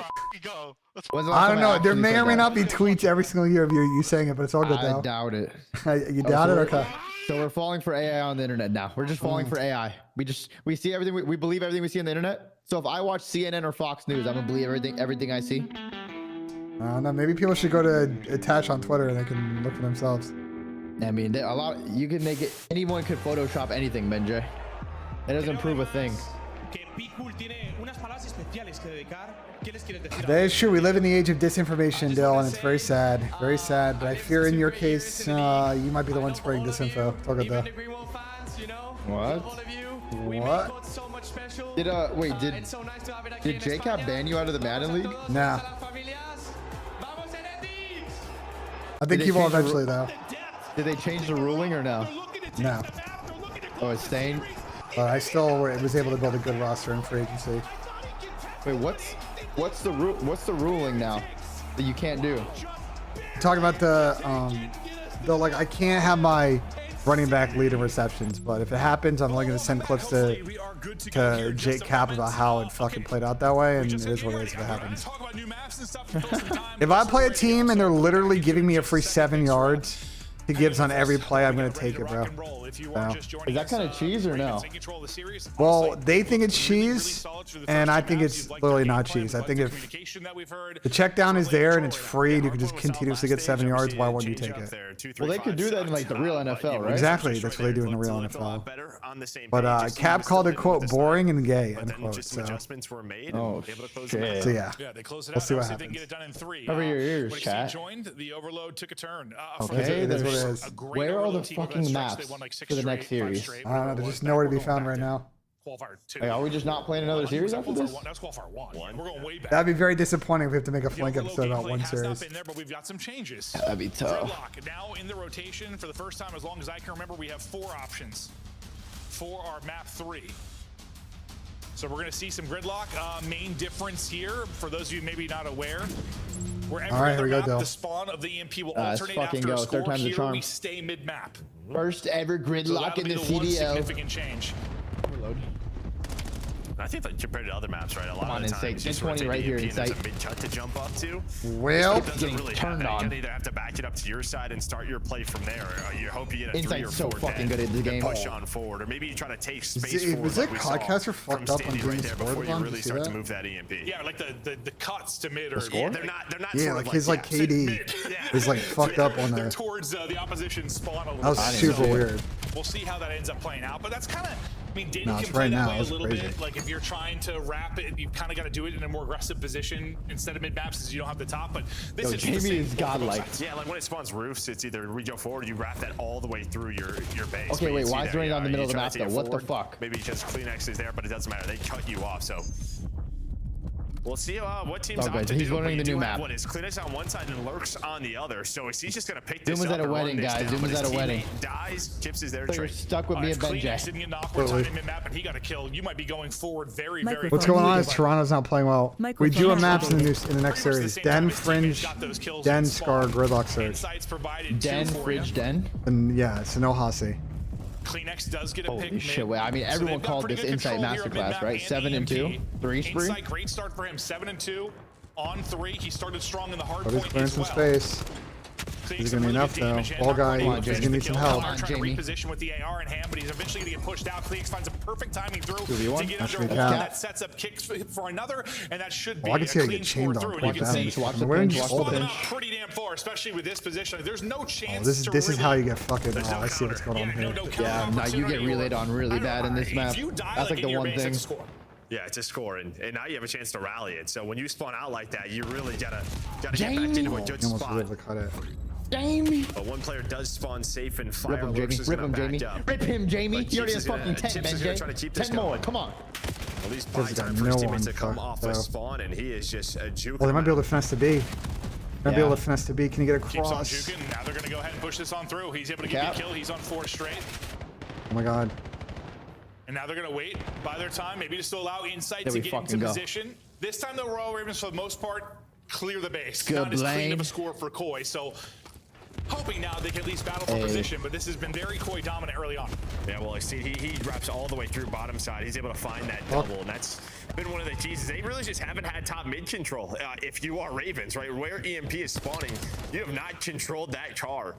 When's the last I don't time know. There actually may said or may that? not be tweets every single year of you saying it, but it's all good I though. doubt it. You doubt it? Okay. So we're falling for AI on the internet now. We're just falling for AI. We see everything. We believe everything we see on the internet. So if I watch CNN or Fox News, I'm gonna believe everything I see. I don't know. Maybe people should go to attach on Twitter and they can look for themselves. I mean, you can make it. Anyone could Photoshop anything, BENJ. That doesn't prove a thing. That is true. We live in the age of disinformation, Dale, and it's very sad. Very sad. But I fear in your case, you might be the one spreading disinfo. Talk about that. What? What? Did JCap ban you out of the Madden League? Nah. I think he will eventually, though. Did they change the ruling or no? No. Oh, it's staying. But I still was able to build a good roster in free agency. Wait, what's the ruling now that you can't do? Talking about the like I can't have my running back lead in receptions, but if it happens, I'm only going to send clips to Jake Cap about how it fucking played out that way, and it is what it is if it happens. If I play a team and they're literally giving me a free 7 yards, he gives on every play, I'm gonna take it, bro. So. Is that kind of cheese or no? Well, they think it's cheese, and I think it's literally not cheese. I think if the check down is there and it's free and you can just continuously get 7 yards, why wouldn't you take it? Well, they could do that in like the real NFL, right? Exactly, that's what they do in the real NFL. But Cap called it, quote, boring and gay, unquote. So, oh, shit. So yeah, we'll see what happens. Cover your ears, chat. Okay, that's what it is. Where are all the fucking maps for the next series? I don't know, they're just nowhere to be found right now. Like, are we just not playing another series after this? That'd be very disappointing if we have to make a flank episode about one series. But we've got some changes. That'd be tough. Gridlock now in the rotation for the first time as long as I can remember. We have 4 options for our map 3. So we're going to see some gridlock. Main difference here, for those of you maybe not aware, wherever all right, here we go, map, Dill. the spawn of the EMP will alternate after a go. score. Third time's the Here charm. we stay mid-map. First ever gridlock in the One CDL. significant change. Reload. I think like compared to other maps, right? A lot Come on, of the Insight. times, you 20 right here, there's a Insight. mid-cut to jump up to. Well, It doesn't getting really turned have that. on. You gotta either have to back it up to your side and start your play from there. Or you hope you get a 3 or Insight's 4 so fucking dead, good at the then game. push on forward, or maybe you try to take space Is it- forward. was like it we saw Codcaster from fucked up on Standy doing right there score before you bomb? really Did you see start to that? move that EMP. Yeah, like the cuts to mid or score? Yeah, they're not Yeah, sort like of his like sit KD mid. is like fucked up on They're there. towards the opposition spawn a little That was bit. super So weird. We'll see how that ends up playing out, but that's kind of. I mean, Danny No, can it's play right that now. way a It's little crazy. bit. Like if you're trying to wrap it, you kind of got to do it in a more aggressive position instead of mid maps, since you don't have the top. But this is Jamie the same is for both godlike. sides. Yeah, like when it spawns roofs, it's either we go forward, you wrap that all the way through your base. Okay, But wait, you see why is that, it running down the middle you of the try map to take though? it What the forward, fuck? Maybe just Kleenex is there, but it doesn't matter. They cut you off, so. We'll see what teams Oh, opt good. to He's do. learning but the you new do have map. What is Kleenex on one side and Lurks on the other, so is he just gonna pick Zoom this was up at a and run wedding, this guys. down, Zoom but was his at a wedding. teammate dies, Chips is there to So you're trade. stuck with me and If Kleenex BENJ. didn't get knocked one time in mid map and he got a kill, you might be going forward very, very. What's going on is Toronto's not playing well. We do have maps in the next series. Den, Fringe, Den, Scar, Gridlock Search. Insights provided Den, two for Fridge, you. Den. And yeah, it's no Hasi. Kleenex does get a pick Holy mid. shit, wait, I mean, So everyone they've got called pretty this good Insight control here Masterclass, mid-map right? and 7 and 2, EMP. 3 spree. Insight, great start for him. 7 and 2 on 3. He started strong in the hard But he's point clearing as some well. space. He's gonna be enough though. Ball guy, he's gonna need some help. Trying to reposition with the AR in hand, but he's eventually gonna get pushed out. Kleenex finds a perfect timing through 2v1. to get That should under be one. cap. That sets up kicks for another, and that should be Oh, I can see a how you clean get score chained through. on. And you Watch can that. see Just watch the Where did pinch, you watch spot the them pinch. out pretty damn far, especially with this position. There's no chance. Oh, this to is really, how you get fucking. there's Oh, no I see what's counter. going on Yeah, here. no counter Yeah, now you get opportunity relayed or- on really I don't bad in know, this map. If you die That's like in the your one base, thing. it's a score. Yeah, it's a score, and now you have a chance to rally it. So when you spawn out like that, you really gotta get Jamie. back into a good He almost spot. was able to cut it. Jamie. But one player does spawn safe and Rip fire him, Lurks Jamie. is Rip gonna him, back Jamie. up. Rip him, Jamie. But He already Chips has is fucking gonna- 10, Chips is gonna try to BENJ. keep this 10 more. going. Come on. At least Because buy he's time got for his no teammates one to come fucked, off so. a spawn, and he is just a juke. Well, they might be able to finesse to B. Might be able Yeah. to finesse to B. Can you get Keeps on across? juking. Now they're going to go ahead and push this on through. He's able to get Cap. the kill. He's on 4 straight. Oh my god. And now they're going to wait by their time, maybe just to allow Insight There to we get into fucking go. position. This time, the Royal Ravens, for the most part, clear the base. Good Not as clean lane. of a score for Koi. So hoping now they can at least battle for Hey. position, but this has been very Koi dominant early on. Yeah, well, I see he wraps all the way through bottom side. He's able to find that double, and that's been one of the keys. They really just haven't had top mid control. If you are Ravens, right, where EMP is spawning, you have not controlled that car.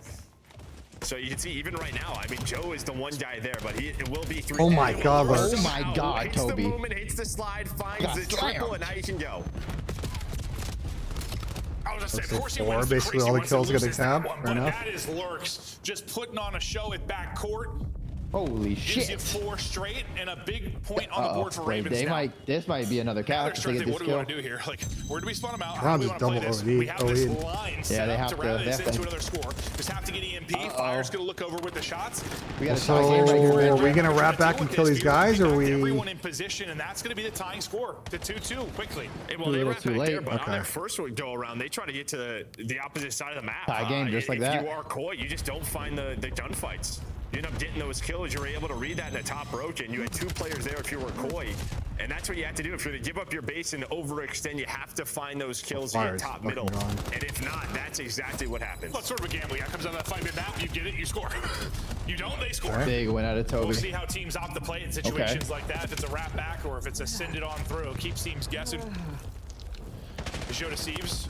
So you can see even right now, I mean, Joe is the one guy there, but it will be 3. Oh my god, Oh Lurks. my god, hits Toby. the movement, hits the slide, finds Got the triple, slammed. and now you can go. I was just saying, of course he Four, wins. basically Crazy all the once kills he get loses that tabbed, one, fair but enough. that is Lurks just putting on a show at backcourt. Holy Gives you shit. 4 straight and a big point on the Uh-oh. board for Wait, Ravens now. this might be another Now cap they're if they trying to get think, this what do we kill. want to do here? Like, where do we spawn them out? How Round do we is want to play double this? OD. We have this OD. line set they up have to to- rally they this have to. into another score. Just have to get EMP. Fire's going to look over with the shots. We got a So, tie game right here, are we BENJ. gonna wrap back and kill these guys, or we? Everyone in position, and that's going to be the tying score to 2-2 quickly. Well, they little wrap too back late. there, but on Okay. their first go around, they try to get to the opposite side of the map. Tie game, just like that. If you are Koi, you just don't find the gunfights. You end up getting those kills. You're able to read that in the top roach, and you had 2 players there if you were Koi. And that's what you have to do. If you're to give up your base and overextend, you have to find those kills in Fire's top fucking middle. gone. And if not, that's exactly what happens. Well, it's sort of a gamble. Yeah, comes down to that 5-minute map. You get it, you score. You don't, they score. Big win out of We'll Toby. see how teams opt to play in situations like that. If it's a wrap back or if it's a send it on through. Keeps teams guessing. The show to Sieves.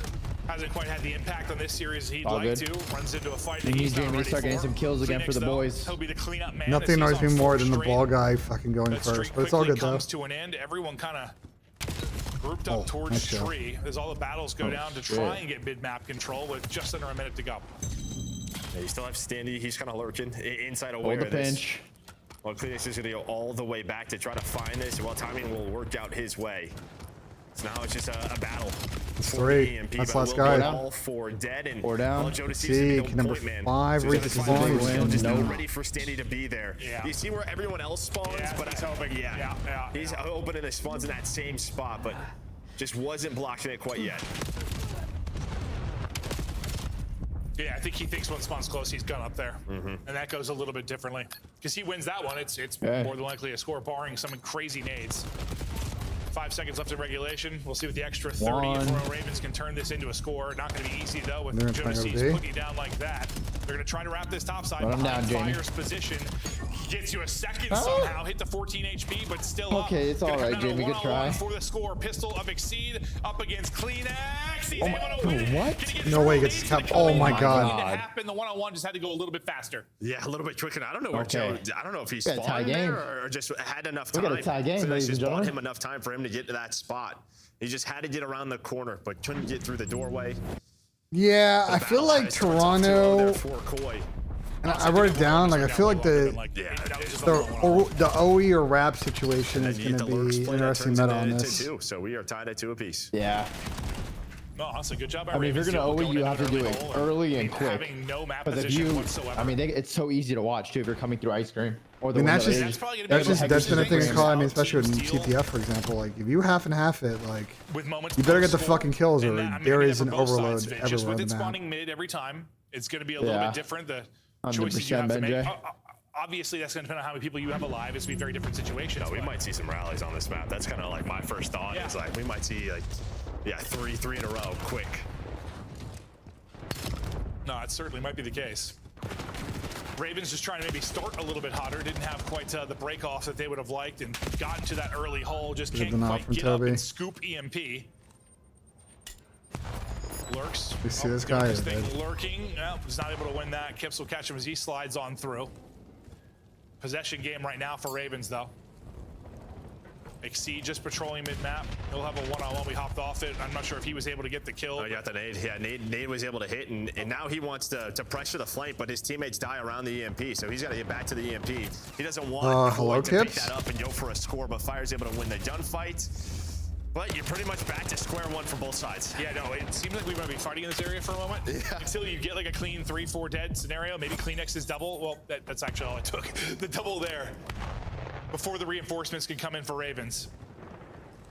Hasn't quite had the impact on this series he'd All like good. to. Runs into a fight We that need he's not Jamie to ready start getting for. some kills again for Phoenix, the though, boys. He'll be the cleanup man. Nothing annoys me more than the ball guy guy fucking going first, but it's all good though. comes to an end. Everyone kind of grouped up towards nice shot. tree as all the battles go down to try and get mid-map control with just under a minute to go. Yeah, you still have Standy. He's kind of lurking inside aware Hold the of this. pinch. Well, Kleenex is going to go all the way back to try to find this. Well, timing will work out his way. So now it's just a battle. It's for 3. the EMP, That's but last we'll guy. go all 4 dead. And 4 down. well, Jonas seems to be See, the number point man. 5 So he's reaches gonna his find own the win. just No. not ready for Standy to be there. Yeah. You see where everyone else spawns, but he's hoping. yeah. He's hoping and spawns in that same spot, but just wasn't blocking it quite yet. Yeah, I think he thinks when spawns close, he's gun up there. And that goes a little bit differently. Because he wins that one, it's more than likely a score, barring some crazy nades. 5 seconds left in regulation. We'll see with the extra 30 if Royal Ravens can turn this into a score. Not going to be easy, though, with Jonas putting you down like that. They're going to try to wrap this top side behind Fire's position. Gets you a second somehow. Hit the 14 HP, but still up. Okay, it's all right, Jamie. Good try. For the score. Pistol of Exceed up against Kleenex. He's Oh able my, to win it. what? No way he gets capped. Oh my god. Happen. The one-on-one just had to go a little bit faster. Yeah, a little bit quicker. I don't know where Okay. Joe. I don't know if he We got a tie spawned game. there or just had enough We time. got a tie game, so ladies just and bought gentlemen. him enough time for him to get to that spot. He just had to get around the corner, but couldn't get through the doorway. Yeah, I feel like Toronto. And I wrote it down. Like I feel like the OE or RAP situation is going to be interesting meta on this. So we are tied at 2 apiece. Yeah. No, honestly, good job. I mean, if you're going to OE, you have to do it early and quick. Having no map Because if position you, whatsoever. I mean, it's so easy to watch too if you're coming through ice cream or the And that's window just is. that's been a thing in CoD. I mean, especially with TPF, for example. Like if you half and half it, like you better get the fucking kills, or there is an overload Just everywhere with on it the map. spawning mid every time, it's going to be a little bit different. The choices you 100% have to make. BENJ. Obviously, that's going to depend on how many people you have alive. It's going to be very different situations. No, we might see some rallies on this map. That's kind of like my first thought. Is like we might see like, yeah, three in a row, quick. No, it certainly might be the case. Ravens just trying to maybe start a little bit hotter. Didn't have quite the break off that they would have liked and got into that early hole. Just can't quite get up and scoop EMP. Lurks. We see this guy. This thing lurking. Well, he's not able to win that. Kips will catch him as he slides on through. Possession game right now for Ravens, though. Exceed just patrolling mid-map. He'll have a one-on-one. We hopped off it. I'm not sure if he was able to get the kill. Oh, you got the nade. Yeah, nade was able to hit, and now he wants to pressure the flank, but his teammates die around the EMP, so he's got to get back to the EMP. He doesn't want hello, to pick Kips? that up and go for a score, but Fire's able to win the gunfight. But you're pretty much back to square one for both sides. Yeah, no, it seems like we might be fighting in this area for a moment. Yeah. Until you get like a clean 3-4 dead scenario. Maybe Kleenex is double. Well, that's actually all it took. The double there. Before the reinforcements can come in for Ravens.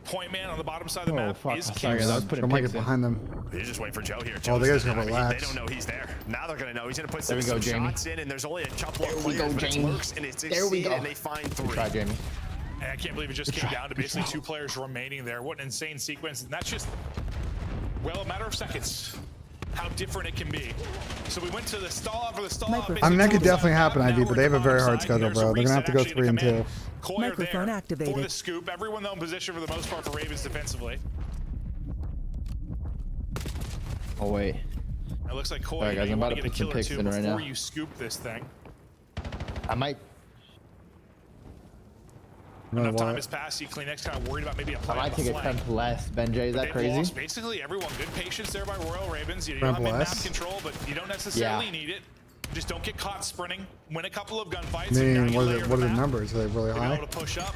Point man on the bottom side of the map is Sorry, guys, I was putting Picks behind them. You're just waiting for Joe here. Oh, they guys Joe's gonna relax. They don't know he's there. Now they're gonna know. He's gonna put There some we go, Jamie. shots in, and there's only a couple of There we players, go, but it Jamie. works, and it's There we Exceed, go. and they find Good 3. try, Jamie. And I can't believe it just came down to basically 2 players remaining there. What an insane sequence. And that's just, well, a matter of seconds. How different it can be. So we went to the stall out for the stall out. I mean, that could definitely happen, ID, but they have a very hard schedule, bro. They're gonna have to go 3 and 2. Microphone activated. For the scoop, everyone though in position for the most part for Ravens defensively. Oh wait. It looks like Koi, Alright, guys, you I'm want about to to get a put some kill or picks two in right before now. you scoop this thing. I might. Enough time has passed. See Kleenex kind of worried about maybe a play I might take a temp less. BENJ, is that They've crazy? lost basically everyone. Good patience there by Royal Ravens. You don't have mid-map control, but you don't necessarily need it. Just don't get caught sprinting. Win a couple of gunfights. I mean, what are the numbers? Are they really high? To push up.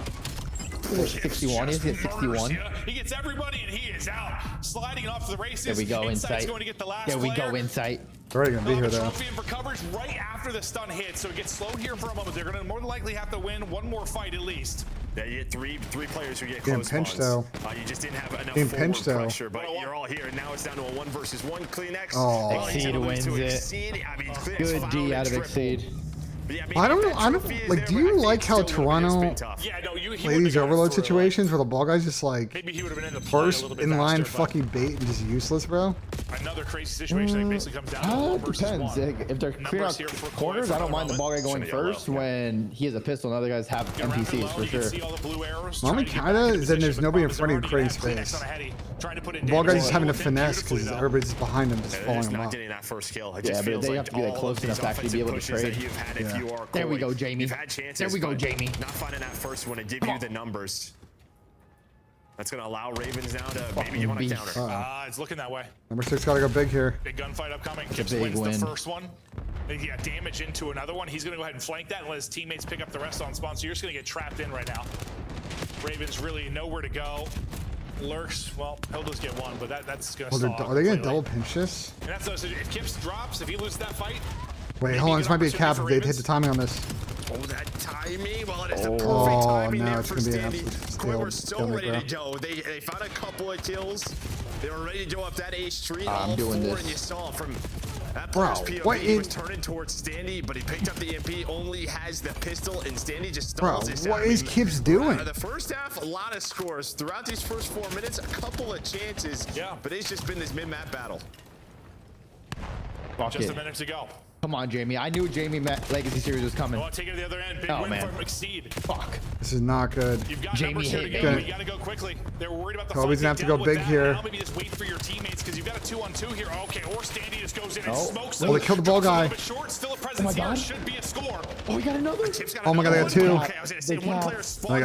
61. He's at 61. He gets everybody, and he is out. Sliding off the races. There we go, Insight's Insight. going to get the last There we player. go, Insight. They're already gonna be here though. Trophy in for coverage right after the stun hit, so it gets slowed here for a moment. They're going to more than likely have to win one more fight at least. Yeah, you get three players who get Getting close pinched, spawns. though. You just didn't have enough Getting forward pinched, though. pressure, but you're all here. Now it's down to a 1 versus 1. Kleenex. Oh. Well, he's Exceed gonna lose wins to it. Exceed. I mean, Kleenex Good found D a out of triple. Exceed. But yeah, I don't know. Like, do you like how Toronto play these overload situations where the ball guy's just like first in line fucking bait and just useless, bro? Another crazy situation that basically comes down to one versus depends. one. If they're clear out corners, I don't mind the ball guy going first when he has a pistol and other guys have NPCs for sure. Only kinda is that there's nobody in front of you creating space. The ball guy's just having to finesse because everybody's just behind him, just falling him not up. getting that first kill. It Yeah, just but feels they like have to be like all close of enough these to actually be able to offensive pushes trade. that you've had if you are There we Koi. go, Jamie. You've had chances, There we go, but Jamie. Not finding that first one to give you the numbers. That's going to allow Ravens now to maybe you want to counter. It's looking that way. Number 6 gotta go big here. Big gunfight upcoming. It's a Kips big wins win. the first one. He got damage into another one. He's going to go ahead and flank that and let his teammates pick up the rest on spawn. So you're just going to get trapped in right now. Ravens really nowhere to go. Lurks, well, he'll just get one, but that's going to stall. Are they gonna double pinch this? And that's if Kips drops, if he loses that fight. Wait, hold on. This might be a cap if they hit the timing on this. Oh, that timing. Well, it is the perfect timing no, there it's for gonna be an Standy. absolute Koi were steal, so ready to go. They found a couple of kills. They were ready to go up that A street. All four, and you saw from that player's POV, he was turning towards Standy, but he picked up the MP, only has the pistol, and Standy just stalls this out. What is Kips doing? The first half, a lot of scores. Throughout these first 4 minutes, a couple of chances. Yeah. But it's just been this mid-map battle. Just a minute to go. Come on, Jamie. I knew Jamie Legacy Series was coming. Well, take it to the other end. Big win from Exceed. Fuck. This is not good. You've got Jamie numbers here to hit go. me. You got to go quickly. They were worried about the Kobe's gonna have to go big here. Now maybe just wait for your teammates because you've got a 2-on-2 here. Okay, or Standy just goes in and smokes Oh, they killed the ball guy. Short, still a presence here. Should be a score. Oh, we got another. Oh my god, I got 2. Okay, I was going to say one player I got spawns. a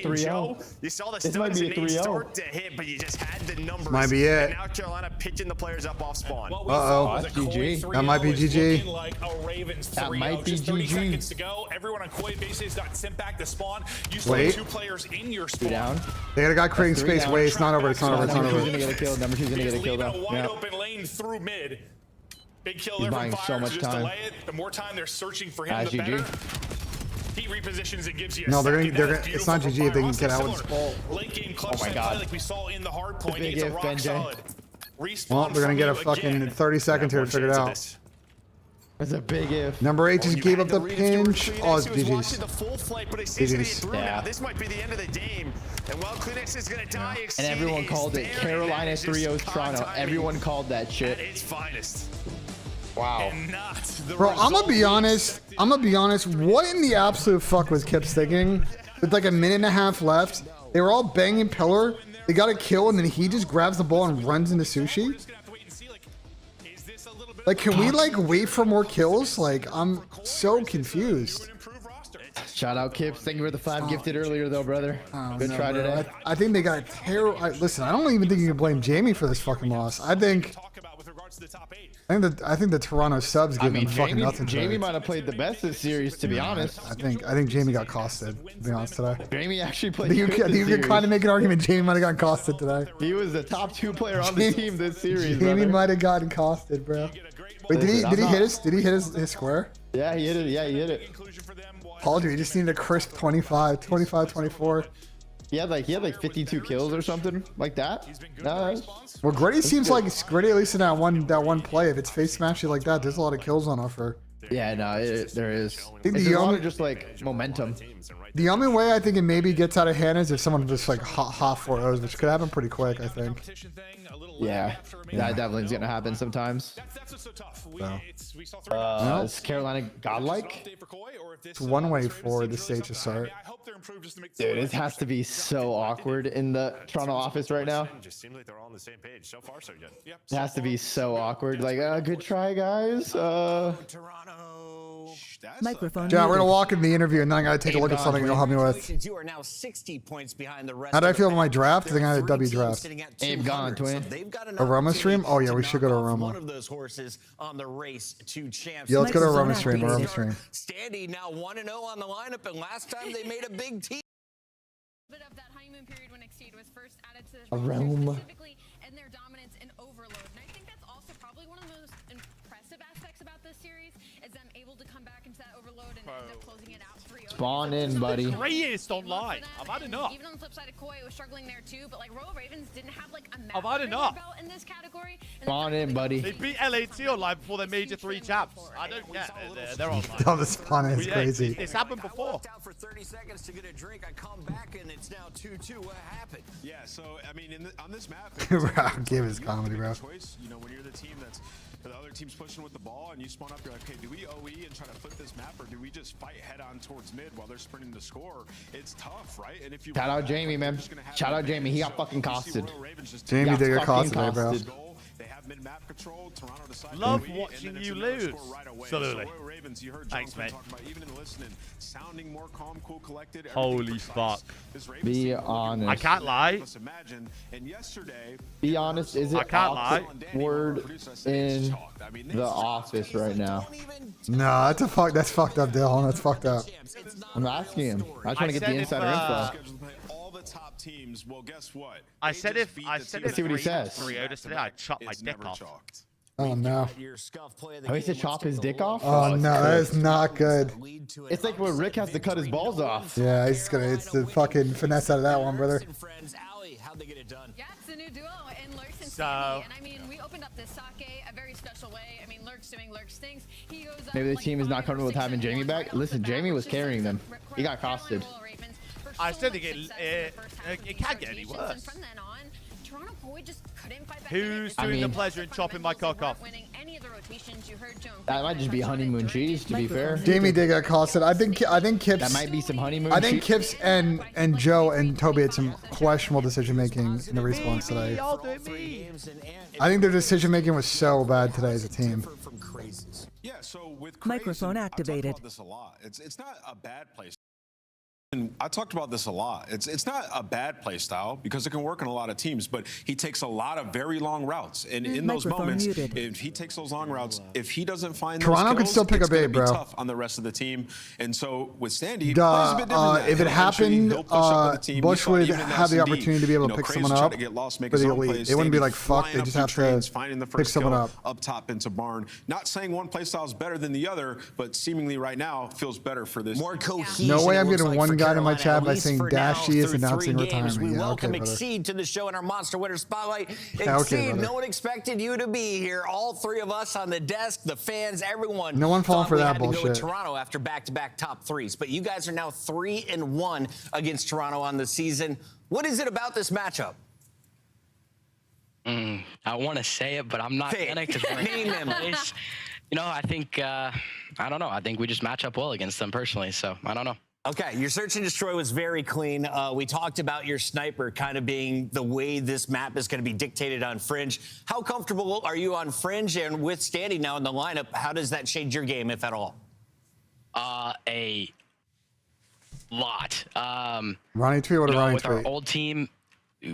3-0. You saw the stuns and they start to hit, but you just had the numbers. Might be it. And now Carolina pitching the players up off spawn. Uh-oh. GG. That might be GG. Like a Ravens 3-0. That might be Just 30 GG. seconds to go. Everyone on Koi bases got sent back to spawn. You still Wait. have 2 players in your spawn. 2 down. They got a guy creating That's 3 space. down. Wait, it's not over. It's not over. It's not Number 2's over. gonna get a kill. Number 2's gonna get a kill Leaving though. a wide Yeah. open lane through mid. Big kill He's there from buying so Fire much to just time. delay it. The more time they're searching for him, That's the better. GG. He repositions and gives you a No, they're second. gonna. That is It's not beautiful GG if they from can Fire. get out with Similar. this ball. Late game clutch Oh my set God. play like we saw in the hard point. Big It's a if, rock BENJ. solid. Respawn Well, they're gonna from get a you fucking again. 30 seconds here to figure it out. It's a big if. Number 8 just You gave had up to the read if you were pinch. Kleenex, Oh, it's he was GG's. watching the full flight, but essentially GG's. through Yeah. now. This might be the end of the game. And while Kleenex is going to die, And everyone Exceed called is it there, Carolina and that is just 3-0 CoD Toronto. timing Everyone called that shit. at its finest. Wow. And not the Bro, I'm gonna result be we honest. I'm gonna be honest. What in the absolute fuck was Kips thinking? With like a minute and a half left, they were all banging pillar. They got a kill, and then he just grabs the ball and runs into Sushi. Like, can we like wait for more kills? Like, I'm so confused. Shout out Kips. Thank you for the 5 gifted earlier though, brother. Good try bro. today. I think they got terrible. Listen, I don't even think you can blame Jamie for this fucking loss. I think the Toronto subs give them fucking nothing. Jamie might have played the best this series, to be honest. I think Jamie got costed. To be honest today. Jamie actually played. I think good you this could series. kind of make an argument Jamie might have gotten costed today. He was the top 2 player on the team this series. Jamie brother. might have gotten costed, bro. Wait, did he hit his square? Yeah, he hit it. Yeah, he hit it. Paul, dude, he just needed a crisp 25, 24. He had like 52 kills or something like that. Nice. Well, Gritty seems like it's Gritty at least in that one play. If it's face smashy like that, there's a lot of kills on offer. Yeah, no, there is. think It's the a lot only- of just like momentum. The only way I think it maybe gets out of hand is if someone just like hot 4-0s, which could happen pretty quick, I think. Yeah, that definitely is gonna happen sometimes. Is Carolina godlike? It's one way for the stage to start. Dude, it has to be so awkward in the Toronto office right now. Just seems like they're all on the same page. So far, so good. Yep. It has to be so awkward. Like, good try, guys. Microphone. Yeah, we're gonna walk in the interview and then I gotta take a look at something you'll help me with. You are now 60 points behind the rest. How do I feel about my draft? I think I had a W draft. Abe gone, twin. Aroma stream? Oh yeah, we should go to Aroma. One of those horses on the race to champs. Yeah, let's go to Aroma stream. Aroma stream. Standy now 1-0 on the lineup, and last time they made a big team. Bit of that honeymoon period when Exceed was first added to the Aroma. specifically and their dominance in overload. And I think that's also probably one of the most impressive aspects about this series is them able to come back into that overload and end up closing it out 3-0. Spawn in, buddy. Greatest online. I've had enough. Even on the flip side, Koi was struggling there too, but like Royal Ravens didn't have like a I've had enough. in this category. Spawn in, buddy. They beat LAT online before they made you 3 champs. I don't care. They're online. Oh, the spawn is crazy. This happened before. Out for 30 seconds to get a drink. I come back and it's now 2-2. What happened? Yeah, so I mean, on this map, Give his comedy, bro. choice. You know, when you're the team that's the other team's pushing with the ball and you spawn up, you're like, okay, do we OE and try to flip this map, or do we just fight head on towards mid while they're sprinting to score? It's tough, right? And if you Shout out Jamie, man. Shout out Jamie. He got fucking costed. Jamie did get costed today, bro. They have mid-map control. Toronto decided Love to watching and then you it's another lose. score right away. Absolutely. So Royal Ravens, you heard Thanks, Jonathan mate. talk about, even in listening, sounding more calm, cool, collected. Holy fuck. Be honest. I can't lie. Imagine. And yesterday, Be honest. Is I it can't lie. awkward in the office right now? No, that's fucked up, Dylan. That's fucked up. I'm asking him. I just want to get the insider info. all the top teams. Well, guess what? I said if Let's see what he says. 3-0 yesterday, I'd chop my dick off. Oh no. I used to chop his dick off. Oh no, that is not good. It's like when Rick has to cut his balls off. Yeah, he's gonna. It's the fucking finesse out of that one, brother. How'd they get it done? Yeah, it's a new duo in Lurks and So- Sandy. And I mean, we opened up this sake a very special way. I mean, Lurks doing Lurks things. He goes up Maybe the like team is not 5 or comfortable with 6 having and Jamie 1 back. right off the Listen, bat, Jamie which was just carrying sets them. up He got Royal costed. Ravens for I so said much it success in the first half of it these can't get any rotations, worse. And from then on, Toronto Koi just couldn't fight back. Who's I doing the mean- pleasure in chopping my cock off? That might just be honeymoon cheese, to be fair. Jamie did get costed. I think Kips. That might be some honeymoon. I think cheese. Kips and Joe and Toby had some questionable decision making in the response today. Y'all do it me. I think their decision making was so bad today as a team. Yeah, so with Microphone I activated. talked about this a lot. It's not a bad place. And I talked about this a lot. It's not a bad play style because it can work in a lot of teams, but he takes a lot of very long routes. And in those Microphone moments, muted. if he takes those long routes, if he doesn't find Toronto those could skills, still pick it's up 8, gonna be bro. tough on the rest of the team. And so with Sandy, he plays a bit different than that. If it Eventually, happened, he'll push up on the team. You Bush saw it would even in have the S&D. opportunity to be able You to know, pick Craze someone was trying up to get lost, make for his the own elite. plays. They wouldn't be Sandy like, fuck, they flying just up have through trains, to finding the pick first someone kill up. up top into barn. Not saying one play style is better than the other, but seemingly right now feels better for this. More cohesion. No way I'm it looks getting like, one for guy in my Carolina, chat at by least saying for Dash now, is through announcing 3 games. retirement. We Yeah, welcome okay, brother. Exceed to the show in our Monster Winner Spotlight. Yeah, okay, Exceed, brother. no one expected you to be here. All 3 of us on the desk, the fans, everyone. No one falling thought for we that had to go with bullshit. Toronto after back-to-back top 3s, but you guys are now 3-1 against Toronto on the season. What is it about this matchup? I want to say it, but I'm not Say it. gonna. Because Name them. You know, I think I don't know. I think we just match up well against them personally. So I don't know. Okay, your search and destroy was very clean. We talked about your sniper kind of being the way this map is going to be dictated on Fringe. How comfortable are you on Fringe, and with Standing now in the lineup, how does that change your game, if at all? A lot. Ronnie tweet, what a you know, Ronnie with our tweet. old team,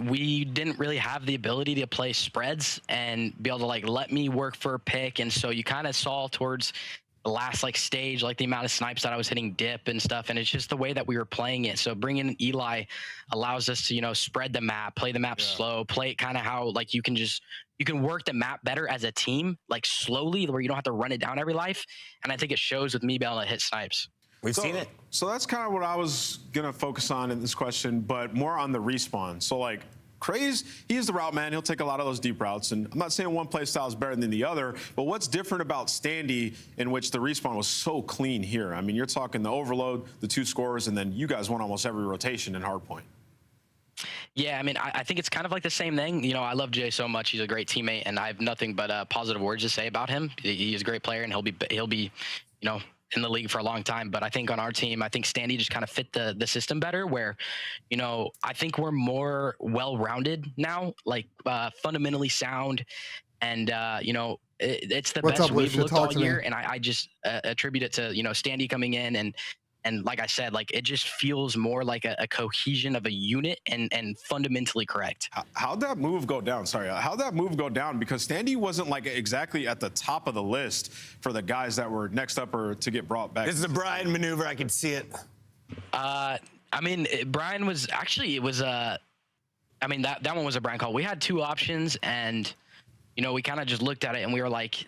we didn't really have the ability to play spreads and be able to like let me work for a pick, and so you kind of saw towards the last like stage, like the amount of snipes that I was hitting dip and stuff, and it's just the way that we were playing it. So bringing in Eli allows us to, you know, spread the map, play the map slow, play it kind of how like you can work the map better as a team, like slowly, where you don't have to run it down every life. And I think it shows with me being able to hit snipes. We've seen it. So that's kind of what I was going to focus on in this question, but more on the respawn. So, like, Craze, he's the route man. He'll take a lot of those deep routes. And I'm not saying one play style is better than the other, but what's different about Standy, in which the respawn was so clean here? I mean, you're talking the overload, the 2 scores, and then you guys won almost every rotation in hardpoint. Yeah, I mean, I think it's kind of like the same thing. You know, I love Jay so much. He's a great teammate, and I have nothing but positive words to say about him. He's a great player, and he'll be, you know, in the league for a long time. But I think on our team, I think Standy just kind of fit the system better, where, you know, I think we're more well-rounded now, like fundamentally sound. And, you know, it's the What's best up, we've Lucia? looked Talk all to me. year. And I just attribute it to, you know, Standy coming in and like I said, like it just feels more like a cohesion of a unit and fundamentally correct. How'd that move go down? Sorry, how'd that move go down? Because Standy wasn't like exactly at the top of the list for the guys that were next up or to get brought back. This is a Brian maneuver. I can see it. I mean, Brian was actually, it was I mean, that one was a Brian call. We had 2 options, and, you know, we kind of just looked at it and we were like,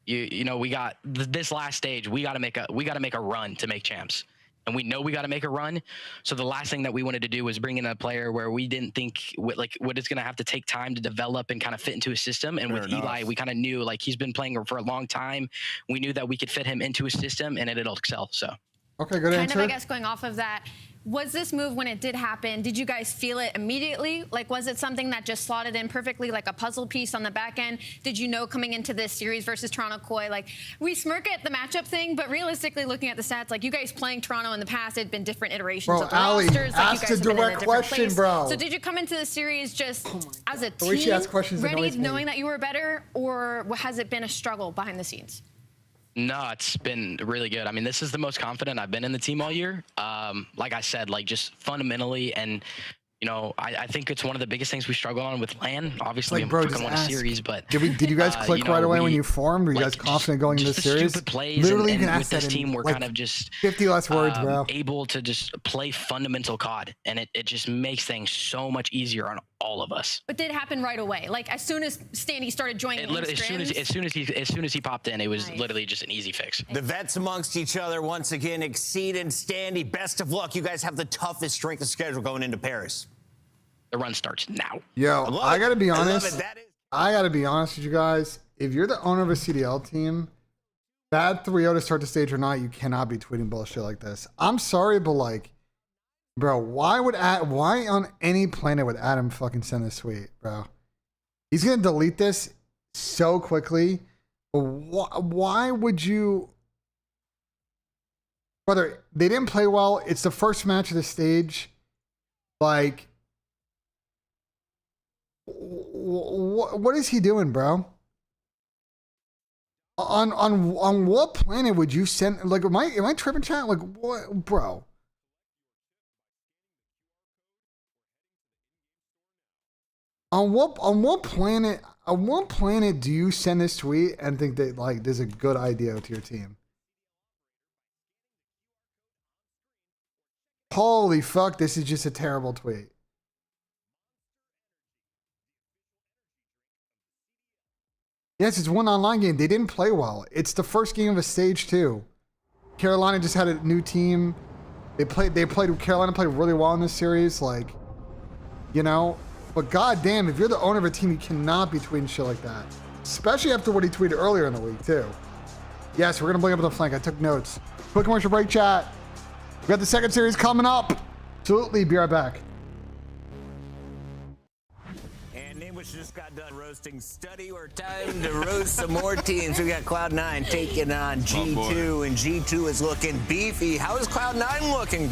you know, we got this last stage. We got to make a run to make champs. and we know we got to make a run. So the last thing that we wanted to do was bring in a player where we didn't think what it's going to have to take time to develop and kind of fit into a system. And with Eli, we kind of knew like he's been playing for a long time. We knew that we could fit him into a system and it'll excel. So. Okay, good answer. Kind of, I guess, going off of that, was this move, when it did happen, did you guys feel it immediately? Like, was it something that just slotted in perfectly, like a puzzle piece on the back end? Did you know coming into this series versus Toronto Koi, like, we smirk at the matchup thing, but realistically, looking at the stats, like, you guys playing Toronto in the past, it had been different iterations of the rosters. Like, you guys have been in a different place. So did you come into the series just as a team, ready, knowing that you were better, or has it been a struggle behind the scenes? No, it's been really good. I mean, this is the most confident I've been in the team all year. Like I said, like just fundamentally, and you know, I think it's one of the biggest things we struggle on with LAN. Obviously, like, bro, I'm won a series, but did you guys click right away when you formed? Were you guys confident going into the series? Stupid plays Literally, and you can ask with that this team, we're like kind of just 50 less words, bro. Able to just play fundamental COD, and it just makes things so much easier on all of us. But did it happen right away? Like as soon as Standy started joining, as soon as he popped in, it was literally just an easy fix. The vets amongst each other once again. Exceed and Standy, best of luck. You guys have the toughest strength of schedule going into Paris. The run starts now. Yo, I gotta be honest. I gotta be honest with you guys. If you're the owner of a CDL team, bad 3-0 to start the stage or not, you cannot be tweeting bullshit like this. I'm sorry, but like, bro, why on any planet would Adam fucking send this tweet, bro? He's gonna delete this so quickly. But why would you? Brother, they didn't play well. It's the first match of the stage. Like, what is he doing, bro? On what planet would you send? Like, am I tripping, chat? Like, what, bro? On what planet do you send this tweet and think that like there's a good idea to your team? Holy fuck, this is just a terrible tweet. Yes, it's one online game. They didn't play well. It's the first game of a stage 2. Carolina just had a new team. Carolina played really well in this series, like, you know. But goddamn, if you're the owner of a team, you cannot be tweeting shit like that. Especially after what he tweeted earlier in the week, too. Yes, we're gonna bring up the flank. I took notes. Quick commercial break, chat. We got the second series coming up. Absolutely, be right back. Just got done roasting Study or time to roast some more teams. We got Cloud9 taking on G2, and G2 is looking beefy. How is Cloud9 looking?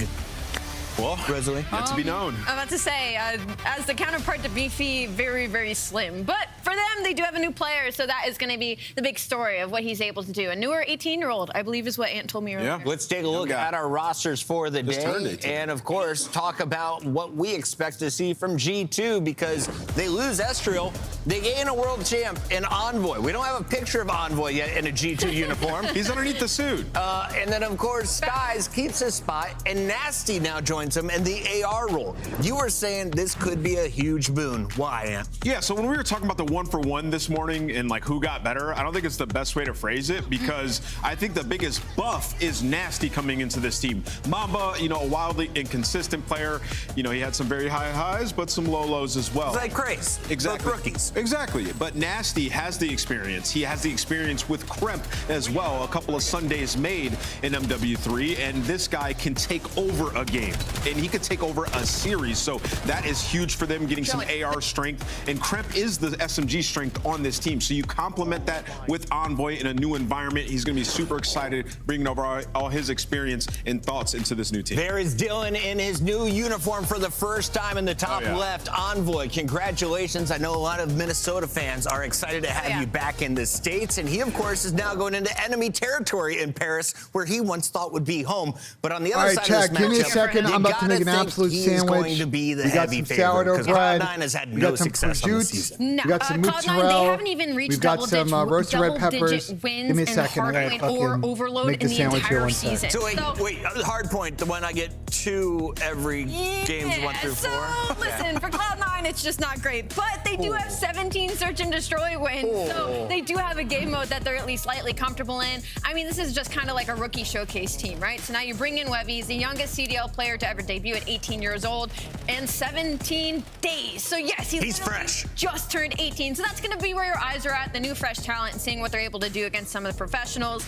Well, Rosalie, yet to be known. I'm about to say, as the counterpart to Beefy, very, very slim. But for them, they do have a new player, so that is going to be the big story of what he's able to do. A newer 18-year-old, I believe, is what Ant told me earlier. Yeah. Let's take a look at our rosters for the day, and of course, talk about what we expect to see from G2, because they lose Estriel, they gain a world champ in Envoy. We don't have a picture of Envoy yet in a G2 uniform. He's underneath the suit. And then, of course, Skies keeps his spot, and Nasty now joins him in the AR role. You were saying this could be a huge boon. Why, Ant? Yeah, so when we were talking about the 1-for-1 this morning and like who got better, I don't think it's the best way to phrase it, because I think the biggest buff is Nasty coming into this team. Mamba, you know, a wildly inconsistent player. You know, he had some very high highs, but some low lows as well. It's like Craze. Exactly. Both rookies. Exactly. But Nasty has the experience. He has the experience with Kremp as well. A couple of Sundays made in MW3, and this guy can take over a game, and he could take over a series. So that is huge for them, getting some AR strength. And Kremp is the SMG strength on this team. So you complement that with Envoy in a new environment. He's going to be super excited, bringing over all his experience and thoughts into this new team. There is Dylan in his new uniform for the first time in the top left. Envoy, congratulations. I know a lot of Minnesota fans are excited to have you back in the States. And he, of course, is now going into enemy territory in Paris, where he once thought would be home. But on the other side Chad, of this give me a matchup, second. I'm about to make an absolute sandwich. Going to be the we got heavy some favorite, sourdough bread. Cloud9 has had we no got some success on the season. No, we got some Cloud9, mozzarella. they haven't even reached We've got some roasted red peppers. Wins Give me a in second. I Hardpoint gotta or fucking Overload make in the the sandwich here entire one season. So wait, hard point, the one I get 2 every games 1 through 4. So listen, for Cloud9, C9, it's just not great. But they do have 17 search and destroy wins, so they do have a game mode that they're at least slightly comfortable in. I mean, this is just kind of like a rookie showcase team, right? So now you bring in Webby, he's the youngest CDL player to ever debut at 18 years old and 17 days. So yes, he's fresh. Just turned 18. So that's going to be where your eyes are at, the new fresh talent, and seeing what they're able to do against some of the professionals.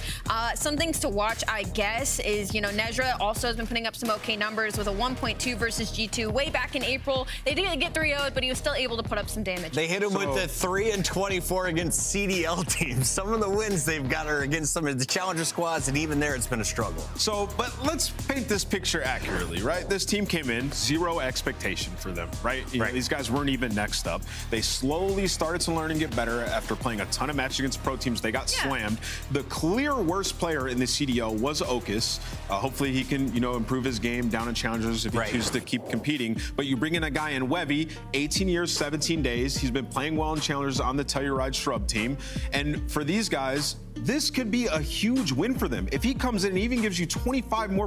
Some things to watch, I guess, is, you know, Nezra also has been putting up some okay numbers with a 1.2 versus G2 way back in April. They didn't get 3-0'd, but he was still able to put up some damage. They hit him with the 3-24 against CDL teams. Some of the wins they've got are against some of the challenger squads, and even there it's been a struggle. So, but let's paint this picture accurately, right? This team came in, 0 expectation for them, right? You know, these guys weren't even next up. They slowly started to learn and get better after playing a ton of matches against pro teams. They got slammed. The clear worst player in the CDL was Okus. Hopefully he can, you know, improve his game down in challengers if he chooses to keep competing. But you bring in a guy in Webby, 18 years, 17 days. He's been playing well in challengers on the Telluride Shrub team. And for these guys, this could be a huge win for them. If he comes in and even gives you 25% more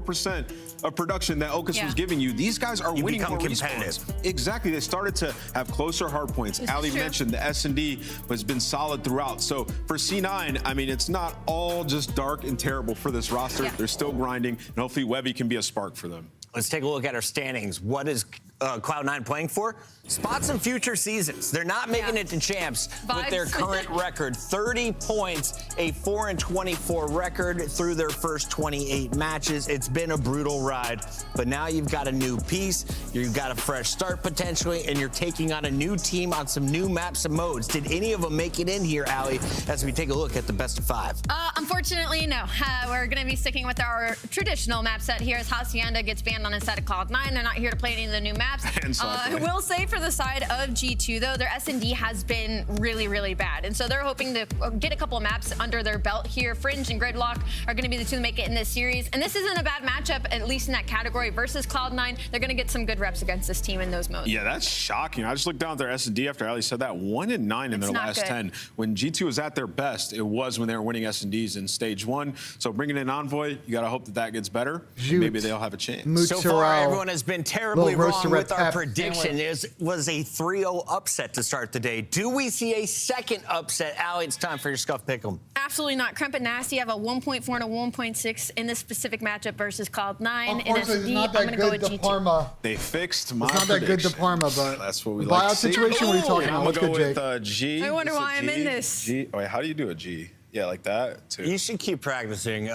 of production that Okus was giving you, these guys are winning more competitive. respawns. Exactly. They started to have closer hard points. Ali mentioned the S&D has been solid throughout. So for C9, I mean, it's not all just dark and terrible for this roster. They're still grinding, and hopefully Webby can be a spark for them. Let's take a look at our standings. What is Cloud9 playing for? Spots in future seasons. They're not making it to champs with their current record. 30 points, a 4-24 record through their first 28 matches. It's been a brutal ride, but now you've got a new piece. You've got a fresh start potentially, and you're taking on a new team on some new maps and modes. Did any of them make it in here, Ali, as we take a look at the best of 5? Unfortunately, no. We're going to be sticking with our traditional map set here as Hacienda gets banned on his side of Cloud9. They're not here to play any of the new maps. I will say for the side of G2, though, their S&D has been really, really bad. And so they're hoping to get a couple of maps under their belt here. Fringe and Gridlock are going to be the two to make it in this series. And this isn't a bad matchup, at least in that category, versus Cloud9. They're going to get some good reps against this team in those modes. Yeah, that's shocking. I just looked down at their S&D after Ali said that. 1-9 in their last 10. When G2 was at their best, it was when they were winning S&Ds in stage 1. So bringing in Envoy, you got to hope that that gets better. Maybe they'll have a chance. So far, everyone has been terribly wrong with our prediction. It was a 3-0 upset to start the day. Do we see a second upset? Ali, it's time for your Scuff Pick'em. Absolutely not. Crump and Nasty have a 1.4 and a 1.6 in this specific matchup versus Cloud9. Unfortunately, it's not that good to Parma. They fixed my It's not that good to Parma, but that's what we the like buyout to see. situation, what are you talking about? I'm Let's gonna go, go with Jake. G. I wonder why I'm in this. G. Wait, how do you do a G? Yeah, like that, too. You should keep practicing.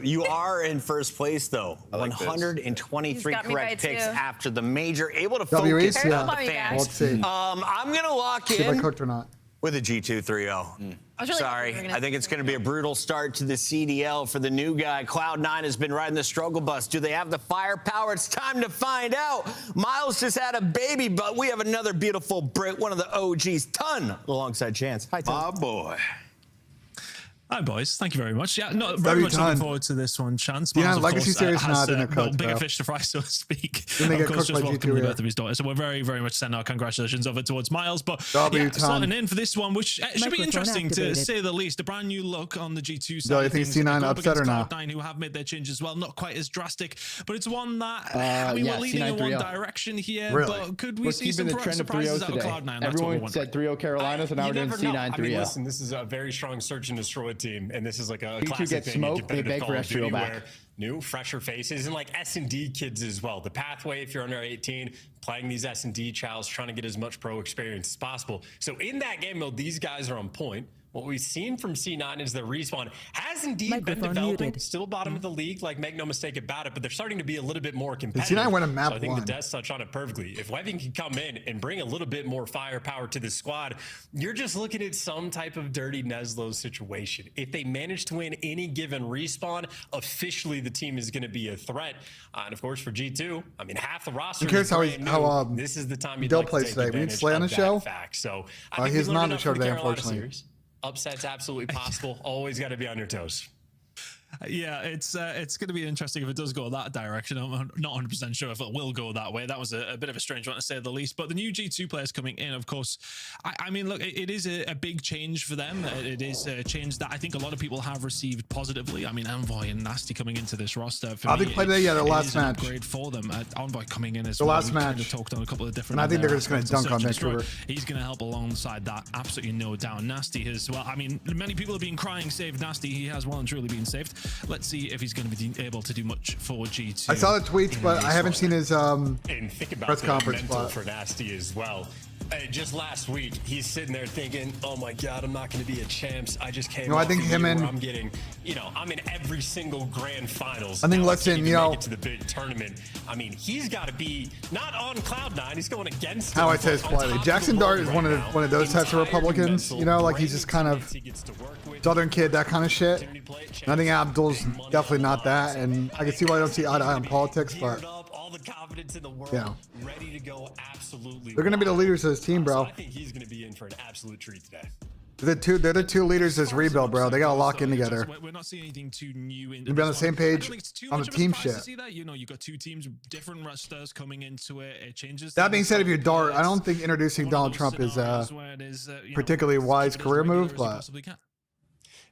You are in first place, though. Like 123 correct picks too. after the major. Able to WEs, focus on the yeah. fans. Let's see. I'm going to lock See if I in cooked or not. with a G2 3-0. Sorry, I think it's going to be a brutal start to the CDL for the new guy. Cloud9 has been riding the struggle bus. Do they have the firepower? It's time to find out. Miles just had a baby, but we have another beautiful Brit, one of the OGs, Ton, alongside Chance. Hi, Ton. My boy. Hi, boys. Thank you very much. Yeah, no, very much looking forward to this one. Chance. Yeah, Miles, Legacy course, Series not in a well, cook, bigger bro. fish to fry, so to speak. Then they Of get course, cooked just by welcoming G2, the yeah. birth of his daughter. So we're very, very much sending our congratulations over towards Miles. But W, yeah, Ton. starting in for this one, which should be Microphone interesting to activated. say the least. A brand new look on the G2 side. Do you of think things. C9 Go up upset or against not? Cloud9, who have made their changes as well. Not quite as drastic, but it's one that I mean, yeah, we're leading C9 in one 3-0. direction here. Really? But could we We're see keeping some the trend of 3-0 surprises out of today. Cloud9? That's what we're Everyone wondering. said 3-0 Carolina, so now we're doing C9 I 3-0. mean, listen, this is a very strong search and destroy team, and this is like a G2 classic gets thing in smoked, they competitive beg Call for of us to go Duty back. where new, fresher faces, and like S&D kids as well. The pathway, if you're under 18, playing these S&D childs, trying to get as much pro experience as possible. So in that game mode, these guys are on point. What we've seen from C9 is their respawn has indeed been Microphone developing. muted. Still bottom of the league, like make no mistake about it, but they're starting to be a little bit more competitive. C9 went a map so I think one. the Death touched on it perfectly. If Webbing can come in and bring a little bit more firepower to the squad, you're just looking at some type of dirty Neslo situation. If they manage to win any given respawn, officially the team is going to be a threat. And of course for G2, I mean, half the roster I'm curious is how brand new. This is the time you'd Dell like to plays take today. We need advantage Slay on of the that show? fact. So I think He's we not learned on the enough show from the today, Carolina unfortunately. series. Upset's absolutely possible. Always got to be on your toes. Yeah, it's going to be interesting if it does go that direction. I'm not 100% sure if it will go that way. That was a bit of a strange one to say the least. But the new G2 players coming in, of course, I mean, look, it is a big change for them. It is a change that I think a lot of people have received positively. I mean, Envoy and Nasty coming into this roster. I think played the last match. Great for them. Envoy coming in as the well. last match. We've talked on a couple of different. And I think they're just going to dunk on Vancouver. He's going to help alongside that. Absolutely no doubt. Nasty as well. I mean, many people have been crying, save Nasty. He has well and truly been saved. Let's see if he's going to be able to do much for G2. I saw the tweets, but I haven't seen his and think about press conference mental for Nasty as well. Just last week, he's sitting there thinking, "Oh my God, I'm not going to be a champs. I just came." No, I think him and I'm getting, I'm in every single grand finals. I think now listen, make it to the big tournament. I mean, he's got to be not on cloud 9. He's going against. How I say this politely, Jackson Dart is one of those types of Republicans. Like he's just kind of Southern kid, that kind of shit. And I think Abdul's definitely not that, and I can see why I don't see eye to eye on politics, but ready to go. Absolutely, they're gonna be the leaders of this team, bro. I think he's gonna be in for an absolute treat today. They're the two leaders of this rebuild, bro. They gotta lock in together. We're not seeing anything too new in. Be on the same page on the team shit. See that? You got two teams, different rosters coming into it. It changes. That being said, if you're Dart, I don't think introducing Donald Trump is particularly wise career move, but.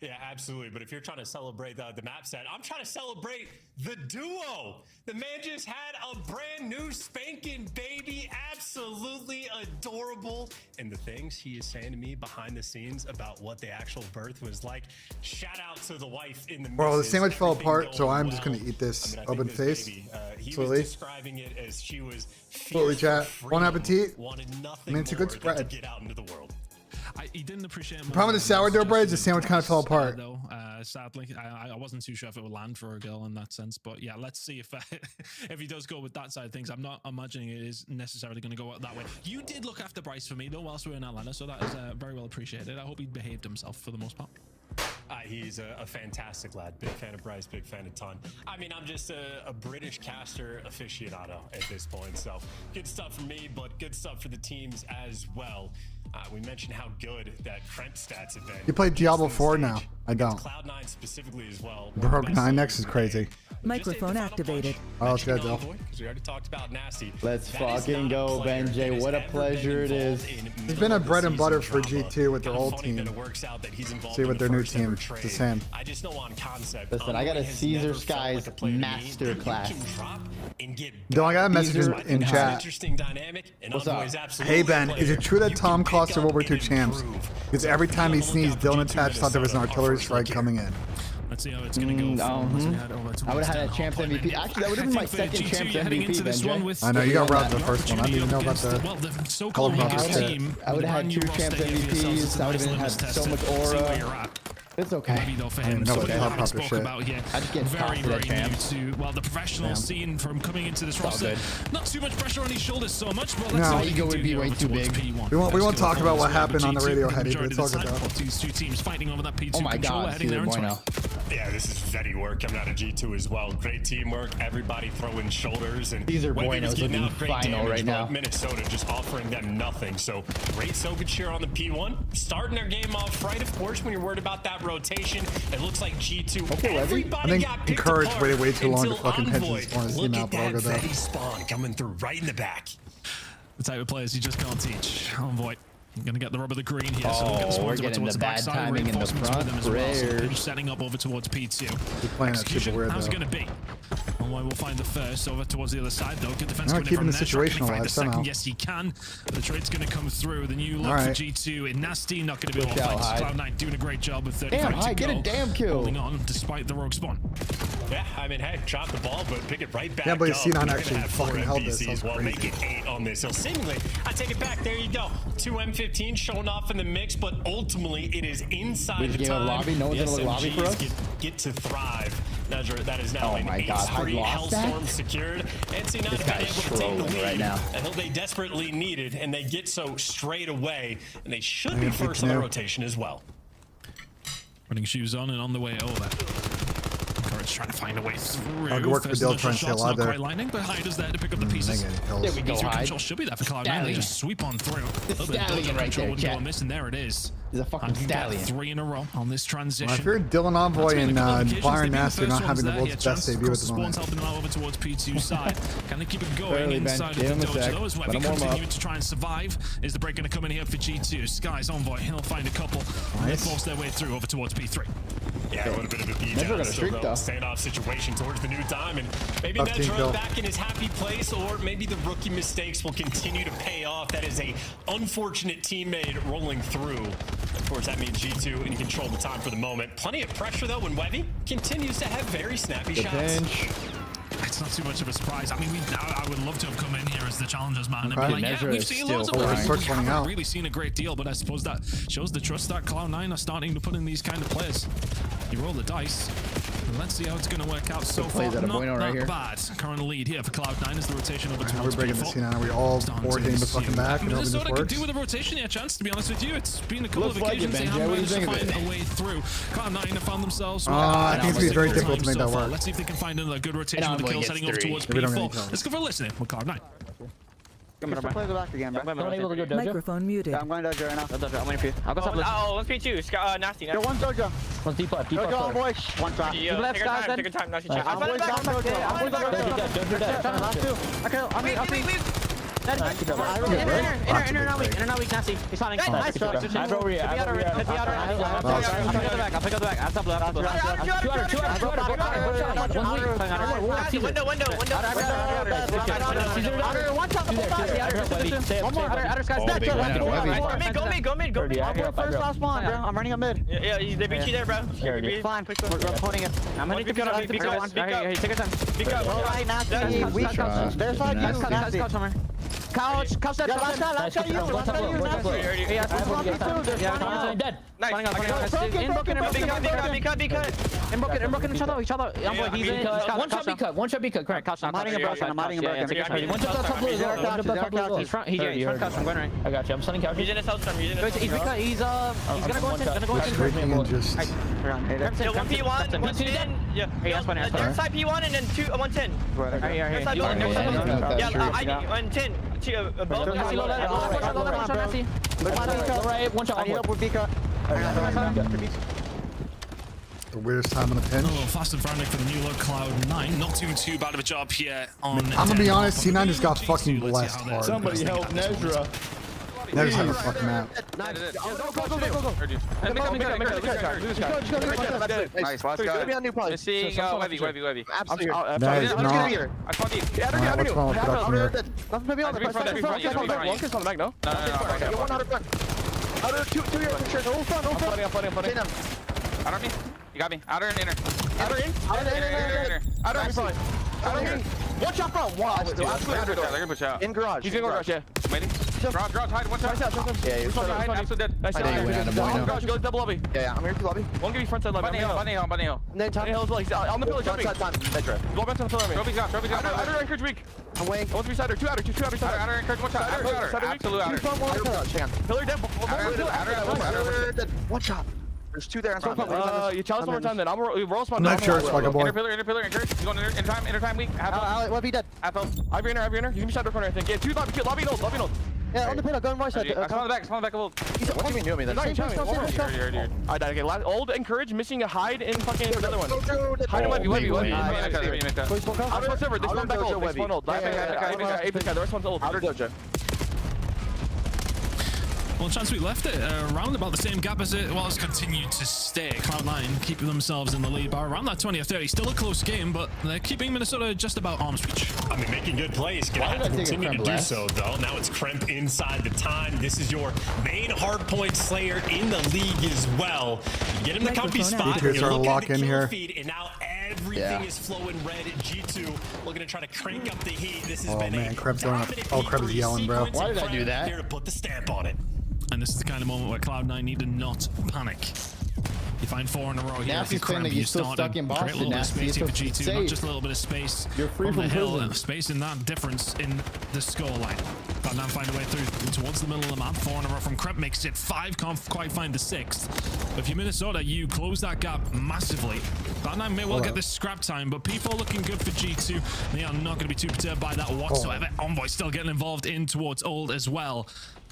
Yeah, absolutely. But if you're trying to celebrate the map set, I'm trying to celebrate the duo. The man just had a brand new spanking baby. Absolutely adorable. And the things he is saying to me behind the scenes about what the actual birth was like. Shout out to the wife in the Bro, the sandwich fell apart, so I'm just going to eat this open face. He slowly. was describing it as she was slowly, chat. Bon appetit. Wanted nothing I mean, it's a good more spread. than to get out into the world. He didn't appreciate the problem with the sourdough bread is the sandwich kind of fell apart. Though, sadly, I wasn't too sure if it would land for a girl in that sense. But yeah, let's see if if he does go with that side of things. I'm not imagining it is necessarily going to go that way. You did look after Bryce for me though whilst we were in Atlanta, so that is very well appreciated. I hope he behaved himself for the most part. He's a fantastic lad. Big fan of Bryce, big fan of Ton. I mean, I'm just a British caster aficionado at this point. So good stuff for me, but good stuff for the teams as well. We mentioned how good that Kremp stats have been. You played Diablo 4 now. I don't. Cloud9 specifically as well. Bro, 9 next is crazy. Microphone activated. Oh, let's go, Joe. Because we already talked about Nasty. Let's fucking go, BENJ. What a pleasure it is. He's been a bread and butter for G2 with their old team. See what their new team is the same. I just know on concept. Listen, I got a Caesar Skies masterclass. Don't I got a message in chat? What's up? Hey Ben, is it true that Tom cost the World War II champs? Because every time he sneezed, Dylan attached thought there was an artillery strike coming in. Let's see how it's going to go. I would have had a champs MVP. Actually, that would have been my second champs MVP, BENJ. I know, you got robbed the first one. I didn't even know about the helicopter shit. I would have had 2 champs MVPs. I would have had so much aura. It's okay. Maybe though for him, know so what the hell spoke shit. about here. I just get very that new champ. to the professional scene from coming into this roster. Not too much pressure on his shoulders so much, but let's No. see what My he ego can would do be here way over too towards big. P1. We won't talk about what Let's go happened on the G2, radio the heady, but majority let's of talk the about time, these two teams fighting over that P2 Oh my controller, God, heading there Caesar in Bueno. Yeah, this is steady work coming out of G2 as well. Great teamwork, everybody throwing shoulders, and These are Webby was Buenos getting looking out great final damage, right but now. Minnesota just offering them nothing. So great Soviet cheer on the P1, starting their game off right. Of course, when you're worried about that rotation, it looks like G2. Okay, Webby. I think Encourage waited way too long to fucking pinch Envoy. his spawn his Look team at out, but I'll that go there. Vetty spawn coming through right in the back. The type of players you just can't teach. Envoy. You're going to get the rub of the green here, so we'll get the Oh, spawns we're over getting towards the the bad backside. timing in the Reinforcements with front. them as well, so Prayers. Pinch setting up over towards P2. He's playing that super Execution, weird, how's it though. going to be? Envoy will find the first over towards the other side, though. Good defense Not coming in keeping from the there. situation Can he find alive the second? somehow. Yes, he can. But the trade's going to come through. The new look All for right. G2 in Nasty, not going to be able Good to job, fight. Hyde. Cloud9 doing a great job with 35 Damn, to Hyde, go. get a damn kill. Holding on despite the rogue spawn. Yeah, I mean, hey, drop the ball, but pick it right back Can't believe up. C9 You're gonna actually have 4 fucking held this. That was MVCs while crazy. making 8 on this. So seemingly, I take it back. There you go. 2 M15 showing off in the mix, but ultimately it is inside Which the game of time. lobby? No one's The gonna look lobby for us? SMGs get to thrive. That is now Oh an my God, Hyde ace-free lost that? Hellstorm secured. And C9 This been guy's able to take the trolling lead right now. until they desperately needed, and they get so straight away, and they should be first on the rotation as well. Putting shoes on and on the way over. Encourage just trying to find a way through. Good work for First Dill initial trying to stay shot's alive not there. quite landing, but Hyde is there to pick up the pieces. There we go, P3 Hyde. control should be there for Cloud9. They just sweep on through. A little bit of Stallion dojo right control there, wouldn't go chat. amiss, and there it is. He's a fucking And you get stallion. 3 in a row on this transition. Well, if you're Dylan Envoy and Byron Nasty, you're not having the world's best debut at the Spawn's moment. helping them out over towards P2 side. Can they keep it going Early, Ben. inside Give of him the a sec. dojo? Though, as Let Webby him warm continuing up. to try and survive. Is the break going to come in here for G2? Sky's Envoy, he'll find a couple. And they force their way through over towards P3. Yeah, a little bit of a beat Never down gonna still, streak, though. though. Standoff situation towards the new diamond. Maybe Up Ned's team kill. back in his happy place, or maybe the rookie mistakes will continue to pay off. That is a unfortunate teammate rolling through. Of course, that means G2 in control of the time for the moment. Plenty of pressure, though, when Webby continues to have very snappy The shots. bench. It's not too much of a surprise. I mean, I would love to have come in here as the challengers, man. And be Okay. like, yeah, Nezra we've is seen still loads of flying. players. First We running haven't out. really seen a great deal, but I suppose that shows the trust that Cloud9 are starting to put in these kind of players. You roll the dice. And let's see how it's going to work out so far. plays out of Not Bueno right that here. bad. Current lead here for Cloud9 is the rotation over How are we towards breaking the P4. scene out? Are we all Starting board to hitting the consume. fucking back and hoping this Minnesota could works? do with a rotation here, chance, to be honest with you. It's been a couple Looks of like it, occasions they BENJ. have What do you managed to think of find it? a way through. Cloud9 have found themselves. I think it's gonna be very difficult to make that so far. work. Let's see if they can find another good rotation And with the Envoy kills gets heading over 3. towards Maybe we don't get any P4. kills. Let's go for listening with Cloud9. Play the back again, bro. I'm able to go dojo. Microphone muted. I'm going dojo right now. Dojo, I'm waiting for you. I'll go top left. Oh, let's be two. Nasty. Yo, one dojo. One deep left. Deep left. Dojo, boys. One shot. Take your time. Nasty check. I'm going back. I'm going back. Dojo dead. Last two. Okay, I'm Wait. Inner not weak, Nasty. He's finding. Nice shot. I'm over here. I'll pick up the back. I'll top left. Go mid. First last one, bro. I'm running up mid. Yeah, they beat you there, bro. Fine. We're holding it. I'm gonna take it. Take your time. Alright, Nasty. Weak shot. There's like you, Nasty. Couch that. Last shot you. Yeah, dead. Nice. Be cut. Broken each other. He's in. One shot be cut. Correct. Couch. I'm hiding a broken. One shot top blue. He's front. He's front couch. I'm going right. I got you. I'm stunning couch. He's in his house. He's gonna go in. Drinking and just 1P1, 110. Yeah. Third side P1 and then 110. Third side building. Yeah, 110. One shot. the weirdest time on the pinch. A little fast and frantic for the new look Cloud9. Not doing too bad of a job here on. I'm gonna be honest, C9 just got fucking blessed hard. Somebody help Nezra. Never had a fucking map. Go. Nice, last guy. Seeing Webby. Absolutely. That is not. I caught these. What's wrong with production here? Nothing to be on the front. One kiss on the back, no? No. One out of front. Outer, two here, for sure. No front. I'm flooding. Outer me. You got me. Outer and inner. Outer in. One shot front. Wow. They're gonna push out. In garage. He's in garage, yeah. Waiting. Garage, hide. One shot. Yeah, you're Hide. Absolute dead. Nice. Garage, go double lobby. Yeah, I'm here to lobby. One give me front side lobby. Bunny hill. And then top. Hill as well. He's on the pillar jumping. Go back to the pillar. Trophy's got. Outer encourage weak. I'm waiting. One three sider. Two outer. Outer encourage one shot. Outer. Absolute outer. Pillar dead. Outer. One shot. There's two there. You challenge one more time then. Roll spawn. I'm not sure, it's like a boy. Inner pillar, encourage. He's going inner time weak. Half health. What be dead? Half health. I've inner. He's gonna be shadow corner, I think. Yeah, two lobby node. Yeah, on the pintle, going right side. Spawn on the back of old. What do you mean doing me then? I died again. Old encourage, missing a hide in fucking another one. Hide and Webby. Outer server, this one back old. This one old. Apex guy, the rest one's old. Outer dojo. Well, chance we left it around about the same gap as it was, continued to stay. Cloud9 keeping themselves in the lead by around that 20 or 30. Still a close game, but they're keeping Minnesota just about arm's reach. I mean, making good plays. Gonna have to continue to do so, though. Now it's Kremp inside the time. This is your main hardpoint slayer in the league as well. You get him the comfy spot. You're looking at the in kill here. feed, and now everything is flowing red. G2 looking to try to crank up the heat. This has been man, a Kremp's going up. Oh, Kremp's yelling, bro. Why did I do that? Here to put the stamp on it. And this is the kind of moment where Cloud9 need to not panic. You find 4 in a row here. Nasty's saying that you're still stuck in Boston. Create a little bit of space here for G2, not safe. just a little bit of space. You're free from the from hill, prison. space in that difference in the scoreline. Cloud9 find a way through towards the middle of the map. 4 in a row from Kremp makes it 5. Can't quite find the 6th. But if you're Minnesota, you close that gap massively. Cloud9 may well get this scrap time, but P4 looking good for G2. They are not going to be too perturbed by that whatsoever. Envoy still getting involved in towards Old as well.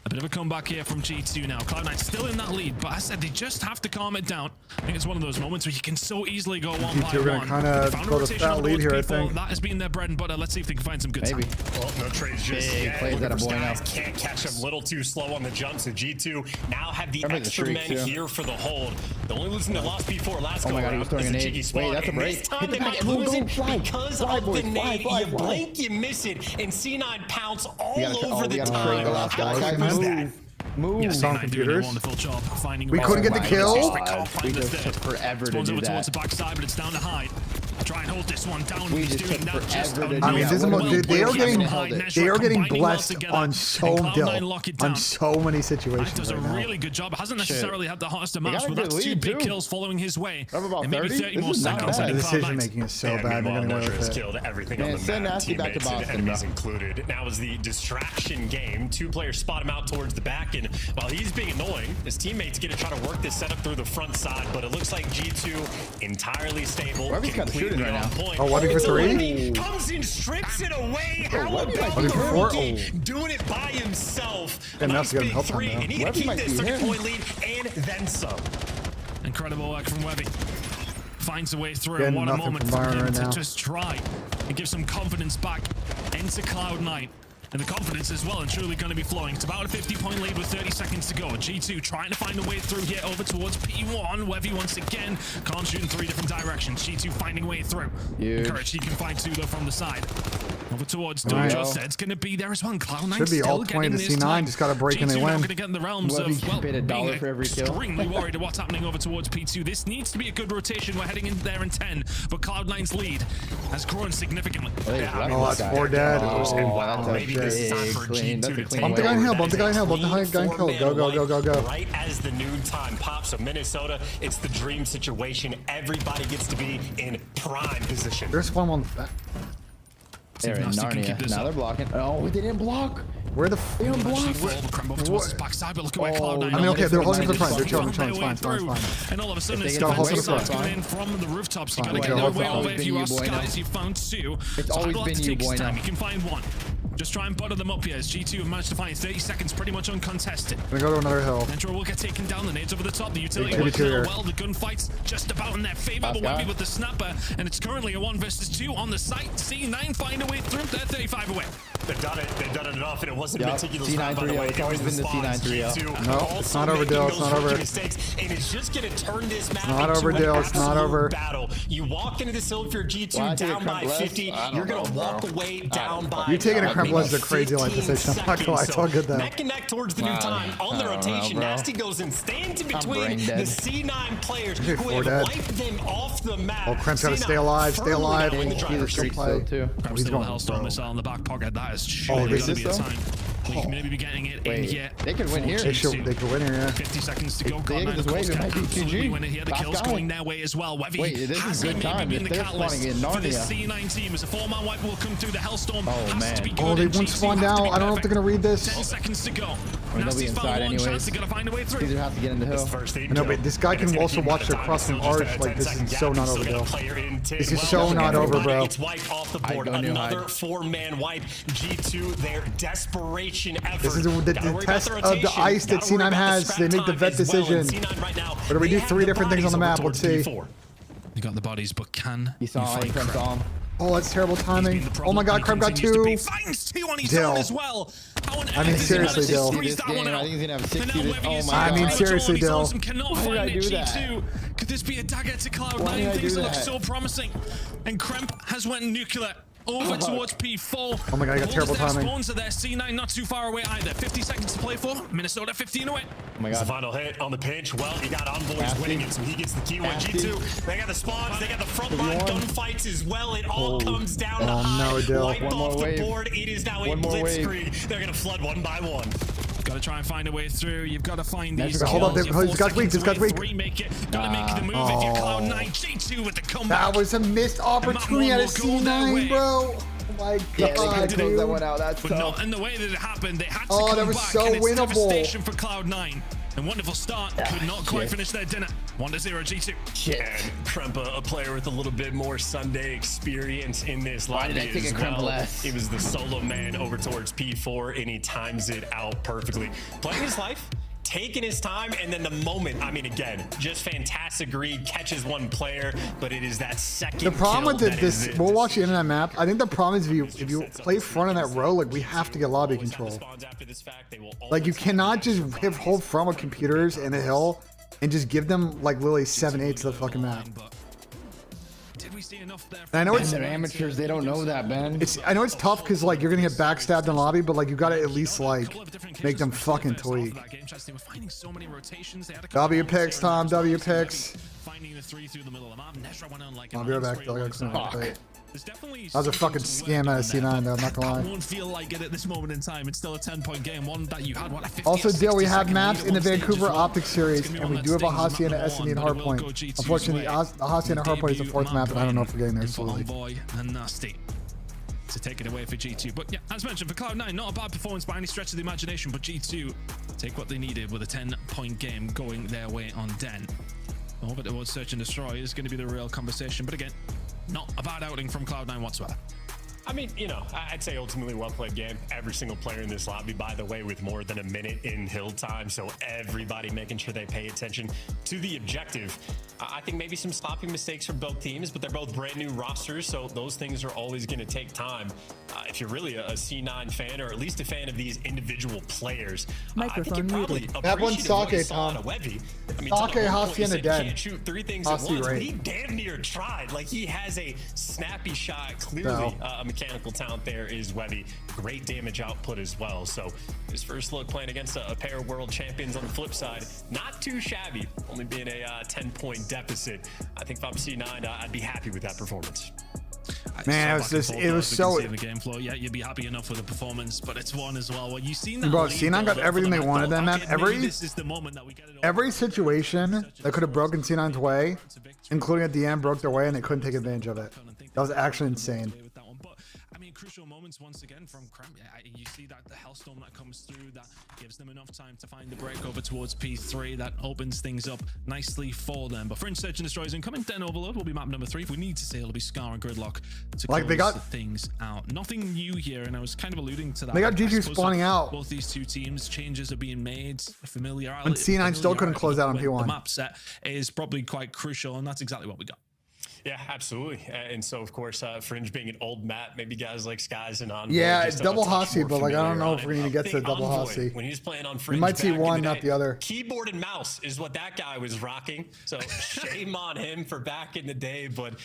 A bit of a comeback here from G2 now. Cloud9 still in that lead, but I said they just have to calm it down. I think it's one of those moments where you can so easily go one by G2 are going to kind of go to that lead here, I think. That has been their bread and butter. Let's see if they can find some good time. Well, no trades just yet. Plays that a boy now. Can't catch him. Little too slow on the jump. So G2 now have the extra men here for the hold. The only losing they lost before last go around was a cheeky spawn. Wait, that's a break. This time they might lose it because of the nade. You blink, you miss it, and C9 pounce all over the time. Move. Yes, on computers. Wonderful job finding We couldn't get the kill. We just took forever to do towards that. the backside, but it's down to Hyde. Try and hold this one down. We just took forever to do I mean, that. they are getting blessed on so many situations. Hyde does a really good job. Hasn't necessarily had the hottest of maps, but that's 2 big kills following his way. And maybe 30 more seconds. The decision making is so bad. They're going to go with it. Killed everything on the map. Teammates and enemies included. Now is the distraction game. 2 players spot him out towards the back, and while he's being annoying, his teammates get to try to work this setup through the front side, but it looks like G2 entirely stable. Webbie's kind of shooting right now. Oh, 1v for 3? Comes and strips it away. How about doing it by himself? And that's going to help 3, him and he can keep this 30-point lead and then some. Incredible work from Webby. Finds a way through. Getting What a nothing moment from for Byron him right to now. just try and give some confidence back into Cloud9. And the confidence is well and truly going to be flowing. It's about a 50-point lead with 30 seconds to go. G2 trying to find a way through here over towards P1. Webby once again can't shoot in 3 different directions. G2 finding a way through. Encouraged he can find 2 though from the side. Over towards Dojo said it's going to be there as well. Cloud9 should be all still 20 to getting this C9. time. Just got to break and they G2 win. not going to get in the realms of well, paid $1 for every kill. extremely worried of what's happening over towards P2. This needs to be a good rotation. We're heading in there in 10, but Cloud9's lead has grown significantly. Oh, that's 4 dead. Maybe this is time for G2 to take Bump the guy in hell. Bump the guy in hell. Bump the guy in kill. Go, go, go, go, go. Right as the noon time pops, so Minnesota, it's the dream situation. Everybody gets to be in prime position. There's one on the back. They're in Narnia. Now they're blocking. Oh, they didn't block. Where the They don't block. Backside, but look at where Cloud9. I mean, okay, they're holding for the front. They're chilling. It's fine. It's fine. And all of a sudden, it's gotta hold for the front. coming in from the rooftops. You gotta get their way over. If you are Skies, you found 2. It's always been you, boy. You can find 1. Just try and butter them up here as G2 have managed to find 30 seconds pretty much uncontested. Gonna go to another hill. Nitro will get taken down. The nades over the top. The utility works real well. The gunfight's just about in their favor. But Webby with the snapper. And it's currently a 1 versus 2 on the site. C9 find a way through. They're 35 away. They've done it. They've done it enough, and it wasn't meticulous. C9 3-0. It's always been the C9 3-0. No, it's not over, Dill. It's not over. Mistakes, and it's just going to turn this map not into over, an Dill. It's not over. battle. You walk into this hill if you're G2 down by 50. You're going to walk away down by You're taking a crumble as a crazy like position. I'm not gonna lie. It's all good though. Neck and neck towards the new time on the rotation. Nasty goes and stands in between the C9 players who have wiped them off the map. Oh, Kremp's got to stay alive. Stay alive. He's a street still too. He's going Hellstorm missile in the back pocket. That is surely going to be a time. We can maybe be getting it in here. They could win here. They could win here, yeah. 50 seconds to go. They get this wave, it might be GG. Win it here. The kills going their way as well. Webby Wait, this is good time. If they're spawning in for this Narnia. C9 team as a 4-man wipe will come through. The Hellstorm has to be good. Oh, they won't spawn now. I don't know if they're gonna read this. 10 seconds to go. They'll be inside anyways. They gotta find a way through. Caesar has to get in the hill. No, but this guy can also watch their crossing arch. Like, this is so not over, Bill. This is so not over, bro. It's wiped off the board. Another 4-man wipe. G2, their desperation effort. This is the test of the ice that C9 has. They make the vet decision. Or do we do 3 different things on the map? Let's see. You got the bodies, but can you find Kremp? Oh, that's terrible timing. Oh my God, Kremp got 2. Finds 2 on his Dill. own as well. I mean, seriously, Dill. I think he's gonna have 60 this. Oh my I mean, God. seriously, Dill. Why did I do that? Could this be a dagger to Cloud9? Things look so promising. And Kremp has went nuclear. Over towards P4. Oh my God, I got terrible timing. Spawns are there. C9 not too far away either. 50 seconds to play for. Minnesota 15 away. Oh my God. It's the final hit on the pinch. Well, you got Envoys winning it, so he gets the key one. G2, they got the spawns, they got the front line gunfights as well. It all comes down to Hyde. Wiped off the board. It is now a blitzkrieg. They're going to flood 1 by 1. Got to try and find a way through. You've got to find these. Hold up, he's got weak. He's got weak. Gotta make the move if you're Cloud9. G2 with the comeback. That was a missed opportunity out of C9, bro. my Yeah, god, they dude. that one out. That's But tough. not in the way that it happened. They had to Oh, come that was back, so and it's winnable. devastation for Cloud9. A wonderful start. Could not quite shit. finish their dinner. 1-0 G2. Shit. And Krempa, a player with a little bit more Sunday experience in this Why lobby did I take as a Krempa well. last? He was the solo man over towards P4, and he times it out perfectly. Playing his life, taking his time, and then the moment, I mean, again, just fantastic read, catches one player, but it is that second The problem kill with that is this, it. we'll watch the internet map. I think the problem is if you play front of that row, like we have to get lobby control. Like you cannot just hold front with computers in a hill and just give them like literally 7/8 to the fucking map. And I know it's they're amateurs. They don't know that, Ben. I know it's tough because like you're gonna get backstabbed in lobby, but like you gotta at least like make them fucking tweak. W picks, Tom. W picks. I'll be right back. Though. I gotta clean up the plate. That was a fucking scam out of C9 though, I'm not gonna lie. Won't feel like it at this moment in time. It's still a 10-point game, one that you had. What, a 50 Also, or Dale, we 60 have second maps lead in the on stage Vancouver as well. Optics series, and we do have a Hacienda S&D and Hardpoint. Unfortunately, the Hacienda Hardpoint is the fourth map, and I don't know if we're getting there slowly. Envoy and Nasty to take it away for G2. But yeah, as mentioned, for Cloud9, not a bad performance by any stretch of the imagination, but G2 take what they needed with a 10-point game going their way on Den. Over towards Search and Destroy is going to be the real conversation, but again, not a bad outing from Cloud9 whatsoever. I mean, you know, I'd say ultimately well-played game. Every single player in this lobby, by the way, with more than a minute in hill time, so everybody making sure they pay attention to the objective. I think maybe some sloppy mistakes for both teams, but they're both brand new rosters, so those things are always going to take time. If you're really a C9 fan, or at least a fan of these individual players, I think you're probably That one appreciative of what you Sake, saw Tom. on a Webby. I mean, Sake, to the whole point, you Hacienda said dead. he can't shoot three things at Hasi once, but right. he damn near tried. Like, he has a snappy shot, clearly No. a mechanical talent there is Webby. Great damage output as well. So his first look playing against a pair of world champions on the flip side, not too shabby, only being a 10-point deficit. I think if I'm C9, I'd be happy with that performance. Man, it was so. In the game flow, yeah, you'd be happy enough with the performance, but it's one as well. Well, you've seen that. Bro, lead C9 got build up everything for they them. wanted that map. Okay, maybe this is the moment that we get it over. Every situation that could have broken C9's way, including at the end, broke their way, and they couldn't take advantage of it. That was actually insane. I mean, crucial moments once again from Kremp. You see that the Hellstorm that comes through, that gives them enough time to find the break over towards P3. That opens things up nicely for them. But Fringe Search and Destroy is incoming. Den Overload will be map number 3. If we need to say, it'll be Scar and Gridlock to Like, they close got- things out. Nothing new here, and I was kind of alluding to that. They got I G2 suppose spawning that out. Both these two teams, changes are being made. Familiarity. And C9 still couldn't close out on with P1. The map set is probably quite crucial, and that's exactly what we got. Yeah, absolutely. And so, of course, Fringe being an old map, maybe guys like Skies and Envoy. Yeah, just it's a double touch Hasi, more but like I don't familiar know on if it. we're gonna get to Think double Envoy, Hasi. when he was playing on We Fringe, might see back in one, the not day, the other. Keyboard and mouse is what that guy was rocking. So shame on him for back in the day, but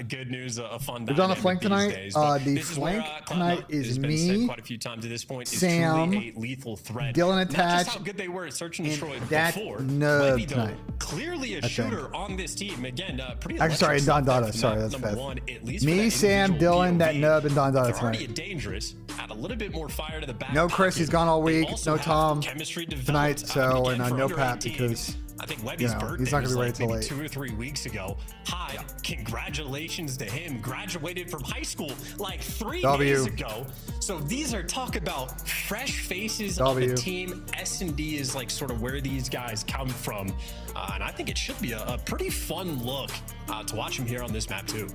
good news, a fun Who's on the dynamic flank these tonight? days. But The this is where, flank Cloud9 tonight is has been said me, quite a few times at this point, is Sam, truly a lethal threat. Dylan Not just attached, how good they were at Search and and Destroy that before. nub Webby, though, tonight. clearly a I think. shooter on this team. Again, pretty Actually, sorry, electric Don stuff Dada. from Sorry, that that's number fast. one, at least for Me, that Sam, individual Dylan, that POV. nub, and Don Dada They're already tonight. dangerous. Add a little bit more fire to the back. No Chris, he's gone all They week. also No have Tom chemistry tonight, developed, so again, and for no under Pat 18. because I think Webby's birthday he's not gonna was be ready like till maybe late. 2 or 3 weeks ago. Hi, congratulations to him. Graduated from high school like 3 W. days ago. So these are talk about fresh faces W. of the team. S&D is like sort of where these guys come from, and I think it should be a pretty fun look to watch him here on this map too.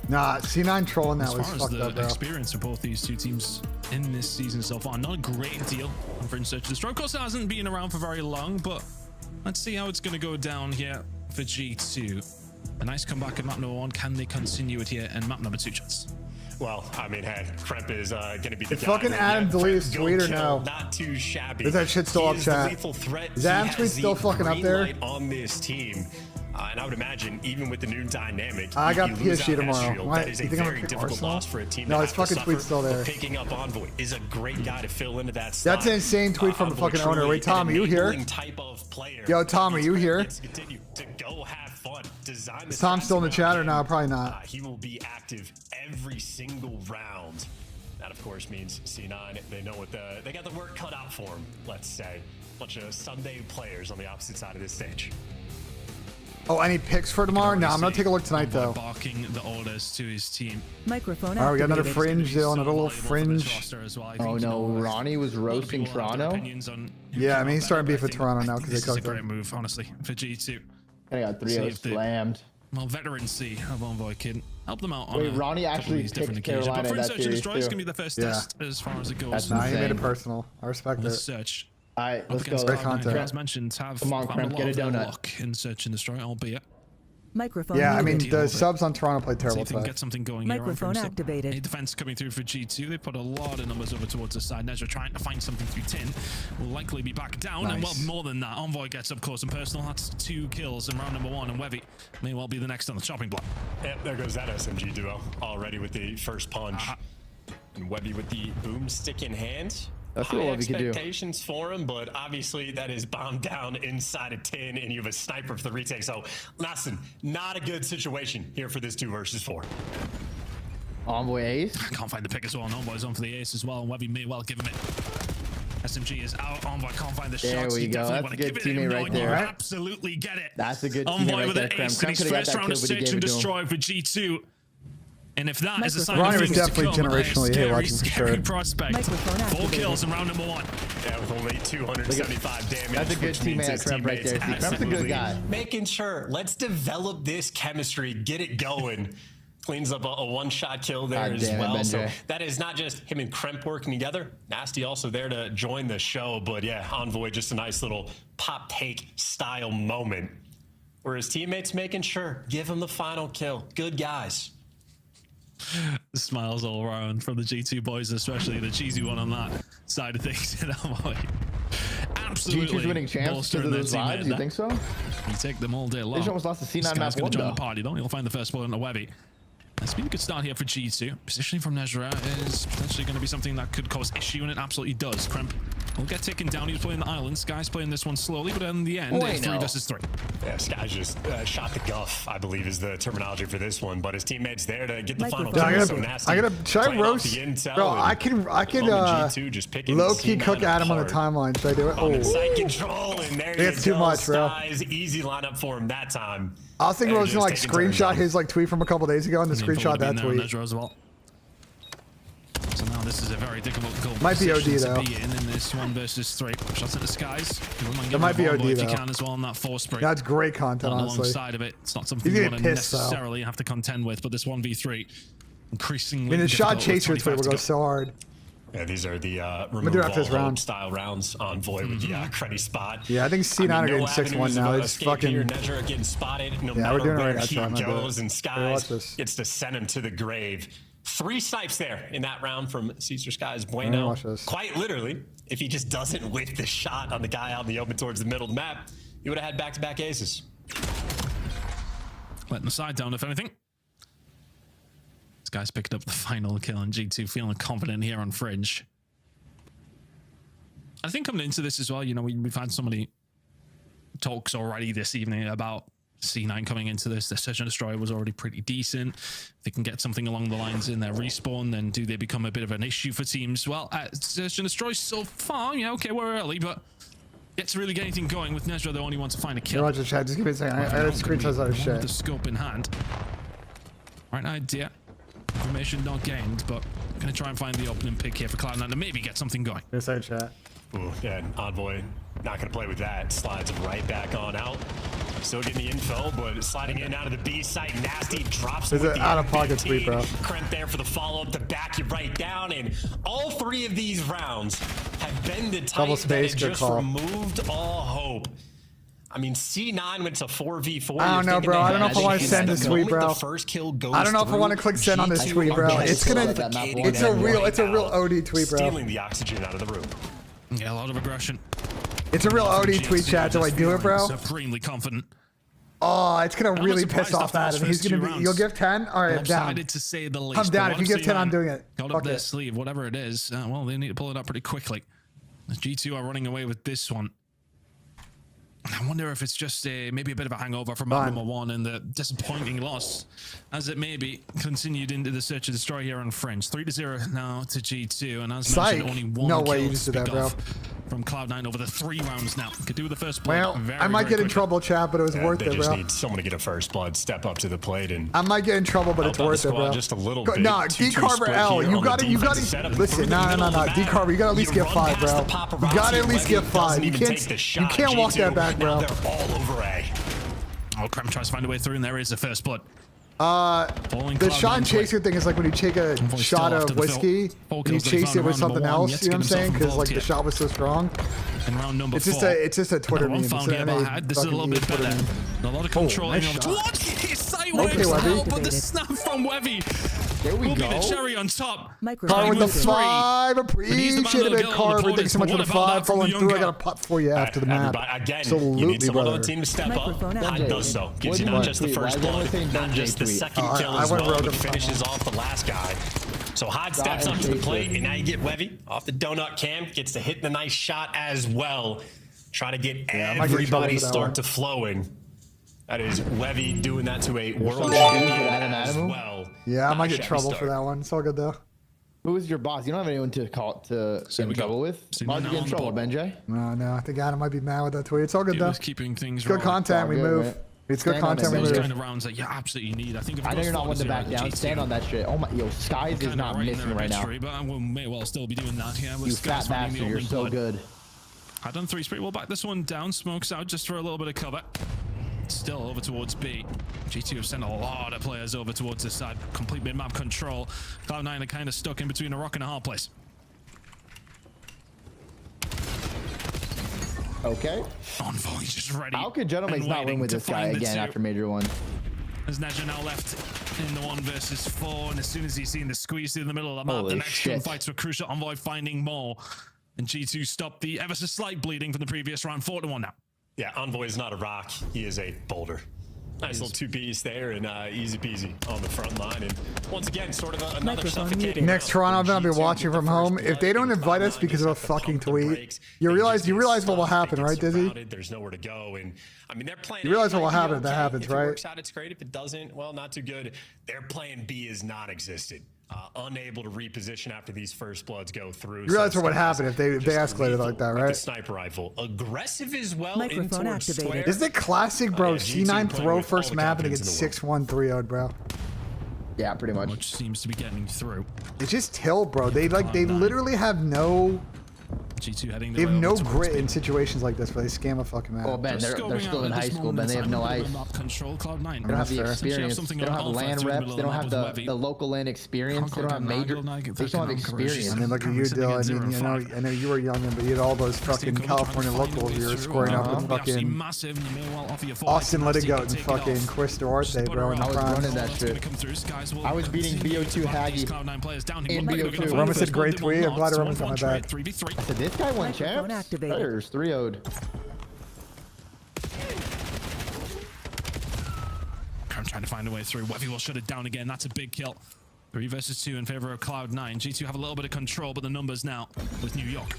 Nah, C9 trolling that As was far as fucked the up, bro. experience of both these two teams in this season so far, not a great deal on Fringe Search and Destroy. Of course, it hasn't been around for very long, but let's see how it's going to go down here for G2. A nice comeback at map number 1. Can they continue it here in map number 2, Chance? Well, I mean, hey, Kremp is going to be the Did guy. fucking that, Adam delete his go tweet or kill, no? Not too shabby. Is that shit still He up, is the chat? lethal threat. Is Adam He tweet has still the fucking up green there? light on this team. And I would imagine, even with the new dynamic, I got you lose PSG out tomorrow. Ezreal. Why- That is you a think I'm gonna very pick difficult Arsenal? loss for a team No, to his have to fucking tweet's suffer, still there. but picking up Envoy is a great guy to fill into that slot. That's an insane tweet from the Envoy fucking owner. truly Wait, Tom, are you an here? enabling type of player. Yo, Tom, are you here? Gets to continue to go have fun. Design Is the Tom strats still in the around chat or him. no? Probably not. He will be active every single round. That, of course, means C9, they know what they got the work cut out for them, let's say. Bunch of Sunday players on the opposite side of this stage. Oh, any picks for tomorrow? No, I'm gonna take a look tonight though. Barking the orders to his team. Microphone. All right, we got another fringe, though, another little fringe. Oh no, Ronnie was roasting Toronto. Yeah, I mean he's starting beef with Toronto now because they This is a cooked great him. move, honestly, for G2. I got 3-0 slammed. Well, veterancy of Envoy can help them out. Wait, on Ronnie actually picked Carolina in that Search and series Destroy is too. gonna be the first Yeah. test as far as it goes. That's Nah, he made it insane. personal. I respect The it. search. All right, let's go. Great content. As mentioned, have Come on, found Crimp, lot get a of their donut. luck in Search and Destroy, albeit. Microphone. Yeah, I mean muted. the subs on Toronto played See terrible if they can today. get something going here. Microphone activated. A defense coming through for G2. They put a lot of numbers over towards the side. Nezra trying to find something through tin. Will likely be back down. And well, Nice. more than that, Envoy gets up close and personal. That's 2 kills in round number 1. And Webby may well be the next on the chopping block. Yep, there goes that SMG duo already with the first punch. And Webby with the boomstick in hand. That's High what Webby can do. expectations for him, but obviously that is bombed down inside a tin, and you have a sniper for the retake. So, Nissim, not a good situation here for this 2 versus 4. Envoy ace. Can't find the pick as well. And Envoy's on for the ace as well. And Webby may well give him it. SMG is out. Envoy can't find the There shots. we You go. definitely That's want a to good give it to him, teammate right knowing you there. absolutely get it. That's a good teammate Envoy right with there, an Crimp. ace in Crimp his could've got first that round kill, of but he Search gave and it to him. Destroy for G2. And if that is a sign Ronnie of was things to definitely come, generationally a hit scary, watching for scary sure. prospect. Microphone 4 activated. kills in round number 1. Yeah, with only 275 damage. That's a good which means teammate, his Crimp, right there. teammates See, Crump's a good absolutely guy. Making sure, let's develop this chemistry, get it going. Cleans up a one-shot kill there God as damn it, well. BENJ. So that is not just him and Kremp working together. Nasty also there to join the show. But yeah, Envoy, just a nice little pop take style moment where his teammates making sure, give him the final kill. Good guys. Smiles all around from the G2 boys, especially the cheesy one on that side of things. Absolutely. G2's winning champs because of those vibes, you think so? You take them all day long. They just almost lost the C9 This guy's map going to join window. the party, though. He'll find the first bullet on the Webby. It's been a good start here for G2. Positioning from Nezra is potentially going to be something that could cause issue, and it absolutely does. Kremp will get taken down. He's playing the island. Sky's playing this one slowly, but in the end, it's 3 versus 3. Yeah, Sky just shot the guff, I believe is the terminology for this one. But his teammates there to get the final Yeah, kill. So Nasty should I playing off roast? the intel Bro, and I can G2 just picking low-key C9 cook Adam on the apart. timeline. Should I do it? On the Oh, site control, and there you it's go. too much, bro. Sky's easy lineup for him that time. I was thinking I And was gonna like just taking turns screenshot on. his like tweet from a couple days ago and then screenshot that tweet. As well. So now this is a very difficult goal. Might be OD, position to though. be in this 1 versus 3. Shots at the skies. That might be OD, if you though. can as well on that 4 spray. That's great content, On honestly. alongside of it, it's not something He's you gonna want to get pissed, though. necessarily have to contend with, but this 1v3 increasingly. I mean, the shot difficult with chaser tweet 25 will to go so hard. Yeah, these are the gonna do it after this removal round. style rounds on Void with the cruddy spot. Yeah, I think C9 are getting 6-1 now. They just fucking. Here. Nezra getting spotted. No Yeah, matter we're doing it where right now, he Try, I'm gonna do goes, it. and Here, watch Skies this. gets to send him to the grave. 3 snipes there in that round from Caesar Skies Here, Bueno. watch this. Quite literally, if he just doesn't whip the shot on the guy out in the open towards the middle of the map, he would have had back-to-back aces. Letting the side down, if anything. This guy's picked up the final kill on G2, feeling confident here on Fringe. I think coming into this as well, you know, we've had so many talks already this evening about C9 coming into this. Their Search and Destroy was already pretty decent. If they can get something along the lines in their respawn, then do they become a bit of an issue for teams? Well, Search and Destroy so far, yeah, okay, we're early, but yet to really get anything going with Nezra, they only want to find a kill. Here, watch this chat. Just give me a second. I had screenshots out of With the shit. scope in hand. Right idea. Information not gained, but gonna try and find the opening pick here for Cloud9 to maybe get something going. Yes, I chat. Ooh, yeah, and Envoy not going to play with that. Slides right back on out. Still getting the info, but sliding in out of the B site. Nasty drops There's with an the out-of-pocket M15. tweet, bro. Kremp there for the follow-up to back you right down. And all 3 of these rounds have been the type Double that space, have good just call. removed all hope. I mean, C9 went to 4v4. I don't know, bro. I don't know if I want to send this tweet, bro. The first kill goes I don't know if I want to click send on this G2 tweet, bro. are It's gonna. suffocating It's a real. right It's a real now, OD tweet, bro. Stealing the oxygen out of the room. Yeah, a lot of aggression. It's a real OD tweet, chat. Do I do it, bro? Supremely confident. Oh, it's gonna I'm really surprised piss off after those Adam. He's first gonna 2 be. rounds. You'll give 10. All right, I'm down. Lopsided to say the least. I'm down. If you give 10, I'm doing it. Got Fuck up their it. sleeve, whatever it is. Well, they need to pull it up pretty quickly. The G2 are running away with this one. I wonder if it's just maybe a bit of a hangover from map number 1 and the disappointing loss, as it may be continued into the Search and Destroy here on Fringe. 3-0 now to G2, and as Psych. mentioned, only 1 No way kill you to just did speak that, bro. of from Cloud9 over the 3 rounds now. Could do with the first blood. Well, very, I might very get in quickly. trouble, chat, but it was worth They it, just bro. need someone to get a first blood, step up to the plate, and I might get in trouble, but it's help out worth the it, bro. squad just a little bit. Nah, 2-2 D-Carver split L. here You on the got to defensive setup listen. through the No, middle of the map. D-Carver, you got to at least You get run 5, past bro. the paparazzi, You got to at least Webby get 5. doesn't You even can't. take the You shot. can't walk G2, that back, now bro. they're all over A. Oh, Krem tries to find a way through, and there is the first blood. The shot and chaser thing is like when you take a shot of whiskey and you chase it with something else. You know what I'm saying? Because like the shot was so strong. In round number It's 4. just a Twitter meme. Found here by Hyde. This is a little bit better. A lot of controlling over towards his sight waves now, but the snap from Webby There we will go. be the cherry on top. Car with the 3. 5. Appreciate it, Carver. Thanks so much for the 5. Following through. I got a putt for you after the map. Again, Absolutely, you need someone on brother. the team to step up. Microphone Hyde does so. Gives you not just the first blood, not just the second kill as well, but finishes off the last guy. So Hyde steps up to the plate, and now you get Webby off the donut cam, gets to hit the nice shot as well. Try to get everybody start to flowing. That is Webby doing that to a world champion as well. Yeah, I might get trouble for that one. It's all good though. Who is your boss? You don't have anyone to get in trouble with? Why'd you get in trouble, BENJ? No. I think Adam might be mad with that tweet. It's all good though. Keeping things It's good content. We move. It's good content. We Those move. kind of rounds that you absolutely need. I think. I know you're not one to back down. Stand on that shit. Oh my, yo, Skies is not missing right now. But I may well still be doing that here. You fat bastard, you're so good. I've done 3 straight. We'll back this one down. Smokes out just for a little bit of cover. Still over towards B. G2 have sent a lot of players over towards this side. Complete mid-map control. Cloud9 are kind of stuck in between a rock and a hard place. Okay. Envoy just ready. How could Gentleman's not win with this guy again after Major 1? As Nedja now left in the 1 versus 4, and as soon as he's seen the squeeze through the middle of the map, the next 2 fights were crucial. Envoy finding more. And G2 stopped the ever so slight bleeding from the previous round. 4-1 now. Yeah, Envoy is not a rock. He is a boulder. Nice little 2-piece there, and easy peasy on the front line. And once again, sort of another suffocating. Next Toronto, I'll be watching from home. If they don't invite us because of a fucking tweet, you realize what will happen, right, Dizzy? There's nowhere to go, and I mean they're playing. You realize what will happen if that happens, if it right? works out, it's great. If it doesn't, well, not too good. Their plan B is non-existent. Unable to reposition after these first bloods go through. You realize what would happen if they escalated like that, right? The sniper rifle, aggressive as well. Microphone activated. Is it classic, bro? C9 throw first map and they get 6-1 3-0'd, bro. Yeah, pretty much. Which seems to be getting through. It's just Till, bro. They literally have no. G2 heading They have no grit in situations like this where they scam a fucking map. Oh, Ben, they're still in high school, Ben. They have no life. Control Cloud9. They don't have the experience. They don't have land reps. They don't have the local land experience. They don't have major. They just don't have experience. I mean, look at you, Dylan. I know you were young, but you had all those fucking California locals you were scoring up with fucking Austin Litigote and fucking Chris Duarte, bro, in the I was prime. running that shit. I was beating BO2 Haggy in BO2. Roman said great tweet. I'm glad Roman's on my back. I said, this guy won champs? There's 3-0'd. I'm trying to find a way through. Webby will shut it down again. That's a big kill. 3 versus 2 in favor of Cloud9. G2 have a little bit of control, but the numbers now with New York.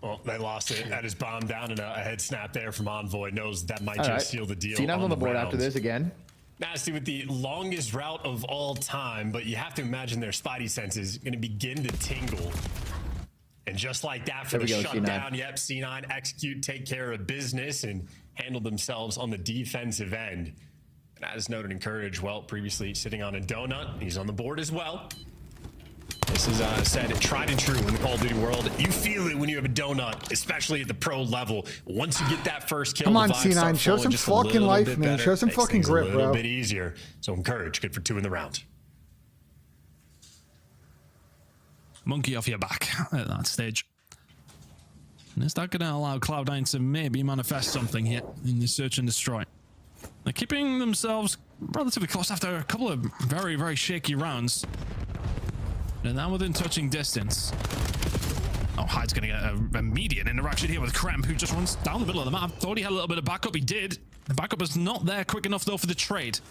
Well, they lost it. That is bombed down, and a head snap there from Envoy. Knows that might All just right. seal the deal. C9's on the board after this again. Nasty with the longest route of all time, but you have to imagine their spidey senses going to begin to tingle. And just like that, for the shutdown, yep, C9 execute, take care of business, and handle themselves on the defensive end. And as noted in Courage, well, previously sitting on a donut, he's on the board as well. This is said tried and true in the Call of Duty world. You feel it when you have a donut, especially at the pro level. Once you get that first kill, Come on, C9, show some fucking life, man. Show some fucking grit, bro. A little bit easier. So Courage, good for 2 in the round. Monkey off your back at that stage. And is that going to allow Cloud9 to maybe manifest something here in the search and destroy? They're keeping themselves relatively close after a couple of very, very shaky rounds. And now within touching distance. Oh, Hyde's going to get an immediate interaction here with Kremp, who just runs down the middle of the map. Thought he had a little bit of backup. He did. The backup is not there quick enough, though, for the trade.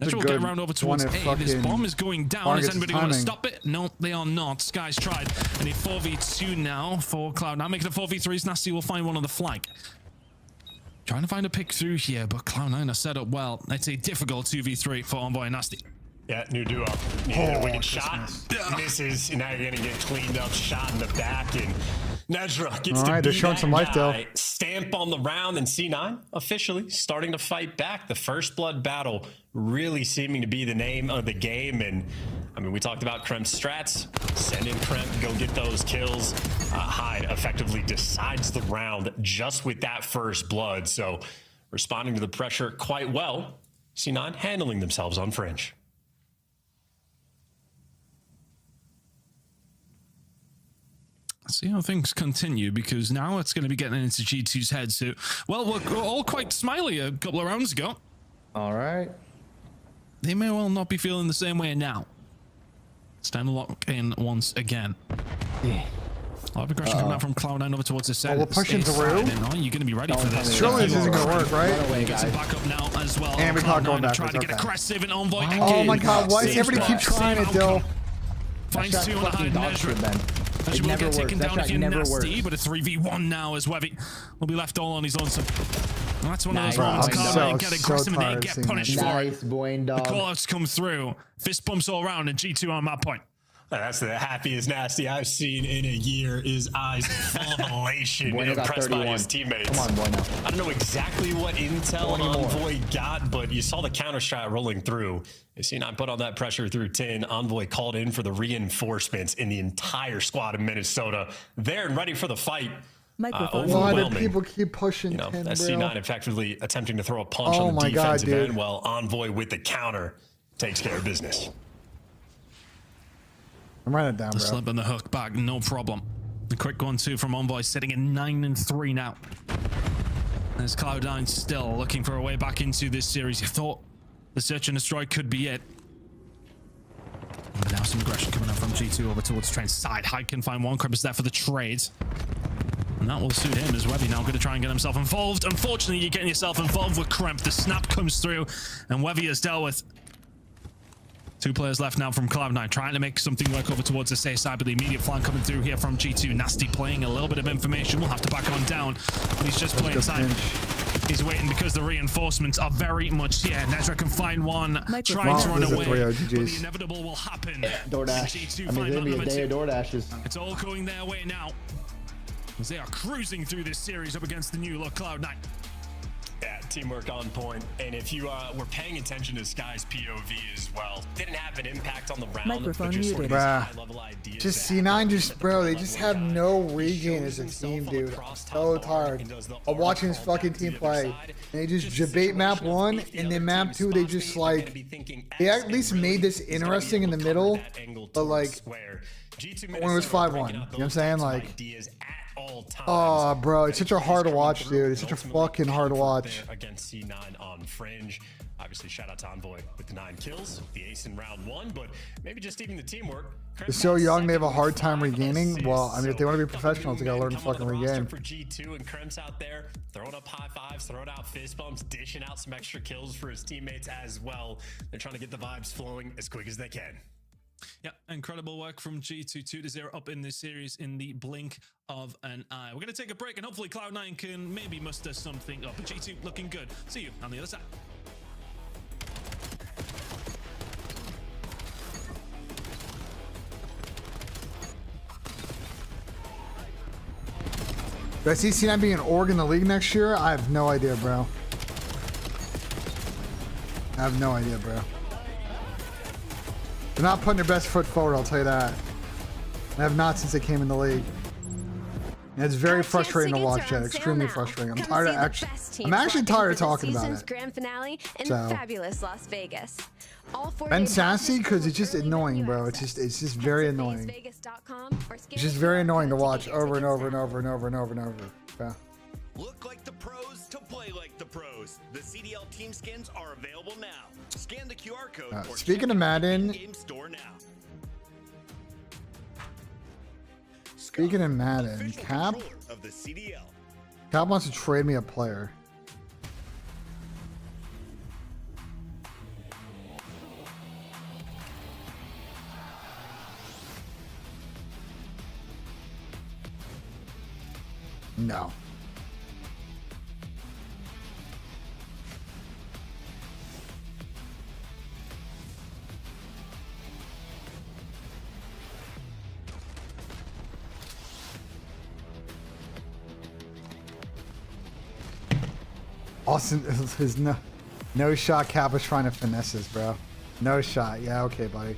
Let's get around over towards A. This bomb is going down. Is anybody going to stop it? No, they are not. Sky's tried. And a 4v2 now for Cloud9. Making it 4v3s. Nasty will find one on the flank. Trying to find a pick through here, but Cloud9 are set up well. It's a difficult 2v3 for Envoy and Nasty. Yeah, new duo. Needed a wicked shot. Misses. And now you're going to get cleaned up, shot in the back. And Nezra gets All to right, be they're showing that some life, though. guy, stamp on the round, and C9 officially starting to fight back. The first blood battle really seeming to be the name of the game. And I mean, we talked about Kremp's strats. Send in Kremp, go get those kills. Hyde effectively decides the round just with that first blood. So responding to the pressure quite well. C9 handling themselves on Fringe. See how things continue, because now it's going to be getting into G2's head. So, well, we're all quite smiley a couple of rounds ago. All right. They may well not be feeling the same way now. It's time to lock in once again. A lot of aggression coming out from Cloud9 over towards the side. we're pushing through. You're going to be ready for this. Surely this isn't going to work, right? Get some backup now as well. And we can't go back. Trying to get aggressive and Envoy. Oh my god, why does everybody keep trying it, Dill? Finds 2 on Hyde and Nezra. That will get taken down if you're nasty, but a 3v1 as Webby will be left all on his lonesome. And that's one of those moments. Cloud9 get aggressive and they get punished for it. The callouts come through. Fist bumps all around and G2 on that point. That's the happiest nasty I've seen in a year. His eyes full of elation and impressed by his teammates. Come on, Bueno. I don't know exactly what intel Envoy got, but you saw the counter strat rolling through. C9 put on that pressure through 10. Envoy called in for the reinforcements in the entire squad of Minnesota. There and ready for the fight. Why do people keep pushing? You know, 10, C9 effectively attempting to throw a punch on the defensive end, while Envoy with the counter takes care of business. I'm writing it down, The bro. slip and the hook back, no problem. The quick 1-2 from Envoy, sitting at 9-3 now. There's Cloud9 still looking for a way back into this series. You thought the search and destroy could be it. But now some aggression coming up from G2 over towards Trent's side. Hyde can find one. Kremp is there for the trade. And that will suit him as Webby now going to try and get himself involved. Unfortunately, you're getting yourself involved with Kremp. The snap comes through, and Webby is dealt with. 2 players left now from Cloud9, trying to make something work over towards the safe side, but the immediate flank coming through here from G2. Nasty playing a little bit of information. We'll have to back on down, but he's just playing time. He's waiting because the reinforcements are very much here. Nezra can find one, trying to run away, but the inevitable will happen. DoorDash. I mean, it's going to be a day of DoorDashes. It's all going their way now, as they are cruising through this series up against the new look Cloud9. Yeah, teamwork on point. And if you were paying attention to Sky's POV as well, didn't have an impact on the round. Microphone but just muted. Just C9, bro, they just have no regain as a team, dude. I'm so tired of watching this fucking team play. And they just debate map 1, and then map 2, they just like, they at least made this interesting in the middle, but like, when it was 5-1, you know what I'm saying? Like, oh, bro, it's such a hard to watch, dude. It's such a fucking hard to watch. Against C9 on Fringe. Obviously, shout out to Envoy with the 9 kills, the ace in round 1, but maybe just even the teamwork. They're so young, they have a hard time regaining. Well, I mean, if they want to be professionals, they gotta learn to fucking regain. For G2 and Kremp's out there, throwing up high fives, throwing out fist bumps, dishing out some extra kills for his teammates as well. They're trying to get the vibes flowing as quick as they can. Yeah, incredible work from G2, 2-0 up in this series in the blink of an eye. We're going to take a break and hopefully Cloud9 can maybe muster something up. But G2 looking good. See you on the other side. Do I see C9 being an org in the league next year? I have no idea, bro. I have no idea, bro. They're not putting their best foot forward, I'll tell you that. They have not since they came in the league. And it's very frustrating to watch that. Extremely frustrating. I'm tired of I'm actually tired of talking about it. Grand finale in So. fabulous Las Vegas. Ben sassy because it's just annoying, bro. It's just very annoying. It's just very annoying to watch over and over and over and over and over and over. Yeah. Look like the pros to play like the pros. The CDL team skins are available now. Scan the QR code. Or Speaking of Madden, game store now. speaking of Madden, Cap Of the CDL. wants to trade me a player. No. Austin is no shot. Cap was trying to finesse us, bro. No shot. Yeah, okay, buddy.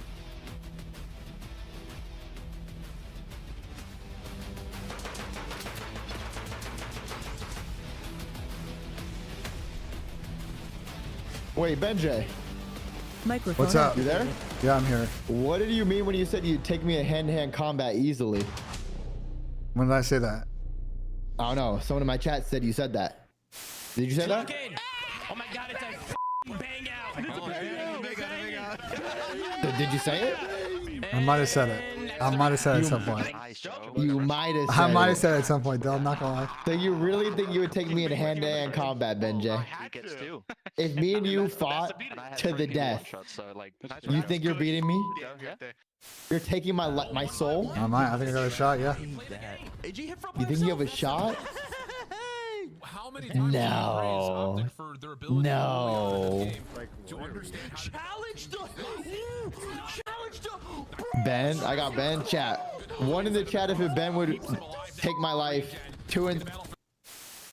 Wait, BENJ. Microphone. What's up? You there? Yeah, I'm here. What did you mean when you said you'd take me a hand-to-hand combat easily? When did I say that? I don't know. Someone in my chat said you said that. Did you say that? Oh my god, it's a bang out. Did you say it? I might have said it. I might have said it at some point. You might have said I might have said it at some point, though. I'm not gonna lie. So you really think you would take me in hand-to-hand combat, BENJ? If me and you fought to the death, you think you're beating me? You're taking my soul? I might. I think I got a shot. Yeah. You think you have a shot? No. No. Ben, I got Ben. Chat. One in the chat if Ben would take my life. Two in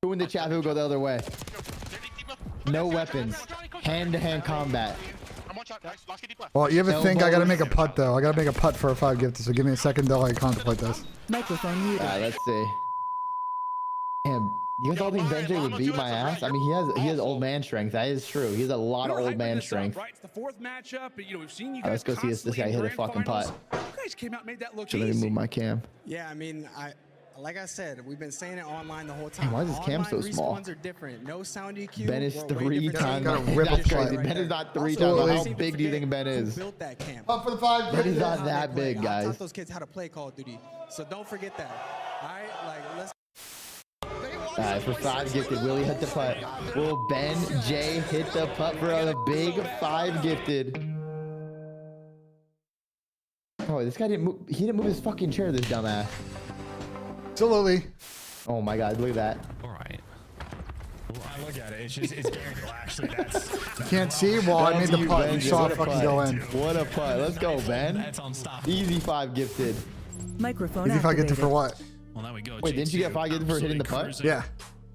the chat who would go the other way. No weapons. Hand-to-hand combat. Well, you ever think I gotta make a putt though? I gotta make a putt for a 5 gifted. So give me a second till I contemplate this. Microphone muted. Alright, let's see. Damn, you guys all think BENJ would beat my ass? I mean, he has old man strength. That is true. He has a lot of old man strength. Right, it's the fourth matchup. You know, we've seen you Right, let's go see this guy hit a fucking putt. You guys came out, made that look So let me move my cam. Yeah, I mean, like I said, we've been saying it online the whole time. Why is this cam so small? Online respawns are different. No sound EQ. Ben is We're way 3 different. times. That's crazy. Ben is not 3 times. How big do you think Ben is? Built that cam. Up for the 5 Ben is not that big, I guys. taught those kids how to play Call of Duty, so don't forget that. All right, like let's. Alright, for 5 gifted, will he hit the putt? Will BENJ hit the putt for a big 5 gifted? Oh, this guy didn't move. He didn't move his fucking chair, this dumbass. Absolutely. Oh my god, look at that. All right. Well, I look at it. It's just, it's Gary Lashley. That's. You can't see? Well, I made the putt. You saw it fucking go in. What a putt. Let's go, Ben. That's unstoppable. Easy 5 gifted. Microphone Easy 5 activated. gifted for what? Well, there we go. Wait, didn't you get 5 gifted for hitting the putt? Yeah.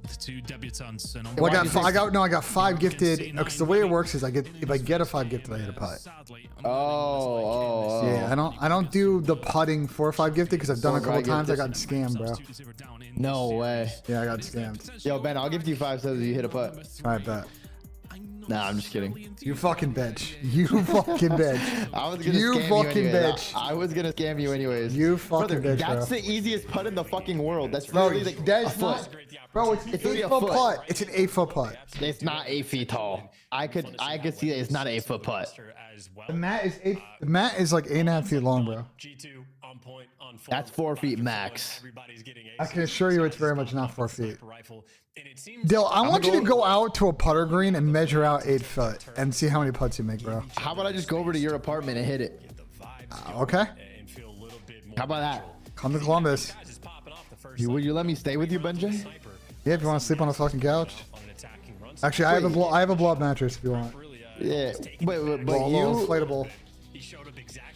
The 2 debutants. And Well, I got 5 gifted. Because the way it works is if I get a 5 gifted, I hit a putt. Oh. Yeah, I don't do the putting for 5 gifted because I've done it a couple times. I got scammed, bro. No way. Yeah, I got scammed. Yo, Ben, I'll give you 5 subs if you hit a putt. All right, bet. Nah, I'm just kidding. You fucking bitch. You fucking bitch. I was gonna you scam fucking you anyways. bitch. I was gonna scam you anyways. You fucking Brother, bitch, that's bro. the easiest putt in the fucking world. That's Bro, literally like that's a foot. not, bro, it's an really 8 a foot foot. putt. It's an 8 foot putt. It's not 8 feet tall. I could see that it's not an 8 foot putt. The mat is 8. The mat is like 8.5 feet long, bro. That's 4 feet max. I can assure you, it's very much not 4 feet. Dill, I want you to go out to a putter green and measure out 8 foot and see how many putts you make, bro. How about I just go over to your apartment and hit it? Okay. How about that? Come to Columbus. Would you let me stay with you, BENJ? Yeah, if you want to sleep on a fucking couch. Actually, I have a blow up mattress if you want. Yeah, but you inflatable.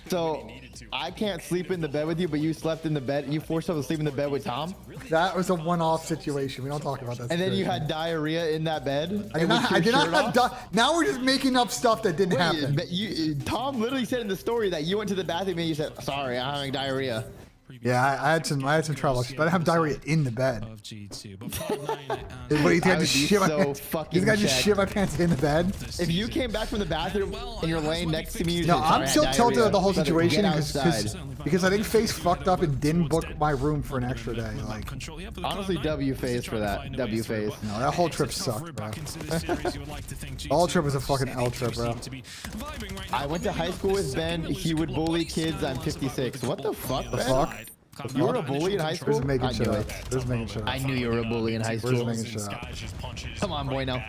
So I can't sleep in the bed with you, but you slept in the bed. You forced yourself to sleep in the bed with Tom. That was a one-off situation. We don't talk about that. And then you had diarrhea in that bed. I did not have. Now we're just making up stuff that didn't happen. But Tom literally said in the story that you went to the bathroom and you said, "Sorry, I'm having diarrhea." Yeah, I had some trouble, but I didn't have diarrhea in the bed. What do you think? I just shit my pants? You think I just shit my pants in the bed? If you came back from the bathroom and you're laying next to me, you no, said, I'm still tilted at the whole Brother, situation get because I think Face fucked up and didn't book my room for an extra day. Like, honestly, W phase for that. W phase. No, that whole trip sucked, bro. The whole trip was a fucking L trip, bro. I went to high school with Ben. He would bully kids. I'm 56. What the fuck, The Ben? fuck? You were a bully in high school? Just making I shit knew up. it. Just making shit up. I knew you were a bully in high We're just school. making shit up. Come on, Bueno.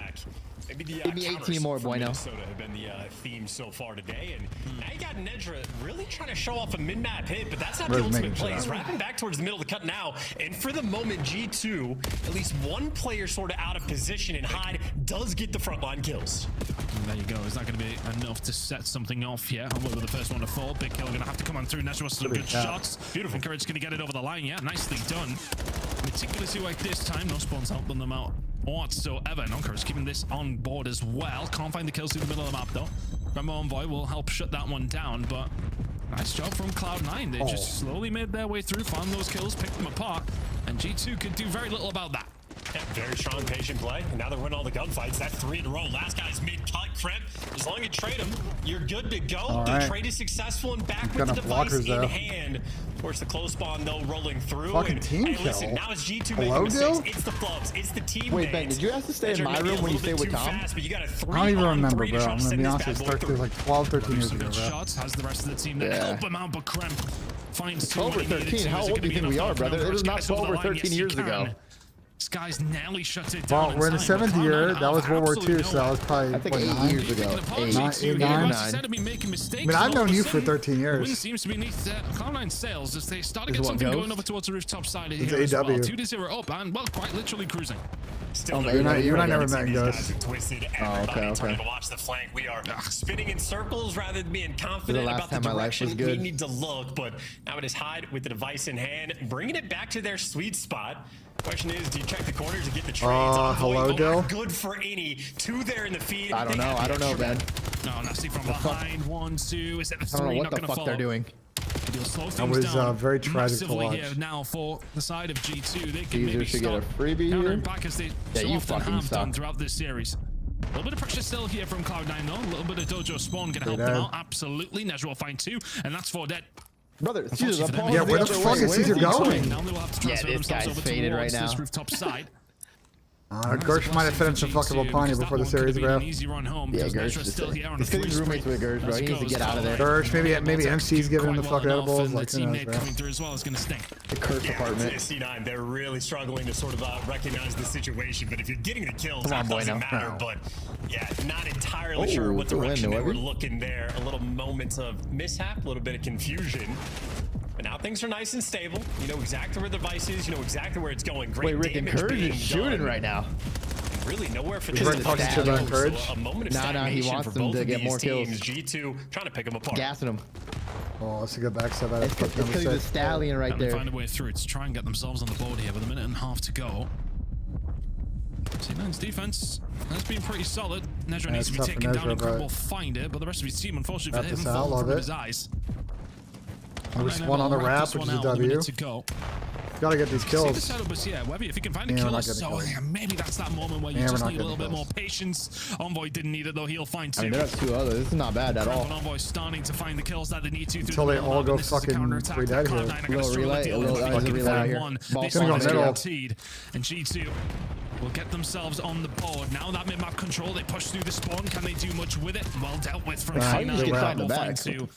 Give me 18 more, Bueno. Minnesota have been the theme so far today, and now you got Nedra really trying to show off a mid-map hit, but that's not We're the just ultimate making play. shit He's up. wrapping back towards the middle of the cut now, and for the moment, G2, at least one player sort of out of position, and Hyde does get the frontline kills. And there you go. Is that going to be enough to set something off? Yeah, Humble with the first one to fall. Big kill going to have to come on through. Nedra with some good shots. Beautiful. And Courage's going to get it over the line. Yeah, nicely done. Meticulously like this time. No spawns helping them out whatsoever. Nonker's keeping this on board as well. Can't find the kills through the middle of the map though. Remember, Envoy will help shut that one down, but nice job from Cloud9. They just slowly made their way through, found those kills, picked them apart, and G2 could do very little about that. Yeah, very strong, patient play. And now they're winning all the gunfights. That 3 in a row. Last guy's mid-cut, Crimp. As long as you trade him, you're good to go. The trade is successful and back with the device in hand. Of course, the close spawn, though, rolling through. Fucking team hey, kill. listen, now it's G2 making mistakes. It's the flubs. It's the team. Wait, Ben, did you have to stay in my room when you stayed with Tom? Fast, but you got a I don't even remember, bro. I'm to gonna be honest, it was like 12, 13 years ago, bro. Shots has the rest of the team there. Help him out, but Crimp finds It's over 13. How old do you think we are, brother? It was not 12 or 13 years ago. This guy's nearly shut it down. Well, we're in the 7th year. That was World War II, so that was probably, I think 8 years ago. 8, 9. I mean, I've known you for 13 years. Win seems to be beneath Cloud9 sails as they start to get something going over towards the rooftop side of here as well. 2-0 up and, well, quite literally cruising. Still you and I never met, Ghost. Twisted. Everybody turning to watch the flank. We are spinning in circles rather than being confident about the direction we need to look. But now it is Hyde with the device in hand, bringing it back to their sweet spot. Question is, do you check the corners and get the trades? Hello, Dill. Good for any. 2 there in the feed. I don't know, Ben. No, Nasty from behind. 1, 2. Is it the 3? I don't know what the fuck they're doing. That was very tragic to watch. Here now for the side of G2, they can maybe should get a stop freebie countering here. back as they Yeah, so you often fucking have suck. done throughout this series. A little bit of pressure still here from Cloud9 though. A little bit of Dojo Spawn gonna help them out. Absolutely. Nezra will find 2, and that's 4 dead. Brother, Yeah, where the fuck is Caesar going? Now they will have to transfer this guy's themselves over faded towards right now. this rooftop side. Gersh might have fed him some fucking Lapani before the series, bro. Yeah, Gersh. He's getting roommates with Gersh, bro. He needs to get out of there. Gersh, maybe MC's giving him the fucking edibles. Like, who knows, bro. Coming through as well is gonna stink. The curse department. C9, they're really struggling to sort of recognize the situation. But if you're getting the kills, Come on, that boy, doesn't no. matter. But yeah, not entirely sure what direction they were Webby. looking there. A little moments of mishap, a little bit of confusion. But now things are nice and stable. You know exactly where the device is. You know exactly where it's going. Great Wait, Rick and damage Courage being is shooting done. right now. Really nowhere for this He's to talking shit about Courage. So a moment of Nah, he stagnation wants for them both to of get these more kills. teams. G2 trying to pick them apart. Gassing him. Oh, that's a good backstep. It's because he's a stallion right And they there. find a way through to try and get themselves on the board here with a minute and a half to go. C9's defense has been pretty solid. Nezra needs to be tough for taken down Nezra, and Crimp but- will find it, but the rest of his team, unfortunately for Got him, this out, falling love from it. his eyes. There's one on the wrap, which is a W. Gotta get these See the kills. setup, but yeah, Webby, if you can find a Yeah, we're kill, not getting so kills. yeah, maybe that's that moment where you Yeah, we're just not need a little getting bit more kills. patience. Envoy didn't need it though; he'll find 2. I mean, there are 2 others. This is not bad at all. Envoy starting to find the kills that they need to through Until the they middle all map, go and this is a fucking counterattack. way down here. Cloud9 are gonna Little struggle to relay, deal a with little it. relay out here. This Ball is gonna go middle. guaranteed, and G2 will get themselves on the board. Now that mid-map control, they push through the spawn. Can they do much with it? Well dealt with from How you just get C9. signed back? 2,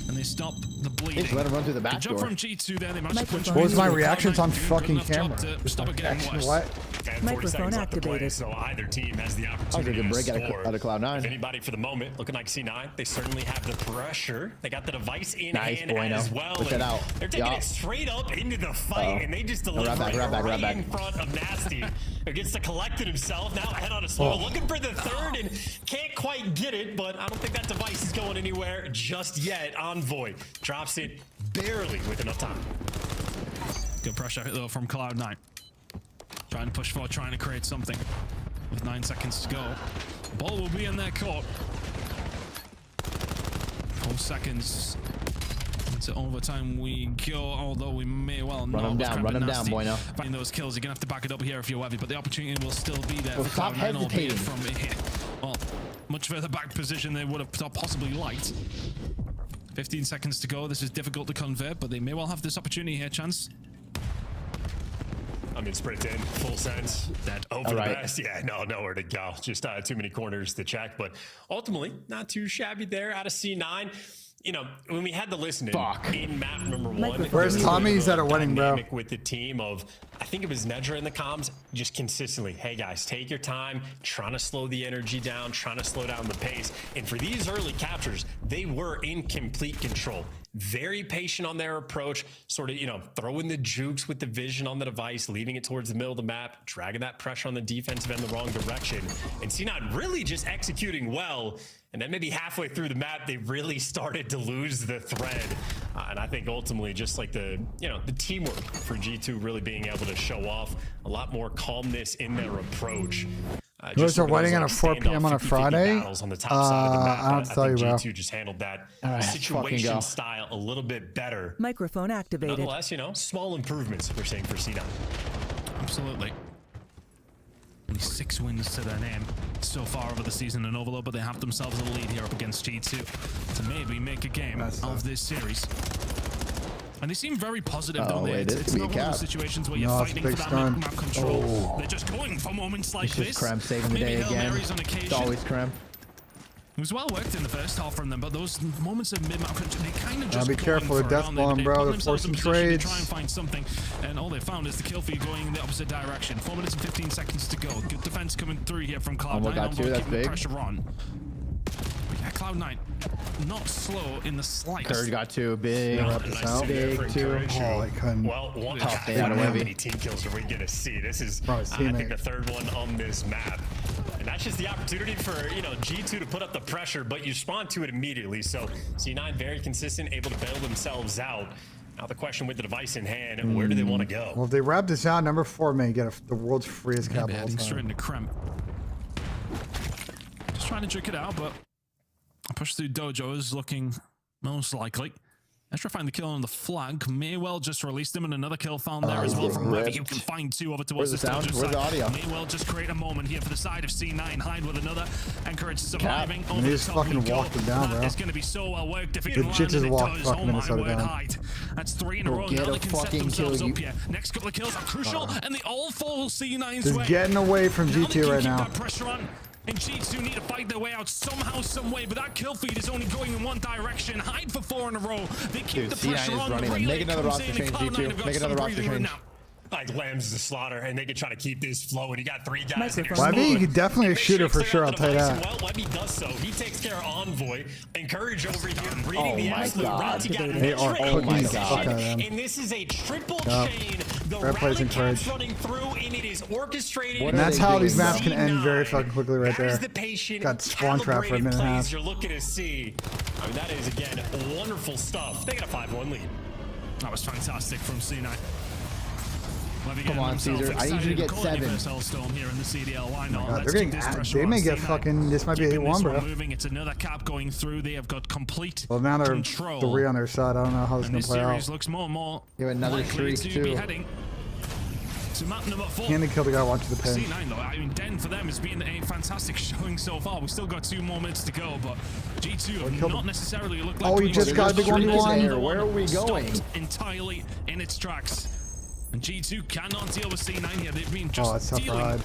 and they stop the bleeding. Just let him run through the back Good job door. from G2 there. They managed to punch What was my through. reactions on Cloud9 doing fucking a good enough camera? job to stop it getting Action, worse. what? And 40 Microphone seconds left to play, activated. so either team has the That was a opportunity good to break score. out of Cloud9. If anybody for the moment looking like C9, they certainly have the pressure. They got the device in Nice, hand Bueno. as well. Push that and out. They're taking Yeah. it straight up into the fight, and they just No, deliver right back. in front of Nasty, who gets to collect it himself. Now head on a slow, looking for the 3rd, and can't quite get it, but I don't think that device is going anywhere just yet. Envoy drops it barely with enough time. Good pressure though from Cloud9. Trying to push forward, trying to create something. With 9 seconds to go. Ball will be in their court. 4 seconds into overtime we go, although we may well not. Run him down, Bueno. Find those kills. You're going to have to back it up here if you're Webby, but the opportunity will still be there. Well, for stop Cloud9, albeit hesitating. from here. Well, much further back position they would have possibly liked. 15 seconds to go. This is difficult to convert, but they may well have this opportunity here, Chance. I mean, sprint in, full sense. That over the best. Yeah, nowhere to go. Just too many corners to check. But ultimately, not too shabby there out of C9. You know, when we had the listening in map number 1. Where's Tommy? He's at a wedding, bro. With the team of, I think it was Nedra in the comms, just consistently, hey guys, take your time, trying to slow the energy down, trying to slow down the pace. And for these early captures, they were in complete control. very patient on their approach, sort of, throwing the jukes with the vision on the device, leading it towards the middle of the map, dragging that pressure on the defensive end the wrong direction, and C9 really just executing well. And then maybe halfway through the map, they really started to lose the thread. And I think ultimately just like the teamwork for G2 really being able to show off a lot more calmness in their approach. Those are wedding on a 4 p.m. on a Friday. On the top side of the map. I don't tell you, bro. G2 just handled that situation style a little bit better. Microphone activated. Nonetheless, small improvements we're seeing for C9. Absolutely. Only 6 wins to their name so far over the season in Overload, but they have themselves a lead here up against G2 to maybe make a game of this series. And they seem very positive, don't they? It's not one of those situations where you're fighting for that map control. They're just going for moments like this. It's just Krem saving the day again. It's always Krem. It was well worked in the first half from them, but those moments of mid-map control, they kind of just be careful with death bomb, bro. They're forcing trades. Try and find something, and all they found is the kill feed going in the opposite direction. 4 minutes and 15 seconds to go. Good defense coming through here from Cloud9. Got two, that's big. Pressure on. Yeah, Cloud9 not slow in the slightest. Third got 2, big, big 2. Oh, I couldn't. Well, one Tough day out of how many team kills are we gonna see? This is, I think, the third one on this map. And that's just the opportunity for, G2 to put up the pressure, but you respond to it immediately. So C9 very consistent, able to bail themselves out. Now the question with the device in hand, where do they want to go? Well, if they wrap this out, number 4 may get the world's freest cap. Heading straight into Krem. Just trying to trick it out, but a push through Dojo is looking most likely. Extra find the kill on the flag. May well just release them, and another kill found there as well from wherever you can find 2 over towards the Dojo side. Where's the audio? May well just create a moment here for the side of C9. Hide with another. Encourage surviving. And he just fucking walked him down, bro. It's going to be so well worked if it can land, just and it walked does. fucking Oh my Minnesota word, down. Hide. That's 3 in a row. Now they can set themselves up here. Next couple of kills are crucial, and they all fall C9's Just way. getting away from G2 right now. Keep that pressure on. And G2 need to fight their way out somehow, some way, but that kill feed is only going in one direction. Hide for 4 in a row. They keep the pressure on. Make another roster change, G2. Make another roster change. Like Lambs the slaughter, and they can try to keep this flowing. You got 3 guys. Webby, you could definitely a shooter for sure. I'll tell you that. Well, Webby does so. He takes care of Envoy. Encourage over here, reading the absolute route together. They are cooking the fuck out of them. And this is a triple chain. The rally cap's running through, and it is orchestrated. And that's how these maps can end very fucking quickly right there. The patient, got spawn trap for a minute and a half. You're looking to see. I mean, that is again wonderful stuff. They got a 5-1 lead. That was fantastic from C9. Come on, Caesar. I need you to get 7. Here in the CDL. Why not? God, they're getting. They may get fucking. This might be 8-1, bro. Moving. It's another cap going through. They have got complete Well, now they're control. 3 on their side. I don't know how it's gonna play out. Series looks more and more. You have another streak to too. be heading to map number 4. Can they kill the guy watching the pin? C9 though, I mean, Den for them has been a fantastic showing so far. We still got 2 more minutes to go, but G2 have not necessarily looked like. Oh, he just got the 1v1. Where are we going? Entirely in its tracks. And G2 cannot deal with C9 here. They've been just dealing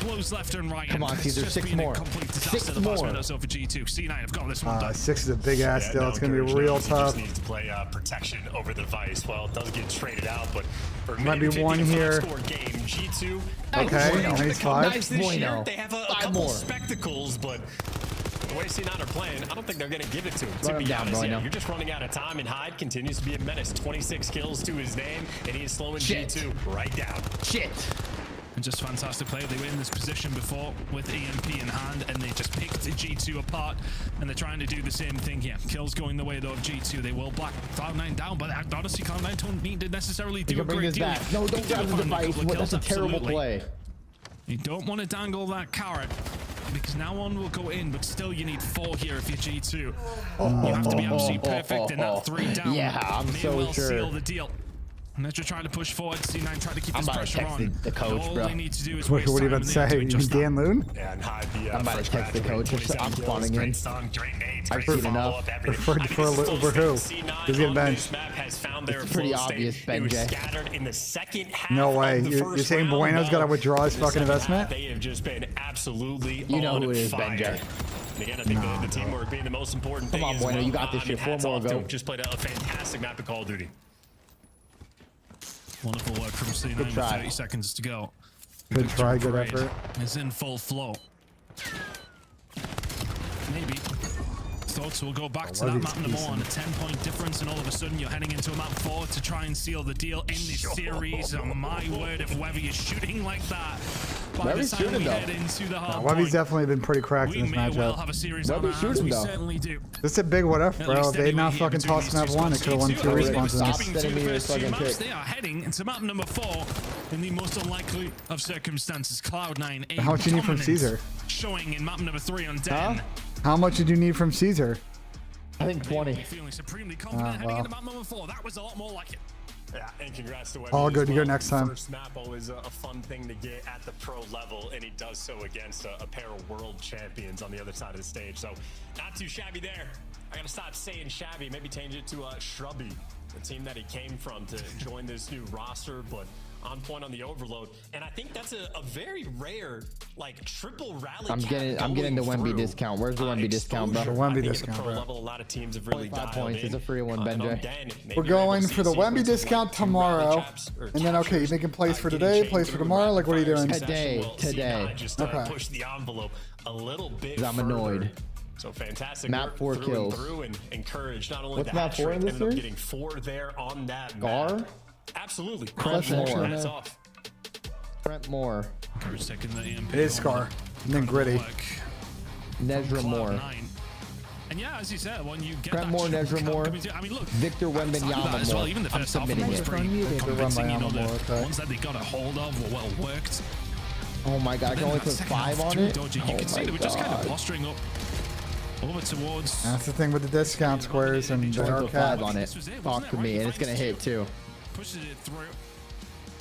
blows left and right. Come on, Caesar, 6 more. 6 more. So for G2, C9 have got this one done. 6 is a big ass deal. It's gonna be real tough. Just needs to play protection over the device. Well, it does get traded out, but for might be 1 here. Game, G2. Okay, nice 5. This year, they have a couple spectacles, but the way C9 are playing, I don't think they're going to give it to him, to be honest. Yeah, you're just running out of time, and Hyde continues to be a menace. 26 kills to his name, and he is slowing G2 right down. Shit. And just fantastic play. They were in this position before with EMP in hand, and they just picked G2 apart, and they're trying to do the same thing here. Kills going the way, though, of G2. They will black Cloud9 down, but honestly, Cloud9 don't need to necessarily do a great deal. No, don't grab the device. That's a terrible play. You don't want to dangle that carrot, because now 1 will go in, but still you need 4 here if you're G2. You have to be absolutely perfect in that 3 down. Yeah, I'm so sure. Seal the deal. And they're just trying to push forward. C9 trying to keep this pressure on. The coach, all bro. they need to do is What are you about to say? You mean Dan Loon? Yeah, and Hyde, I'm about to text the coach. I'm spawning in. I've seen enough. For who? Who's getting benched? It's pretty obvious, BENJ. No way. You're saying Bueno's got to withdraw his fucking investment? They have just been absolutely You know who it is, BENJ. And again, I think the teamwork being the most important thing. Come on, Bueno, you got this shit. 4 more go. Just played a fantastic map of Call of Duty. Wonderful work from C9 with 30 seconds to go. Good try, good effort. Is in full flow. Maybe. thoughts. We'll go back to that map number 1, a 10-point difference, and all of a sudden you're heading into a map 4 to try and seal the deal in this series. Oh, my word, if Webby is shooting like that, by the time we head into the hard point, Webby's definitely been pretty cracked in this matchup. Well have a series on our hands. We certainly do. This is a big what if, bro. If they had not fucking tossed map 1, they could have won 2 responses. They are heading into map number 4 in the most unlikely of circumstances. Cloud9. How much you need from Caesar? Showing in map number 3 on Den. How much did you need from Caesar? I think 20. Feeling supremely confident heading into map number 4. That was a lot more like it. Yeah, and congrats to Webby. All good to go next time. First map always a fun thing to get at the pro level, and he does so against a pair of world champions on the other side of the stage. So not too shabby there. I gotta stop saying shabby, maybe change it to Shrubby, the team that he came from to join this new roster, but on point on the overload. And I think that's a very rare, like, triple rally. I'm getting the Wemby discount. Where's the Wemby discount, bro? The Wemby discount, pro bro. level, a lot of teams have really 5 points. It's a free one, BENJ. We're going for the Wemby discount tomorrow. And then, okay, you making plays for today, plays for tomorrow? Like, what are you doing? Today. Just push the envelope a little bit. I'm annoyed. So fantastic. Map 4 kills. Through and encourage not only What's the map 4 in this ended up series? getting 4 there on that Gar? map. Absolutely. Trent Moore. That's off. Trent Moore. Taking the EMP. It is Scar. And then Gritty. Nezra Moore. And yeah, as you said, when you get Trent Moore, Nezra Moore. I mean, look, Victor Wembanyama as well, Moore. even the I'm first half submitting was it. pretty convincing. You know, the ones that they got a hold of were well worked. Oh my god, I can only put 5 on it? You can see they were just kind of posturing up over towards. That's the thing with the discount squares and the put 5 arcade. on it. Talk to me, and it's gonna hit too. Pushes it through.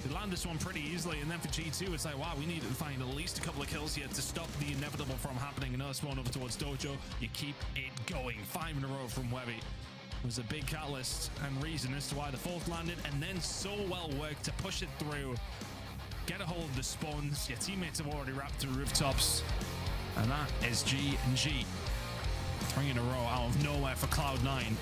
They land this one pretty easily, and then for G2, it's like, wow, we need to find at least a couple of kills here to stop the inevitable from happening. Another spawn over towards Dojo. You keep it going. 5 in a row from Webby. It was a big catalyst and reason as to why the 4th landed, and then so well worked to push it through. Get a hold of the spawns. Your teammates have already wrapped through rooftops. And that is G&G. 3 in a row out of nowhere for Cloud9.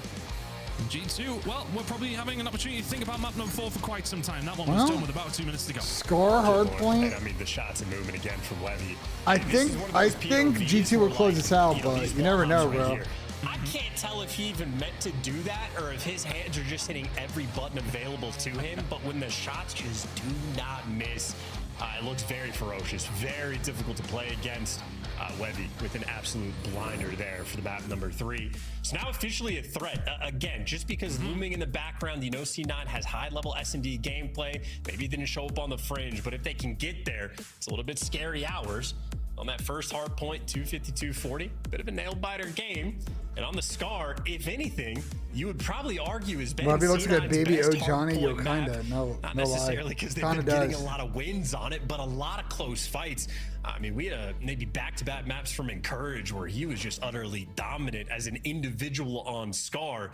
And G2, well, we're probably having an opportunity to think about map number 4 for quite some time. That one was done with about 2 minutes to go. Score hard point. I mean, the shots and movement again from Webby. I think G2 will close this out, but you never know, bro. I can't tell if he even meant to do that or if his hands are just hitting every button available to him. But when the shots just do not miss, it looks very ferocious, very difficult to play against. Webby with an absolute blinder there for the map number 3. It's now officially a threat. Again, just because looming in the background, you know C9 has high-level S&D gameplay. Maybe it didn't show up on the fringe, but if they can get there, it's a little bit scary hours. On that first hard point, 252-40, bit of a nail-biter game. And on the Scar, if anything, you would probably argue is better. Webby looks like a baby Johnny. You're kinda not necessarily because they've been getting a lot of wins on it, but a lot of close fights. I mean, we had maybe back-to-back maps from Encourage where he was just utterly dominant as an individual on Scar.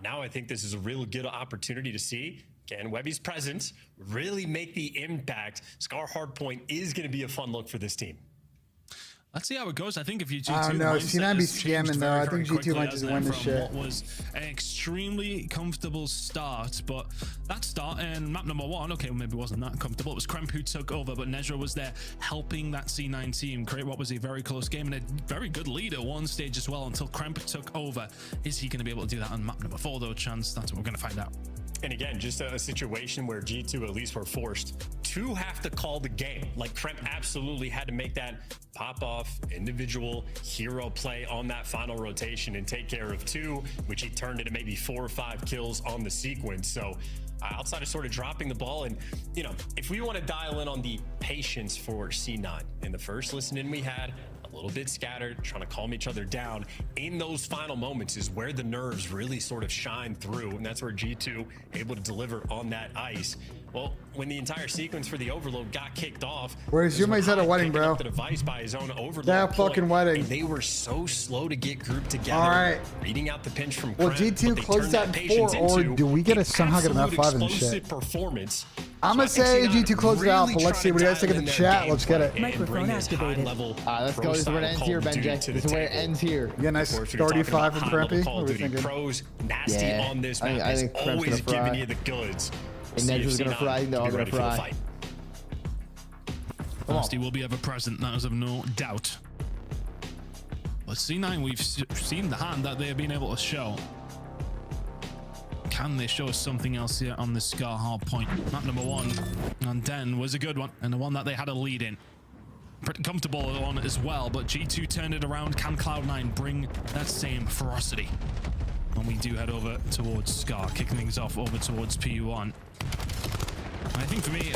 Now I think this is a real good opportunity to see, can Webby's presence really make the impact? Scar Hardpoint is going to be a fun look for this team. Let's see how it goes. I think if you G2, I don't know. C9 be scamming though. I think G2 might just win this shit. What was an extremely comfortable start, but that start in map number 1, okay, well, maybe it wasn't that comfortable. It was Kremp who took over, but Nezra was there helping that C9 team create what was a very close game and a very good lead at one stage as well until Kremp took over. Is he going to be able to do that on map number 4 though? Chance, that's what we're going to find out. And again, just a situation where G2 at least were forced to have to call the game. Like Kremp absolutely had to make that pop off individual hero play on that final rotation and take care of 2, which he turned into maybe 4 or 5 kills on the sequence. So outside of sort of dropping the ball, and you know, if we want to dial in on the patience for C9 in the first listen in we had, a little bit scattered, trying to calm each other down in those final moments is where the nerves really sort of shine through, and that's where G2 able to deliver on that ice. Well, when the entire sequence for the overload got kicked off, where's your mate's at a wedding, bro? The device by his own overload. That fucking wedding. They were so slow to get grouped together. All right. Reading out the pinch from Well, Kremp, G2 closed that in 4, or do we get a somehow get an F5 and shit? Performance. I'm gonna say G2 closed it out, but let's see what you guys think of the chat. Let's get it. Microphone activated. Let's go. This is where it ends here, BENJ. This is where it ends here. Yeah, nice 35 from Krempy. What are we thinking? Pros nasty on this map. I think always giving you the goods. And Nezra's gonna fry. They're all gonna fry. Nasty will be ever present. That is of no doubt. But C9, we've seen the hand that they have been able to show. Can they show us something else here on the Scar hard point? Map number 1 on Den was a good one, and the one that they had a lead in. Pretty comfortable on it as well, but G2 turned it around. Can Cloud9 bring that same ferocity? And we do head over towards Scar, kicking things off over towards P1. I think for me,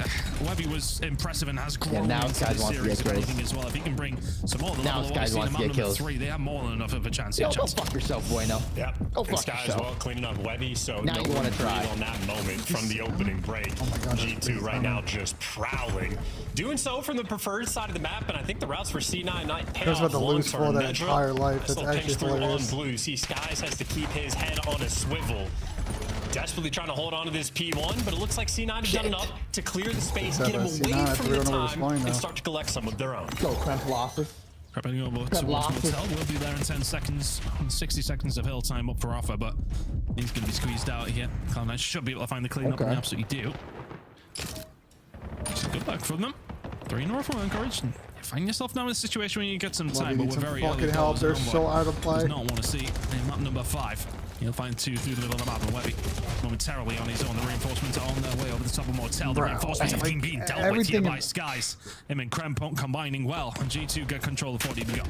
Webby was impressive and has grown now into Skies the wants to series get if kills. anything as well. If he can bring some more of the Now level Skies of wants to get number kills. 3, they have more than enough of a chance. Yo, go fuck yourself, Bueno. Yeah. Go And fuck Sky as yourself. well, cleaning up Webby. So Now you wanna try. on that moment from the opening break. Oh my God, G2 right now just prowling. Doing so from the preferred side of the map, and I think the routes for C9 might pay That's off about to lose long-term. for that Nedra, entire life. nice That's little pinch actually through on hilarious. blue. See, Skies has to keep his head on a swivel. Desperately trying to hold on to this P1, but it looks like C9 has done enough to clear the space, get him away C9, from we the don't know where time, it's going now. and start to collect some of their own. Go, Cramp losses. Prepping over towards losses. Motel. We'll be there in 10 seconds. 60 seconds of hill time up for offer, but he's going to be squeezed out here. Cloud9 should be able to find the clean up, and they absolutely do. So good luck from them. 3 in a row from Encouraged. You find yourself now in a situation where you get some time, but we're very early. Fucking help. They're so out of play. Does not want to see in map number 5. He'll find 2 through the middle of the map, and Webby momentarily on his own. The reinforcements are on their way over the top of Motel. The reinforcements have been being dealt with here by Skies. Him and Krem combining well, and G2 get control of 40 to go.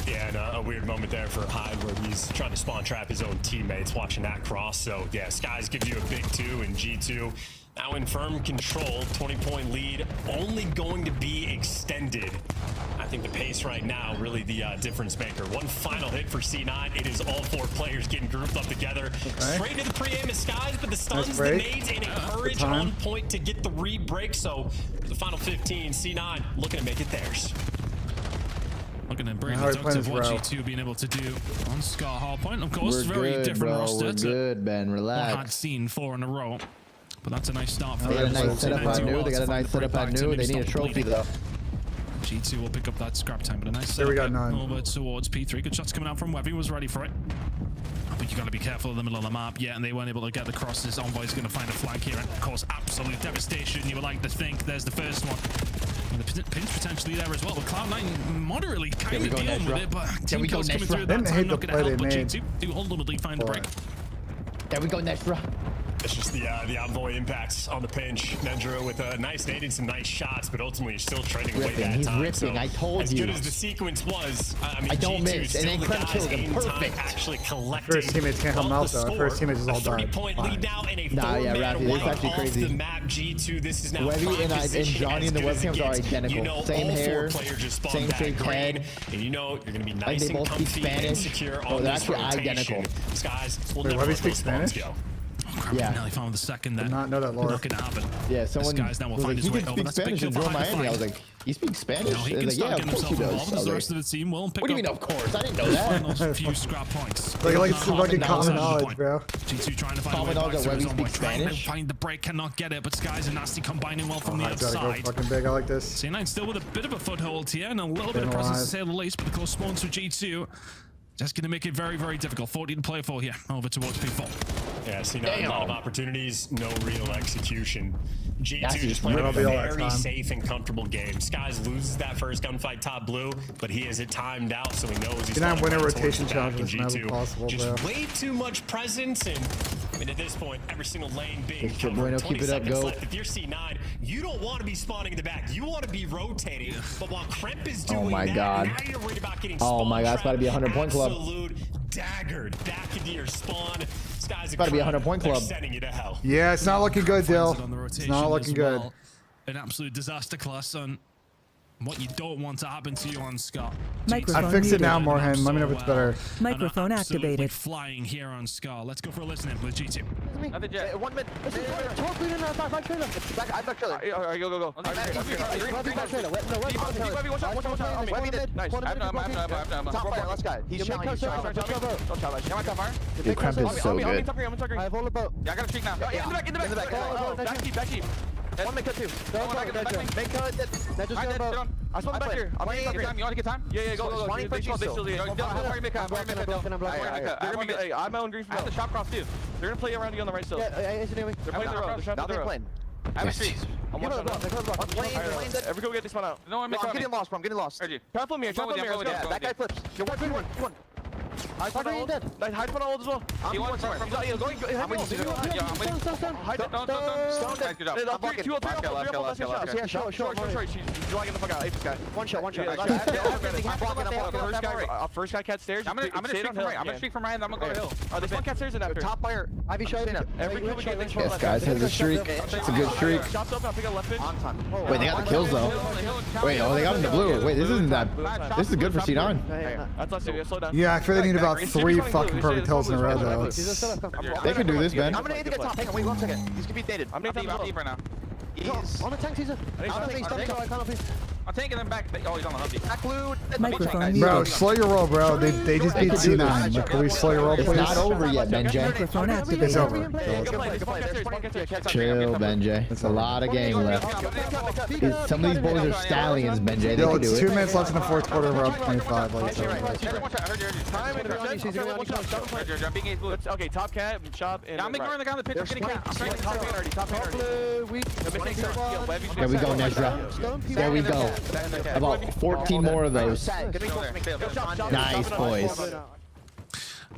Yeah, and a weird moment there for Hyde where he's trying to spawn trap his own teammates watching that cross. So yeah, Skies gives you a big 2, and G2 now in firm control. 20-point lead only going to be extended. I think the pace right now really the difference maker. One final hit for C9. It is all 4 players getting grouped up together. Straight to the pre-aim of Skies, but the stuns, the nades, and a courage on point to get the re-break. So the final 15, C9 looking to make it theirs. Looking to bring the ducks of what G2 being able to do on Scar Hardpoint. Of course, very different roster. We're good, Ben. Relax. One had seen 4 in a row. But that's a nice start for them. them. They got a nice setup on new. They got a nice setup on new. They need a trophy, though. G2 will pick up that scrap time, but a nice There we setup got 9. over towards P3. Good shots coming out from Webby. Was ready for it. But you got to be careful in the middle of the map. Yeah, and they weren't able to get the crosses. Envoy's going to find a flag here. And of course, absolute devastation. You would like to think there's the first one. And the pinch potentially there as well. But Cloud9 moderately kind of dealing with it, but team kills coming through that time. Not going to help, but G2 do ultimately find the break. There we go, Nestra. It's just the Envoy impacts on the pinch. Nedra with a nice nade and some nice shots, but ultimately you're still trading away that He's time. ripping. I told as you. As good as the sequence was, I mean, I don't G2 miss. still And then the Krem guys kills him. in Perfect. time actually collecting. First teammates can't help him out, though. First teammates just all died. 3-point lead now in a Nah, yeah, Rafi, this is actually crazy. The map, G2, this is now Webby and Johnny and the webcams are identical. You know, same all hair, 4 players just spawned same back shaped green, head. and you know you're going to be Like nice they and both speak comfy and Spanish. secure Oh, on they're this actually rotation. identical. Skies will Wait, never Webby let speaks those spawns Spanish? go. Yeah. Nearly found the second there. Did not know that, Laura. Not going to happen. Yeah, someone This guy's now will was find like, his he way can over. speak That's a big Spanish kill in for Drill Hyde Miami. I fight. was like, he speaks Spanish? No, he I was can like, start yeah, of getting course he himself does. involved as the rest of the team will pick What do you up mean, of course? I didn't know that. those few scrap points. Like it's fucking common knowledge, bro. G2 trying to find a way Common knowledge back that to his Webby own boy. speaks Trying to Spanish? find the break, cannot get it, but Skies and Nasty combining well from the I gotta go outside. fucking big. I like this. C9 still with a bit of a foothold here and a little bit of presence to say the least, but the close spawns for G2. Just going to make it very, very difficult. 40 to play for here, over towards P4. Yeah, see now a lot of opportunities, no real execution. G2 That's just just playing a That'll be all that very time. safe and comfortable game. Skies loses that first gunfight top blue, but he has it timed out, so he knows he's Can I win a falling right rotation towards the challenge back, with and this map if possible, just bro? way too much presence, and I mean at this point, every single lane being Mr. covered. Bueno, 20 keep it up, seconds go. left. If you're C9, you don't want to be spawning in the back. You want to be rotating. But while Kremp is doing my that, God. now you're worried about getting Oh my God, it's about to be a 100-point club. Absolute daggered back into your spawn. Skies about to be a 100-point club. Sending you to hell. Yeah, it's not looking good, Dill. On the It's rotation not as looking good. well. An absolute disaster class on what you don't want to happen to you on Scar. Microphone I fixed it now, muted. Morhen. Let me know if it's better. Microphone activated. Flying here on Scar. Let's go for a listen with G2. Another jet. 1 minute. Back trailer. Alright, go. Dude, Kremp is so good. I got a streak now. In the back. Back keep. 1 minute cut 2. I spawned back here. You want to get time? Yeah, go. I have my own green from I have the shop cross too. They're gonna play around you on the right side. They're playing the road. I have a streak. I'm one shot. Every go get this one out. No, I'm getting lost, bro. I'm getting lost. Careful me, careful me. That guy flips. You're one. Hide front ult. Hide front ult as well. He wants somewhere. I'm waiting. Stone. Good job. I'm blocking. Kill left. Yeah, sure. She's dragging the fuck out. Apex guy. One shot. I'm blocking. First guy cat stairs. I'm gonna streak from right. I'm gonna streak from right. I'm gonna go to hill. There's one cat stairs in after. Top player. Ivy shot in. Every kill we get this Yes, guys, has a streak. It's a good streak. Chops up. I'll pick a left pin. Wait, they got the kills though. Wait, oh, they got him the blue. Wait, this isn't that. This is good for C9. That's us. Slow down. Yeah, I feel they need about 3 fucking perfect kills in a row though. They can do this, Ben. I'm gonna need to get top. Hang on, wait 1 second. He's gonna be dated. I'm deep right now. He's on the tank, Caesar. I'm taking them back. Oh, he's on the hubby. Back blue. Microphone Bro, slow your roll, bro. They just beat C9. Like, can we slow your roll, please? It's not over yet, BENJ. Microphone activated. It's over. Chill, BENJ. It's a lot of game left. Some of these boys are stallions, BENJ. They Yo, can do it's it. 2 minutes left in the fourth quarter. We're up 25. Like, it's over. Okay, top cat, chop, and I'm ignoring the guy on the pitch. I'm getting cat. I'm trying to top already. There we go, Nezra. There we go. About 14 more of those. Nice, boys.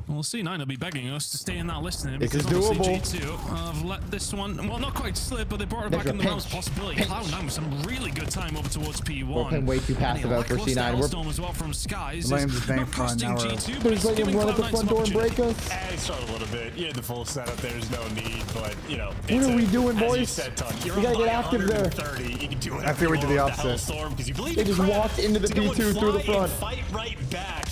Well, C9 will be begging us to stay in that list. This is because obviously doable. G2 have let this one, well, not quite slip, but they brought it back in the realms of possibility. Cloud9 with some really good time over towards P1. We're playing way too passive out for C9. We're as well from Skies. Lamb's bank Not front, costing now we're- G2, but There's it's like giving run up the Cloud9 front some door and break opportunity. us. It started a little bit. You had the full setup. There's no need, but you know. What are we doing, as you boys? said, Tuck, you're We gotta up get by active there. 130. You can do it. I feel we did the opposite. They just walked into the P2 through the front. Fight right back.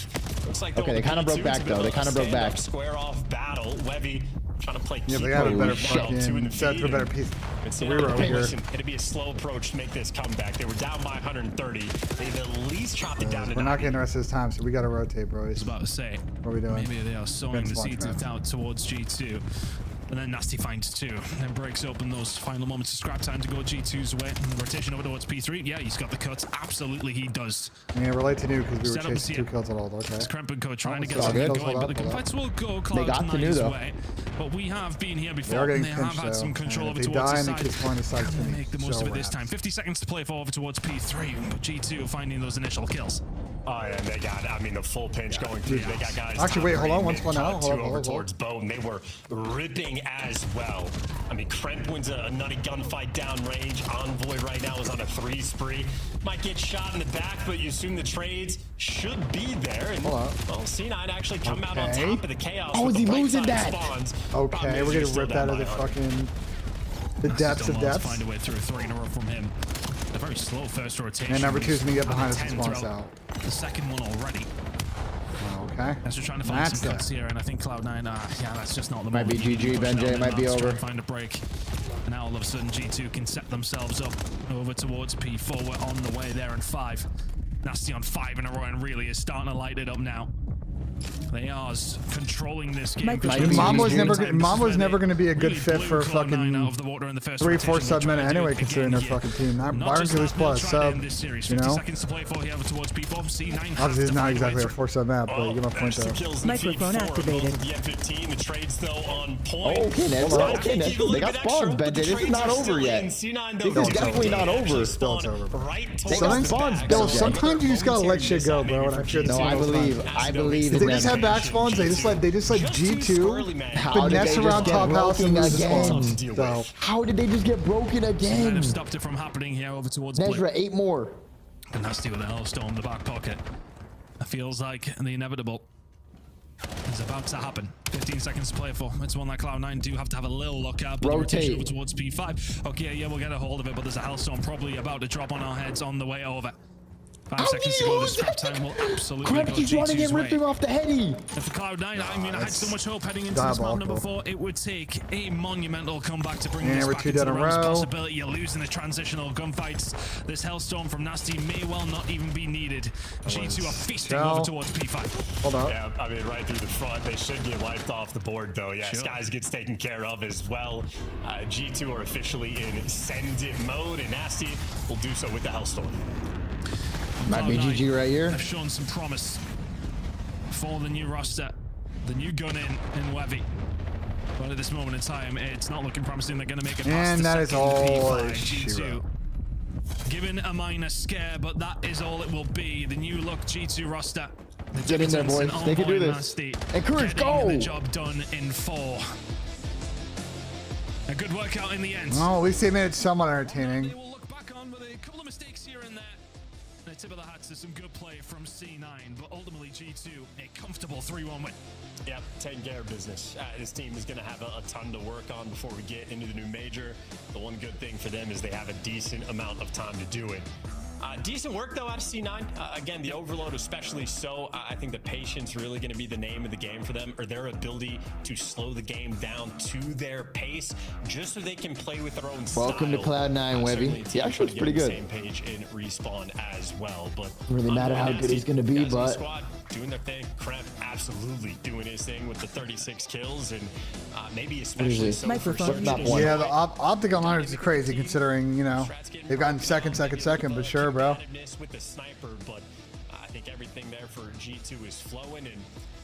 Looks like Okay, they kind of broke back though. They kind of broke back. Square off battle. Levy trying to play. Yeah, they had a better fucking set to a better piece. So We were over here. listen, it'd be a slow approach to make this comeback. They were down by 130. They've at least chopped it down to We're not getting the rest of this time, so we gotta rotate, boys. I was about to say, What are we doing? maybe they are sowing Against the one seeds trap. of doubt towards G2. And then Nasty finds 2. Then breaks open those final moments of scrap time to go G2's way. And the rotation over towards P3. Yeah, he's got the cuts. Absolutely, he does. I mean, relate to new because we Set were up chasing here. 2 kills at all. Okay. It's Krempenko trying to Oh, get it's all something good. going, but the Hold up. fights will go They got to new, Cloud9's though. way. But we have been here They before, are and getting they have pinched, had some though. control And over if they towards die the and they side. keep scoring the sides to Can me, make the most so of it this rad. time. 50 seconds to play for over towards P3, but G2 finding those initial kills. Oh, yeah, they got, I mean, the full pinch going through. They got guys. Actually, wait, hold on. Once one out. Two Hold over on. towards Bo, and they were ripping as well. I mean, Kremp wins a nutty gunfight downrange. Envoy right now is on a 3 spree. Might get shot in the back, but you assume the trades should be there. And, well, C9 actually come out on top of the chaos. Oh, with is he the right losing side that? spawns. Okay, Problem we're is, you're getting still ripped down out of by the 100. fucking the depths Still of wants to depths. find a way through 3 in a row from him. A very slow first rotation. And number 2's gonna get behind us and 10 spawns throughout out. The second one already. Okay. As we're trying to find That's some it. cuts here, and I think Cloud9, yeah, that's just not the Might be moment. GG, Push BENJ, down it might be now to try over. and find a break. And now all of a sudden G2 can set themselves up over towards P4. We're on the way there in 5. Nasty on 5 in a row and really is starting to light it up now. They are controlling this game. Mambo's never going to be a good fit for a fucking 3-4 sub meta anyway, considering their fucking team. Byron Gillies plus sub, you know. Obviously, it's not exactly a 4 sub map, but you get my point though. Microphone activated. The M15, the trades though on Oh, point. okay, Nezra. Okay, Nezra. They got spawns, BENJ. This is not over yet. This is definitely not over. Still, it's over. They got spawns, Yo, BENJ. sometimes you just gotta let shit go, bro. And I feel the No, same I all the believe. time. I believe If in they just them. have back spawns, they just let G2 How did they finesse just around get top house and broken lose the again? spawn. So, How did they just get broken Might again? have stopped it from happening here over towards Nezra, 8 more. And Nasty with the Hellstorm in the back pocket. It feels like the inevitable is about to happen. 15 seconds to play for. It's one that Cloud9 do have to have a little look at. But the rotation over towards P5. Okay, yeah, we'll get a hold of it, but there's a Hellstorm probably about to drop on our heads on the way over. 5 seconds to go. This trap time will absolutely Kremp go keeps running G2's and way. ripping off the heady. And for Cloud9, I mean, I had so much hope heading into this map number 4. It would take a monumental comeback to bring Yeah, this we're back 2 into the down a realms of row. possibility. You're losing the transitional gunfights. This Hellstorm from Nasty may well not even be needed. G2 are feasting over towards P5. Hold up. Yeah, I mean, right through the front. They should get wiped off the board, though. Yeah, Sure. Skies gets taken care of as well. G2 are officially in send it mode, and Nasty will do so with the Hellstorm. Might be GG right here. Have shown some promise for the new roster. The new gun in Webby. But at this moment in time, it's not looking promising. They're going to make it past And the that is second all P5 Shiro. G2. Given a minor scare, but that is all it will be. The new look G2 roster. Get in there, boys. They can do this. Encourage, go! The job done in 4. A good workout in the end. Well, at least they made it somewhat entertaining. We'll look back on with a couple of mistakes here and there. The tip of the hat to some good play from C9, but ultimately G2 a comfortable 3-1 win. Yep, taking care of business. This team is going to have a ton to work on before we get into the new major. The one good thing for them is they have a decent amount of time to do it. Decent work, though, out of C9. Again, the overload especially so. I think the patience really going to be the name of the game for them, or their ability to slow the game down to their pace, just so they can play with their own Welcome to Cloud9, Webby. Yeah, actually, it's pretty good. Same page in Respawn as well, but doesn't really matter how good he's going to be, but squad doing their thing. Kremp absolutely doing his thing with the 36 kills, and maybe especially so for yeah, the optic online is crazy considering, you know, they've gotten second, but sure, bro. With the sniper, but I think everything there for G2 is flowing, and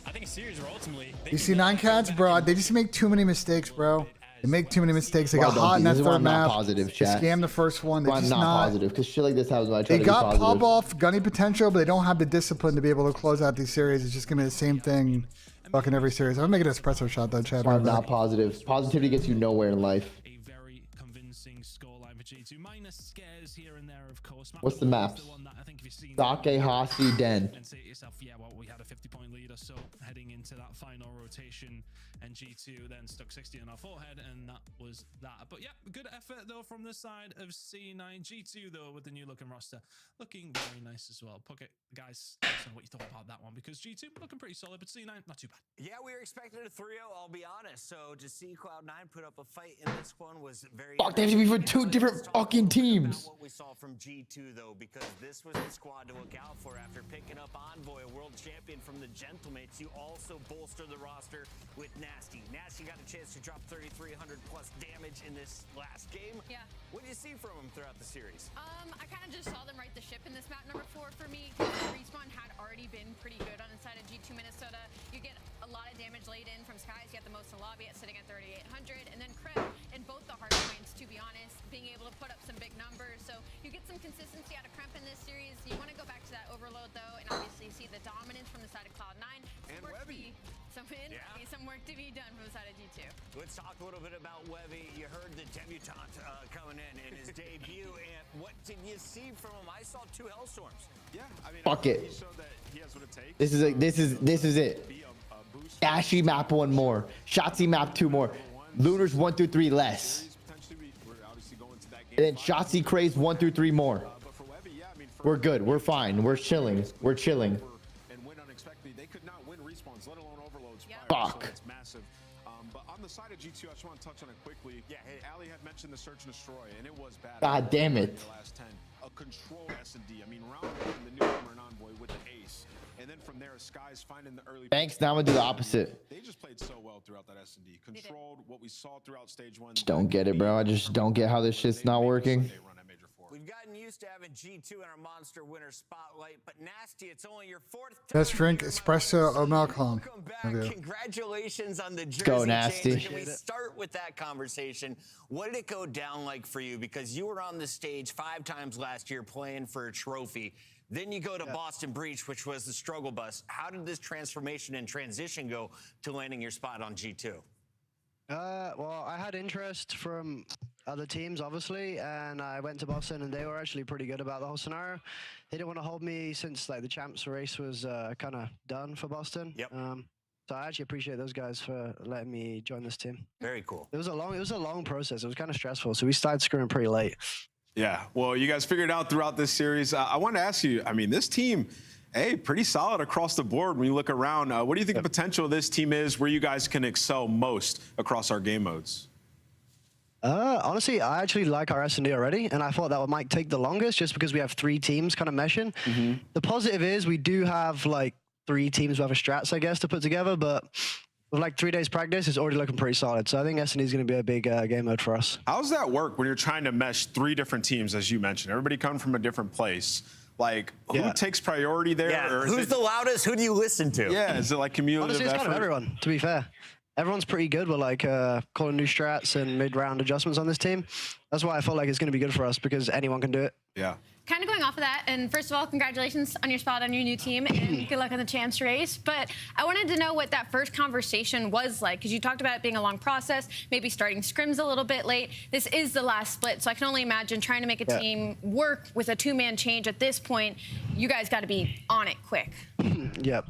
I think a series where ultimately You see 9 cats, bro. They just make too many mistakes, bro. They make too many mistakes. They got hot in that third map. Positive, they chat. scammed the first one. They just not positive because shit like this happens when I try They to be got positive. pop off gunny potential, but they don't have the discipline to be able to close out these series. It's just gonna be the same thing, fucking every series. I'm gonna make an espresso shot though, Chad. Smart, not positive. Positivity gets you nowhere in life. A very convincing scoreline for G2. Minor scares here and there, of course. What's the maps? Sake, Hosty, Den. And say to yourself, yeah, well, we had a 50-point lead or so heading into that final rotation, and G2 then stuck 60 on our forehead, and that was that. But yeah, good effort though from the side of C9. G2 though with the new looking roster, looking very nice as well. Pocket guys, let us know what you thought about that one, because G2 looking pretty solid, but C9 not too bad. Yeah, we were expecting a 3-0, I'll be honest. So to see Cloud9 put up a fight in this one was very. Fuck, they have to be for 2 different fucking teams. What we saw from G2 though, because this was the squad to look out for after picking up Envoy, a world champion from the Gentlemates. You also bolster the roster with Nasty. Nasty got a chance to drop 3,300 plus damage in this last game. Yeah. What did you see from him throughout the series? I kind of just saw them right the ship in this map number 4 for me. Respawn had already been pretty good on the side of G2 Minnesota. You get a lot of damage laid in from Skies. You get the most in the lobby at sitting at 3,800, and then Krip in both the hard points, to be honest, being able to put up some big numbers. So you get some consistency out of Kremp in this series. You want to go back to that overload though, and obviously see the dominance from the side of Cloud9. Some work to be done from the side of G2. Let's talk a little bit about Webby. You heard the debutante coming in his debut, and what did you see from him? I saw 2 Hellstorms. Yeah, I mean, Fuck it. he showed that he has what it takes. This is it. Ashy map 1 more. Shotzzy map 2 more. Lunars 1 through 3 less. And then Shotzzy Craze 1 through 3 more. We're good. We're fine. We're chilling. We're chilling. And win unexpectedly. They could not win respawns, let alone overloads. Fuck. So it's massive. But on the side of G2, I just want to touch on it quickly. Yeah, hey, Ali had mentioned the search and destroy, and it was bad. God damn it. The last 10. A control S&D. I mean, round 1, the newcomer and Envoy with the ace. And then from there, Skies finding the early. Banks now would do the opposite. They just played so well throughout that S&D. Controlled what we saw throughout stage 1. Just don't get it, bro. I just don't get how this shit's not working. We've gotten used to having G2 in our monster winner spotlight, but Nasty, it's only your 4th time. Best drink, espresso or Malcolm. Congratulations on the jersey go, Nasty. change. Can we start with that conversation? What did it go down like for you? Because you were on the stage 5 times last year playing for a trophy. Then you go to Boston Breach, which was the struggle bus. How did this transformation and transition go to landing your spot on G2? Well, I had interest from other teams, obviously, and I went to Boston, and they were actually pretty good about the whole scenario. They didn't want to hold me since like the champs race was kind of done for Boston. Yep. So I actually appreciate those guys for letting me join this team. Very cool. It was a long process. It was kind of stressful, so we started screwing pretty late. Yeah, well, you guys figured it out throughout this series. I want to ask you, I mean, this team, hey, pretty solid across the board when you look around. What do you think the potential of this team is, where you guys can excel most across our game modes? Honestly, I actually like our S&D already, and I thought that might take the longest just because we have 3 teams kind of meshing. The positive is we do have like 3 teams worth of strats, I guess, to put together, but with like 3 days practice, it's already looking pretty solid. So I think S&D is going to be a big game mode for us. How's that work when you're trying to mesh 3 different teams, as you mentioned? Everybody come from a different place. Like, who takes priority there? Yeah, or who's the loudest? Who do you listen to? Yeah, is it like cumulative Honestly, it's effort? kind of everyone, to be fair. everyone's pretty good with like calling new strats and mid-round adjustments on this team. That's why I felt like it's going to be good for us because anyone can do it. Yeah. Kind of going off of that, and first of all, congratulations on your spot on your new team, and good luck on the champs race. But I wanted to know what that first conversation was like, because you talked about it being a long process, maybe starting scrims a little bit late. This is the last split, so I can only imagine trying to make a team work with a two-man change at this point. You guys got to be on it quick. Yep.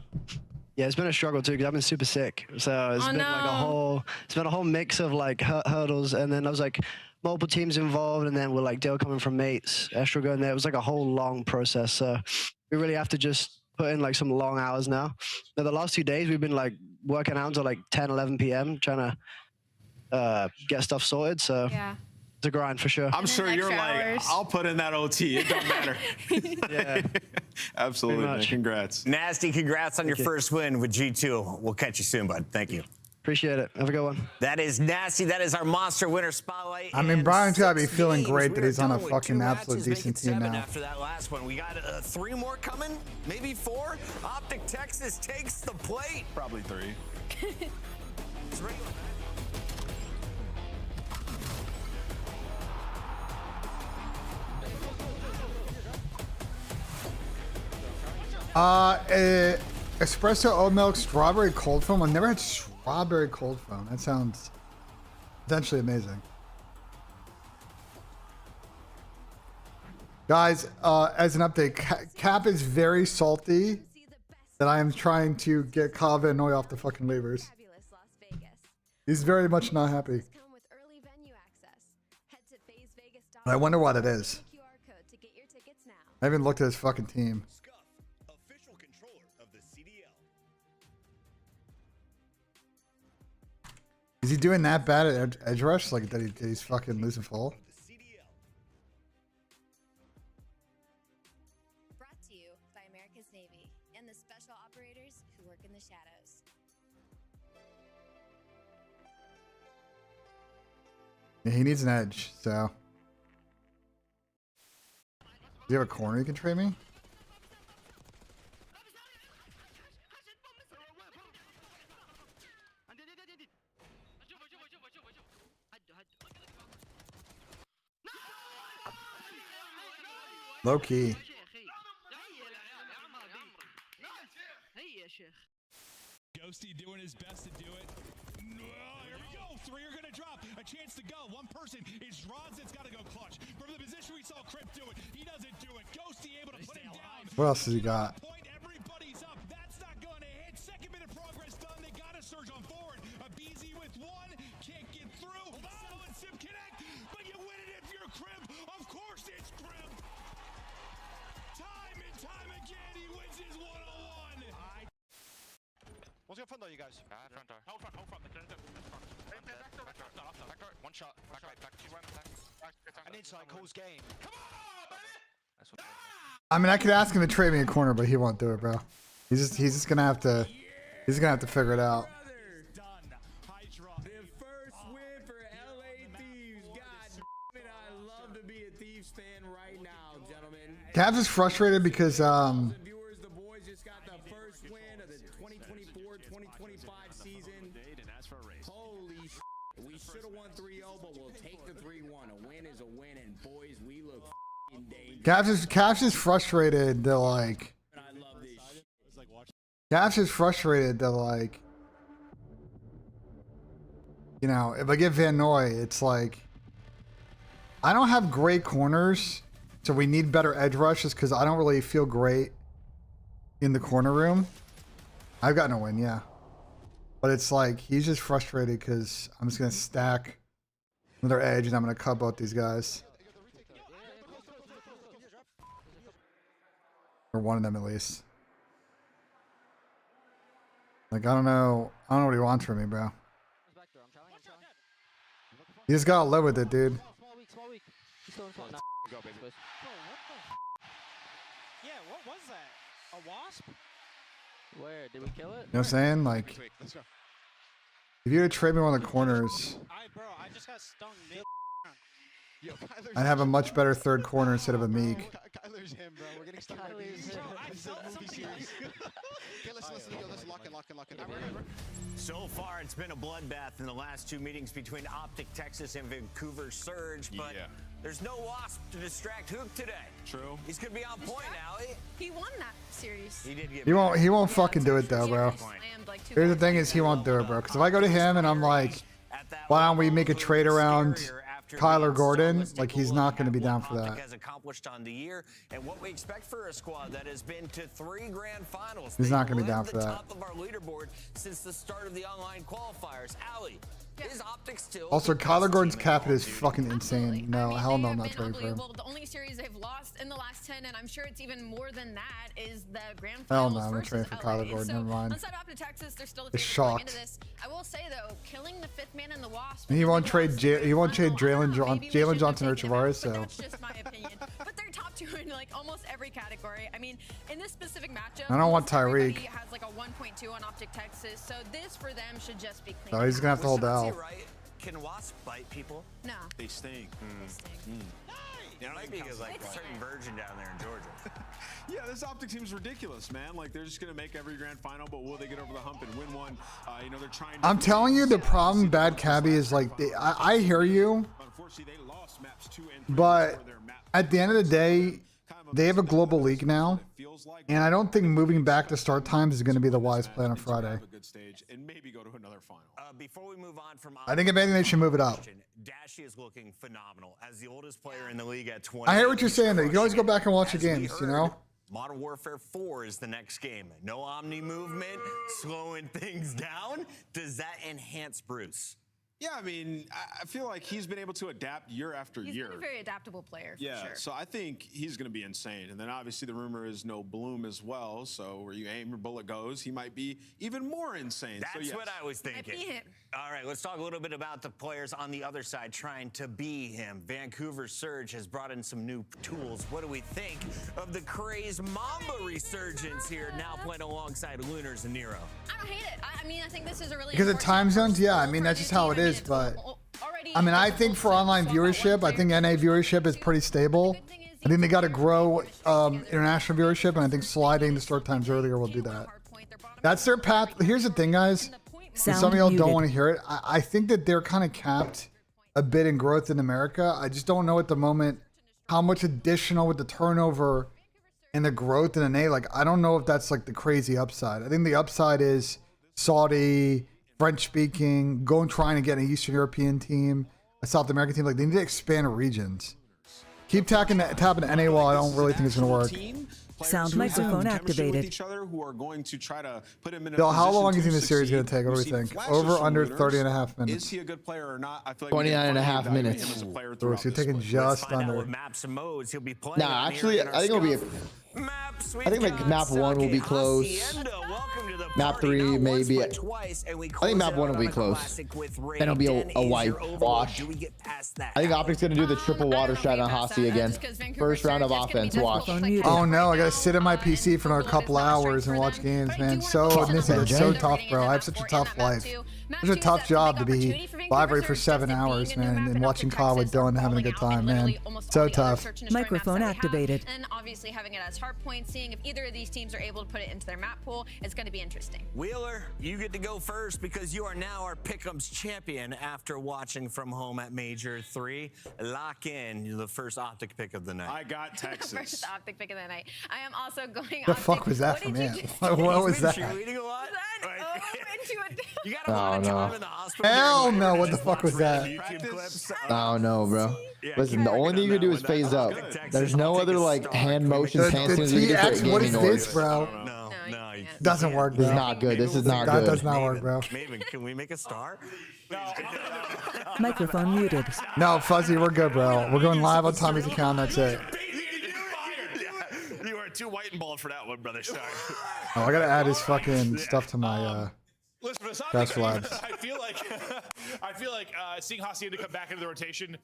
Yeah, it's been a struggle too because I've been super sick. So it's been like a whole mix of like hurdles, and then I was like multiple teams involved, and then we're like Dale coming from mates, Estral going there. It was like a whole long process. So we really have to just put in like some long hours now. Now the last 2 days we've been like working out until like 10, 11 p.m. trying to get stuff sorted. So yeah. It's a grind for sure. I'm sure you're like, I'll put in that OT. It don't matter. Yeah. Absolutely, man. Congrats. Nasty, congrats on your first win with G2. We'll catch you soon, bud. Thank you. Appreciate it. Have a good one. That is Nasty. That is our monster winner spotlight. I mean, Brian's got to be feeling great that he's on a fucking absolute decent team now. After that last one, we got 3 more coming, maybe 4. Optic Texas takes the plate. Probably 3. It's regular. Espresso oat milk strawberry cold foam. I've never had strawberry cold foam. That sounds potentially amazing. Guys, as an update, Cap is very salty that I am trying to get Kava and Noi off the fucking waivers. He's very much not happy. I wonder what it is. I haven't looked at his fucking team. Is he doing that bad at edge rush? Like that he's fucking losing full? Brought to you by America's Navy and the special operators who work in the shadows. Yeah, he needs an edge, so. Do you have a corner you can trade me? Low key. Ghosty doing his best to do it. Here we go. 3 are going to drop. A chance to go. One person is Ronzit's got to go clutch. From the position we saw Crip do it, he doesn't do it. Ghosty able to put him down. What else has he got? Everybody's up. That's not going to hit. Second bit of progress done. They got to surge on forward. A BZ with 1. Can't get through. Oh, and Sim connect. But you win it if you're Crip. Of course it's Crip. Time and time again, he wins his 101. What's your front door, you guys? Front door. Hold front. Back door. One shot. Back right. And inside calls game. Come on, baby! I mean, I could ask him to trade me a corner, but he won't do it, bro. He's just gonna have to. He's gonna have to figure it out. Cavs is frustrated because Viewers, the boys just got the first win of the 2024-2025 season. Holy we should have won 3-0, but we'll take the 3-1. A win is a win, and boys, we look dangerous. Cavs is frustrated that like. Cavs is frustrated that like. You know, if I get Van Noy, it's like. I don't have great corners. So we need better edge rushes because I don't really feel great in the corner room. I've gotten a win, yeah. But it's like, he's just frustrated because I'm just going to stack another edge and I'm going to cut both these guys. Or one of them at least. Like, I don't know what he wants from me, bro. You just gotta live with it, dude. Yeah, what was that? A wasp? Where? Did we kill it? You know what I'm saying? Like, if you were to trade me one of the corners. Bro, I just got stung mid. I'd have a much better third corner instead of a Meek. Kyler's him, bro. We're getting stuck like these. This is a movie series. Okay, let's lock in. So far, it's been a bloodbath in the last two meetings between Optic Texas and Vancouver Surge, but there's no Wasp to distract Hook today. True. He's gonna be on point now. He won that series. He did get. He won't fucking do it though, bro. Here's the thing: is he won't do it, bro. Because if I go to him and I'm like, why don't we make a trade around Kyler Gordon? Like, he's not going to be down for that. Has accomplished on the year, and what we expect for a squad that has been to 3 grand finals. He's not going to be down for that. Top of our leaderboard since the start of the online qualifiers. Allie, is Optic still? Also, Kyler Gordon's cap is fucking insane. No, hell no, I'm not trading for him. The only series they've lost in the last 10, and I'm sure it's even more than that, is the grand Hell finals. no, I'm not trading for Kyler Gordon. Never mind. Inside Optic Texas, they're still the It's favorite going into shocked. this. I will say though, killing the 5th man in the Wasp. He won't trade Jalen Johnson or Tavares. So That's just my opinion. But they're top 2 in like almost every category. I mean, in this specific matchup, I don't want everybody Tyreek. has like a 1.2 on Optic Texas, so this for them should just be clean. No, he's gonna have to hold out. Can Wasp bite people? No. They stink. Yeah, it might be like a certain virgin down there in Georgia. Yeah, this Optic team's ridiculous, man. Like, they're just gonna make every grand final, but will they get over the hump and win one? You know, they're trying. I'm telling you, the problem bad cabbie is like, I hear you, Unfortunately, they lost maps 2 and 3 but at the end of the day, they have a global league now, and I don't think moving back to start times is going to be the wise plan on Friday. and maybe go to another final. Before we move on from, I think if anything, they should move it up. Dashy is looking phenomenal as the oldest player in the league at 20. I hear what you're saying, though. You can always go back and watch the games, you know? Modern Warfare 4 is the next game. No Omni movement, slowing things down. Does that enhance Bruce? Yeah, I mean, I feel like he's been able to adapt year after He's year. been a very adaptable player, for Yeah, sure. so I think he's going to be insane. And then obviously the rumor is no Bloom as well. So where you aim, your bullet goes. He might be even more insane. That's so, yes. what I was thinking. All right, let's talk a little bit about the players on the other side trying to be him. Vancouver Surge has brought in some new tools. What do we think of the crazed Mamba resurgence here, now playing alongside Lunars and Nero? I don't hate it. I mean, I think this is a really Because of time zones, yeah, I mean, that's just how it is. But I mean, I think for online viewership, I think NA viewership is pretty stable. I think they got to grow international viewership, and I think sliding the start times earlier will do that. That's their path. Here's the thing, guys. And some of y'all don't want to hear it. I think that they're kind of capped a bit in growth in America. I just don't know at the moment how much additional with the turnover and the growth in NA. Like, I don't know if that's like the crazy upside. I think the upside is Saudi, French speaking, trying to get an Eastern European team, a South American team. Like, they need to expand regions. Keep tapping the NA wall. I don't really think it's going to work. Sound microphone activated. Each other who are going to try to put him in a Bill, how long do you position think to the series is going succeed. to take? What do we We've seen think? flashes Over, from under Lunars. 30.5 minutes? Is he a good player or not? I feel like 29.5 minutes. So you're taking just under. Maps and modes he'll be playing. Nah, actually, I think it'll be. I think like map 1 will be close. Map 3 maybe. I think map 1 will be close. Then it'll be a white wash. I think Optic's gonna do the triple water strat on Hossie again. First round of offense, watch. Oh no, I gotta sit in my PC for another couple hours and watch games, man. So Nissim, it's so tough, bro. I have such a tough life. It's a tough job to be live ready for 7 hours, man, and watching CoD with Dylan having a good time, man. So tough. Microphone activated. And obviously having it as hard point, seeing if either of these teams are able to put it into their map pool, it's going to be interesting. Wheeler, you get to go first because you are now our Pick'ems champion after watching from home at Major 3. Lock in the first Optic pick of the night. I got Texas. First Optic pick of the night. I am also going. The fuck was that from him? What was that? Cheerleading a lot? You got a Oh lot of time no. in the hospital. Hell no, what the fuck was that? YouTube clips. Oh no, bro. Listen, the only thing you can do is phase up. There's no other like hand motions, hand The signals you can TX, create what is gaming this, noise. bro? No, you Doesn't work, This is bro. not good. This is not That good. does not work, bro. Maven, can we make a star? Microphone muted. No, Fuzzy, we're good, bro. We're going live on Tommy's account. That's it. You are too white and bald for that one, brother. Sorry. Oh, I gotta add his fucking stuff to my Listen, for best labs. I feel like seeing Hacienda come back into the rotation,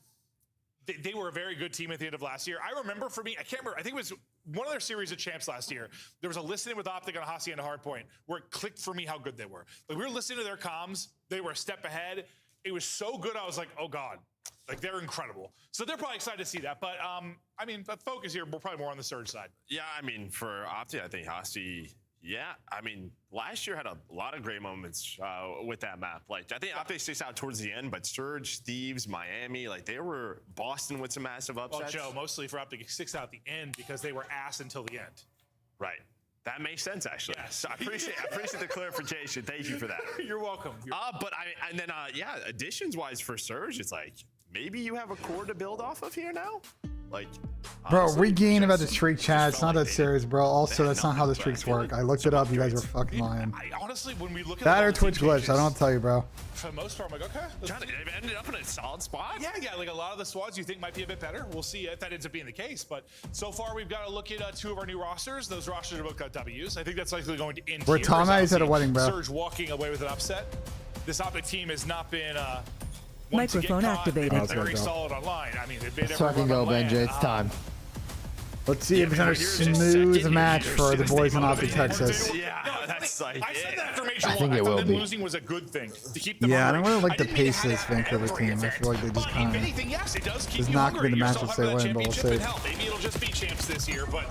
they were a very good team at the end of last year. I remember for me, I can't remember, I think it was one of their series of champs last year. There was a listening with Optic on Hacienda Hardpoint where it clicked for me how good they were. Like, we were listening to their comms, they were a step ahead. It was so good, I was like, oh God. Like, they're incredible. So they're probably excited to see that. But, I mean, the focus here, we're probably more on the Surge side. Yeah, I mean, for Opti, I think Hosty, yeah. I mean, last year had a lot of great moments with that map. Like, I think Opti sticks out towards the end, but Surge, Thieves, Miami, like, they were Boston with some massive upsets. Well, Joe, mostly for Optic, it sticks out at the end because they were ass until the end. Right. That makes sense, actually. Yes. I appreciate the clarification. Thank you for that. You're welcome. But yeah, additions-wise for Surge, it's like, maybe you have a core to build off of here now? Like, Bro, honestly, regain about the streak chat. It's not that serious, bro. Also, that's not how the streaks work. I looked it up. You guys are fucking lying. Honestly, when we look at That or Twitch glitch. I don't have to tell you, bro. For the most part, I'm like, okay. They've ended up in a solid spot. Yeah, like a lot of the squads you think might be a bit better. We'll see if that ends up being the case. But so far, we've got to look at 2 of our new rosters. Those rosters are both got W's. I think that's likely going to end Where here. Tom is at a wedding, bro. Surge walking away with an upset. This Optic team has not been Microphone activated. very solid online. I mean, they've been Let's fucking go, BENJ. It's time. Let's see if it's another smooth match for the boys in Optic, Texas. Yeah, that's like. I said that information. I think it will them be. losing was a good thing to keep them. Yeah, I don't hungry. really like the didn't pace of mean to this have Vancouver every team. I event. feel like they just But kind if of. anything, yes, it does keep It's you not hungry. gonna be the You're matchups still they hungry for win, that but we'll championship and see. hell, maybe it'll just be champs this year, but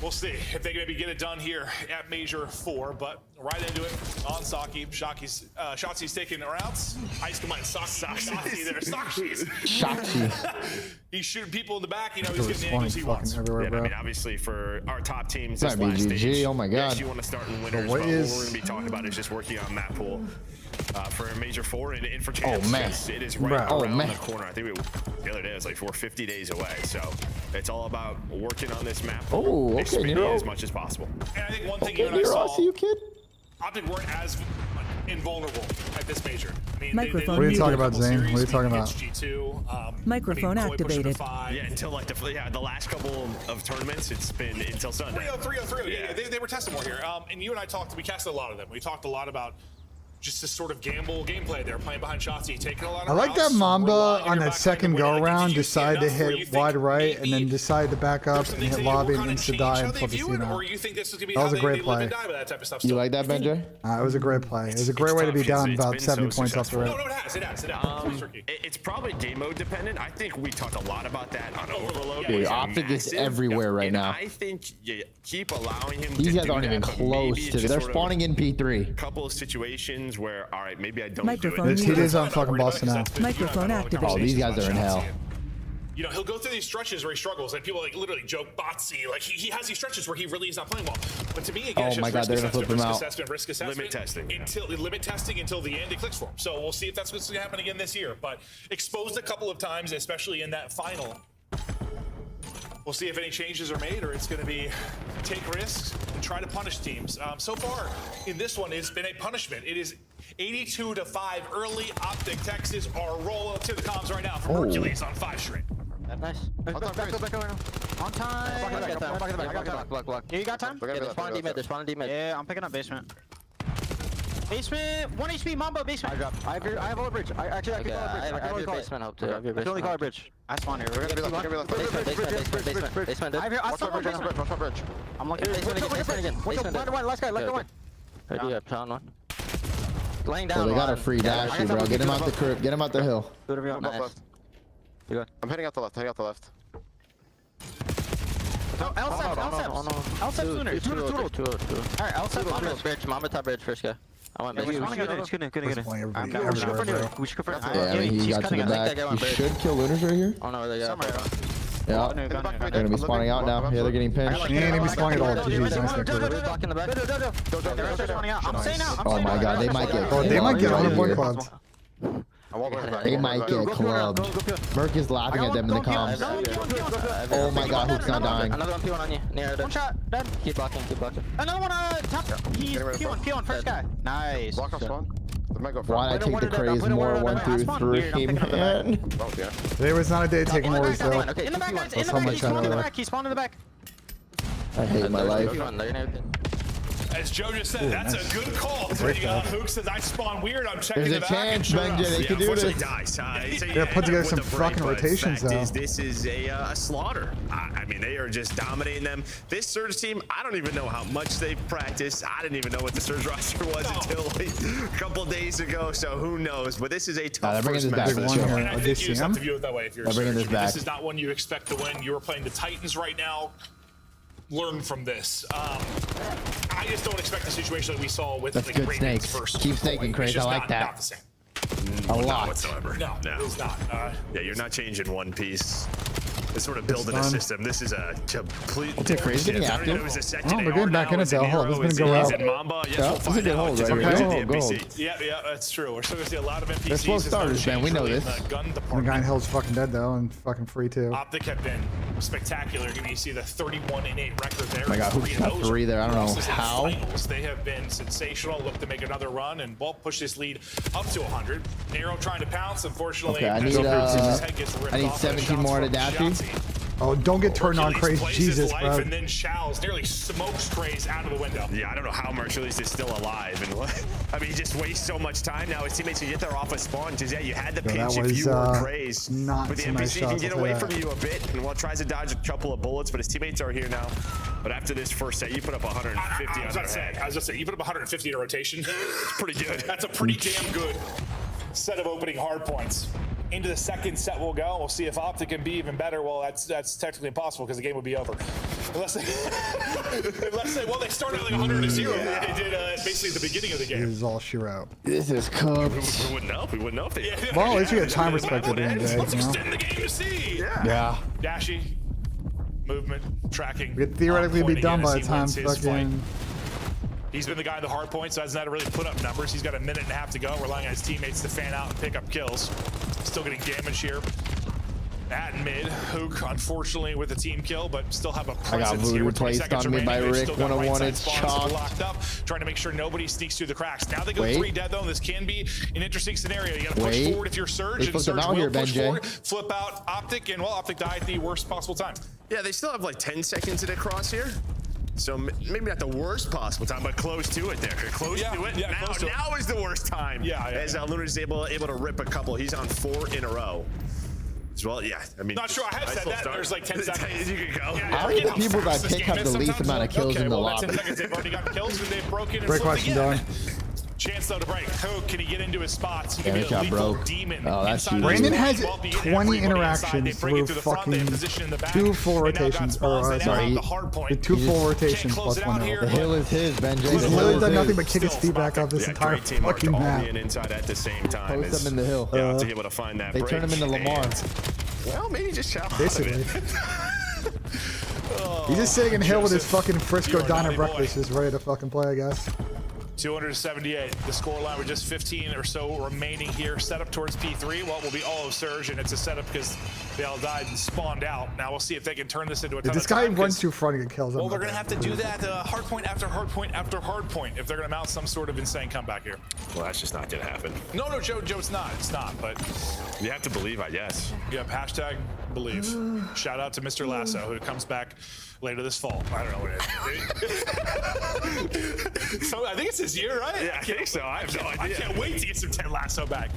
we'll see if they can maybe get it done here at Major 4. But right into it on Saki. Shotzi's taking rounds. Ice combined Saki there. He's shooting people in the back. You know, he's getting the angles he wants. Everywhere, bro. I mean, obviously for our top teams It's this not last BGG, stage, oh my God. yes, you want to start in winners, what but is- what we're going to be talking about is just working on map pool for Major 4 and for champs. man. It is right around man. the corner. I think the other day it was like 50 days away. So it's all about working on this map pool, Oh, okay, expanding Nero. as much as possible. And I think one thing Okay, you and I Nero, I saw, see you, kid. Optic weren't as invulnerable at this major. I mean, Microphone What are you talking about, couple Zane? series, What are you talking against about? G2, Microphone Koi pushing to activated. 5. Yeah, until like the last couple of tournaments, it's been until Sunday. 3-0-3. Yeah, they were testing more here. And you and I talked. We casted a lot of them. We talked a lot about just this sort of gamble gameplay. They're playing behind Shotzi, taking a lot of I like that routes, Mamba relying on your that back second line to go win. Like, around did you see decide to enough where you hit think wide right and then maybe decide to back up there's some and things hit that they lobby will and kind of insta change die how and they flip the view scene it, out. or you think this is going to be That how was a they great live play. and die by that type of stuff? You still? like that, BENJ? It was a great play. It was a great It's way to be tough. down It's about been 70 so points off the successful. rip. No, it has. It has. It's tricky. It's probably game mode dependent. I think we talked a lot about that on Overload. Dude, It's Optic is massive. everywhere right And now. I think you keep allowing him These to guys do aren't that, even but maybe close it's to just it. They're sort of spawning in P3. a couple of situations where, all right, maybe I don't Microphone do it. This heat is on fucking Boston now. Microphone activated. Oh, these guys are in hell. You know, he'll go through these stretches where he struggles, and people like literally joke Botsy. Like he has these stretches where he really is not playing well. But to me, again, it's Oh my just God, they're gonna flip him out. risk assessment, Limit testing, yeah. limit testing until the end it clicks for him. So we'll see if that's what's going to happen again this year. But exposed a couple of times, especially in that final. We'll see if any changes are made, or it's going to be take risks and try to punish teams. So far in this one, it's been a punishment. It is 82-5 early. Optic Texas are rolling to the comms right now for Hercules on 5 straight. Nice. Back right now. On time. Block. Yeah, you got time? Yeah, they're spawning D-mid. They're spawning D-mid. Yeah, I'm picking up basement. Basement, 1 HP, Mamba, basement. I dropped. I have over bridge. I can call bridge. I have your basement hope too. I can only call bridge. I spawn here. We're gonna be left. Basement. I saw bridge. I'm looking at basement again. Basement. One, last guy, left one. Ready, yeah, pound one. Laying down. Oh, they got a free dash, bro. Get him out the crib. Get him out the hill. Nice. I'm heading out the left. L7 sooner. Alright, L7 on this bridge. Mamba top bridge first guy. I want bridge. We should go for it. Yeah, I mean, he got to the back. He should kill Lunars right here. Oh no, they got Yeah. They're gonna be spawning out now. Yeah, they're getting pinched. He ain't even spawning at all. GG's nice Vancouver. Blocking the back. I'm saying out. Oh my God, they might get. Oh, they might get on the boy here. clubs. They might get clubbed. Merc is laughing at them in the comms. Oh my God, Hook's not dying. Another one P1 on you. Near one shot. Dead. Keep blocking. Another one top. He's P1 first guy. Nice. Block off spawn. Why'd I take the craze more 1 through 3, man? Today was not a day taking worries, though. Okay, in the back, guys. In That's the how back. much He I spawned in the know. back. He spawned in the back. I hate my life. As Joe just said, that's a good call. Hook says, I spawn weird. I'm checking There's a chance, BENJ, they could do this. They're put together some fucking rotations, though. This is a slaughter. I mean, they are just dominating them. This Surge team, I don't even know how much they've practiced. I didn't even know what the Surge roster was until like a couple days ago, so who knows? But this is a tough first match for this And I think you just have to view it that way if you're bringing this back. This is not one you expect to win. You are playing the Titans right now. Learn from this. I just don't expect the situation that we saw with That's the good Ravens snakes. first. Keep snaking, Craig. I like that. Not the same. A lot. Not whatsoever. No, it's not. Yeah, you're not changing one piece. It's sort of building a system. This is a complete. I'll take Crazy getting active. Oh, they're getting back in it though. Hold on, this is gonna go out. Mamba. Yes, Yeah, we'll this is a find good out. hold Just right really here. the Go NPC. Yeah, that's true. We're still gonna see a lot of NPCs. They're slow starters, man. We know this. The guy in hell's fucking dead though, and fucking free too. Optic have been spectacular. You see the 31-8 record there. Oh my God, who's got 3 there? I don't know how. They have been sensational. Look to make another run and push this lead up to 100. Nero trying to pounce. Unfortunately, Okay, I need 17 more to Dashi. Oh, don't get turned on, Crazy. Jesus, bro. And then Show's nearly smokes Craze out of the window. Yeah, I don't know how Marshallese is still alive. And what? I mean, he just wastes so much time now. His teammates can get there off a spawn. Because, yeah, you had the pinch if you were Craze. But the NPC can get away from you a bit. And tries to dodge a couple of bullets. But his teammates are here now. But after this first set, you put up 150. I was about to say, you put up 150 in a rotation. It's pretty good. That's a pretty damn good set of opening hard points. Into the second set we'll go. We'll see if Optic can be even better. Well, that's technically impossible because the game would be over. Unless they started like 100-0. They did basically at the beginning of the game. This is all shootout. This is cooked. We wouldn't know. We wouldn't know if they. Well, at least you get time respect at the end of the day. Let's extend the game to see. Yeah. Dashi, movement, tracking. We could theoretically be done by the time fucking. He's been the guy in the hard point, so hasn't had to really put up numbers. He's got a minute and a half to go, relying on his teammates to fan out and pick up kills. Still getting damage here. At mid, Hook, unfortunately, with a team kill, but still have a presence here with 20 seconds remaining. By Rick, 101, it's chalked. Locked up, trying to make sure nobody sneaks through the cracks. Now they go 3 dead, though. This can be an interesting scenario. You got to push forward if you're Surge, and Surge will push forward, flip out Optic, and, well, Optic died at the worst possible time. Yeah, they still have like 10 seconds to cross here. So maybe not the worst possible time, but close to it there. Close to it. Now is the worst time. As Lunar is able to rip a couple. He's on 4 in a row. As well, yeah. I mean, not sure. I had said that. There's like 10 seconds. You can go. How are the people that pick up the least amount of kills in the lobby? 10 seconds. They've already got kills, and they've broken and Great question, Don. Chance though to break. Hook, can he get into his spots? He Damn, can be a lethal broke. demon. Oh, that's huge. Brandon has 20 interactions through fucking 2 full rotations. Sorry, 2 full rotations plus 1 hill. The hill is his, BENJ. He's literally done nothing but kick his feet back up this entire fucking map. Inside at the same time. Post them in the hill. To be able to find that they break. turn him into Lamar. Well, maybe just shout basically. He's just sitting in hill with his fucking Frisco diner breakfast, just ready to fucking play, I guess. 278. The scoreline with just 15 or so remaining here. Set up towards P3. Well, it will be all of Surge, and it's a setup because they all died and spawned out. Now we'll see if they can turn this into a ton This of guy time, runs too front and kills him. Well, they're going to have to do that hard point after hard point after hard point if they're going to mount some sort of insane comeback here. Well, that's just not going to happen. No, Joe, it's not. It's not, but... You have to believe, I guess. Yep, hashtag believe. Shout out to Mr. Lasso, who comes back later this fall. I don't know what it is. So I think it's his year, right? Yeah, I think so. I have no idea. I can't wait to get some Ted Lasso back.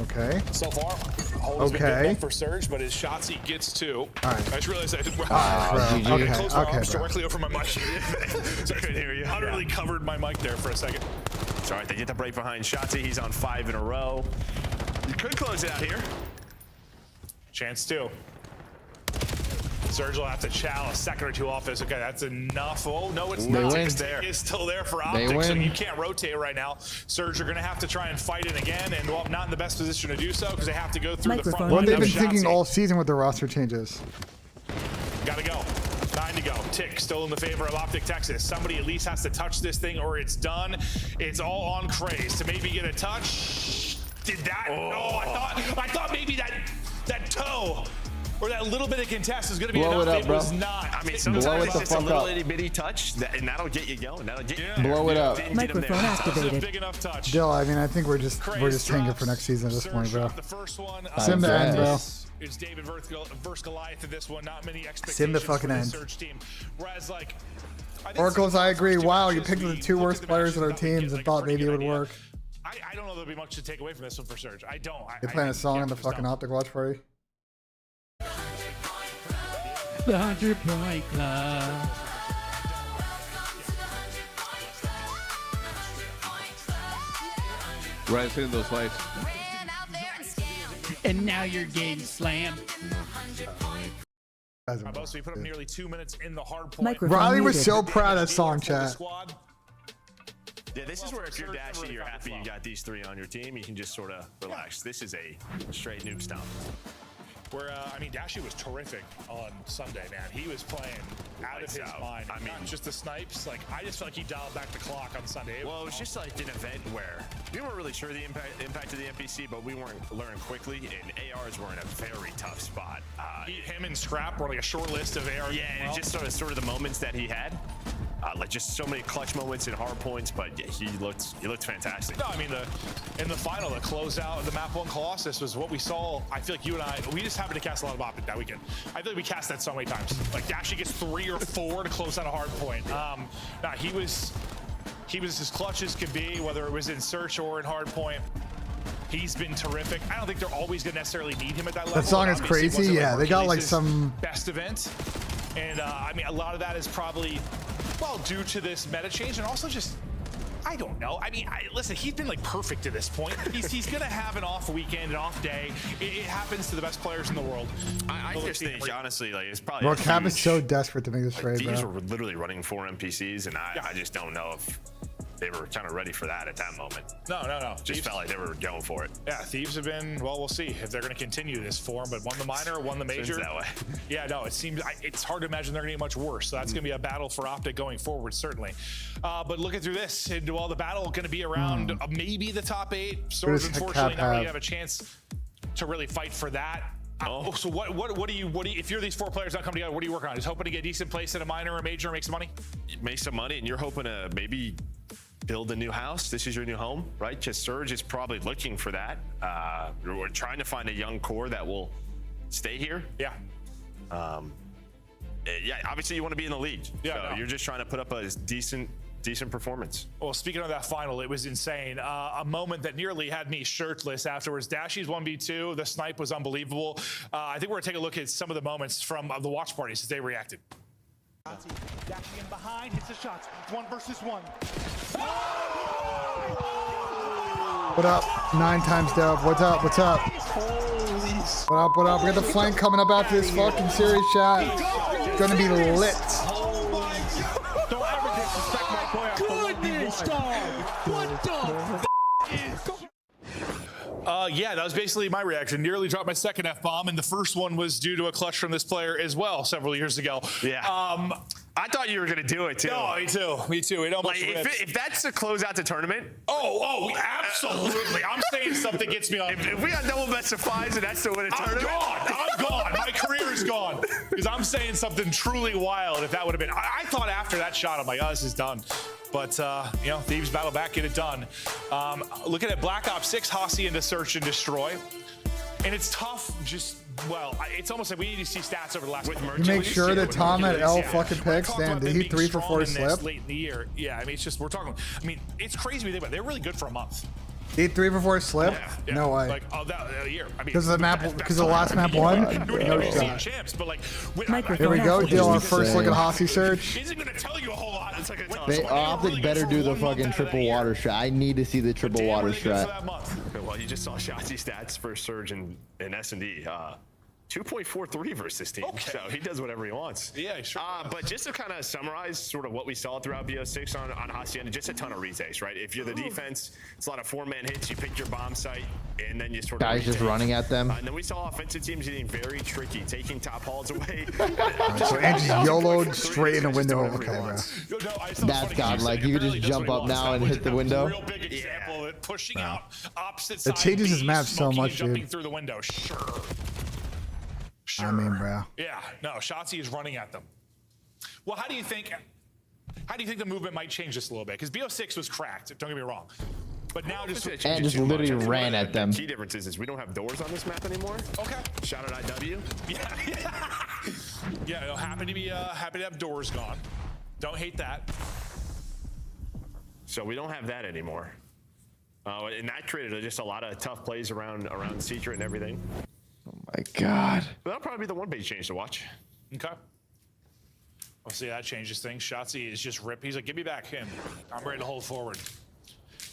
Okay. So far, Hold's been good enough for Surge, but his shots he gets 2. All right. I just realized I did close my arms directly over my mic. So I couldn't hear you. Utterly covered my mic there for a second. It's all right. They get the break behind Shotzi. He's on 5 in a row. You could close it out here. Chance 2. Surge will have to chow a second or 2 off this. Okay, that's enough. Oh, no, it's not. It's still there for Optic, so you can't rotate right now. Surge are going to have to try and fight it again, and well, not in the best position to do so because they have to go through the front line. What they've been thinking all season with the roster changes. Got to go. 9 to go. Tick still in the favor of Optic Texas. Somebody at least has to touch this thing or it's done. It's all on Craze to maybe get a touch. Did that? Oh, I thought maybe that toe or that little bit of contest is going to be enough. It was not. I mean, sometimes it's just a little itty bitty touch, and that'll get you going. That'll get you. Blow it up. Microphone activated. Big enough touch. Dill, I mean, I think we're just tanking for next season at this point, bro. The first one. Sim to end, bro. It's David versus Goliath in this one. Not many expectations Sim the fucking for the end. Surge team. Whereas, like, Oracles, I agree. Wow, you picked the 2 worst players on our teams and thought maybe it would work. I don't know there'll be much to take away from this one for Surge. I don't. You're playing a song in the fucking Optic Watch Party. The 100-point club. Right, hitting those lights. And now you're getting slammed. So we put up nearly 2 minutes in the hard point. Riley was so proud of that song, chat. Yeah, this is where if you're Dashy, you're happy you got these 3 on your team. You can just sort of relax. This is a straight noob stomp. Where, I mean, Dashy was terrific on Sunday, man. He was playing out of his mind. I mean, not just the snipes. Like, I just felt like he dialed back the clock on Sunday. Well, it was just like an event where we weren't really sure the impact of the NPC, but we weren't learning quickly, and ARs were in a very tough spot. Him and Scrap were like a short list of ARs. Yeah, and just sort of the moments that he had. Like just so many clutch moments and hard points, but yeah, he looked fantastic. No, I mean in the final, the closeout of the Map 1 Colossus was what we saw. I feel like you and I, we just happened to cast a lot of Optic that weekend. I feel like we cast that so many times. Like Dashy gets 3 or 4 to close out a hard point. Nah, he was as clutch as could be, whether it was in search or in hard point. He's been terrific. I don't think they're always gonna necessarily need him at that level. That song is crazy. Yeah, they got like some best event, and I mean a lot of that is probably due to this meta change, and also just I don't know. I mean, listen, he's been like perfect to this point. He's gonna have an off weekend, an off day. It happens to the best players in the world. I just think honestly, like it's probably. Bro, Cap is so desperate to make this trade, These bro. were literally running 4 NPCs, and I just don't know if they were kind of ready for that at that moment. No. Just felt like they were going for it. Yeah, Thieves have been, well, we'll see if they're going to continue this form, but won the minor, won the major. Seems that way. Yeah, no, it seems, it's hard to imagine they're going to get much worse. So that's going to be a battle for Optic going forward, certainly. But looking through this, well, the battle going to be around maybe the top 8. Sort of, unfortunately, not really have a chance to really fight for that. So what do you, if you're these 4 players not come together, what are you working on? Just hoping to get a decent place in a minor or a major and make some money? Make some money, and you're hoping to maybe build a new house. This is your new home, right? Just Surge is probably looking for that. We're trying to find a young core that will stay here. Yeah. Yeah, obviously you want to be in the league. Yeah, so you're just trying to put up a decent performance. Well, speaking of that final, it was insane. A moment that nearly had me shirtless afterwards. Dashy's 1v2. The snipe was unbelievable. I think we're going to take a look at some of the moments from the watch parties as they reacted. Dashy in behind, hits the shots. 1 versus 1. What up? 9 times dope. What's up? What up? We got the flank coming up after this fucking series, chat. It's gonna be lit. Don't ever disrespect my boy off the 1v1. What the Yeah, that was basically my reaction. Nearly dropped my second F-bomb, and the first one was due to a clutch from this player as well several years ago. Yeah. I thought you were going to do it, too. No, me too. It almost if that's to close out the tournament. Absolutely. I'm saying something gets me on. If we got double best of 5s and that's to win a tournament. I'm gone. My career is gone. Because I'm saying something truly wild if that would have been. I thought after that shot, I'm like, oh, this is done. But, you know, Thieves battle back, get it done. Looking at Black Ops 6, Hossie into Search and Destroy. And it's tough, it's almost like we need to see stats over the last couple. You make sure that Tom at L fucking picks. Damn, did he 3 for 4 slip? Late in the year. Yeah, I mean, it's just, we're talking, I mean, it's crazy when you think about it. They're really good for a month. He 3 for 4 slip? Yeah. No way. Like, that year. I mean, because of the map, because of the last map won? No shot. Champs, but like, here we go, deal our first look at Hossie Search. Isn't going to tell you a whole lot. It's like Optic better do the fucking triple water strat. I need to see the triple water strat. Well, you just saw Shotzi stats for Surge and S&D. 2.43 versus this team, so he does whatever he wants. Yeah, sure. But just to kind of summarize sort of what we saw throughout BO6 on Hacienda, just a ton of retakes, right? If you're the defense, it's a lot of 4-man hits, you pick your bomb site, and then you sort of guys just running at them. And then we saw offensive teams getting very tricky, taking top halls away. So Andrew's YOLO'd straight in the window. Okay, bro. That's godlike. You could just jump up now and hit the window. Real big example of it, pushing out opposite It side. changes his map so much, jumping dude. through the window, sure. I mean, bro. Yeah, no, Shotzi is running at them. Well, how do you think the movement might change this a little bit? Because BO6 was cracked, don't get me wrong. But now just and just literally ran at them. The key difference is we don't have doors on this map anymore. Okay. Shout out IW. Yeah, no, happy to have doors gone. Don't hate that. So we don't have that anymore. And that created just a lot of tough plays around Secret and everything. Oh my God. But that'll probably be the one big change to watch. Okay. We'll see that changes things. Shotzi is just rip. He's like, give me back him. I'm ready to hold forward.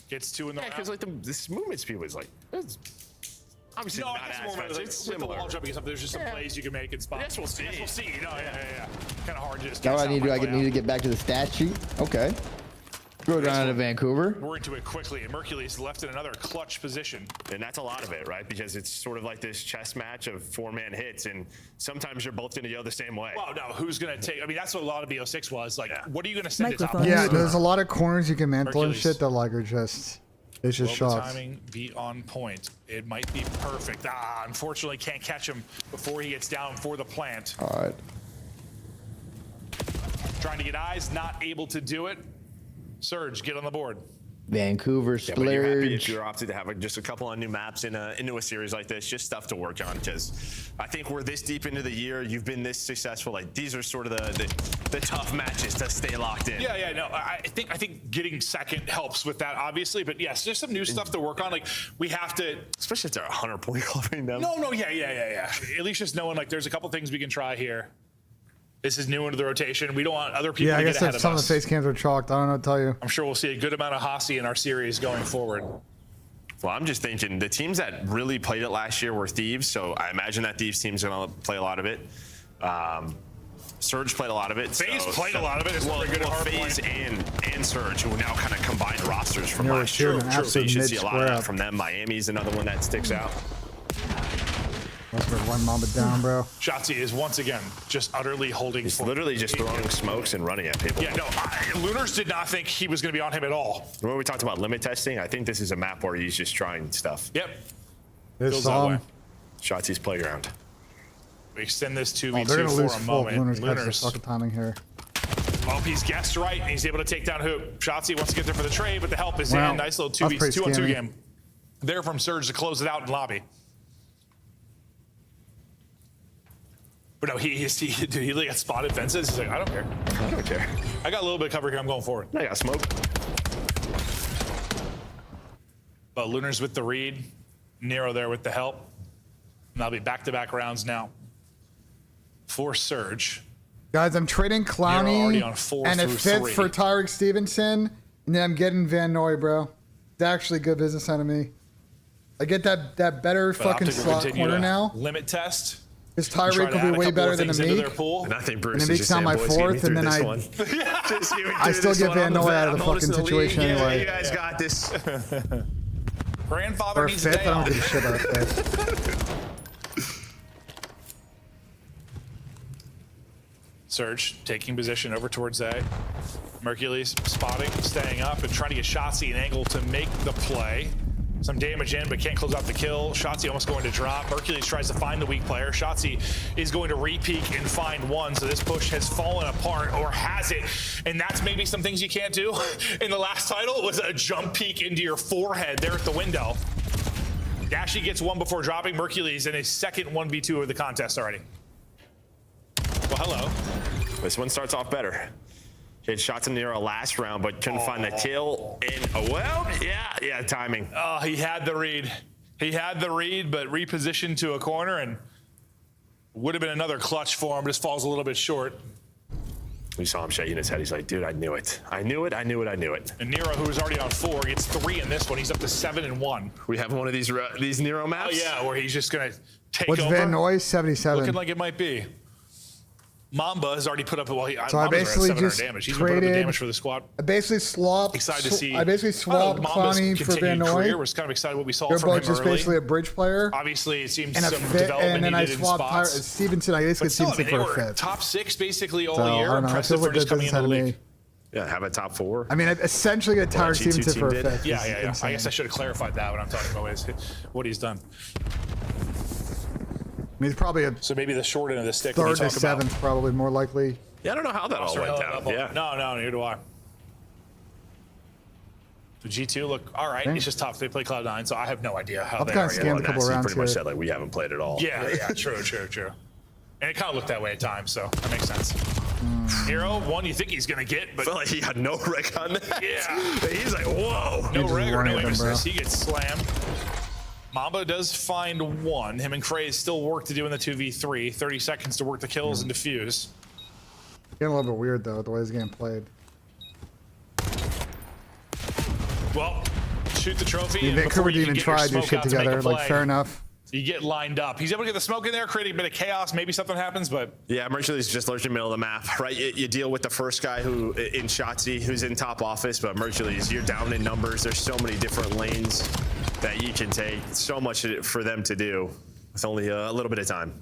Gets 2 in the round. because like this movement speed was like, it's obviously not as fast. It's with the similar. wall jumping and stuff, there's just some plays you can make and spot. Yes, we'll see. Yes, we'll see. No, yeah. Kind of hard to just Now guess what I need to do, out I need to get back to the stat sheet. Okay. Go down to Vancouver. We're into it quickly, and Mercury's left in another clutch position. And that's a lot of it, right? Because it's sort of like this chess match of 4-man hits, and sometimes you're both going to go the same way. Well, no, who's going to take? I mean, that's what a lot of BO6 was. Like, what are you going to send it top? Yeah, there's a lot of corners you can mantle and Hercules. shit that like are just, it's just Will the shots. timing be on point? It might be perfect. Unfortunately, can't catch him before he gets down for the plant. All right. Trying to get eyes, not able to do it. Surge, get on the board. Vancouver Yeah, but you're happy if splurge. you're opted to have just a couple of new maps into a series like this, just stuff to work on. Because I think we're this deep into the year, you've been this successful. Like these are sort of the tough matches to stay locked in. Yeah, no, I think getting second helps with that, obviously. But yes, there's some new stuff to work on. Like we have to, especially if they're 100-point clubbing them. No, yeah. At least just knowing like there's a couple things we can try here. This is new into the rotation. We don't want other people Yeah, I to get guess ahead that of some of us. the face cams are chalked. I don't know what to tell you. I'm sure we'll see a good amount of Hossie in our series going forward. Well, I'm just thinking the teams that really played it last year were Thieves, so I imagine that Thieves team's going to play a lot of it. Surge played a lot of it. FaZe played a lot of it. It's pretty good at FaZe and Surge, who now kind of combined rosters from They were last year. shooting an So you absolute should see a lot of mid-square that up. from them. Miami's another one that sticks out. That's for one Mamba down, bro. Shotzi is once again just utterly holding. He's literally just throwing smokes and running at people. Yeah, no, Lunars did not think he was going to be on him at all. Remember we talked about limit testing? I think this is a map where he's just trying stuff. Yep. There's Feels that some. way. Shotzi's playground. We extend this 2v2 Oh, they're gonna for lose a full. moment. Lunars catch the Lunars. fucking timing here. Oh, he's guessed right, and he's able to take down Hoop. Shotzi wants to get there for the trade, but the help is Wow. in. Nice little That's pretty 2v2 scammy. game. There from Surge to close it out in lobby. But no, he got spotted fences. He's like, I don't care. I don't care. I got a little bit of cover here. I'm going forward. I got smoke. But Lunars with the read. Nero there with the help. And that'll be back-to-back rounds now for Surge. Guys, I'm trading already Clowney on 4 and a through 5th 3. for Tyreek Stevenson, and then I'm getting Van Noy, bro. It's actually good business out of me. I get that better But fucking Optic will slot continue corner to now. Limit test. His Try Tyreek to add will a be way couple better of than a things into Meek. their pool. And I think And Bruce a is Meek's just not saying, my boys, get me 4th, through and then this I one. Just get me I through still this get one. Van I'm Noy out of I'm the hosting fucking the league. situation Yeah, anyway. you guys got this. Grandfather For a needs a 5th, day I don't off. give a shit about a 5th. Surge taking position over towards A. Mercules spotting, staying up, and trying to get Shotzi an angle to make the play. Some damage in, but can't close out the kill. Shotzi almost going to drop. Mercules tries to find the weak player. Shotzi is going to re-peek and find one, so this push has fallen apart, or has it? And that's maybe some things you can't do. In the last title, was a jump peek into your forehead there at the window. Dashy gets one before dropping. Mercules in his second 1v2 of the contest already. Well, hello. This one starts off better. He had shots in the arrow last round, but couldn't find the kill. And well, yeah, timing. Oh, he had the read. He had the read, but repositioned to a corner, and would have been another clutch for him. Just falls a little bit short. We saw him shaking his head. He's like, dude, I knew it. I knew it. And Nero, who was already on 4, gets 3 in this one. He's up to 7 and 1. We have one of these Nero maps. Oh yeah, where he's just gonna take What's over. Van Noy? 77. Looking like it might be. Mamba has already put up. Well, So I basically 700 just damage. He's been putting up the traded. damage for the squad. I basically swapped. Excited to see. I basically swapped Mamba's Clowney for Van continued Noy. career. Was kind of excited what we saw They're from both him just early. basically a bridge player. Obviously, it seems And a some 5th, development and then I needed in swapped spots. Stevenson. I just But get still, I Stevenson mean, for they a were 5th. top 6 basically all So, I year. don't know. I Impressive feel for like just good coming business into the out of league. me. Yeah, have a top 4. I mean, I essentially get Tyreek G2 Stevenson team for a did. 5th. Yeah. It's I guess I insane. should have clarified that when I'm talking about what he's done. I mean, it's probably a So maybe the short end of the stick. when you 3rd to talk about 7th, probably more likely. Yeah, I don't know how that all went down. Yeah. No, neither do I. The G2 look all right. It's just tough. They play Cloud9, so I have no idea how they kind are. of scammed a couple rounds pretty here. much said like we haven't played at all. Yeah, true. And it kind of looked that way at times, so that makes sense. Hero, one you think he's gonna get, but I felt like he had no rec on that. Yeah. He's like, whoa. No just reg or no running aim them, bro. assist. He gets slammed. Mamba does find one. Him and Craze still work to do in the 2v3. 30 seconds to work the kills and defuse. Getting a little bit weird though, the way this game played. Well, shoot the trophy. and Vancouver before you didn't even can get your try to do smoke shit out to make a together. Like play, fair enough. You get lined up. He's able to get the smoke in there, creating a bit of chaos. Maybe something happens, but Yeah, Mercury's just lurking in the middle of the map, right? You deal with the first guy who in Shotzi, who's in top office, but Mercury's, you're down in numbers. There's so many different lanes that you can take. So much for them to do with only a little bit of time.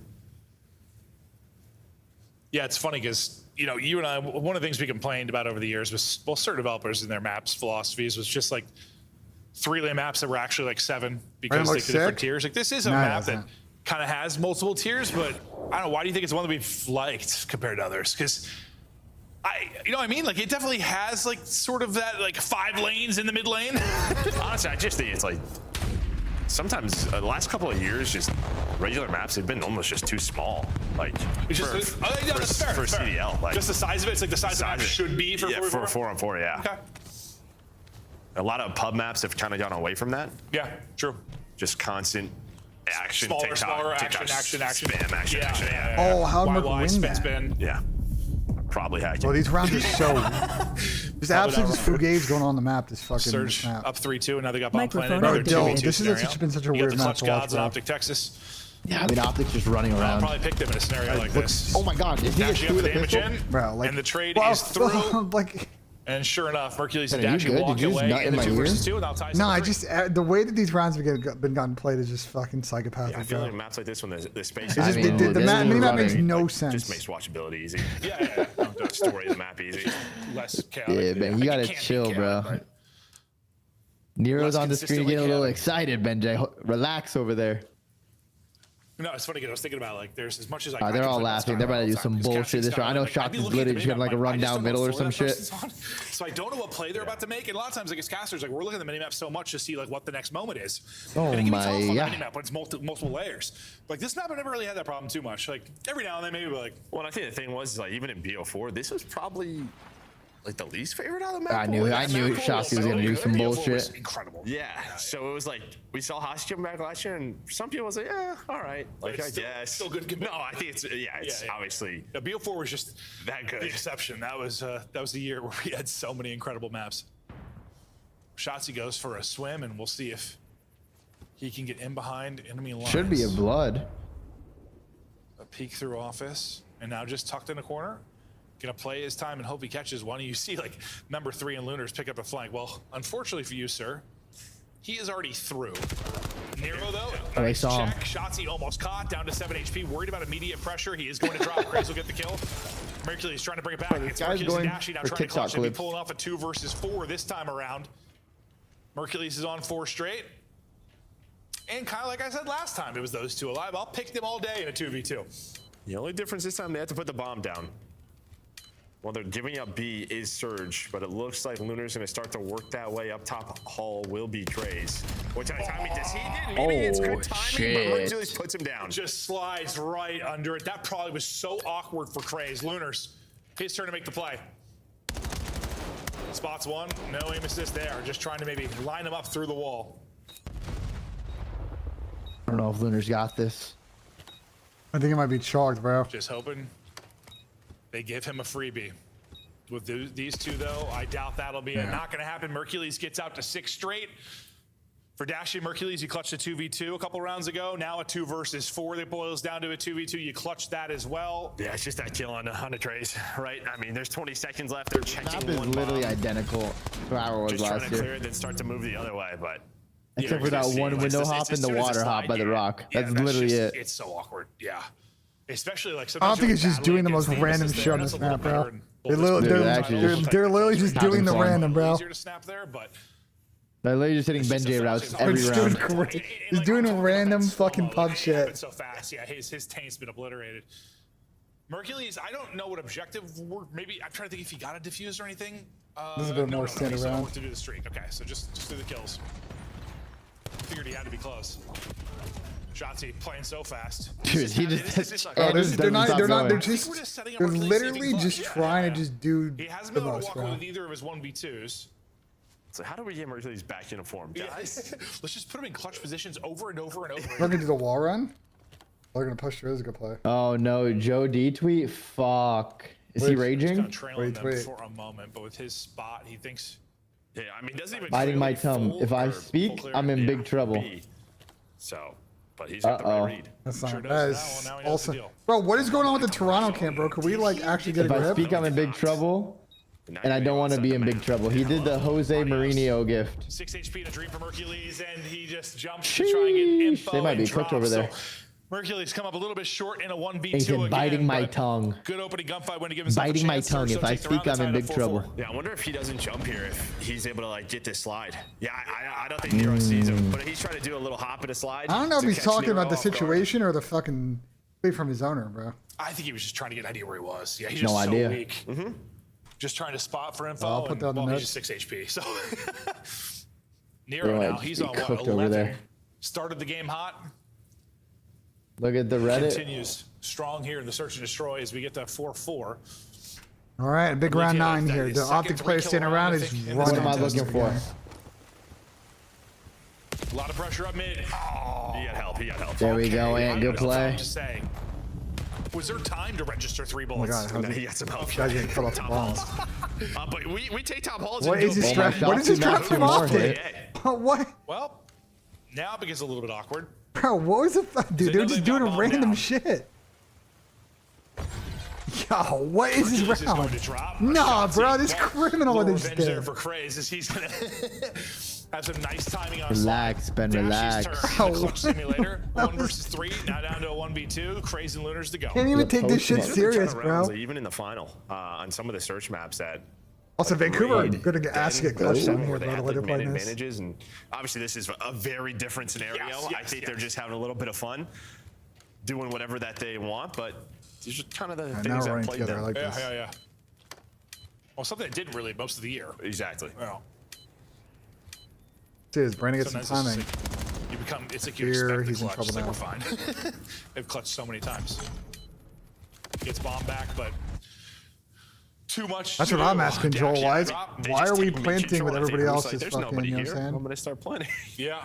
yeah, it's funny because you and I, one of the things we complained about over the years was, well, certain developers in their maps philosophies was just like 3-lane maps that were actually like 7 because like the different tiers. Like this is a map that kind of has multiple tiers, but I don't know, why do you think it's one that we've liked compared to others? Because you know what I mean? Like it definitely has like sort of that like 5 lanes in the mid lane. Honestly, I just think it's like sometimes the last couple of years, just regular maps have been almost just too small. Like It's just for that's fair. CDL, like just the size of it. It's like the size the map should be for 4v4. 4-on-4, yeah. Okay. A lot of pub maps have kind of gone away from that. Yeah, true. Just constant action, Smaller, TikTok, smaller, TikTok, action, spam, action. Yeah. Oh, how'd Merc YY, win spin, that? spin. Yeah. Probably hacking. Well, these rounds are so. There's absolutely just fugazi going on the map. This fucking Surge map. up 3-2, and now they got bomb Microphone planted. Bro, Another 2v2 this scenario. has been such a You got weird the map Clutch to watch, Gods in bro. Optic, Texas. Yeah, I mean, Optic's just running I'll around. probably pick them in a scenario like this. Oh my God, if he gets Dashing through up the the damage pistol, in, Bro, like, and the trade well, is through. like, and sure enough, Mercury's Man, are you dashing good? walk Did you just away nut in in the my 2 ear? versus 2, and now ties no, up I 3. just the way that these rounds have been gotten played is just fucking psychopathic. Yeah, I feel bro. like maps like this when the space It's just, I mean, the this map, is mini map makes running. no like, sense. just makes watchability easy. Yeah. The story of the map easy. Less chaotic. yeah, man, you gotta can't be chill, bro. chaotic, Nero's Less on the screen consistently getting a little chaotic. excited, BenJ. Relax over there. No, it's funny because I was thinking about like there's as much as I. They're I all can play laughing. Skyrim They're about to all do the some time, 'cause bullshit this Casting's round. I know got, like, Shots I'd be is looking at literally the just getting like a minimap, I rundown just middle or don't know some what shit. that person's on. So I don't know what play they're about to make, and a lot of times like as casters, like we're looking at the minimap so much to see like what the next moment is. Oh and it can be my, tough on the yeah. minimap when it's multiple layers. Like this map, I never really had that problem too much. Like every now and then, maybe like. Well, I think the thing was like even in BO4, this was probably like the least favorite out of the map. I knew Shots was gonna do some bullshit. Incredible. Yeah. So it was like we saw Hosky come back last year, and some people was like, yeah, all right, like I guess. Still good. No, I think it's it's obviously Yeah, BO4 was just that good. the exception. That was the year where we had so many incredible maps. Shotsy goes for a swim, and we'll see if he can get in behind enemy lines. Should be a blood. A peek through office, and now just tucked in a corner. Gonna play his time and hope he catches one. And you see like number 3 and Lunars pick up a flank. Well, unfortunately for you, sir, he is already through. Nero though, Oh, I nice saw him. check. Shotsy almost caught, down to 7 HP. Worried about immediate pressure. He is going to drop. Craze will get the kill. Mercury's trying to bring it back. It's guy's Mercury's going and Dashy now for trying to TikTok clutch and be clips. pulling off a 2 versus 4 this time around. Mercury's is on 4 straight. And kind of like I said last time, it was those 2 alive. I'll pick them all day in a 2v2. The only difference this time, they had to put the bomb down. Well, they're giving up B is Surge, but it looks like Lunar's going to start to work that way. Up top hall will be Craze. Which I timing does he did? Maybe it's good timing, but Mercury's puts him down. Just slides right under it. That probably was so awkward for Craze. Lunars, his turn to make the play. Spots one, no aim assist there. Just trying to maybe line him up through the wall. I don't know if Lunar's got this. I think it might be chalked, bro. Just hoping they give him a freebie. With these 2, though, I doubt that'll be not going to happen. Mercules gets out to 6 straight. For Dashy Mercules, you clutched a 2v2 a couple rounds ago. Now a 2 versus 4 that boils down to a 2v2. You clutched that as well. Yeah, it's just that kill on a Trace, right? I mean, there's 20 seconds left. They're checking Map is one literally bomb. identical to how it was Just trying last to clear year. it, then start to move the other way, but. Except for that one window hop and the water hop by the rock. That's literally it. It's so awkward. Yeah. Especially like I don't think it's just doing the most random shit on this map, bro. They're literally just doing the random, bro. Easier to snap there, but They're literally just hitting BenJ routes every round. He's doing random fucking pub shit. so fast. Yeah, his taint's been obliterated. Mercules, I don't know what objective were. Maybe I'm trying to think if he got a diffuse or anything. This is a bit more stand He's around. to do the streak. Okay, so just do the kills. Figured he had to be close. Shotzzy playing so fast. Dude, he just. Oh, they're not. They're They're literally just trying to just do He hasn't the been able to most, walk away bro. with either of his 1v2s. So how do we get Mercury's back uniform, guys? Let's just put him in clutch positions over and over and over. They're gonna do the wall run. They're gonna push through. This is a good play. Oh no, Joe D tweet. Fuck. Is he raging? Trailing them for a moment, but with his spot, he thinks. Yeah, I mean, doesn't even. Biting my tongue. If I speak, I'm in big trouble. So, but he's got the right read. That's not. That is also. Bro, what is going on with the Toronto camp, bro? Could we like actually get a If I grip? speak, I'm in big trouble. And I don't want to be in big trouble. He did the Jose Mourinho gift. 6 HP and a dream for Hercules, and he just jumps to try and get info. They might be and cooked drop. over there. So Hercules come up a little bit short in a 1v2 He said, again. biting my but tongue. Good opening gunfight when he gives himself Biting a my chance. tongue. If I speak, I'm in big trouble. Yeah, I wonder if he doesn't jump here, if he's able to like get this slide. Yeah, I don't think Nero sees him, but he's trying to do a little hop and a slide. I don't know if to he's catch talking Nero about the off guard. situation or the fucking play from his owner, bro. I think he was just trying to get an idea where he was. Yeah, he's No just so idea. weak. Just trying to spot for info. I'll put and, that on the well, notes. he's just 6 HP. So They Nero might now, just he's be on what, cooked 11? over there. Started the game hot. Look at the Reddit. Continues strong here in the search and destroy as we get to 4-4. All right, big round 9 here. The optic player standing around is running. What am I looking for? A lot of pressure up mid. Oh, He got help. He got help. There we go, Ant. Good play. Just saying. Was there time to register 3 Oh my bullets? god, He got some help. guys getting cut off the bombs. But we take top balls. What and is do this a trap? ball. What is this trap from optic? What? Well, now it begins a little bit awkward. Bro, what was the dude? They're just doing random shit. Yo, what is Hercules this is going round? to drop. Nah, Shotzzy. bro, this Well, criminal little with this revenge there did. for Craze as he's gonna have some nice timing on Relax, Ben, relax. turn. The clutch simulator, 1 versus 3, now down to a 1v2. Craze and Lunars to go. Can't even take this shit serious, bro. Even in the final, on some of the search maps that. Also, Vancouver are gonna get asked to get clutched down here, where they bro. The have way they're like, man playing this. advantages, and obviously this is a very different scenario. I think they're just having a little bit of fun, doing whatever that they want, but these are kind of the now things we're that running played together. them. I like this. Yeah. Well, something that didn't really most of the year. Exactly. Well, See, his Brandon gets some sometimes timing. it's like you become, it's like you Here, expect the he's in clutch. trouble It's like, we're fine. They've clutched so many times. Gets bombed back, but too much. That's to what I'm do. asking, Joel. Dash Why, and drop. why are we take planting control. with I think everybody it was else like, is there's fucking, nobody you know here. what I'm I'm saying? gonna start planning. Yeah.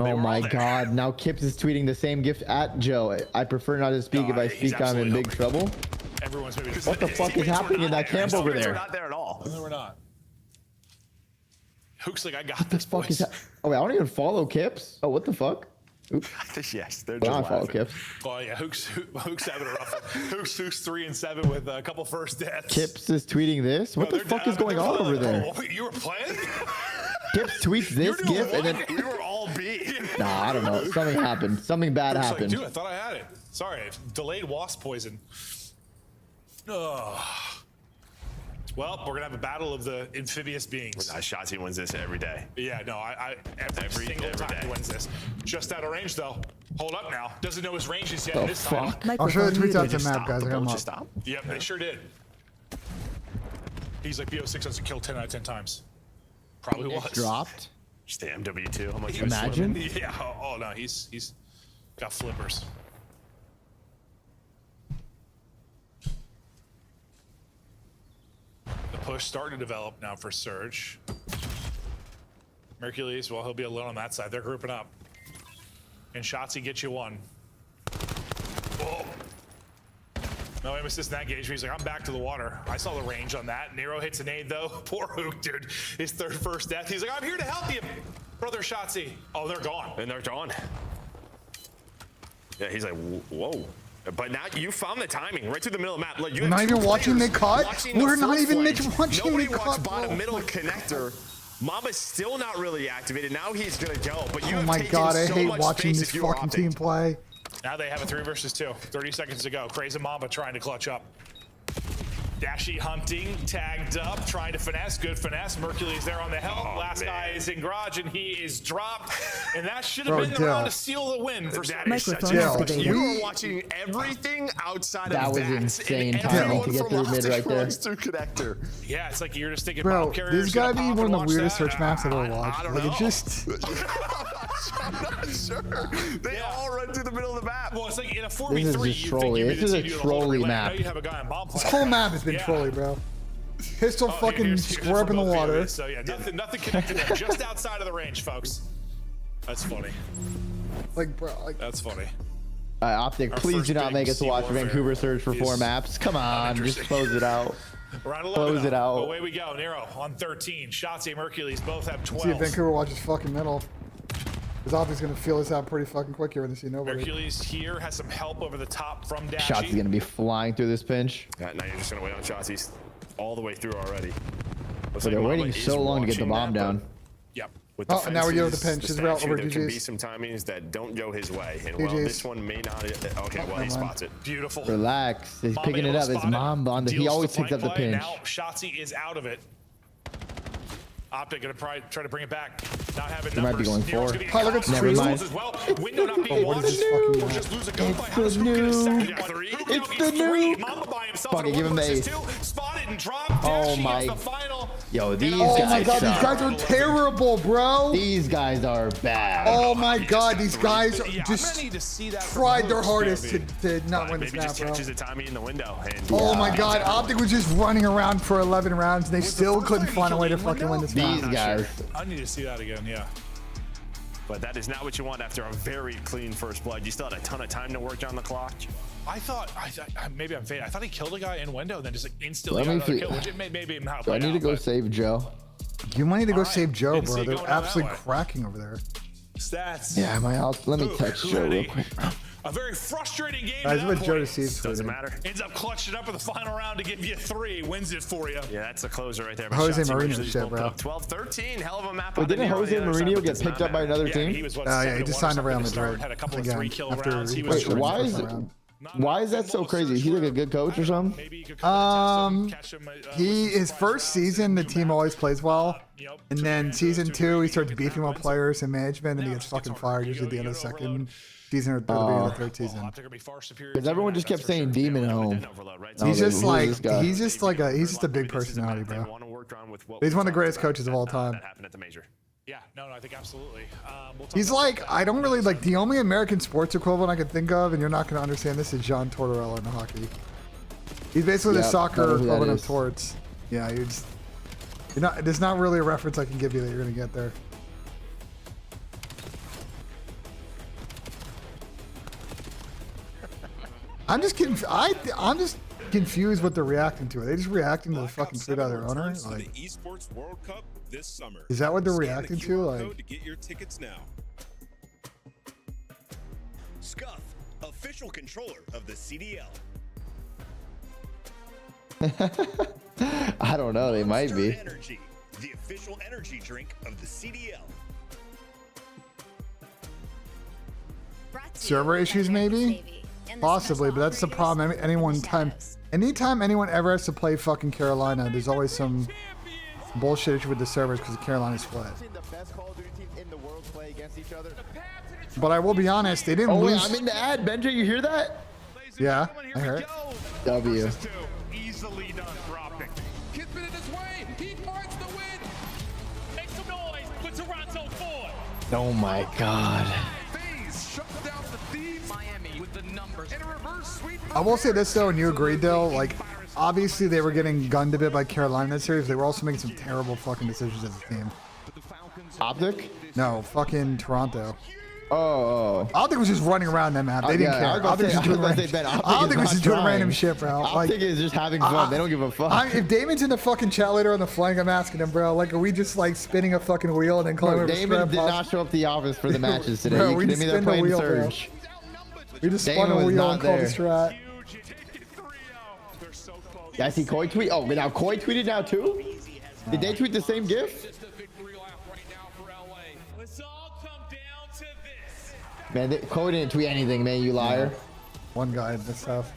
Oh my god, now Kips is tweeting the same gift at Joe. I prefer not to speak. If I speak, I'm in big trouble. Everyone's maybe What the fuck is happening in that camp over We're there? not there at all. No, we're not. Hook's like, I got What the this, fuck boys. is that? Oh wait, I don't even follow Kips. Oh, what the fuck? Oops. Yes, they're Well, just I follow laughing. Kips. Oh yeah, Hook's having a rough. Hook's 3 and 7 with a couple first deaths. Kips is tweeting this. What No, the they're fuck is down, going they're on over like, there? Oh, you were playing? Kips tweets this gift and then We were all B. nah, I don't know. Something happened. Something bad Hook's happened. like, dude, I thought I had it. Sorry, delayed wasp poison. Ugh. Well, we're gonna have a battle of the amphibious beings. Shotzzy wins this every day. Yeah, no, every single time day. he wins this. Just out of range though. Hold up now. Doesn't know his ranges yet The in this time. fuck? I'll show the tweets out to Just map, stop. guys. The I got bull them just up. stop. Yep, they sure did. He's like, BO6 has to kill 10 out of 10 times. Probably was. Dropped. Just the MW2. How much Imagine. Yeah. Oh no, he's got flippers. The push starting to develop now for Surge. Hercules, well, he'll be alone on that side. They're grouping up. And Shotzzy gets you one. Whoa. No aim assist in that gauge. He's like, I'm back to the water. I saw the range on that. Nero hits an aid though. Poor Hook, dude. His first death. He's like, I'm here to help you, brother Shotzzy. Oh, they're gone. And they're gone. Yeah, he's like, whoa. But now you found the timing right through the middle of the map. Like, you We're have not two even watching players the cut? watching the We're not full even flank. watching Nobody the watched cut, bottom bro. middle connector. Mamba's still not really activated. Now he's gonna go. But you Oh have my taken god, I so hate much watching space this if you were fucking optic. team play. Now they have a 3 versus 2. 30 seconds to go. Crazy Mamba trying to clutch up. Dashy hunting, tagged up, trying to finesse. Good finesse. Mercury's there on the help. Last guy is in garage, and he is dropped. And that should have been the round to seal the win. For that is such a You were watching everything outside that of was that. insane timing to get through mid right there. Through connector. Yeah, it's like you're just thinking, bro, bomb this gotta be one of the weirdest search search maps I've ever watched. Like, it just... I'm not sure. They all run through the middle of the map. Well, it's like in a This 4v3, is just trolly. This is a trolly map. Now you have a guy on bomb This plant. whole map has been trolly, bro. Pistol fucking square up in the water. So yeah, nothing connected there. Just outside of the range, folks. That's funny. Like, bro, like... That's funny. Optic, please do not make us watch Vancouver Surge for 4 maps. Come on, just close it out. Round 11 Close it out. Away we go. Nero on 13. Shotzzy and Hercules both have 12. See if Vancouver watches fucking middle. Because Optic's gonna feel this out pretty fucking quick here when they see nobody. Hercules here has some help over the top from Dashy. Shots gonna be flying through this pinch. Now you're just gonna wait on Shotzi's all the way through already. So they're waiting so long to get the bomb down. Yep. With the now we go to the fences, pinch. His the route statue, over there can be GG's. some timings that don't go his way. And well, GG's. this one may not. Okay, well, he spots it. Beautiful. Relax. He's Mom picking it able up. to His spot it. mom on the. He Deals always the picks up the flank play. pinch. Now Shotzzy is out of it. Optic gonna try to bring it back. Not having He might be numbers. going Nero's for. gonna be Hi, look at caught. Never mind. As well. Window not being what is watched. this fucking Or map? just lose a gunfight. It's How does the Smoke get a second? noob. Three. It's He's the three. noob. Mamba by himself. Fuck it, in give him one versus ace. two. Spotted and dropped. Oh Dashy my. gets the final. Yo, these Oh guys my god, suck. these guys are terrible, bro. These guys are bad. Oh my god, these guys Yeah, I'm just gonna need to see that from tried their Hooks, hardest POV. to not win this Maybe map, just bro. catches the timing in the window. And Oh my god, Optic was just running around for 11 rounds and they still couldn't find a way to fucking win this map. These guys. I need to see that again, yeah. But that is not what you want after a very clean first blood. You still had a ton of time to work on the clock. I thought, maybe I'm fading. I thought he killed a guy in window and then just like instantly Let got me another see. kill, which it maybe not. Do I need to go save Joe? You might need to go save Joe, Didn't see bro. it They're going down that absolutely way. cracking over there. Stats. Yeah, my house. Let me text Joe real quick. A very frustrating game. Guys, to what that Joe point. receives Doesn't matter. Ends up clutching up in the final round to give you 3. Wins it for you. Yeah, that's a closer right there. Jose Shots, he Mourinho usually shit, pulled bro. up 12-13. Hell of a map. Wait, on didn't the Jose other side, Mourinho but get does picked not up by matter. another Yeah, team? he was what, Yeah, he just signed a Real Madrid. Had a couple of Again, 3-kill after rounds. He he was was Why is it? Why is that so crazy? Is he like a good coach or something? His first season, the team always plays well, and then season 2, he starts beefing with players and management, and he gets fucking fired usually at the end of the second season or the beginning of the third season. Because everyone just kept saying Demon at home. He's just like he's just a big personality, bro. He's one of the greatest coaches of all time. Yeah, no, I think absolutely. He's like, I don't really like the only American sports equivalent I could think of, and you're not going to understand this, is John Tortorella in hockey. He's basically the soccer equivalent of Torts. Yeah, you're not. There's not really a reference I can give you that you're going to get there. I'm just confused what they're reacting to. Are they just reacting to the fucking tweet out of their owner? Like, the Esports World Cup this summer. is that what they're Scan reacting the to? QR Like, code to get your tickets now. Scuff, official controller of the CDL. I don't know. They might be. Energy, the official energy drink of the CDL. server issues maybe? Possibly, but that's the problem. Anytime anyone ever has to play fucking Carolina, there's always some bullshit issue with the servers because Carolina's split. But I will be honest, they didn't lose. Wait, I'm in the ad. Benji, you hear that? Yeah, I heard it. W. Easily done dropping. Kidman in his way. He finds the win. Make some noise for Toronto 4. Oh my god. Shut down the thieves. Miami with the numbers. And a reverse sweep. I will say this though, and you agreed though, like obviously they were getting gunned a bit by Carolina in that series. They were also making some terrible fucking decisions as a team. Optic? No, fucking Toronto. Oh. Optic was just running around that map. They didn't care. Optic was just doing random shit, bro. Optic is just having fun. They don't give a fuck. If Damon's in the fucking chat later on the flank, I'm asking him, bro. Like, are we just like spinning a fucking wheel and then calling Bro, it a Damon did scrap not show up to the office for the matches today. Bro, You we kidding me? They're spin the playing wheel, bro. Surge. We just Damon spun a was wheel not and called a there. strat. Yeah, I see Koi tweet. Oh, but now Koi tweeted now too? Did they tweet the same GIF? Man, Koi didn't tweet anything, man, you liar. One guy in this stuff.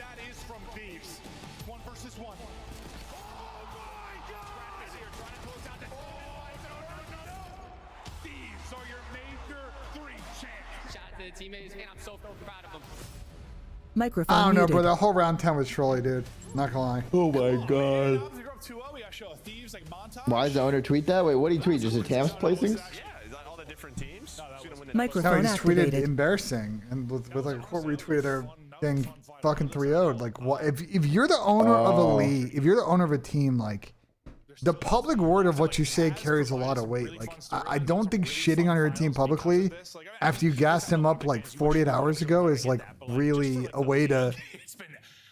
the teammates, and I'm so proud of them. Microphone I don't know, muted. bro. That whole round 10 was trolly, dude. Not gonna lie. Oh my god. Why does the owner tweet that? Wait, what did he tweet? Just the TAMS placings? All the different teams. No, Microphone he just tweeted activated. embarrassing, and with like a quote retweet, they're getting fucking 3-0'd. Like, what? If you're the owner of a league, if you're the owner of a team, like, the public word of what you say carries a lot of weight. Like, I don't think shitting on your team publicly after you gassed him up like 48 hours ago is like really a way to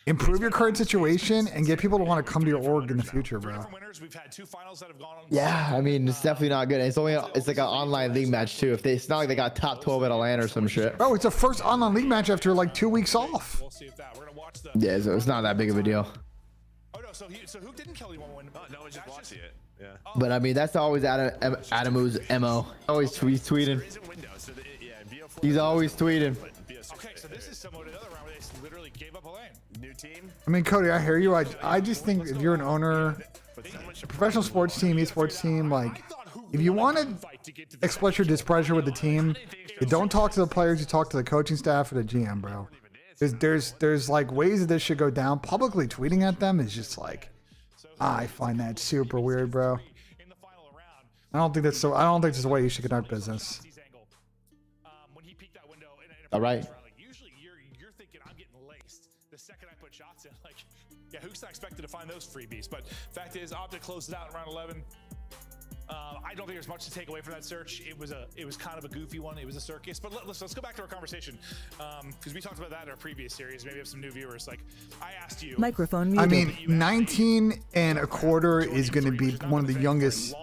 improve your current situation and get people to want to come to your org in the future, bro. Yeah, I mean, it's definitely not good. It's like an online league match too. It's not like they got top 12 at a LAN or some shit. Bro, it's the first online league match after like 2 weeks off. Yeah, so it's not that big of a deal. So who didn't kill you one win? No one's just watching it. Yeah. But I mean, that's always Adamu's MO. Always tweeting. He's always tweeting. Okay, so this is similar to the other round where they literally gave up a lane. New team. I mean, Cody, I hear you. I just think if you're an owner, a professional sports team, esports team, like, if you want to express your displeasure with the team, you don't talk to the players, you talk to the coaching staff or the GM, bro. There's like ways that this should go down. Publicly tweeting at them is just like, I find that super weird, bro. I don't think that's the way you should conduct business. All right. Usually you're thinking I'm getting laced the second I put shots in. Like, yeah, who's not expected to find those freebies? But fact is, Optic closed it out in round 11. I don't think there's much to take away from that search. It was kind of a goofy one. It was a circus. But let's go back to our conversation because we talked about that in our previous series. Maybe we have some new viewers. Like, I asked you. Microphone muted. I mean, 19 and a quarter is going to be one of the youngest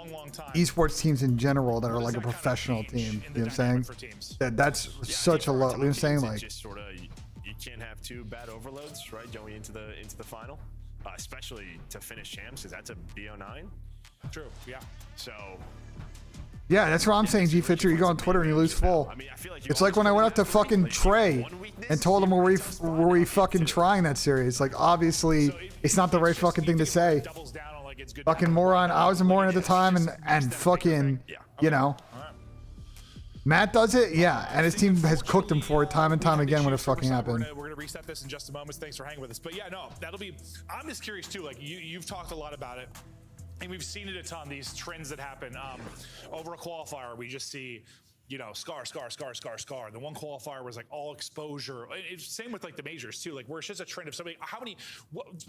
esports teams in general that are like a professional team. You know what I'm saying? That's such a low. You know what I'm saying? Like, just sort of, you can't have two bad overloads, right? Going into the final, especially to finish champs, because that's a BO9. True. Yeah. So. yeah, that's what I'm saying, G-Fitcher. You go on Twitter and you lose full. It's like when I went up to fucking Trey and told him were we fucking trying that series. Like, obviously, it's not the right fucking thing to say. Fucking moron. I was a moron at the time and fucking, you know. Matt does it, yeah, and his team has cooked him for it time and time again when it fucking happened. We're gonna reset this in just a moment. Thanks for hanging with us. But yeah, no, that'll be. I'm just curious too. Like you've talked a lot about it. And we've seen it a ton, these trends that happen. Over a qualifier, we just see, you know, scar. The one qualifier was like all exposure. It's same with like the majors too, like where it's just a trend of somebody.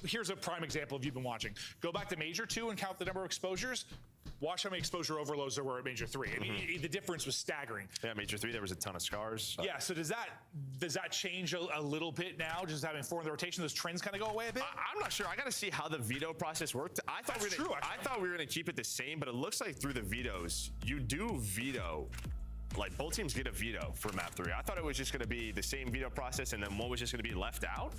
Here's a prime example if you've been watching. Go back to major 2 and count the number of exposures. Watch how many exposure overloads there were at major 3. I mean, the difference was staggering. Yeah, major 3, there was a ton of scars. Yeah, so does that change a little bit now, just having 4 in the rotation? Those trends kind of go away a bit? I'm not sure. I got to see how the veto process worked. I thought we were going to keep it the same, but it looks like through the vetoes, you do veto. Like, both teams get a veto for map 3. I thought it was just going to be the same veto process, and then one was just going to be left out.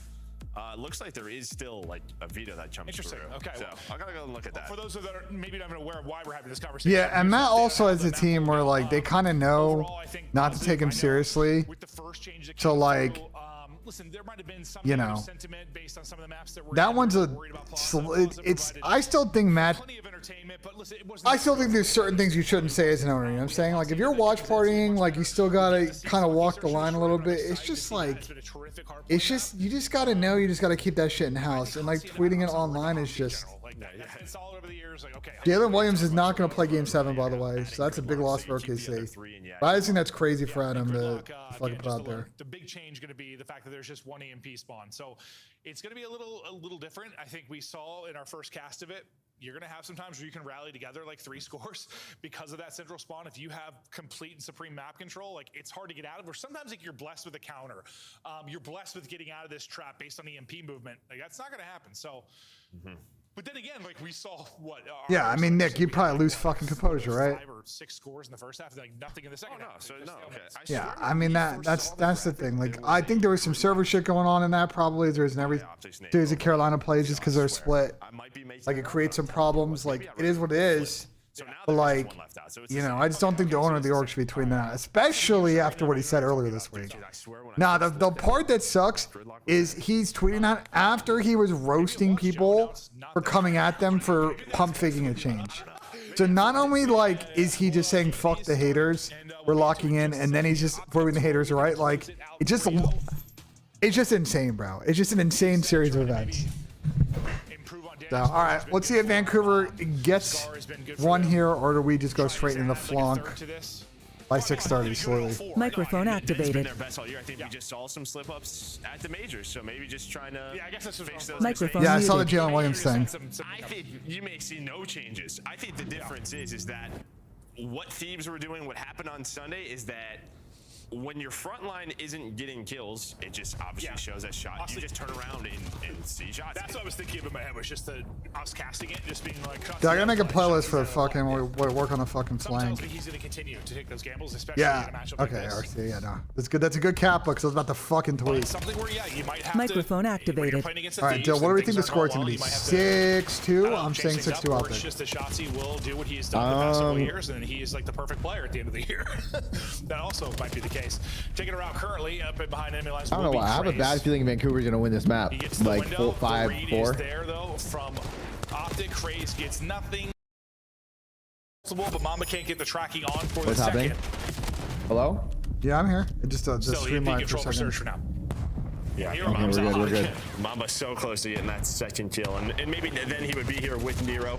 It looks like there is still like a veto that jumps Interesting. through. Okay. So I gotta go and look at that. For those that are maybe not even aware of why we're having this conversation. Yeah, and Matt also has a team where like they kind of know not to take him seriously. So like, listen, there might have been some you know, sentiment based on some of the maps that were that one's I still think Matt. I still think there's certain things you shouldn't say as an owner. You know what I'm saying? Like if you're watch partying, like you still gotta kind of walk the line a little bit. It's just like, it's just you just gotta know. You just gotta keep that shit in house. And like tweeting it online is just. Jalen Williams is not going to play Game 7, by the way, so that's a big loss for OKC. But I just think that's crazy for Adam to fucking put out there. The big change going to be the fact that there's just one EMP spawn, so it's going to be a little different. I think we saw in our first cast of it. You're going to have some times where you can rally together like 3 scores because of that central spawn. If you have complete and supreme map control, like it's hard to get out of. Or sometimes like you're blessed with a counter. You're blessed with getting out of this trap based on EMP movement. Like that's not going to happen. So. But then again, like we saw what. Yeah, I mean, Nick, you'd probably lose fucking composure, right? 5 or 6 scores in the first half, like nothing in the second half. So no, okay. Yeah, I mean that's the thing. Like I think there was some server shit going on in that probably. There's in every series of Carolina plays just because they're split. Like it creates some problems. Like it is what it is. But like, you know, I just don't think the owner of the org should be tweeting that, especially after what he said earlier this week. Nah, the part that sucks is he's tweeting that after he was roasting people for coming at them for pump faking a change. So not only like is he just saying fuck the haters, we're locking in, and then he's just proving the haters are right. Like it's just insane, bro. It's just an insane series of events. So, all right, let's see if Vancouver gets one here, or do we just go straight in the flunk by 6:30 slowly. Microphone activated. I think we just saw some slip-ups at the majors, so maybe just trying to fix those. Microphone Yeah, I saw the Jalen Williams thing. I think you may see no changes. I think the difference is that what Thebes were doing, what happened on Sunday, is that when your front line isn't getting kills, it just obviously shows that shot. You just turn around and see shots. That's what I was thinking of in my head, was just us casting it, just being like... Dude, I gotta make a playlist for the fucking, work on the fucking flank. He's gonna continue to take those gambles, especially in a Yeah, matchup like okay, this. RC, yeah, no. That's good. That's a good cap, because I was about to fucking tweet. Something where, yeah, you might have Microphone activated. All right, Dill, what do we think the score is going to be? 6-2? I'm saying 6-2 out It's there. just that Shotzi will do what he's done the past several years, and he is like the perfect player at the end of the year. That also might be the case. Taking it around currently up and behind enemy lines. I don't know why. I have a bad feeling Vancouver's going to win this map. Like 5-4. There though from Optic. Craze gets nothing. But Mamba can't get the tracking on for the second. Hello? Yeah, I'm here. It just Still, streamlined for a second. for now. Yeah, Here, we're good. Mamba's so close to getting that second kill, and maybe then he would be here with Nero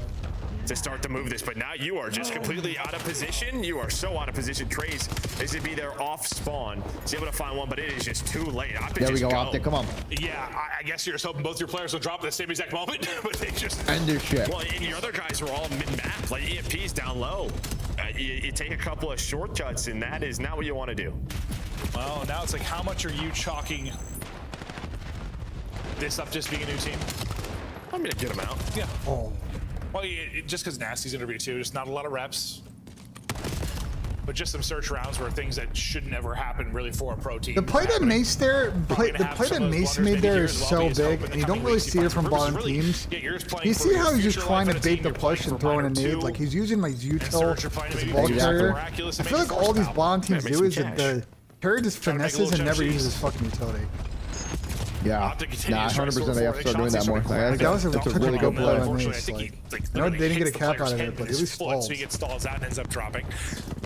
to start to move this, but now you are just completely out of position. You are so out of position. Craze is to be there off spawn. He's able to find one, but it is just too late. There we go, Optic. Come on. Yeah, I guess you're just hoping both your players will drop at the same exact moment, but they just end their shit. Well, and your other guys are all mid-map, like EMP's down low. You take a couple of shortcuts, and that is not what you want to do. Well, now it's like, how much are you chalking this up just being a new team? I'm gonna get him out. Yeah. Oh. Well, just because Nasty's interview too, just not a lot of reps. But just some search rounds where things that should never happen really for a pro team. The play that Mace there, the play that Mace made there is so big, and you don't really see it from bottom teams. You see how he's just trying to bait the push and throwing a nade, like he's using like util as a ball carrier. I feel like all these bottom teams do is that the carrier just finesses and never uses fucking utility. Yeah, nah, 100% they have to start doing that more. That was a really good play on I Mace. think Like, he, I know they didn't get a cap out of it, but it was so stalls. he gets stalls out and ends up dropping.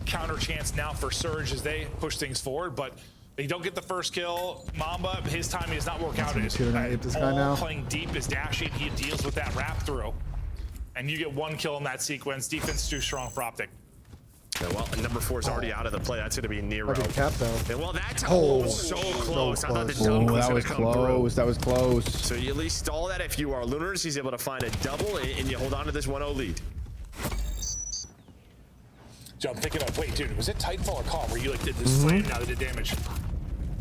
Counter chance now for Surge as they push things forward, but they don't get the first kill. Mamba, his timing does not work out. It is this guy now. playing deep is dashing. He deals with that wrap through, and you get one kill in that sequence. Defense too strong for Optic. Yeah, well, number 4 is already out of the play. That's going to be Nero. Cap though. Yeah, well, that's so close. I thought the Oh, double was that was close. That was close. So you at least stall that if you are Lunars. He's able to find a double, and you hold on to this 1-0 lead. So I'm thinking of, wait, dude, was it Titanfall or Calm where you like did this slam now that did damage?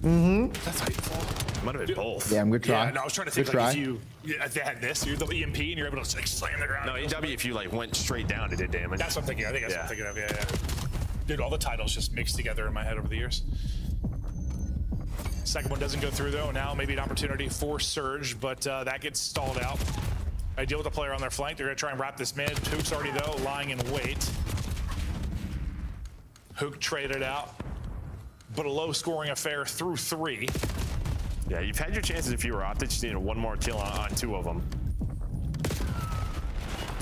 That's Titanfall. Might have been both. Yeah, good try. Yeah, no, I was trying to think like if they had this, you're the EMP and you're able to like slam the ground. No, AW, if you like went straight down, it did damage. That's what I'm thinking. I think that's what I'm thinking of. Yeah. Dude, all the titles just mixed together in my head over the years. Second one doesn't go through though. Now maybe an opportunity for Surge, but that gets stalled out. I deal with the player on their flank. They're gonna try and wrap this mid. Hook's already though, lying in wait. Hook traded out, but a low scoring affair through 3. Yeah, you've had your chances if you were Optic. Just needed one more kill on 2 of them.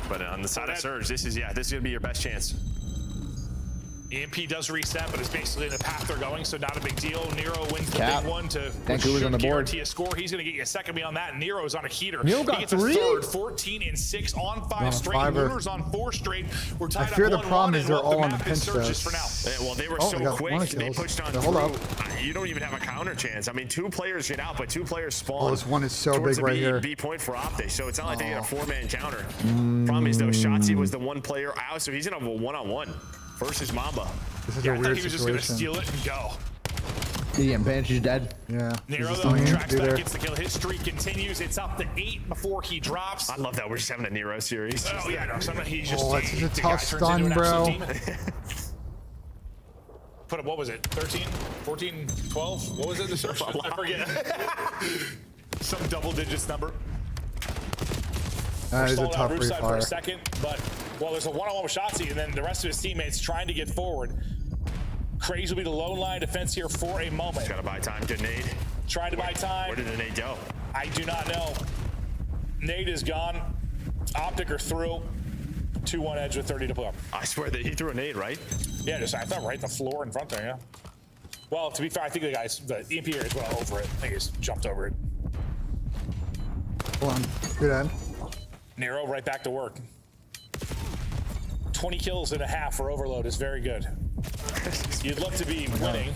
But on the side of Surge, this is gonna be your best chance. EMP does reset, but it's basically in the path they're going, so not a big deal. Nero wins the big one to Vancouver's on the board. Guarantee a score. He's going to get you a second beyond that. Nero's on a heater. Nero He got gets 3? a third, 14 and 6 on 5 straight. Lunars on 4 straight. We're tied I fear up the 1-1, problem is they're all on the map pinch searches though. for now. Yeah, well, they were so quick. They pushed on through. You don't even have a counter chance. I mean, 2 players get out, but 2 players spawn. Oh, this one is so big right here. B point for Optic, so it's not like they get a 4-man counter. Problem is though, Shotzi was the one player out, so he's gonna have a 1-on-1 versus Mamba. This is a I thought weird he was situation. just going to steal it and go. Yeah, BENJ is dead. Yeah. Nero though tracks back, gets the kill. His streak continues. It's up to 8 before he drops. I love that we're just having a Nero series. Oh yeah, no, sometimes he's just. That's such a the tough guy turns stun, into an bro. absolute demon. Put up, what was it? 13, 14, 12? What was it? I forget. Some double digits number. That is a tough free for a fire. second, but well, there's a one-on-one with Shotzi, and then the rest of his teammates trying to get forward. Craze will be the lone line defense here for a moment. Just gotta buy time to nade. Trying to buy time. Where did the nade go? I do not know. Nade is gone. Optic are through. 2-1 edge with 30 to play. I swear that he threw a nade, right? Yeah, just I thought right the floor in front there, yeah. Well, to be fair, I think the EMP area is well over it. I think he's jumped over it. Hold on. Good end. Nero right back to work. 20 kills and a half for Overload is very good. You'd love to be winning,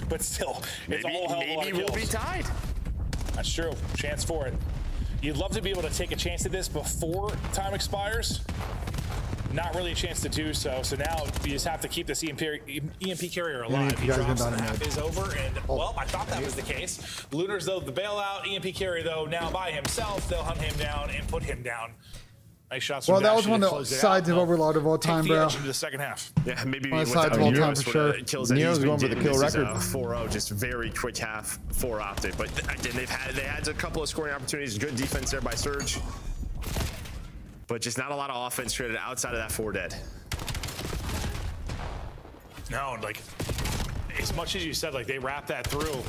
but still, it's all hell of a lot of kills. Maybe we'll be tied. That's true. Chance for it. You'd love to be able to take a chance at this before time expires. Not really a chance to do so. So now you just have to keep this EMP carrier alive. He drops the map is over, and well, I thought that was the case. Lunar's though the bailout. EMP carrier though now by himself. They'll hunt him down and put him down. Nice shots. Well, that was one of the sides of Overlord of all time, bro. Into the second half. Yeah, maybe one of the sides of all time for sure. Neo's going for the kill record. 4-0, just very quick half for Optic. But again, they had a couple of scoring opportunities. Good defense there by Surge. But just not a lot of offense created outside of that 4 dead. No, like as much as you said, like they wrapped that through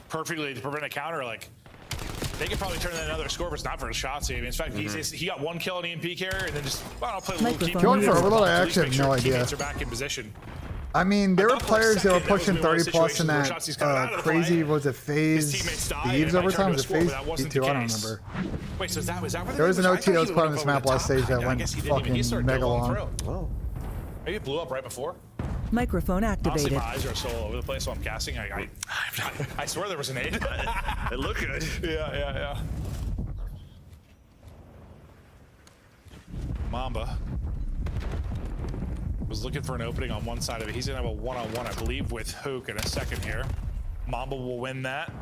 perfectly to prevent a counter. Like they could probably turn that another score, but it's not for his shots. I mean, in fact, he got 1 kill on EMP carrier, and then just I'll play a little keep going for Overload. I actually have no idea. Are back in position. I mean, there were players that were pushing 30 plus in that crazy, was it Phase Thieves overtime? Was it Phase D2? I don't remember. Wait, so was that there was an OT that was put on this map last stage that went fucking mega long. Oh. Maybe it blew up right before. Microphone activated. Honestly, my eyes are so all over the place, so I'm guessing. I swear there was an 8. It looked good. Yeah. Mamba was looking for an opening on one side of it. He's gonna have a one-on-one, I believe, with Hook in a second here. Mamba will win that.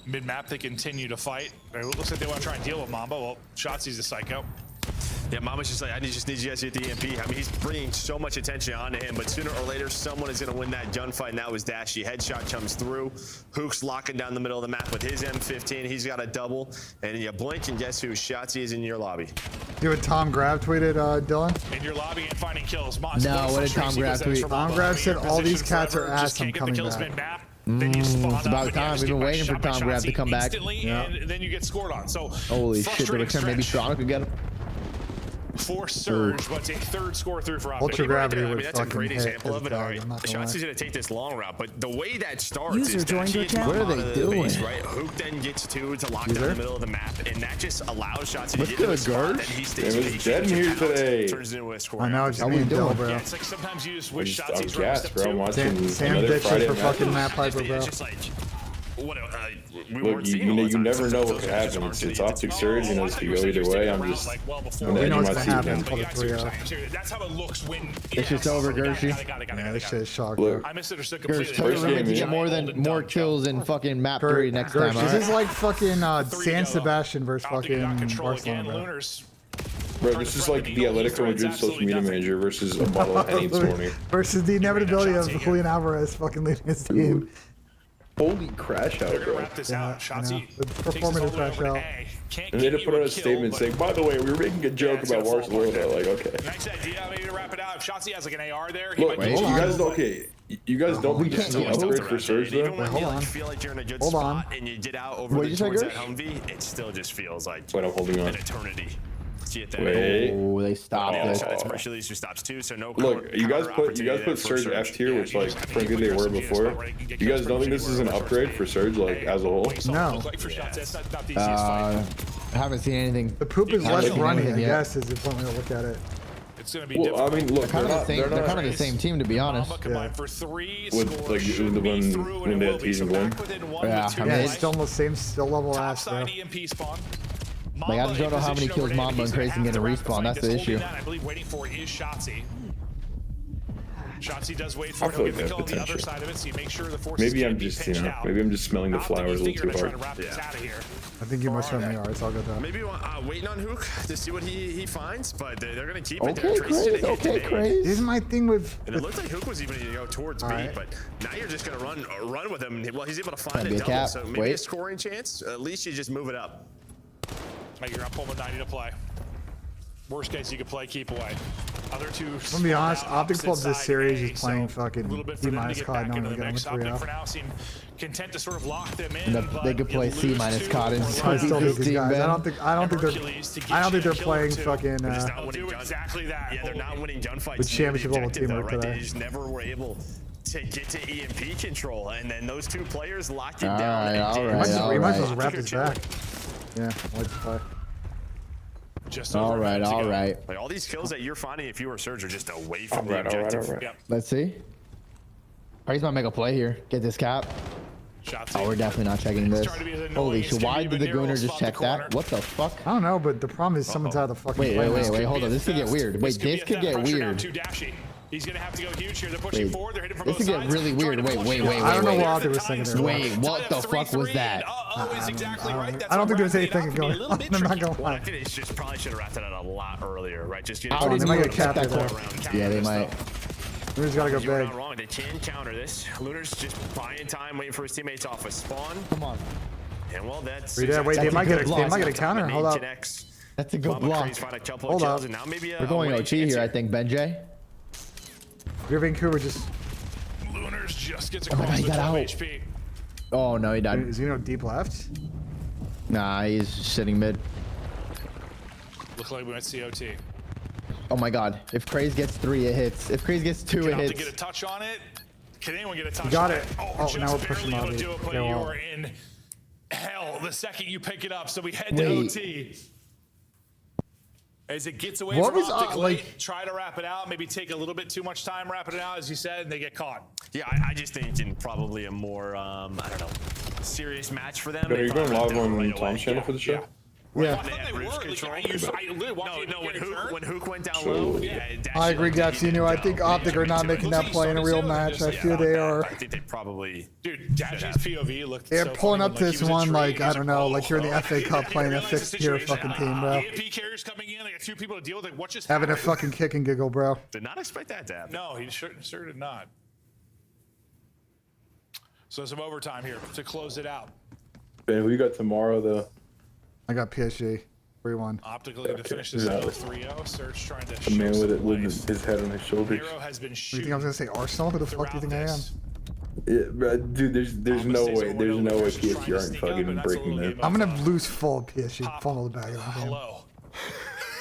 Mid-map, they continue to fight. It looks like they want to try and deal with Mamba. Well, Shotzi's a psycho. Yeah, Mama's just like, I just need you guys to hit the EMP. I mean, he's bringing so much attention onto him, but sooner or later, someone is going to win that gunfight, and that was Dashy. Headshot comes through. Hook's locking down the middle of the map with his M15. He's got a double, and you blink, and guess who? Shotzi is in your lobby. See what Tom Grab tweeted, Dylan? In your lobby and finding kills. No, what did Tom Grab tweet? Tom Grab said all these cats are ass, I'm coming back. It's about time. We've been waiting for Tom Grab to come back. Yeah. And then you get scored on. So holy shit, the return, maybe Toronto could get him. For Surge, but a 3rd score through for Optic. Ultra Gravity would that's a great example of it. Shotzi's going to take this long route, but the way that starts is that what are they doing? Right? Hook then gets 2 to lock down the middle of the map, and that just allows Shotzi to get to the spot that he stays with. It was dead here today. Turns into a score. I know, it's how we doing, bro. Yeah, it's like sometimes you just wish Shotzi's gas, bro. I'm watching Sam bitches for fucking Map Piper, bro. It's just like, what, look, you never know what could happen. It's Optic Surge, you know, this could go either way. I'm just on the edge of my seat, man. That's how it looks when it's just over, Gershie. Yeah, this shit is shocked. Look, I misunderstood completely. Gershie, to get more kills in fucking map 3 next time. This is like fucking San Sebastian versus fucking Barcelona, bro. Bro, this is like the Atletico Madrid social media manager versus a bottle of Henny this morning. Versus the inevitability of Julian Alvarez fucking leading his team. Holy crash out, They're gonna bro. wrap this out. Shotzi Performative crash out. And they had to put out a statement saying, by the way, we were making a joke about Barcelona. Like, okay. Nice idea, maybe to wrap it out. If Shotzi has like an AR there, look, you guys don't, you guys don't think this is an upgrade for Surge, though? Hold on. You feel like you're in a good spot and you get out over towards that Humvee, it still just feels like I'm holding on. an eternity. Wait. Oh, they stopped it. That's pressure release who stops too, so no. Look, you guys put Surge F tier, which like frankly they were before. You guys don't think this is an upgrade for Surge like as a whole? No. I haven't seen anything. The poop is less runny, I guess, is if something to look at it. It's gonna be well, I mean, look, they're kind of the same team, to be honest. Yeah. With like the when they had teasing one. Yeah, it's still the same, still level ass, bro. Like, I just don't know how many kills Mamba and Crazy can get a respawn. That's the issue. I believe waiting for is Shotzi. Shotzi does wait for it. He'll get the kill on the other side of it, so you make sure the forces maybe I'm just, you know, maybe I'm just smelling the flowers a little too hard. I think you must have me. It's all good though. Maybe waiting on Hook to see what he finds, but they're gonna keep it. Okay, Crazy. Okay, Crazy. This is my thing with. And it looked like Hook was even going to go towards B, but now you're just gonna run with him. Well, he's able to find a double, so maybe a scoring chance. At least you just move it up. You're up home with 90 to play. Worst case, you could play keep away. Other two. I'm gonna be honest, Optic pulled this series is playing fucking a little bit D for them to minus get COD, back no into one the got mix. him Optic a for 3-0. now seem content to sort of lock them in. And they could play C minus COD and I still think these guys. I don't think they're playing fucking Exactly that. Yeah, they're not winning gunfights. with championship level teamwork right? today. They just never were able to get to EMP control, and then those two players locked it All down. right, all We right, all might as well right. wrap this back. Yeah, let's play. Just All right, all right. Like all these kills that you're finding, if you were Surge, are just away from the All right. objective. Yep. Let's see. He's gonna make a play here. Get this cap. Shots Oh, we're definitely not checking this. Holy shit! Why did the Gooner just check that? What the fuck? I don't know, but the problem is someone's out of the fucking Wait, play. hold on. This could get weird. Wait, this could get weird. He's gonna have to go huge here. They're pushing forward. They're hitting from This both could get sides. really weird. Wait. I don't know what they were thinking there. Wait, what the fuck was that? I don't think there's anything going on. I'm not gonna Well, I lie. think they just probably should have wrapped it out a lot earlier, right? Just get How did they might get capped that there. Yeah, they might. Luna's gotta go You're big. not wrong. They can counter this. Lunar's just buying time, waiting for his teammates off a spawn. Come on. And well, that's Wait, they might get a counter. Hold up. That's a good block. Hold up. We're going OT here, I think, BENJ. Your Vancouver just. Lunars just gets Oh my across God, he the got 12 out. HP. Oh no, he died. Is he deep left? Nah, he's sitting mid. Look like we went COT. Oh my God! If Craze gets 3, it hits. If Craze gets 2, it Can hits. get a touch on it? Can anyone get a touch Got on it. it? Oh, just now we're pushing barely able lobby. to do it, but They you won't. are in hell the second you pick it up. So we head to Wait. OT. As it gets away What from was, Optic like- late, try to wrap it out, maybe take a little bit too much time wrapping it out, as you said, and they get caught. Yeah, I just think in probably a more, I don't know, serious match for them. But are you going live on right Tom's channel for the show? Yeah. When Hook went down Sure. low, I agree, Gatsino. I think Optic are not making that play in a real match. I feel they are. I think they probably. Dude, Dashy's POV looked They're so pulling funny up when, this he was one like intrigued. I don't know, like you're in the FA Cup playing a fixed tier fucking team, bro. EMP carriers coming in, they got 2 people to deal with. Like, what just Having a happened? fucking kick and giggle, bro. Did not expect that to happen. No, he sure did not. So some overtime here to close it out. Ben, who you got tomorrow though? I got PSG 3-1. Optically to finish this Yeah. 0-3-0. Surge trying to The show man with some it with life. his head on his shoulders. Nero has been You shooting think I was gonna say Arsenal? Who the fuck do you think I am? this. Yeah, bro, dude, there's no way PSG aren't fucking breaking that. I'm gonna lose full PSG. Funnel the bag of the game. Hello.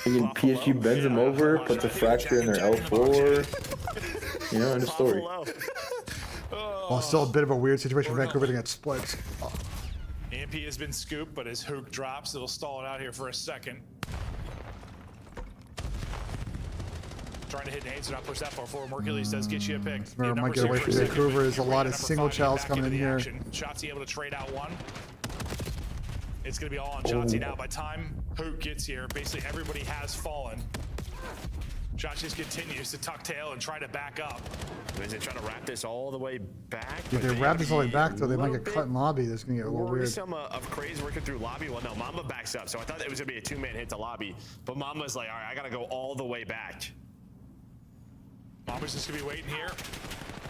Fucking PSG bends them over, puts a fracture in their L4. You know, end of story. Well, still a bit of a weird situation for Vancouver to get split. EMP has been scooped, but as Hook drops, it'll stall it out here for a second. Trying to hit nades, so not push that far forward. Mercules does get you a pick. Remember, might get away from Vancouver. There's a lot of single chows coming in here. Shotzi able to trade out one. It's going to be all on Shotzi now. By the time Hook gets here, basically everybody has fallen. Shotzi continues to tuck tail and try to back up. Is they trying to wrap this all the way back? If they wrap this all the way back, though, they might get cut in lobby. That's gonna get a little Worry weird. some of Craze working through lobby. Well, no, Mamba backs up. So I thought it was going to be a 2-man hit to lobby. But Mamba's like, all right, I got to go all the way back. Mamba's just going to be waiting here.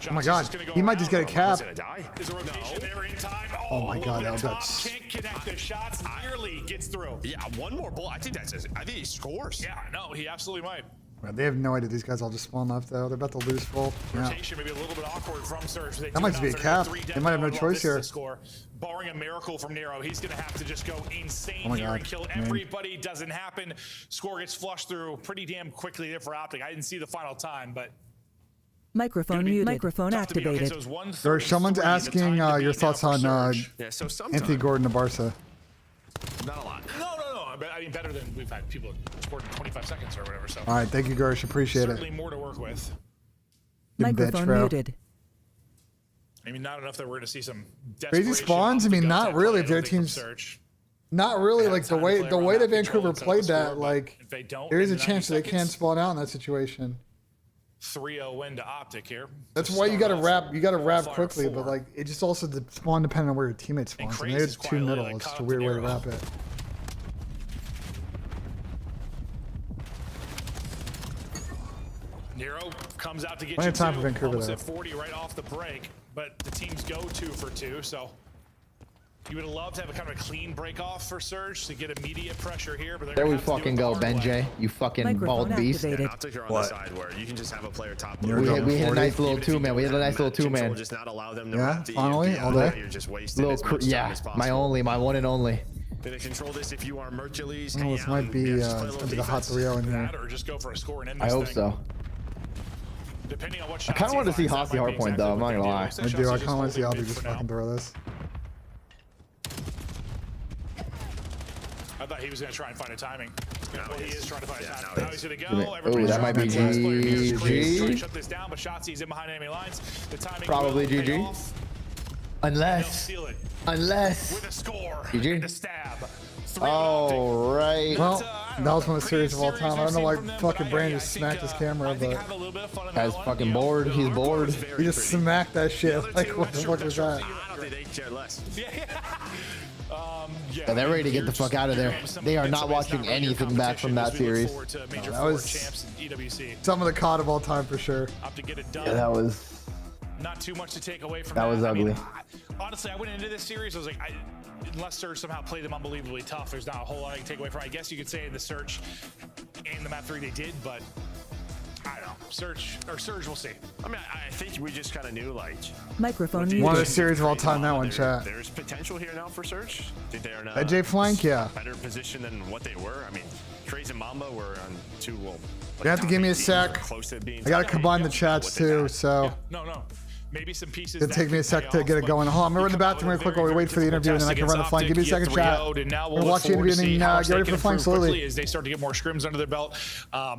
Oh my God, he might just get a cap. Is a rotation there in time? Oh my God, that's. Can't connect the shots. Nearly gets through. Yeah, one more bullet. I think he scores. Yeah, no, he absolutely might. They have no idea these guys all just spawn left though. They're about to lose full. Yeah. Rotation maybe a little bit awkward from Surge. That might just be a cap. They might have no choice here. Score. Barring a miracle from Nero, he's going to have to just go insane Oh my here God, and kill man. everybody. Doesn't happen. Score gets flushed through pretty damn quickly there for Optic. I didn't see the final time, but Microphone muted. Microphone activated. There's someone's asking your thoughts on Yeah, so Anthony Gordon to Barca. Not a lot. No. I mean, better than we've had people scored in 25 seconds or whatever. So All right, thank you, Gersh. Appreciate certainly it. more to work with. Good bitch, Microphone bro. muted. I mean, not enough that we're going to see some Crazy desperation spawns. I off the mean, gut not type really. play, I If their don't think, from teams, Surge. not really. Like the way that that Vancouver control played inside the that, score, like but if they don't there is a in 90 chance that they seconds, can't spawn out in that situation. 3-0 win to Optic here. That's To why you start got to off wrap. You got to wrap Fire quickly, 4. but like it just also spawn depending on where your teammate spawns. And Crazy's it's too quietly, middle. like, It's caught just a up weird to way to Nero. wrap it. Nero comes out to get Plenty you of time two, for Vancouver, almost though. at 40 right off the break, but the teams go 2 for 2, so You would love to have a kind of a clean break off for Surge to get immediate pressure here, but There we fucking go, BENJ. You fucking bald beast. Yeah, not take her on the side where you can just have a player top. We hit a nice little two-man. We hit a nice little two-man. Just not allow them to Yeah, finally, all day. You're just wasting as much time as possible. my one and only. Gonna control this if you are Mercules. Oh, this might be the hot 3-0 in here. Or just go for a score and end I this hope thing. so. Depending on what I kind of want to see Hossy hardpoint though. I'm not gonna lie. I do. I kind of want to see Albie just fucking throw this. I thought he was going to try and find a timing. Well, he is trying to find a timing. Now he's going to go. Oh, that might be GG. Shut this down, but Shotzi's in behind enemy lines. The timing Probably GG. Unless. With a score. GG. The stab. All right. Well, that was one of the series of all time. I don't know why fucking Brand just smacked his camera, but guy's fucking bored. He's bored. He just smacked that shit. Like, what the fuck was that? I don't think they care less. Yeah, they're ready to get the fuck out of there. They are not watching anything back from that series. That was some of the COD of all time for sure. Yeah, that was. Not too much to take away from that. Was ugly. Honestly, I went into this series. I was like, unless Surge somehow played them unbelievably tough, there's not a whole lot I can take away from it. I guess you could say in the Surge and the map 3 they did, but I don't know. Surge, we'll see. I mean, I think we just kind of knew, like, microphone. One of the series of all time. That one, chat. There's potential here now for Surge. I think they are now. AJ Flank, yeah. Better position than what they were. I mean, Craze and Mamba were on two. Well, you have to give me a sec. I gotta combine the chats too, so. No. Maybe some pieces. It'll take me a sec to get it going. Hold on, I'm gonna run to the bathroom real quick while we wait for the interview, and then I can run the flank. Give me a second, chat. We'll watch the interview and then get ready for the flank slowly. As they start to get more scrims under their belt.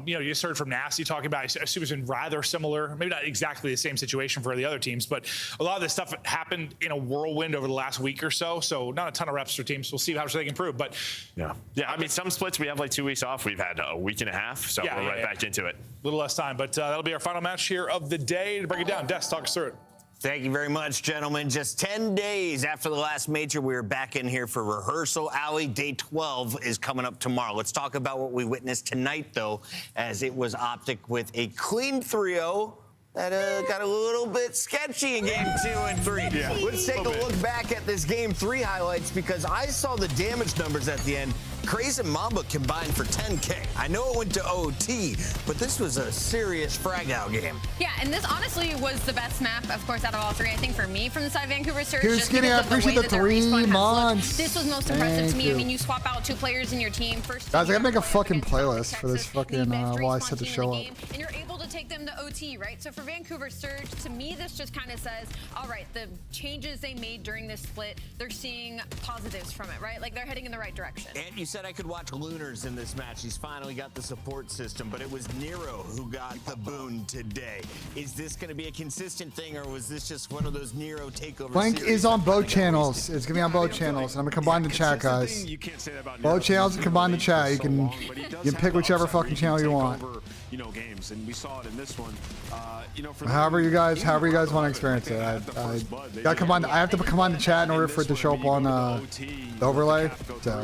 You just heard from Nasty talking about. I assume it's been rather similar, maybe not exactly the same situation for the other teams, but a lot of this stuff happened in a whirlwind over the last week or so. So not a ton of reps for teams. We'll see how much they can improve. But yeah. I mean, some splits we have like 2 weeks off. We've had a week and a half, so we're right back into it. A little less time, but that'll be our final match here of the day. To break it down, Des, talk us through it. Thank you very much, gentlemen. Just 10 days after the last major, we are back in here for rehearsal. Alley, day 12 is coming up tomorrow. Let's talk about what we witnessed tonight, though, as it was Optic with a clean 3-0 that got a little bit sketchy in game 2 and 3. Yeah. Let's take a look back at this game 3 highlights, because I saw the damage numbers at the end. Craze and Mamba combined for 10K. I know it went to OT, but this was a serious frag out game. Yeah, and this honestly was the best map, of course, out of all 3, I think, for me, from the side of Vancouver Surge. Here's Skinny, I appreciate the 3 months. This was most impressive to me. I mean, you swap out 2 players in your team. First, guys, I gotta make a fucking playlist for this fucking while I set the show up. And you're able to take them to OT, right? So for Vancouver Surge, to me, this just kind of says, all right, the changes they made during this split, they're seeing positives from it, right? Like, they're heading in the right direction. And you said I could watch Lunars in this match. He's finally got the support system, but it was Nero who got the boon today. Is this going to be a consistent thing, or was this just one of those Nero takeovers? Flank is on both channels. It's gonna be on both channels, and I'm gonna combine the chat, guys. Both channels and combine the chat. You can pick whichever fucking channel you want. Games, and we saw it in this one. However you guys want to experience it. I got combine. I have to combine the chat in order for it to show up on the overlay.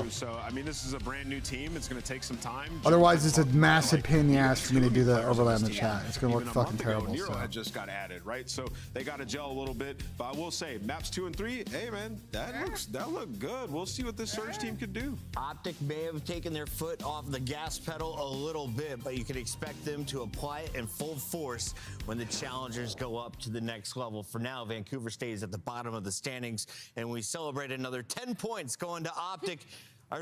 So I mean, this is a brand new team. It's going to take some time. Otherwise, it's a massive pain in the ass for me to do the overlay on the chat. It's going to look fucking terrible. Nero had just got added, right? So they got to gel a little bit. But I will say, maps 2 and 3. Hey man, that looked good. We'll see what this Surge team could do. Optic may have taken their foot off the gas pedal a little bit, but you can expect them to apply it in full force when the challengers go up to the next level. For now, Vancouver stays at the bottom of the standings, and we celebrate another 10 points going to Optic.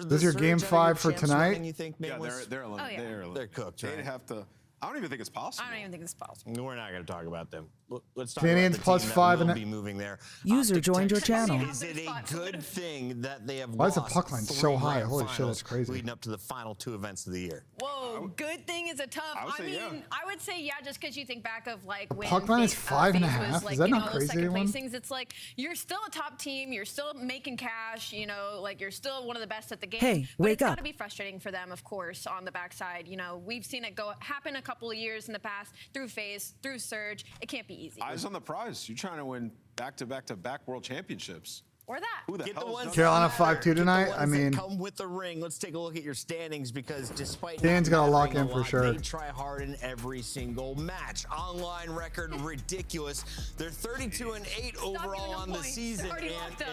This is your game 5 for tonight? Yeah, they're cooked, right? They'd have to. I don't even think it's possible. I don't even think it's possible. We're not going to talk about them. Let's talk Canadians about the plus team 5 that will and be moving there. User Optic joined your Texas. channel. Is it a good thing that they have Why is the lost puck line 3 so high? grand Holy shit, finals that's crazy. leading up to the final 2 events of the year? Whoa, good thing is a tough. I mean, yeah. I would say yeah, just because you think back of like when Puck line is FaZe 5.5? was, like, Is that you know, not those crazy, second anyone? placings, it's like you're still a top team, you're still making cash, you know, like you're still one of the best at the game. Hey, but wake it's got up. to be frustrating for them, of course, on the backside. You know, we've seen it happen a couple of years in the past through FaZe, through Surge. It can't be easy. Eyes on the prize. You're trying to win back-to-back-to-back world championships. or that. Who the Get the hell's ones done Carolina that matter. 5-2 Get the tonight. ones I mean, that come with the ring. Let's take a look at your standings because despite Dan's not gonna lock mattering in a for lot, sure. they try hard in every single match. Online record ridiculous. They're 32-8 overall on the season,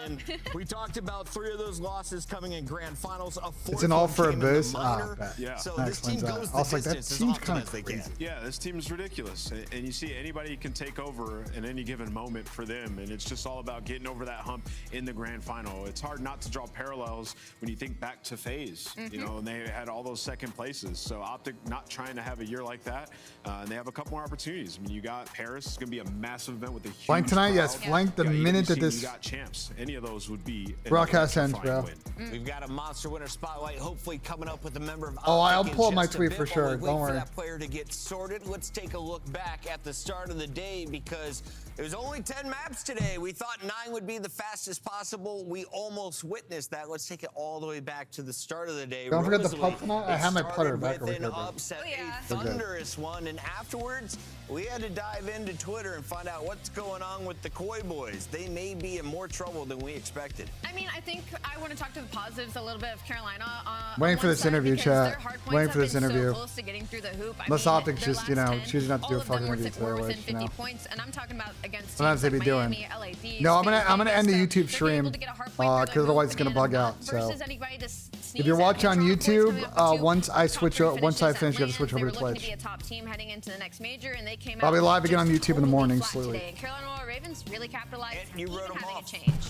and we talked about 3 of those losses coming in grand finals. A 4th It's an all for a came in the boost. minor. Yeah. So That this team explains that. goes I was the like, that distance as seems often kind as of they crazy. can. Yeah, this team's ridiculous. And you see anybody can take over in any given moment for them. And it's just all about getting over that hump in the grand final. It's hard not to draw parallels when you think back to FaZe, you know, and they had all those second places. So Optic not trying to have a year like that. And they have a couple more opportunities. I mean, you got Paris. It's going to be a massive event with a huge Flank tonight? crowd. Yes, flank the minute that this You got champs. Any of those would be an broadcast ends, bro. win. We've got a monster winner spotlight, hopefully coming up with a member of Oh, I'll Optic in pull up my just a tweet bit for while sure. we wait Don't for worry. that player to get sorted. Let's take a look back at the start of the day because it was only 10 maps today. We thought 9 would be the fastest possible. We almost witnessed that. Let's take it all the way back to the start of the day. Don't forget the Rosalie, putt tonight. I it have my started putter back with over an here, bro. upset, a We're good. thunderous one, and afterwards we had to dive into Twitter and find out what's going on with the Koi boys. They may be in more trouble than we expected. I mean, I think I want to talk to the positives a little bit of Carolina. Waiting for this interview, chat. Waiting for this interview. So close to getting through the hoop. Unless Optics just, you know, choosing not to do a all of them fucking were interview today, within which, you 50 know. points, and I'm talking about against Sometimes they teams be like doing. Miami, LAD, No, I'm Spain, gonna end the Vegas, YouTube so stream they're able to get a hard point because otherwise it's gonna bug out. So versus anybody to sneeze if you're at. watching on Toronto Boys coming YouTube, up with 2 once I top switch 3 over, once I finishes finish, at you have to switch Lands. over They to were looking Twitch. to be a top team heading into the next major, and they came I'll be out live again on just YouTube in the morning, flat slowly. today. And Carolina Ravens really capitalized, And you even wrote 'em having off. a change.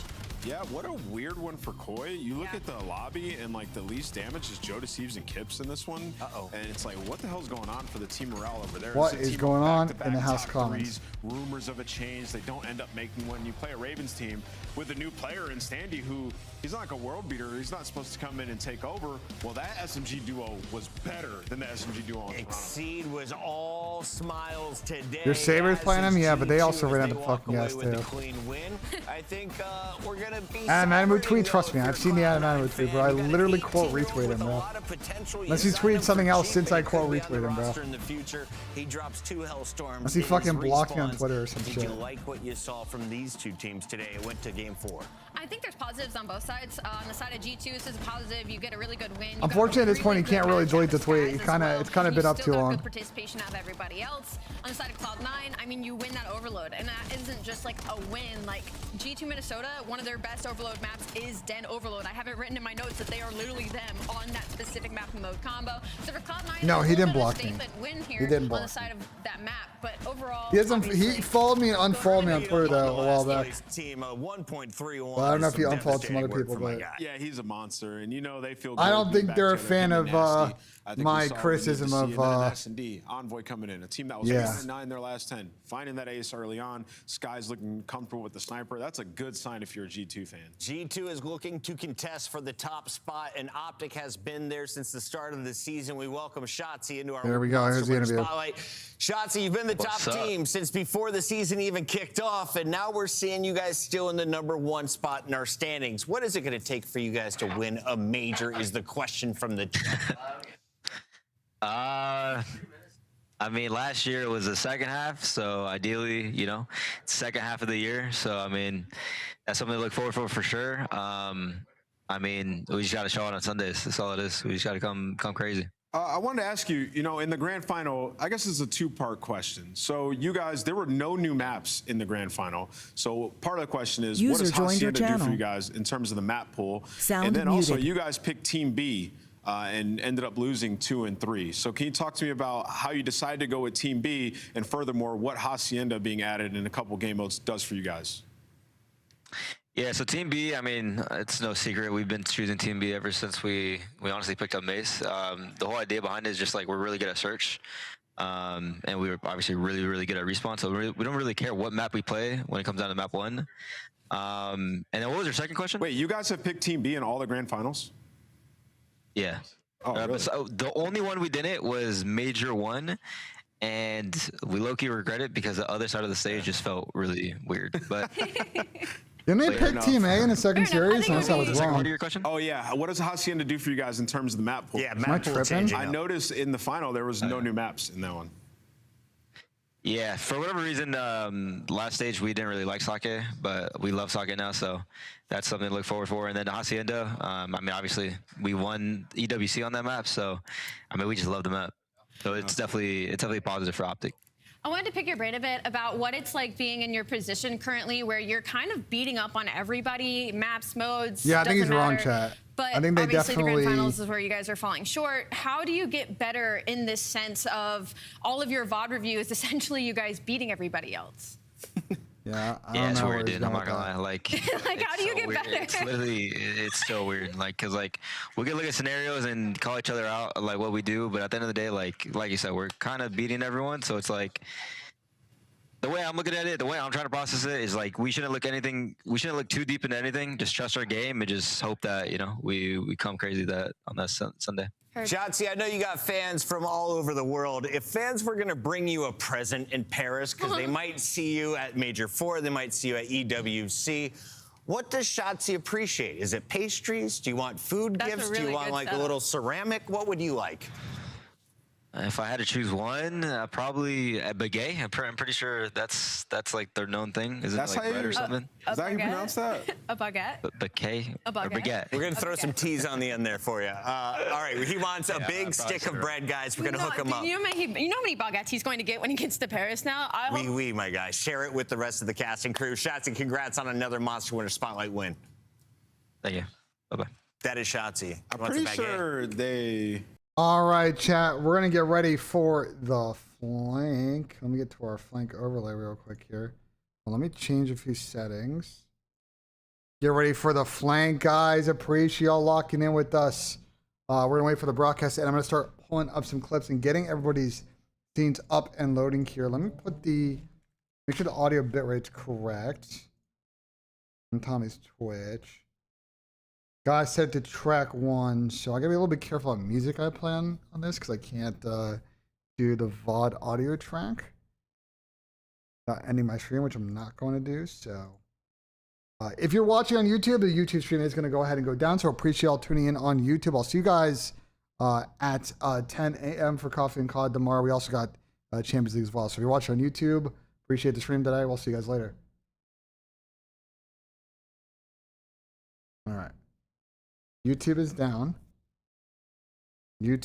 Yeah, what a weird one for Koi. You look at the lobby and like the least damage is Joe Deceives and Kips in this one. And it's like, what the hell's going on for the team morale over there? What It's a is team going on back-to-back in the House top Commons? threes, rumors of a change. They don't end up making one. You play a Ravens team with a new player in Standy who he's not like a world beater. He's not supposed to come in and take over. Well, that SMG duo was better than the SMG duo on Toronto. Exceed was all smiles today. Your Sabres playing them, yeah, but they also ran out They of walk fucking away gas with too. a clean win. I think we're gonna be. Animated tweet, trust me, I've seen the animated tweet, bro. I literally quote retweet him, bro. Unless he's tweeted something else since I quote retweet him, bro. In the future, he drops 2 Hellstorms. Unless he in fucking his blocked me on respawns. Twitter or some Did shit. you like what you saw from these 2 teams today? It went to game 4. I think there's positives on both sides. On the side of G2, this is a positive. You get a really good win. You got Unfortunately, at this point, you really can't good really match delete the at tweet. Skies It's as kind of well. it's kind of You been up still too got long. good participation out of everybody else. On the side of Cloud9, I mean, you win that overload, and that isn't just like a win. Like G2 Minnesota, one of their best overload maps is Den Overload. I have it written in my notes that they are literally them on that specific map and mode combo. So for Cloud9, No, he didn't block block me. Win here He didn't on block the side of that map, but overall, He doesn't. He followed me and unfollowed me on Twitter though a while back. Team 1.31. Well, I don't know if he Some unfollowed some other devastating work people, from my but guy. Yeah, he's a monster, and you know they feel. I good don't being think back they're a together, fan him of and Nasty. I think we my saw what we criticism need to see, of and then an S&D Envoy coming in, a team that was Yeah. 9 their last 10, finding that ace early on. Sky's looking comfortable with the sniper. That's a good sign if you're a G2 fan. G2 is looking to contest for the top spot, and Optic has been there since the start of the season. We welcome Shotzi into our There we go. Here's the Monster Winner interview. Spotlight. Shotzi, you've been the top What's up? team since before the season even kicked off, and now we're seeing you guys still in the #1 spot in our standings. What is it going to take for you guys to win a major is the question from the I mean, last year it was the second half, so ideally, you know, second half of the year. So, I mean, that's something to look forward for sure. I mean, we just got to show it on Sundays. That's all it is. We just got to come crazy. I wanted to ask you, you know, in the grand final, I guess it's a 2-part question. So you guys, there were no new maps in the grand final. So part of the question is, what does Hacienda do for you guys in terms of the map pool? Sound and then also, muted. you guys picked Team B and ended up losing 2 and 3. So can you talk to me about how you decided to go with Team B, and furthermore, what Hacienda being added in a couple game modes does for you guys? Yeah, so Team B, I mean, it's no secret. We've been choosing Team B ever since we honestly picked up Mace. The whole idea behind it is just like we're really good at search. And we were obviously really good at respawn. So we don't really care what map we play when it comes down to map 1. And then what was your second question? Wait, you guys have picked Team B in all the grand finals? Yeah. Oh, really? So the only one we didn't was Major 1. And we low-key regret it because the other side of the stage just felt really weird. But Didn't they pick Team A in the second series? Unless I was Second wrong. part of your question? Oh, yeah. What does Hacienda do for you guys in terms of the map pool? Yeah, Am I map pool tripping? changing I up. noticed in the final there was no new maps in that one. Yeah, for whatever reason, last stage we didn't really like sake, but we love sake now, so that's something to look forward for. And then the Hacienda, I mean, obviously we won EWC on that map, so I mean, we just love the map. So it's definitely positive for Optic. I wanted to pick your brain a bit about what it's like being in your position currently, where you're kind of beating up on everybody, maps, modes. Yeah, I think he's doesn't wrong, matter. chat. But I think they obviously definitely... the grand finals is where you guys are falling short. How do you get better in this sense of all of your VOD reviews, essentially you guys beating everybody else? Yeah, it's weird, dude. I'm not gonna lie. Like, like how do you get weird. better? It's literally, it's so weird. Like, cause like we can look at scenarios and call each other out, like what we do, but at the end of the day, like you said, we're kind of beating everyone. So it's like, the way I'm looking at it, the way I'm trying to process it is like we shouldn't look too deep into anything. Just trust our game and just hope that, you know, we come crazy that on that Sunday. Shotzi, I know you got fans from all over the world. If fans were going to bring you a present in Paris, because they might see you at Major 4, they might see you at EWC, what does Shotzi appreciate? Is it pastries? Do you want food gifts? Do you want like a little ceramic? What would you like? If I had to choose one, probably a baguette. I'm pretty sure that's like their known thing. Isn't it like bread or something? Is that how you pronounce that? A baguette? Baguette? A baguette? Or baguette. We're going to throw some T's on the end there for you. All right, he wants a big stick of bread, guys. We're going to hook him up. You know how many baguettes he's going to get when he gets to Paris now? Oui, my guy. Share it with the rest of the cast and crew. Shotzi, congrats on another Monster Winter Spotlight win. Thank you. Bye-bye. That is Shotzi. I'm pretty sure they... All right, chat. We're going to get ready for the flank. Let me get to our flank overlay real quick here. Well, let me change a few settings. Get ready for the flank, guys. Appreciate y'all locking in with us. We're going to wait for the broadcast, and I'm going to start pulling up some clips and getting everybody's scenes up and loading here. Let me make sure the audio bitrate's correct on Tommy's Twitch. Guys, set to track 1, so I gotta be a little bit careful on music I play on this because I can't do the VOD audio track. Ending my stream, which I'm not going to do. So, if you're watching on YouTube, the YouTube stream is going to go ahead and go down. So, appreciate y'all tuning in on YouTube. I'll see you guys at 10 a.m. for Coffee and COD tomorrow. We also got Champions League as well. So, if you're watching on YouTube, appreciate the stream today. We'll see you guys later. All right. YouTube is down. YouTube.